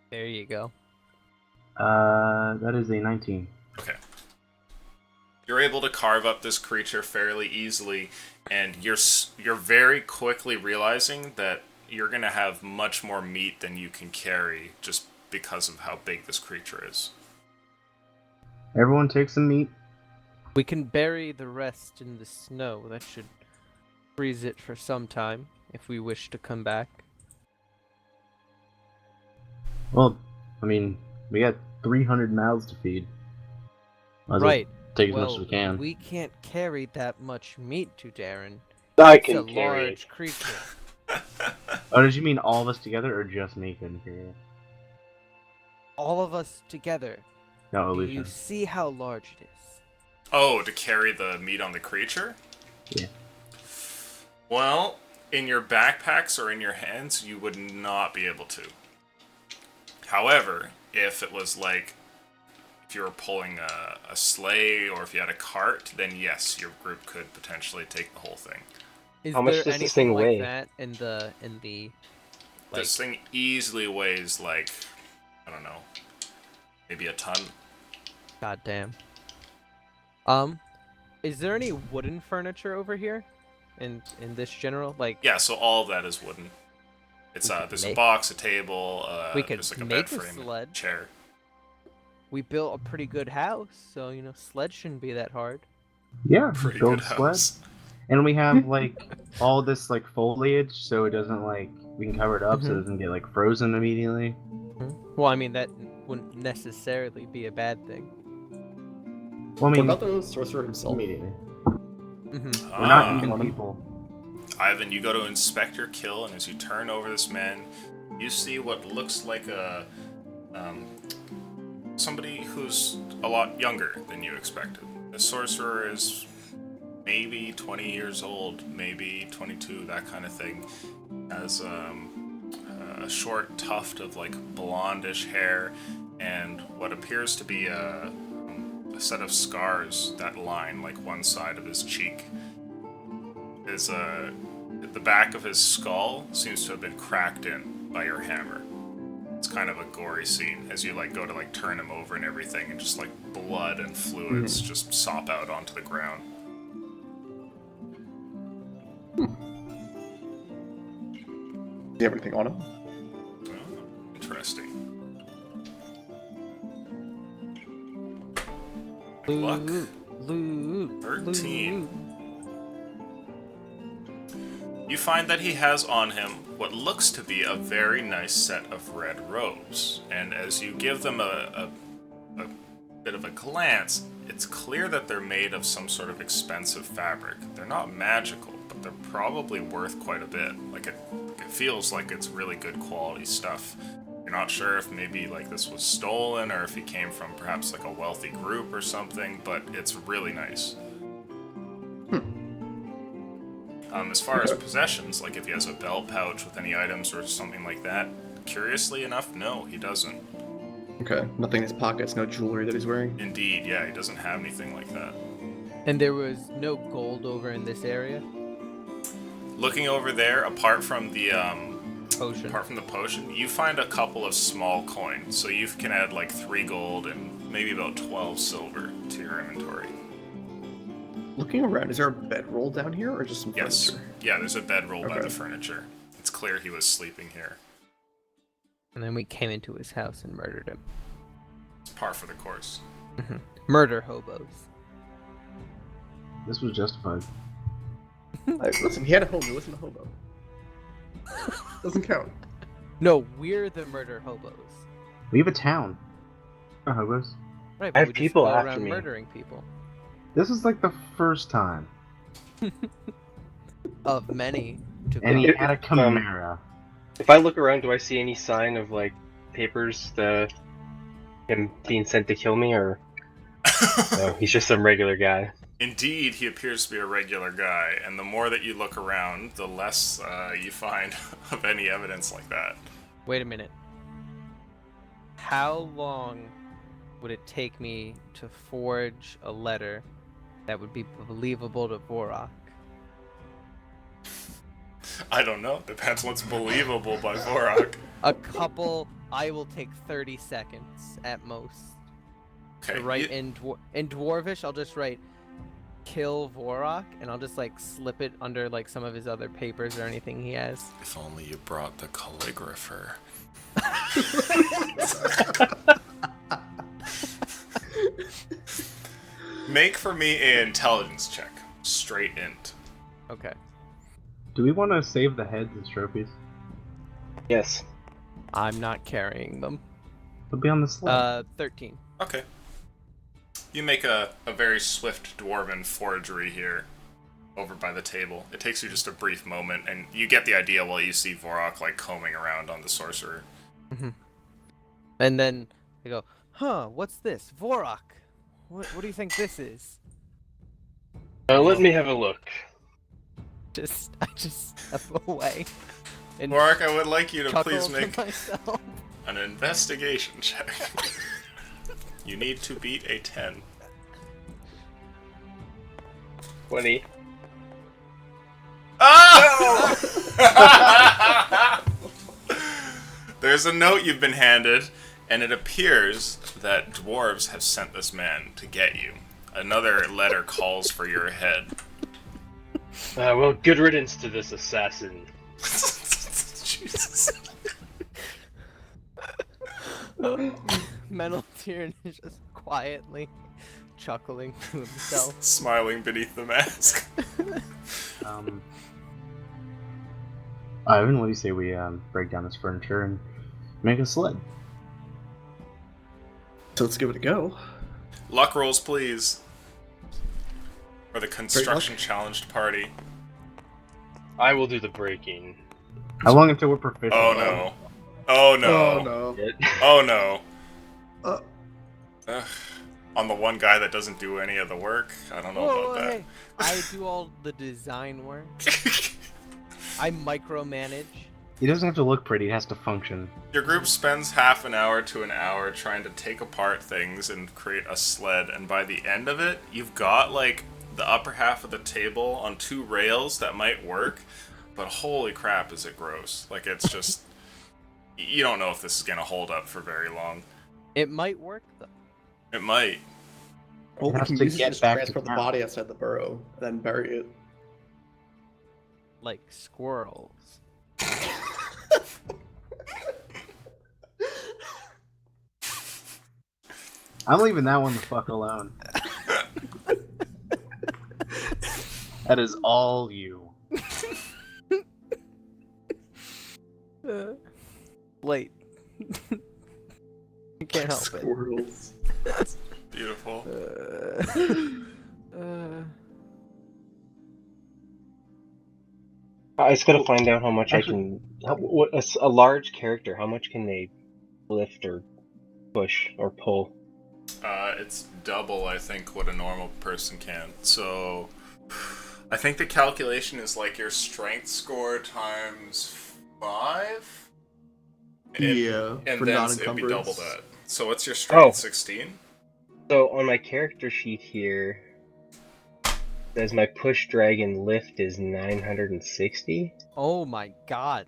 Speaker 1: There you go.
Speaker 4: That is a 19.
Speaker 3: Okay. You're able to carve up this creature fairly easily, and you're very quickly realizing that you're gonna have much more meat than you can carry just because of how big this creature is.
Speaker 4: Everyone take some meat.
Speaker 1: We can bury the rest in the snow. That should freeze it for some time if we wish to come back.
Speaker 4: Well, I mean, we got 300 mouths to feed. Might as well
Speaker 1: Right.
Speaker 4: take as
Speaker 1: Well,
Speaker 4: much as we can.
Speaker 1: we can't carry that much meat to Darren.
Speaker 5: I
Speaker 1: It's a
Speaker 5: can carry
Speaker 1: large creature.
Speaker 4: Oh, did you mean all of us together or just me couldn't carry it?
Speaker 1: All of us together.
Speaker 4: No,
Speaker 1: Do you
Speaker 4: illusion.
Speaker 1: see how large it is?
Speaker 3: Oh, to carry the meat on the creature?
Speaker 4: Yeah.
Speaker 3: Well, in your backpacks or in your hands, you would not be able to. However, if it was like, if you were pulling a sleigh or if you had a cart, then yes, your group could potentially take the whole thing.
Speaker 1: Is
Speaker 5: How much
Speaker 1: there
Speaker 5: does this
Speaker 1: anything
Speaker 5: thing
Speaker 1: like
Speaker 5: weigh?
Speaker 1: that in the like?
Speaker 3: This thing easily weighs like, I don't know, maybe a ton.
Speaker 1: Goddamn. Is there any wooden furniture over here? In this general, like
Speaker 3: Yeah, so all of that is wooden. It's
Speaker 1: We could
Speaker 3: there's a
Speaker 1: make-
Speaker 3: box, a table,
Speaker 1: We could
Speaker 3: there's like a
Speaker 1: make
Speaker 3: bed
Speaker 1: a
Speaker 3: frame,
Speaker 1: sled.
Speaker 3: chair.
Speaker 1: we built a pretty good house, so you know, sled shouldn't be that hard.
Speaker 4: Yeah,
Speaker 3: Pretty
Speaker 4: build
Speaker 3: good
Speaker 4: sled.
Speaker 3: house.
Speaker 4: And we have like all this like foliage, so it doesn't like we can cover it up so it
Speaker 1: Mhm.
Speaker 4: doesn't get like frozen immediately.
Speaker 1: Well, I mean, that wouldn't necessarily be a bad thing.
Speaker 4: Well, I
Speaker 6: What
Speaker 4: mean,
Speaker 6: about the sorcerer himself?
Speaker 4: immediately.
Speaker 1: Mm-hmm.
Speaker 4: We're not
Speaker 3: Ah.
Speaker 4: eating people.
Speaker 3: Ivan, you go to inspect your kill, and as you turn over this man, you see what looks like a somebody who's a lot younger than you expected. The sorcerer is maybe 20 years old, maybe 22, that kind of thing. Has a short tuft of like blondish hair, and what appears to be a set of scars that line like one side of his cheek. His the back of his skull seems to have been cracked in by your hammer. It's kind of a gory scene as you like go to like turn him over and everything, and just like blood and fluids just sop out onto the ground.
Speaker 6: Do you have anything on him?
Speaker 3: Oh, interesting. Luck.
Speaker 1: Loot.
Speaker 3: 13. You find that he has on him what looks to be a very nice set of red robes, and as you give them a bit of a glance, it's clear that they're made of some sort of expensive fabric. They're not magical, but they're probably worth quite a bit. Like it feels like it's really good quality stuff. You're not sure if maybe like this was stolen or if he came from perhaps like a wealthy group or something, but it's really nice. As far as possessions, like if he has a belt pouch with any items or something like that, curiously enough, no, he doesn't.
Speaker 6: Okay, nothing in his pockets, no jewelry that he's wearing.
Speaker 3: Indeed, yeah, he doesn't have anything like that.
Speaker 1: And there was no gold over in this area?
Speaker 3: Looking over there, apart from the
Speaker 1: Potion.
Speaker 3: you find a couple of small coins, so you can add like 3 gold and maybe about 12 silver to your inventory.
Speaker 6: Looking around, is there a bedroll down here or just some
Speaker 3: Yes.
Speaker 6: furniture?
Speaker 3: Yeah, there's a bedroll by
Speaker 6: Okay.
Speaker 3: the furniture. It's clear he was sleeping here.
Speaker 1: And then we came into his house and murdered him.
Speaker 3: It's par for the course.
Speaker 1: Murder hobos.
Speaker 4: This was justified.
Speaker 6: Listen, he had a home, he wasn't a hobo. Doesn't count.
Speaker 1: No, we're the murder hobos.
Speaker 4: We have a town. Hobos.
Speaker 1: Right,
Speaker 5: I
Speaker 1: but
Speaker 5: have
Speaker 1: we just
Speaker 5: people
Speaker 1: go
Speaker 5: after
Speaker 1: around
Speaker 5: me.
Speaker 1: murdering people.
Speaker 4: This is like the first time.
Speaker 1: Of many to
Speaker 4: And he
Speaker 1: come.
Speaker 4: had a chimera.
Speaker 5: If I look around, do I see any sign of like papers, him being sent to kill me, or no? He's just some regular guy.
Speaker 3: Indeed, he appears to be a regular guy, and the more that you look around, the less you find of any evidence like that.
Speaker 1: Wait a minute. How long would it take me to forge a letter that would be believable to Vorak?
Speaker 3: I don't know. Depends what's believable by Vorak.
Speaker 1: I will take 30 seconds at most.
Speaker 3: Okay.
Speaker 1: To write in Dwarvish, I'll just write kill Vorak, and I'll just like slip it under like some of his other papers or anything he has.
Speaker 3: If only you brought the calligrapher. Make for me an intelligence check. Straight int.
Speaker 1: Okay.
Speaker 4: Do we want to save the heads as trophies?
Speaker 5: Yes.
Speaker 1: I'm not carrying them.
Speaker 4: They'll be on the sled.
Speaker 1: 13.
Speaker 3: Okay. You make a very swift dwarven forgery here over by the table. It takes you just a brief moment, and you get the idea while you see Vorak like combing around on the sorcerer.
Speaker 1: And then I go, huh, what's this? Vorak! What do you think this is?
Speaker 5: Let me have a look.
Speaker 1: I just step away. And
Speaker 3: Vorak, I would like you to
Speaker 1: chuckle
Speaker 3: please
Speaker 1: to
Speaker 3: make
Speaker 1: myself.
Speaker 3: an investigation check. You need to beat a 10.
Speaker 5: 20.
Speaker 3: Ah! There's a note you've been handed, and it appears that dwarves have sent this man to get you. Another letter calls for your head.
Speaker 5: Well, good riddance to this assassin.
Speaker 3: Jesus.
Speaker 1: Mental Tyrann is just quietly chuckling to himself.
Speaker 3: Smiling beneath the mask.
Speaker 4: Ivan, what do you say we break down this furniture and make a sled?
Speaker 6: So let's give it a go.
Speaker 3: Luck rolls, please. For the construction challenged party.
Speaker 5: I will do the breaking.
Speaker 4: How long until we're proficient?
Speaker 3: Oh no. Oh no.
Speaker 6: no.
Speaker 3: Oh no.
Speaker 6: Uh,
Speaker 3: Ugh. On the one guy that doesn't do any of the work? I don't know
Speaker 1: Whoa,
Speaker 3: about that.
Speaker 1: hey, I do all the design work. I micromanage.
Speaker 4: He doesn't have to look pretty, he has to function.
Speaker 3: Your group spends half an hour to an hour trying to take apart things and create a sled, and by the end of it, you've got, like, the upper half of the table on 2 rails that might work, but holy crap is it gross. Like, it's just... you don't know if this is gonna hold up for very long.
Speaker 1: It might work though.
Speaker 3: It might.
Speaker 6: well,
Speaker 4: It
Speaker 6: we
Speaker 4: has
Speaker 6: can
Speaker 4: to
Speaker 6: use it
Speaker 4: get
Speaker 6: to just
Speaker 4: back to
Speaker 6: transfer the
Speaker 4: town.
Speaker 6: body outside the burrow, and then bury it.
Speaker 1: Like squirrels.
Speaker 4: I'm leaving that one the fuck alone. That is all you.
Speaker 1: Late. You can't help it.
Speaker 6: Squirrels.
Speaker 3: Beautiful.
Speaker 5: I just gotta find out how much
Speaker 4: Actually-
Speaker 5: a large character, how much can they lift or push or pull?
Speaker 3: It's double, I think, what a normal person can. So, I think the calculation is like your strength score times 5?
Speaker 6: Yeah,
Speaker 3: And
Speaker 6: for
Speaker 3: then it'd be
Speaker 6: non-encumbrance.
Speaker 3: double that. So what's your strength?
Speaker 5: Oh.
Speaker 3: 16?
Speaker 5: So on my character sheet here, says my push dragon lift is 960.
Speaker 1: Oh my god.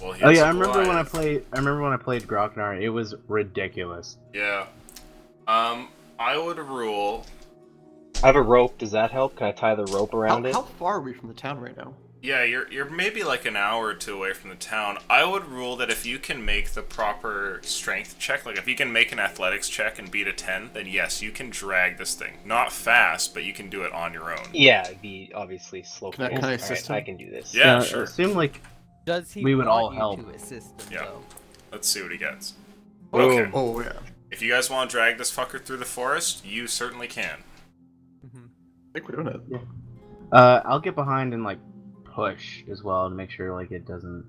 Speaker 3: Well, he
Speaker 4: Oh
Speaker 3: has
Speaker 4: yeah,
Speaker 3: a
Speaker 4: I remember when I
Speaker 3: Goliath.
Speaker 4: played Groknar, it was ridiculous.
Speaker 3: Yeah. I would rule...
Speaker 5: I have a rope. Does that help? Can I tie the rope around it?
Speaker 6: How far are we from the town right now?
Speaker 3: Yeah, you're maybe like an hour or 2 away from the town. I would rule that if you can make the proper strength check, like if you can make an athletics check and beat a 10, then yes, you can drag this thing. Not fast, but you can do it on your own.
Speaker 5: Yeah, it'd be obviously slow.
Speaker 6: Can I assist him?
Speaker 5: I can do this.
Speaker 3: Yeah,
Speaker 4: It
Speaker 3: sure.
Speaker 4: seemed like
Speaker 1: Does he
Speaker 4: We would
Speaker 1: want
Speaker 4: all
Speaker 1: you
Speaker 4: help.
Speaker 1: to assist him
Speaker 3: Yeah.
Speaker 1: though?
Speaker 3: Let's see what he gets.
Speaker 5: Boom.
Speaker 3: Okay.
Speaker 6: Oh yeah.
Speaker 3: If you guys want to drag this fucker through the forest, you certainly can.
Speaker 1: Mhm.
Speaker 6: I think we're doing it.
Speaker 4: I'll get behind and like push as well to make sure like it doesn't,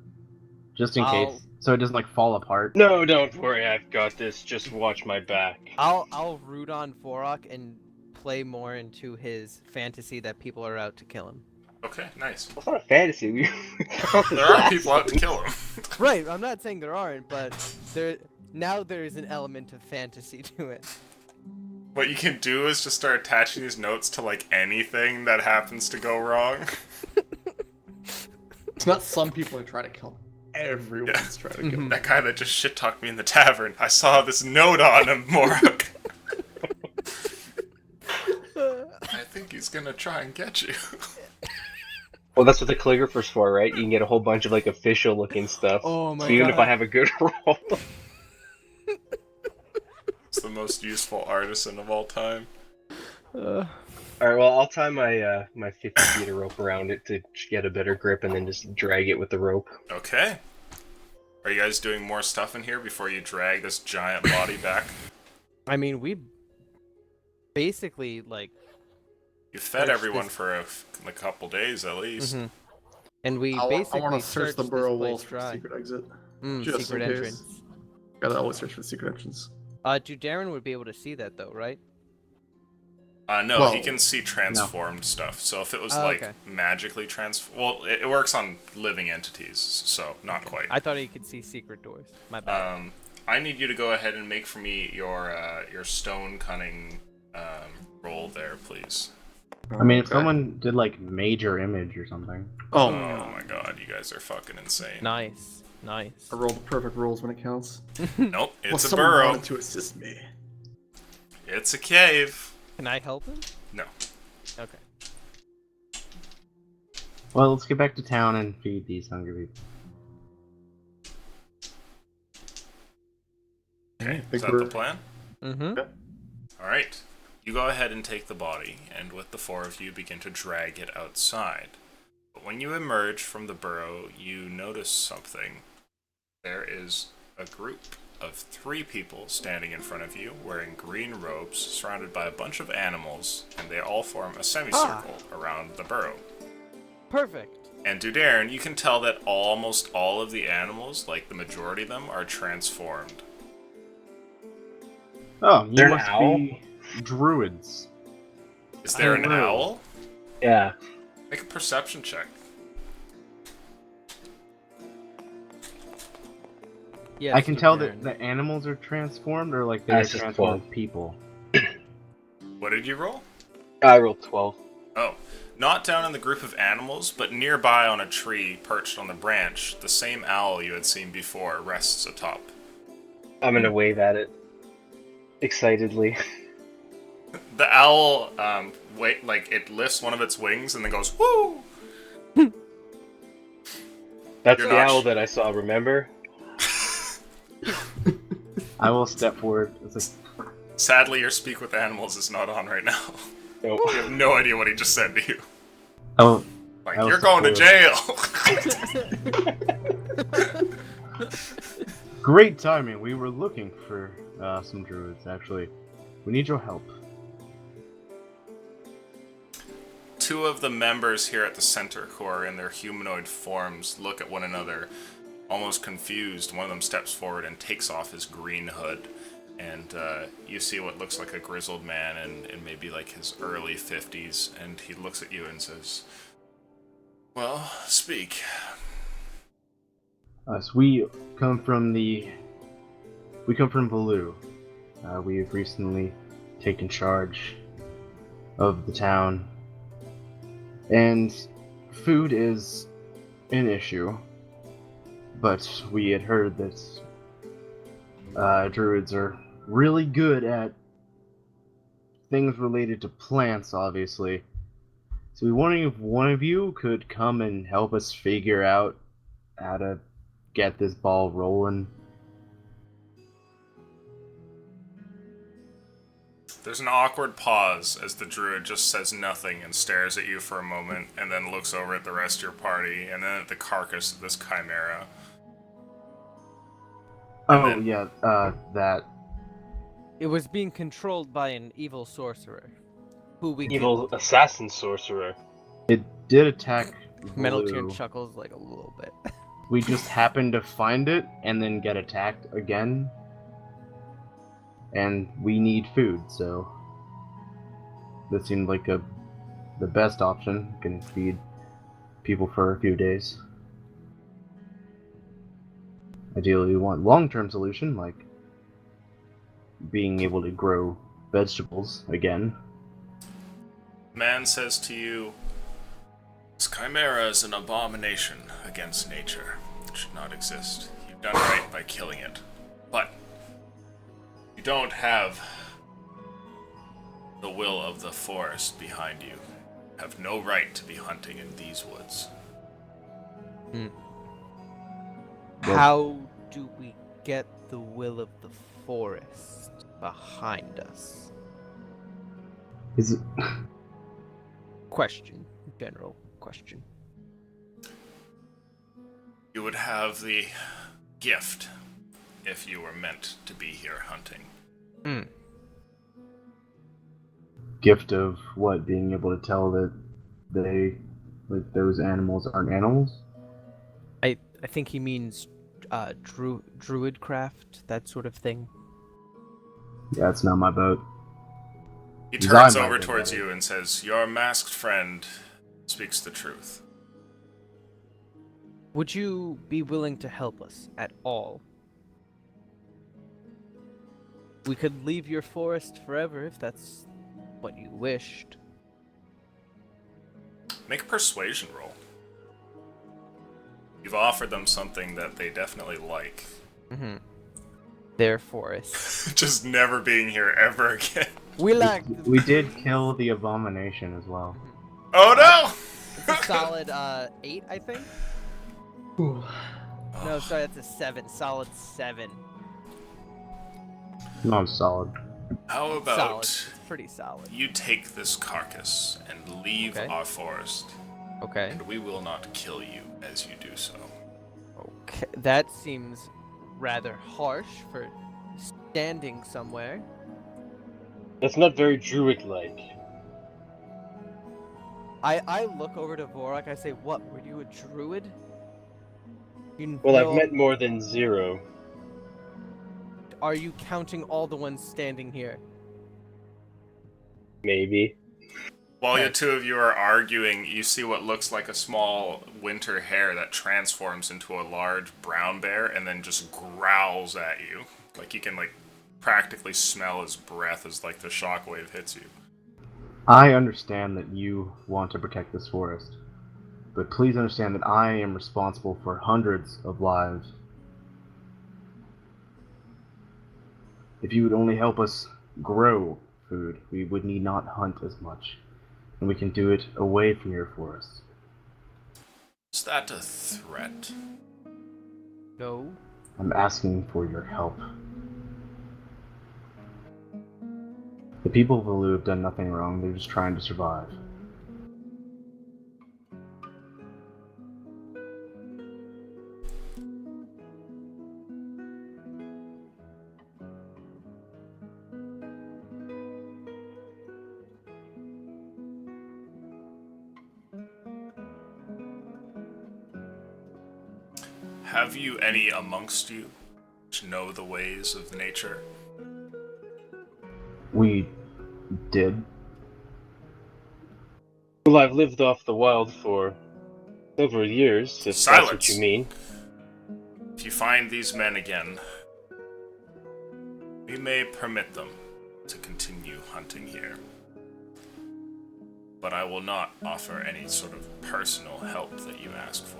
Speaker 4: just in
Speaker 1: I'll-
Speaker 4: case, so it doesn't like fall apart.
Speaker 5: No, don't worry. I've got this. Just watch my back.
Speaker 1: I'll root on Vorok and play more into his fantasy that people are out to kill him.
Speaker 3: Okay, nice.
Speaker 5: It's not a fantasy.
Speaker 3: There are people out to kill him.
Speaker 1: Right, I'm not saying there aren't, but there's an element of fantasy to it.
Speaker 3: What you can do is just start attaching these notes to like anything that happens to go wrong.
Speaker 6: It's not some people are trying to kill him. Everyone's trying to kill him.
Speaker 3: That guy that just shit talked me in the tavern. I saw this note on him, Morok. I think he's gonna try and get you.
Speaker 5: Well, that's what the calligrapher's for, right? You can get a whole bunch of like official looking stuff.
Speaker 1: Oh my
Speaker 5: So even
Speaker 1: god.
Speaker 5: if I have a good roll.
Speaker 3: It's the most useful artisan of all time.
Speaker 5: All right, well, I'll tie my my 50 feet of rope around it to get a better grip, and then just drag it with the rope.
Speaker 3: Okay. Are you guys doing more stuff in here before you drag this giant body back?
Speaker 1: I mean, we basically like,
Speaker 3: You fed
Speaker 1: Search
Speaker 3: everyone
Speaker 1: this-
Speaker 3: for a couple days at least.
Speaker 1: mhm. And we
Speaker 6: I
Speaker 1: basically
Speaker 6: want to search the
Speaker 1: searched
Speaker 6: burrow
Speaker 1: this place
Speaker 6: walls for a
Speaker 1: dry.
Speaker 6: secret exit.
Speaker 1: Mm,
Speaker 6: just
Speaker 1: secret
Speaker 6: in case.
Speaker 1: entrance.
Speaker 6: Gotta always search for the secret entrance.
Speaker 1: Darren would be able to see that though, right?
Speaker 3: No,
Speaker 6: Well,
Speaker 3: he can see transformed stuff. So if it was
Speaker 1: Oh,
Speaker 3: like
Speaker 1: okay.
Speaker 3: magically well, it works on living entities, so not quite.
Speaker 1: I thought he could see secret doors. My bad.
Speaker 3: I need you to go ahead and make for me your stone cunning roll there, please.
Speaker 4: I mean, if
Speaker 6: Okay.
Speaker 4: someone did like major image or something.
Speaker 6: Oh,
Speaker 3: Oh my god, you guys are fucking insane.
Speaker 1: Nice, nice.
Speaker 6: I rolled the perfect rolls when it counts.
Speaker 3: Nope,
Speaker 6: Well,
Speaker 3: it's a
Speaker 6: someone
Speaker 3: burrow.
Speaker 6: wanted to assist me.
Speaker 3: It's a cave.
Speaker 1: Can I help him?
Speaker 3: No.
Speaker 1: Okay.
Speaker 4: Well, let's get back to town and feed these hungry people.
Speaker 3: Okay,
Speaker 6: Big
Speaker 3: is that
Speaker 6: bird.
Speaker 3: the plan?
Speaker 1: Mm-hmm.
Speaker 3: Alright. You go ahead and take the body, and with the 4 of you begin to drag it outside. But when you emerge from the burrow, you notice something. There is a group of 3 people standing in front of you wearing green robes surrounded by a bunch of animals, and they all form a semicircle around the burrow.
Speaker 1: Perfect.
Speaker 3: And Dudarin, you can tell that almost all of the animals, like the majority of them, are transformed.
Speaker 4: Oh, you
Speaker 5: They're an
Speaker 4: must
Speaker 5: owl?
Speaker 4: be druids.
Speaker 3: Is there an
Speaker 4: Oh.
Speaker 3: owl?
Speaker 5: Yeah.
Speaker 3: Make a perception check.
Speaker 1: Yes,
Speaker 4: I can tell that
Speaker 1: Dudarin.
Speaker 4: the animals are transformed, or like they're
Speaker 5: That's just
Speaker 4: transformed
Speaker 5: 12.
Speaker 4: people.
Speaker 3: What did you roll?
Speaker 5: I rolled 12.
Speaker 3: Oh, not down in the group of animals, but nearby on a tree perched on the branch, the same owl you had seen before rests atop.
Speaker 5: I'm gonna wave at it excitedly.
Speaker 3: The owl, it lifts one of its wings and then goes, woo!
Speaker 5: That's
Speaker 3: You're
Speaker 5: the
Speaker 3: not
Speaker 5: owl that I saw, remember?
Speaker 4: I will step forward. It's like,
Speaker 3: Sadly, your speak with animals is not on right now.
Speaker 5: Nope.
Speaker 3: You have no idea what he just said to you.
Speaker 4: oh,
Speaker 3: Like,
Speaker 4: I
Speaker 3: you're
Speaker 4: was
Speaker 3: going to jail!
Speaker 4: great timing. We were looking for some druids, actually. We need your help.
Speaker 3: 2 of the members here at the center, who are in their humanoid forms, look at one another, almost confused. One of them steps forward and takes off his green hood. And you see what looks like a grizzled man in maybe like his early 50s. And he looks at you and says, well, speak.
Speaker 4: So we come from Valu. We have recently taken charge of the town, and food is an issue. But we had heard that druids are really good at things related to plants, obviously. So we're wondering if one of you could come and help us figure out how to get this ball rolling.
Speaker 3: There's an awkward pause as the druid just says nothing and stares at you for a moment, and then looks over at the rest of your party, and then at the carcass of this chimera.
Speaker 4: Oh,
Speaker 3: then-
Speaker 4: yeah, that.
Speaker 1: It was being controlled by an evil sorcerer, who we
Speaker 5: Evil assassin sorcerer.
Speaker 4: It did attack
Speaker 1: Metal
Speaker 4: Valu.
Speaker 1: Tune chuckles like a little bit.
Speaker 4: We just happened to find it and then get attacked again. And we need food, so that seemed like the best option. Can feed people for a few days. Ideally, we want long-term solution, like being able to grow vegetables again.
Speaker 3: Man says to you, this chimera is an abomination against nature. It should not exist. You've done right by killing it. But you don't have the will of the forest behind you. You have no right to be hunting in these woods.
Speaker 1: How do we get the will of the forest behind us?
Speaker 4: Is it?
Speaker 1: Question. General question.
Speaker 3: You would have the gift if you were meant to be here hunting.
Speaker 4: Gift of what? Being able to tell that those animals aren't animals?
Speaker 1: I think he means druid craft, that sort of thing.
Speaker 4: Yeah, it's not my boat.
Speaker 3: He
Speaker 4: He's
Speaker 3: turns
Speaker 4: on my
Speaker 3: over
Speaker 4: boat,
Speaker 3: towards
Speaker 4: right?
Speaker 3: you and says, your masked friend speaks the truth.
Speaker 1: Would you be willing to help us at all? We could leave your forest forever if that's what you wished.
Speaker 3: Make a persuasion roll. You've offered them something that they definitely like.
Speaker 1: Mm-hmm. Their forest.
Speaker 3: Just never being here ever again.
Speaker 1: We like.
Speaker 4: We did kill the abomination as well.
Speaker 3: Oh no!
Speaker 1: It's a solid 8, I think. No, sorry, that's a 7. Solid 7.
Speaker 4: No, solid.
Speaker 3: How about
Speaker 1: Solid. It's pretty solid.
Speaker 3: you take this carcass and leave
Speaker 1: Okay.
Speaker 3: our forest,
Speaker 1: Okay.
Speaker 3: and we will not kill you as you do so.
Speaker 1: Okay. That seems rather harsh for standing somewhere.
Speaker 5: That's not very druid-like.
Speaker 1: I look over to Vorak, I say, what, were you a druid? You
Speaker 5: Well, I've
Speaker 1: know,
Speaker 5: met more than 0.
Speaker 1: are you counting all the ones standing here?
Speaker 5: Maybe.
Speaker 3: While the
Speaker 1: Okay.
Speaker 3: two of you are arguing, you see what looks like a small winter hare that transforms into a large brown bear and then just growls at you. Like you can practically smell his breath as the shockwave hits you.
Speaker 4: I understand that you want to protect this forest, but please understand that I am responsible for hundreds of lives. If you would only help us grow food, we would need not hunt as much, and we can do it away from your forest.
Speaker 3: Is that a threat?
Speaker 1: No.
Speaker 4: I'm asking for your help. The people of Alu have done nothing wrong, they're just trying to survive.
Speaker 3: Have you any amongst you which know the ways of nature?
Speaker 4: We did.
Speaker 5: Well, I've lived off the wild for several years, if that's what
Speaker 3: Silence.
Speaker 5: you mean.
Speaker 3: If you find these men again, we may permit them to continue hunting here. But I will not offer any sort of personal help that you ask for.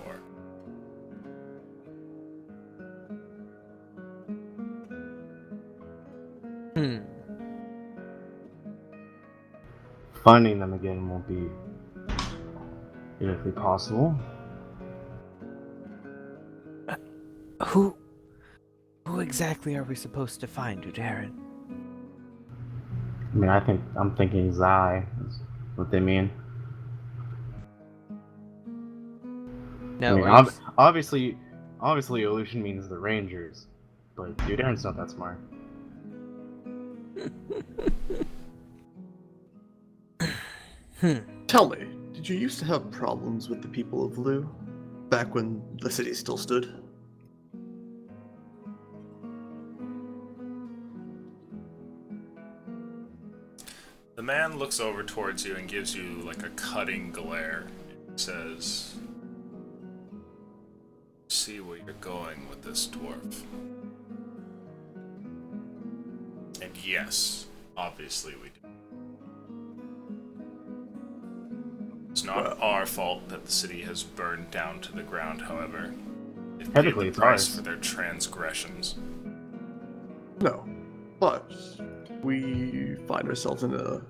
Speaker 4: Finding them again won't be physically possible.
Speaker 1: Who exactly are we supposed to find, Udarin?
Speaker 4: I mean, I'm thinking Zai is what they mean.
Speaker 1: No,
Speaker 4: I mean,
Speaker 1: are you
Speaker 4: obviously, Aleutian means the Rangers, but dude, Aaron's not that smart.
Speaker 6: Tell me, did you used to have problems with the people of Lu? Back when the city still stood?
Speaker 3: The man looks over towards you and gives you a cutting glare. He says, "See where you're going with this dwarf." And yes, obviously we do. It's not our fault that the city has burned down to the ground, however. They've paid
Speaker 4: Technically,
Speaker 3: the
Speaker 4: it's
Speaker 3: price
Speaker 4: ours.
Speaker 3: for their transgressions.
Speaker 6: No. But we find ourselves in a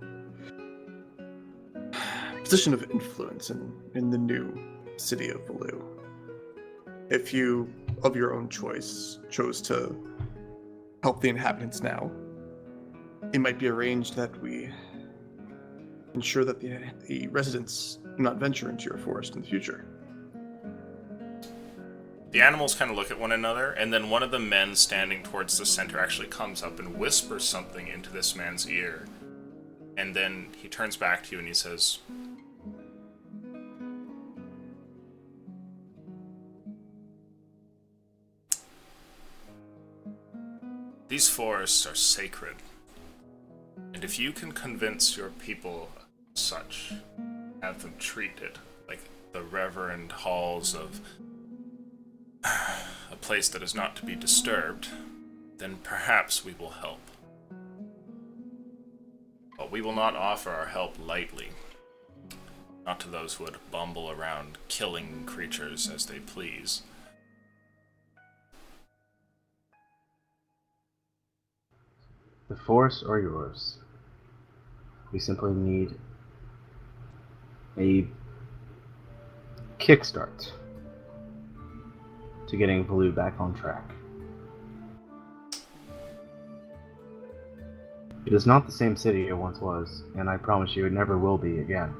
Speaker 6: position of influence in the new city of Valu. If you, of your own choice, chose to help the inhabitants now, it might be arranged that we ensure that the residents do not venture into your forest in the future.
Speaker 3: The animals kind of look at one another, and then one of the men standing towards the center actually comes up and whispers something into this man's ear. And then he turns back to you and he says, "These forests are sacred, and if you can convince your people such, have them treated like the reverend halls of a place that is not to be disturbed, then perhaps we will help. But we will not offer our help lightly, not to those who would bumble around killing creatures as they please."
Speaker 4: The forests are yours. We simply need a kickstart to getting Valu back on track. It is not the same city it once was, and I promise you it never will be again.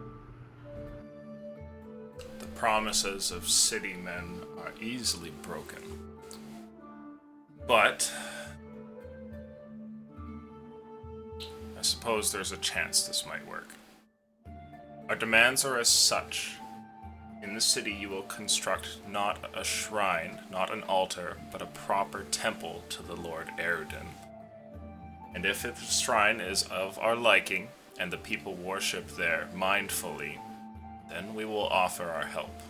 Speaker 3: The promises of city men are easily broken. But I suppose there's a chance this might work. Our demands are as such. In the city you will construct not a shrine, not an altar, but a proper temple to the Lord Erudin. And if the shrine is of our liking, and the people worship there mindfully, then we will offer our help.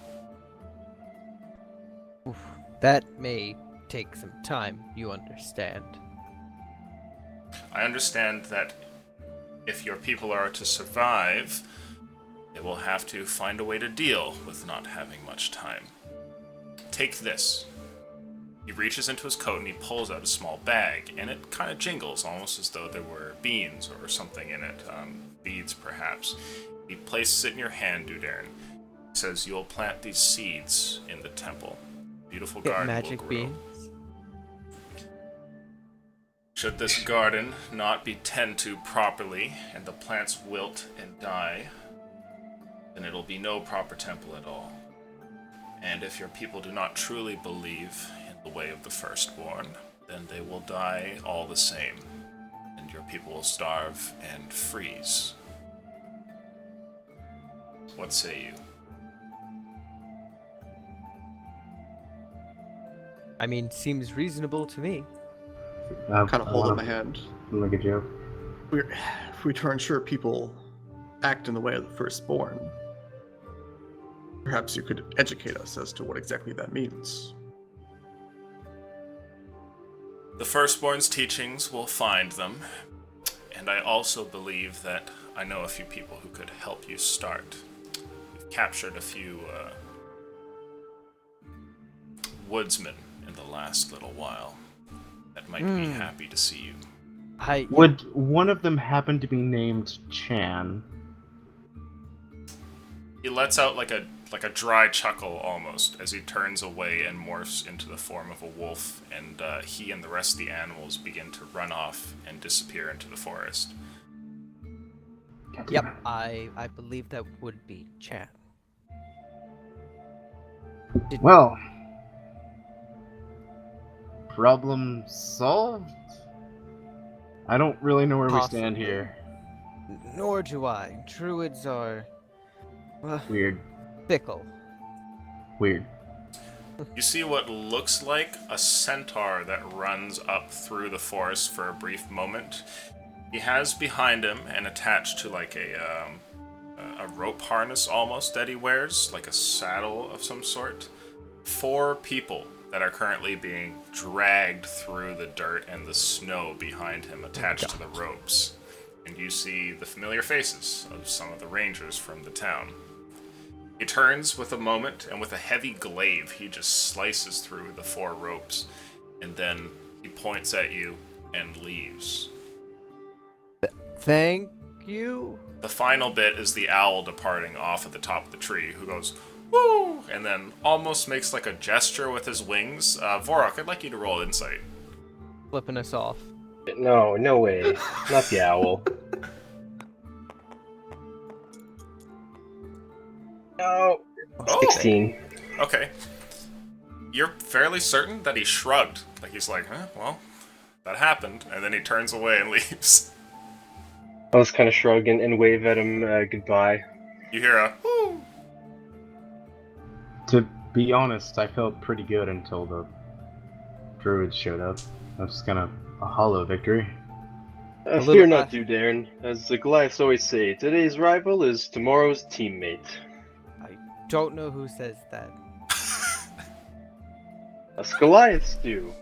Speaker 1: Oof, that may take some time, you understand.
Speaker 3: I understand that if your people are to survive, they will have to find a way to deal with not having much time. Take this. He reaches into his coat and he pulls out a small bag, and it kind of jingles, almost as though there were beans or something in it, beads perhaps. He places it in your hand, Dudarin. He says, "You'll plant these seeds in the temple. Beautiful
Speaker 1: Get
Speaker 3: garden
Speaker 1: magic
Speaker 3: will grow.
Speaker 1: beans.
Speaker 3: Should this garden not be tended to properly, and the plants wilt and die, then it'll be no proper temple at all. And if your people do not truly believe in the way of the firstborn, then they will die all the same, and your people will starve and freeze. What say you?"
Speaker 1: I mean, seems reasonable to me.
Speaker 6: Kind of hold up my hand.
Speaker 4: Look at you.
Speaker 6: If we try and ensure people act in the way of the firstborn, perhaps you could educate us as to what exactly that means.
Speaker 3: The firstborn's teachings will find them, and I also believe that I know a few people who could help you start. We've captured a few woodsmen in the last little while that might be happy to see you.
Speaker 4: Would one of them happen to be named Chan?
Speaker 3: He lets out like a dry chuckle almost as he turns away and morphs into the form of a wolf, and he and the rest of the animals begin to run off and disappear into the forest.
Speaker 1: Yep, I believe that would be Chan.
Speaker 4: Well, problem solved? I don't really know where we stand
Speaker 1: Possibly.
Speaker 4: here.
Speaker 1: Nor do I. Druids are
Speaker 4: Weird.
Speaker 1: fickle.
Speaker 4: Weird.
Speaker 3: You see what looks like a centaur that runs up through the forest for a brief moment. He has behind him and attached to like a rope harness almost that he wears, like a saddle of some sort, 4 people that are currently being dragged through the dirt and the snow behind him attached to the ropes. And you see the familiar faces of some of the rangers from the town. He turns with a moment, and with a heavy glaive, he just slices through the 4 ropes, and then he points at you and leaves.
Speaker 1: Thank you.
Speaker 3: The final bit is the owl departing off at the top of the tree, who goes, "Woo!" and then almost makes like a gesture with his wings. Vorok, I'd like you to roll insight.
Speaker 1: Flipping us off.
Speaker 5: No, no way. Not the owl. No.
Speaker 3: Oh.
Speaker 5: 16.
Speaker 3: Okay. You're fairly certain that he shrugged. Like he's like, well, that happened. And then he turns away and leaves.
Speaker 5: I'll just kind of shrug and wave at him goodbye.
Speaker 3: You hear a, "Woo!"
Speaker 4: To be honest, I felt pretty good until the druids showed up. That was kind of a hollow victory.
Speaker 1: little
Speaker 5: Fear not,
Speaker 1: fa-
Speaker 5: Dudarin. As the Goliaths always say, today's rival is tomorrow's teammate.
Speaker 1: I don't know who says that.
Speaker 5: Us Goliaths do.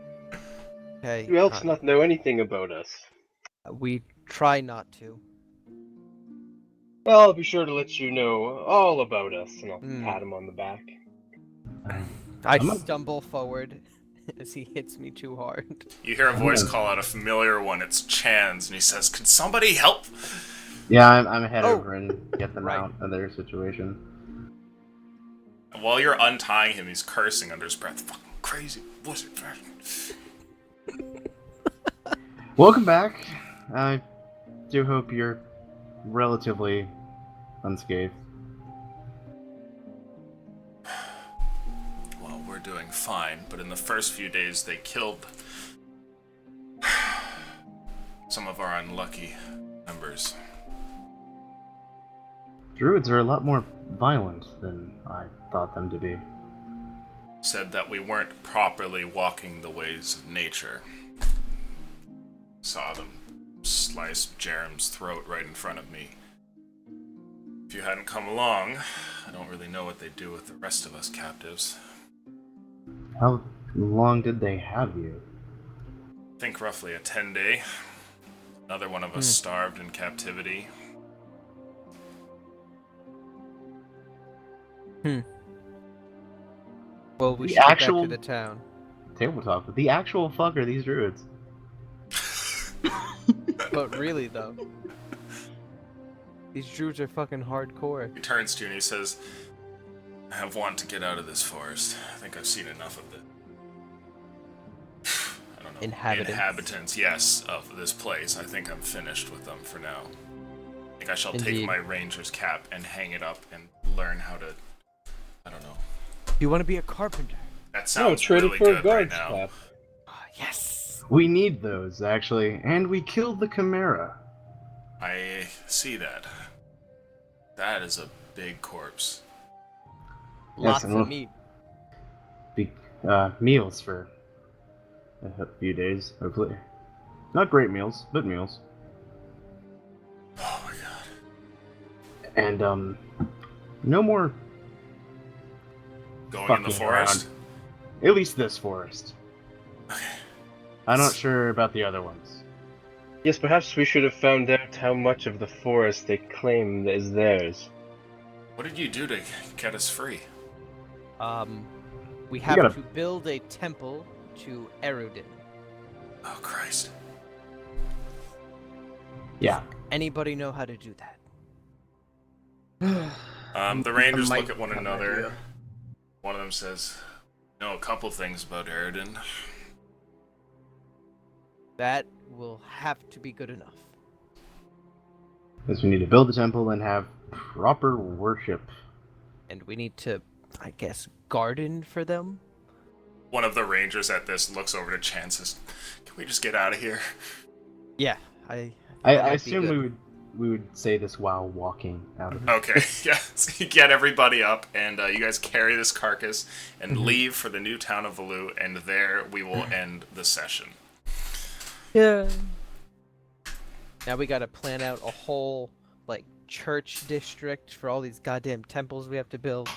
Speaker 1: Okay.
Speaker 5: Who else not know anything about us?
Speaker 1: We try not to.
Speaker 5: Well, I'll be sure to let you know all about us, and I'll pat him on the back.
Speaker 1: I stumble forward as he hits me too hard.
Speaker 3: You hear a voice call out a familiar one. It's Chan's, and he says, "Can somebody help?"
Speaker 4: Yeah, I'm head
Speaker 1: Oh.
Speaker 4: over and get them
Speaker 1: Right.
Speaker 4: out of their situation.
Speaker 3: And while you're untying him, he's cursing under his breath. "Fucking crazy wizard."
Speaker 4: Welcome back. I do hope you're relatively unscathed.
Speaker 3: Well, we're doing fine, but in the first few days they killed some of our unlucky members.
Speaker 4: Druids are a lot more violent than I thought them to be.
Speaker 3: Said that we weren't properly walking the ways of nature. Saw them slice Jerem's throat right in front of me. If you hadn't come along, I don't really know what they'd do with the rest of us captives.
Speaker 4: How long did they have you?
Speaker 3: I think roughly a 10-day. Another one of us starved in captivity.
Speaker 1: Well, we
Speaker 4: The
Speaker 1: should
Speaker 4: actual-
Speaker 1: get back to the town.
Speaker 4: Tabletop, but the actual fuck are these druids?
Speaker 1: But really, though, these druids are fucking hardcore.
Speaker 3: He turns to you and he says, I have want to get out of this forest. I think I've seen enough of it. I don't know.
Speaker 1: Inhabitants.
Speaker 3: Yes, of this place. I think I'm finished with them for now. I think I shall take
Speaker 1: Indeed.
Speaker 3: my ranger's cap and hang it up and learn how to... I don't know.
Speaker 1: You want to be a carpenter?
Speaker 3: That
Speaker 5: No,
Speaker 3: sounds
Speaker 5: trade
Speaker 3: really
Speaker 5: it for a
Speaker 3: good right
Speaker 5: guard's
Speaker 3: now.
Speaker 5: cap.
Speaker 1: Ah, yes.
Speaker 4: We need those, actually, and we killed the Chimera.
Speaker 3: I see that. That is a big corpse.
Speaker 1: Lots
Speaker 4: and
Speaker 1: of
Speaker 4: look-
Speaker 1: meat.
Speaker 4: Meals for a few days, hopefully. Not great meals, but meals.
Speaker 3: Oh my god.
Speaker 4: And, no more
Speaker 3: Going in the
Speaker 4: fucking
Speaker 3: forest?
Speaker 4: around. At least this forest.
Speaker 3: Okay.
Speaker 4: I'm not sure about the other ones.
Speaker 5: Yes, perhaps we should have found out how much of the forest they claim is theirs.
Speaker 3: What did you do to get us free?
Speaker 1: We have
Speaker 4: gotta-
Speaker 1: to build a temple to Erudin.
Speaker 3: Oh Christ.
Speaker 4: Yeah.
Speaker 1: Anybody know how to do that?
Speaker 3: The rangers
Speaker 6: I
Speaker 3: look
Speaker 6: might
Speaker 3: at one
Speaker 6: have an
Speaker 3: another.
Speaker 6: idea.
Speaker 3: One of them says, know a couple things about Eridan.
Speaker 1: That will have to be good enough.
Speaker 4: Because we need to build a temple and have proper worship.
Speaker 1: And we need to, I guess, garden for them?
Speaker 3: One of the rangers at this looks over to Chance and says, can we just get out of here?
Speaker 1: Yeah, I
Speaker 4: I
Speaker 1: That might be
Speaker 4: assume
Speaker 1: good.
Speaker 4: we would say this while walking out of
Speaker 3: Okay, yeah. So you get everybody up, and you guys carry this carcass and
Speaker 1: Mm-hmm.
Speaker 3: leave for the new town of Valu, and there we will end the session.
Speaker 1: Yeah. Now we gotta plan out a whole, like, church district for all these goddamn temples we have to build.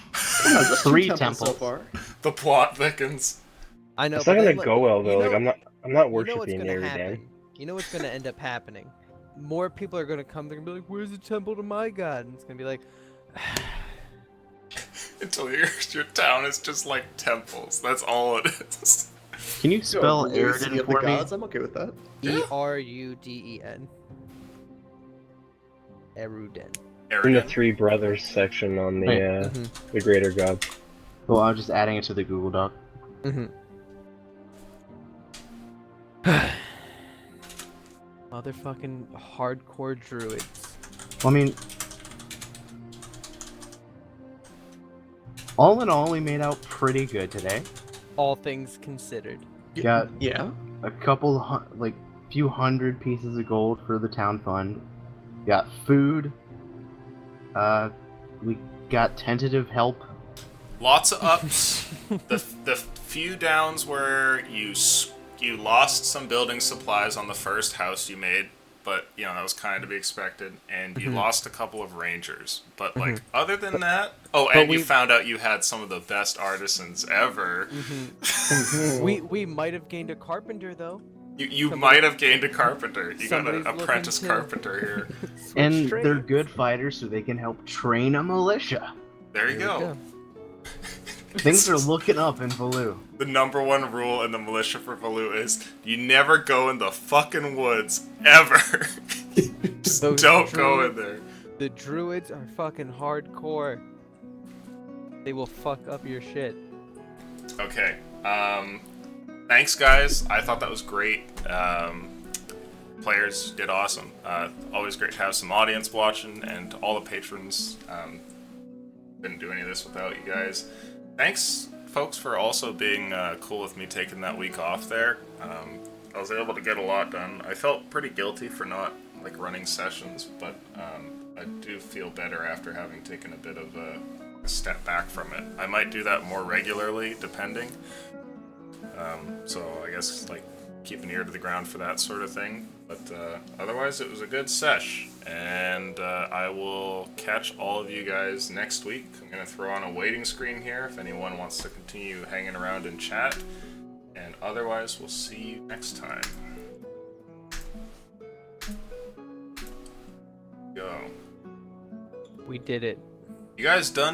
Speaker 6: Yeah, just
Speaker 4: 3
Speaker 6: 2 temples so
Speaker 4: temples.
Speaker 6: far.
Speaker 3: The plot thickens.
Speaker 1: I know.
Speaker 5: It's
Speaker 1: but
Speaker 5: not
Speaker 1: then,
Speaker 5: gonna go well though.
Speaker 1: you
Speaker 5: Like
Speaker 1: know-
Speaker 5: I'm not
Speaker 1: you know what's
Speaker 5: worshiping
Speaker 1: gonna
Speaker 5: Eridan.
Speaker 1: happen. You know what's gonna end up happening? More people are gonna come. They're gonna be like, "Where's the temple to my god?" And it's gonna be like,
Speaker 3: Until your town is just like temples. That's all it is.
Speaker 4: Can you
Speaker 6: So,
Speaker 4: spell
Speaker 6: Blue City
Speaker 4: Eridan
Speaker 6: of the
Speaker 4: for me?
Speaker 6: gods, I'm okay with that.
Speaker 1: Eruden. Eruden.
Speaker 5: In the
Speaker 3: Eridan.
Speaker 5: Three Brothers section on the
Speaker 4: Right.
Speaker 5: the Greater God.
Speaker 4: Well, I'm just adding it to the Google Doc.
Speaker 1: Mm-hmm. Motherfucking hardcore druids.
Speaker 4: Well, I mean, all in all, we made out pretty good today.
Speaker 1: All things considered.
Speaker 4: Got
Speaker 6: Yeah.
Speaker 4: a couple, like, few hundred pieces of gold for the town fund. Got food. We got tentative help.
Speaker 3: Lots of ups. the few downs where you lost some building supplies on the first house you made, but you know that was kind of to be expected, and you lost a couple of rangers. But like other than that, and you
Speaker 1: we-
Speaker 3: found out you had some of the best artisans ever.
Speaker 1: We might have gained a carpenter though.
Speaker 3: You
Speaker 1: Somebody-
Speaker 3: might have gained a carpenter. You got
Speaker 1: somebody's
Speaker 3: an
Speaker 1: looking
Speaker 3: apprentice
Speaker 1: to-
Speaker 3: carpenter here.
Speaker 1: Switch
Speaker 4: And they're
Speaker 1: trades.
Speaker 4: good fighters, so they can help train a militia.
Speaker 3: There you
Speaker 1: There we
Speaker 3: go.
Speaker 4: Things are looking up in Valu.
Speaker 3: The number one rule in the militia for Valu is you never go in the fucking woods ever. Just
Speaker 1: Those
Speaker 3: don't go
Speaker 1: druid-
Speaker 3: in there.
Speaker 1: The druids are fucking hardcore. They will fuck up your shit.
Speaker 3: Okay. Thanks, guys. I thought that was great. Players did awesome. Always great to have some audience watching, and all the patrons. Couldn't do any of this without you guys. Thanks, folks, for also being cool with me taking that week off there. I was able to get a lot done. I felt pretty guilty for not like running sessions, but I do feel better after having taken a bit of a step back from it. I might do that more regularly, depending. So I guess like keep an ear to the ground for that sort of thing. But otherwise, it was a good sesh, and I will catch all of you guys next week. I'm gonna throw on a waiting screen here if anyone wants to continue hanging around and chat. And otherwise, we'll see you next time. Go.
Speaker 1: We did it.
Speaker 3: You guys done?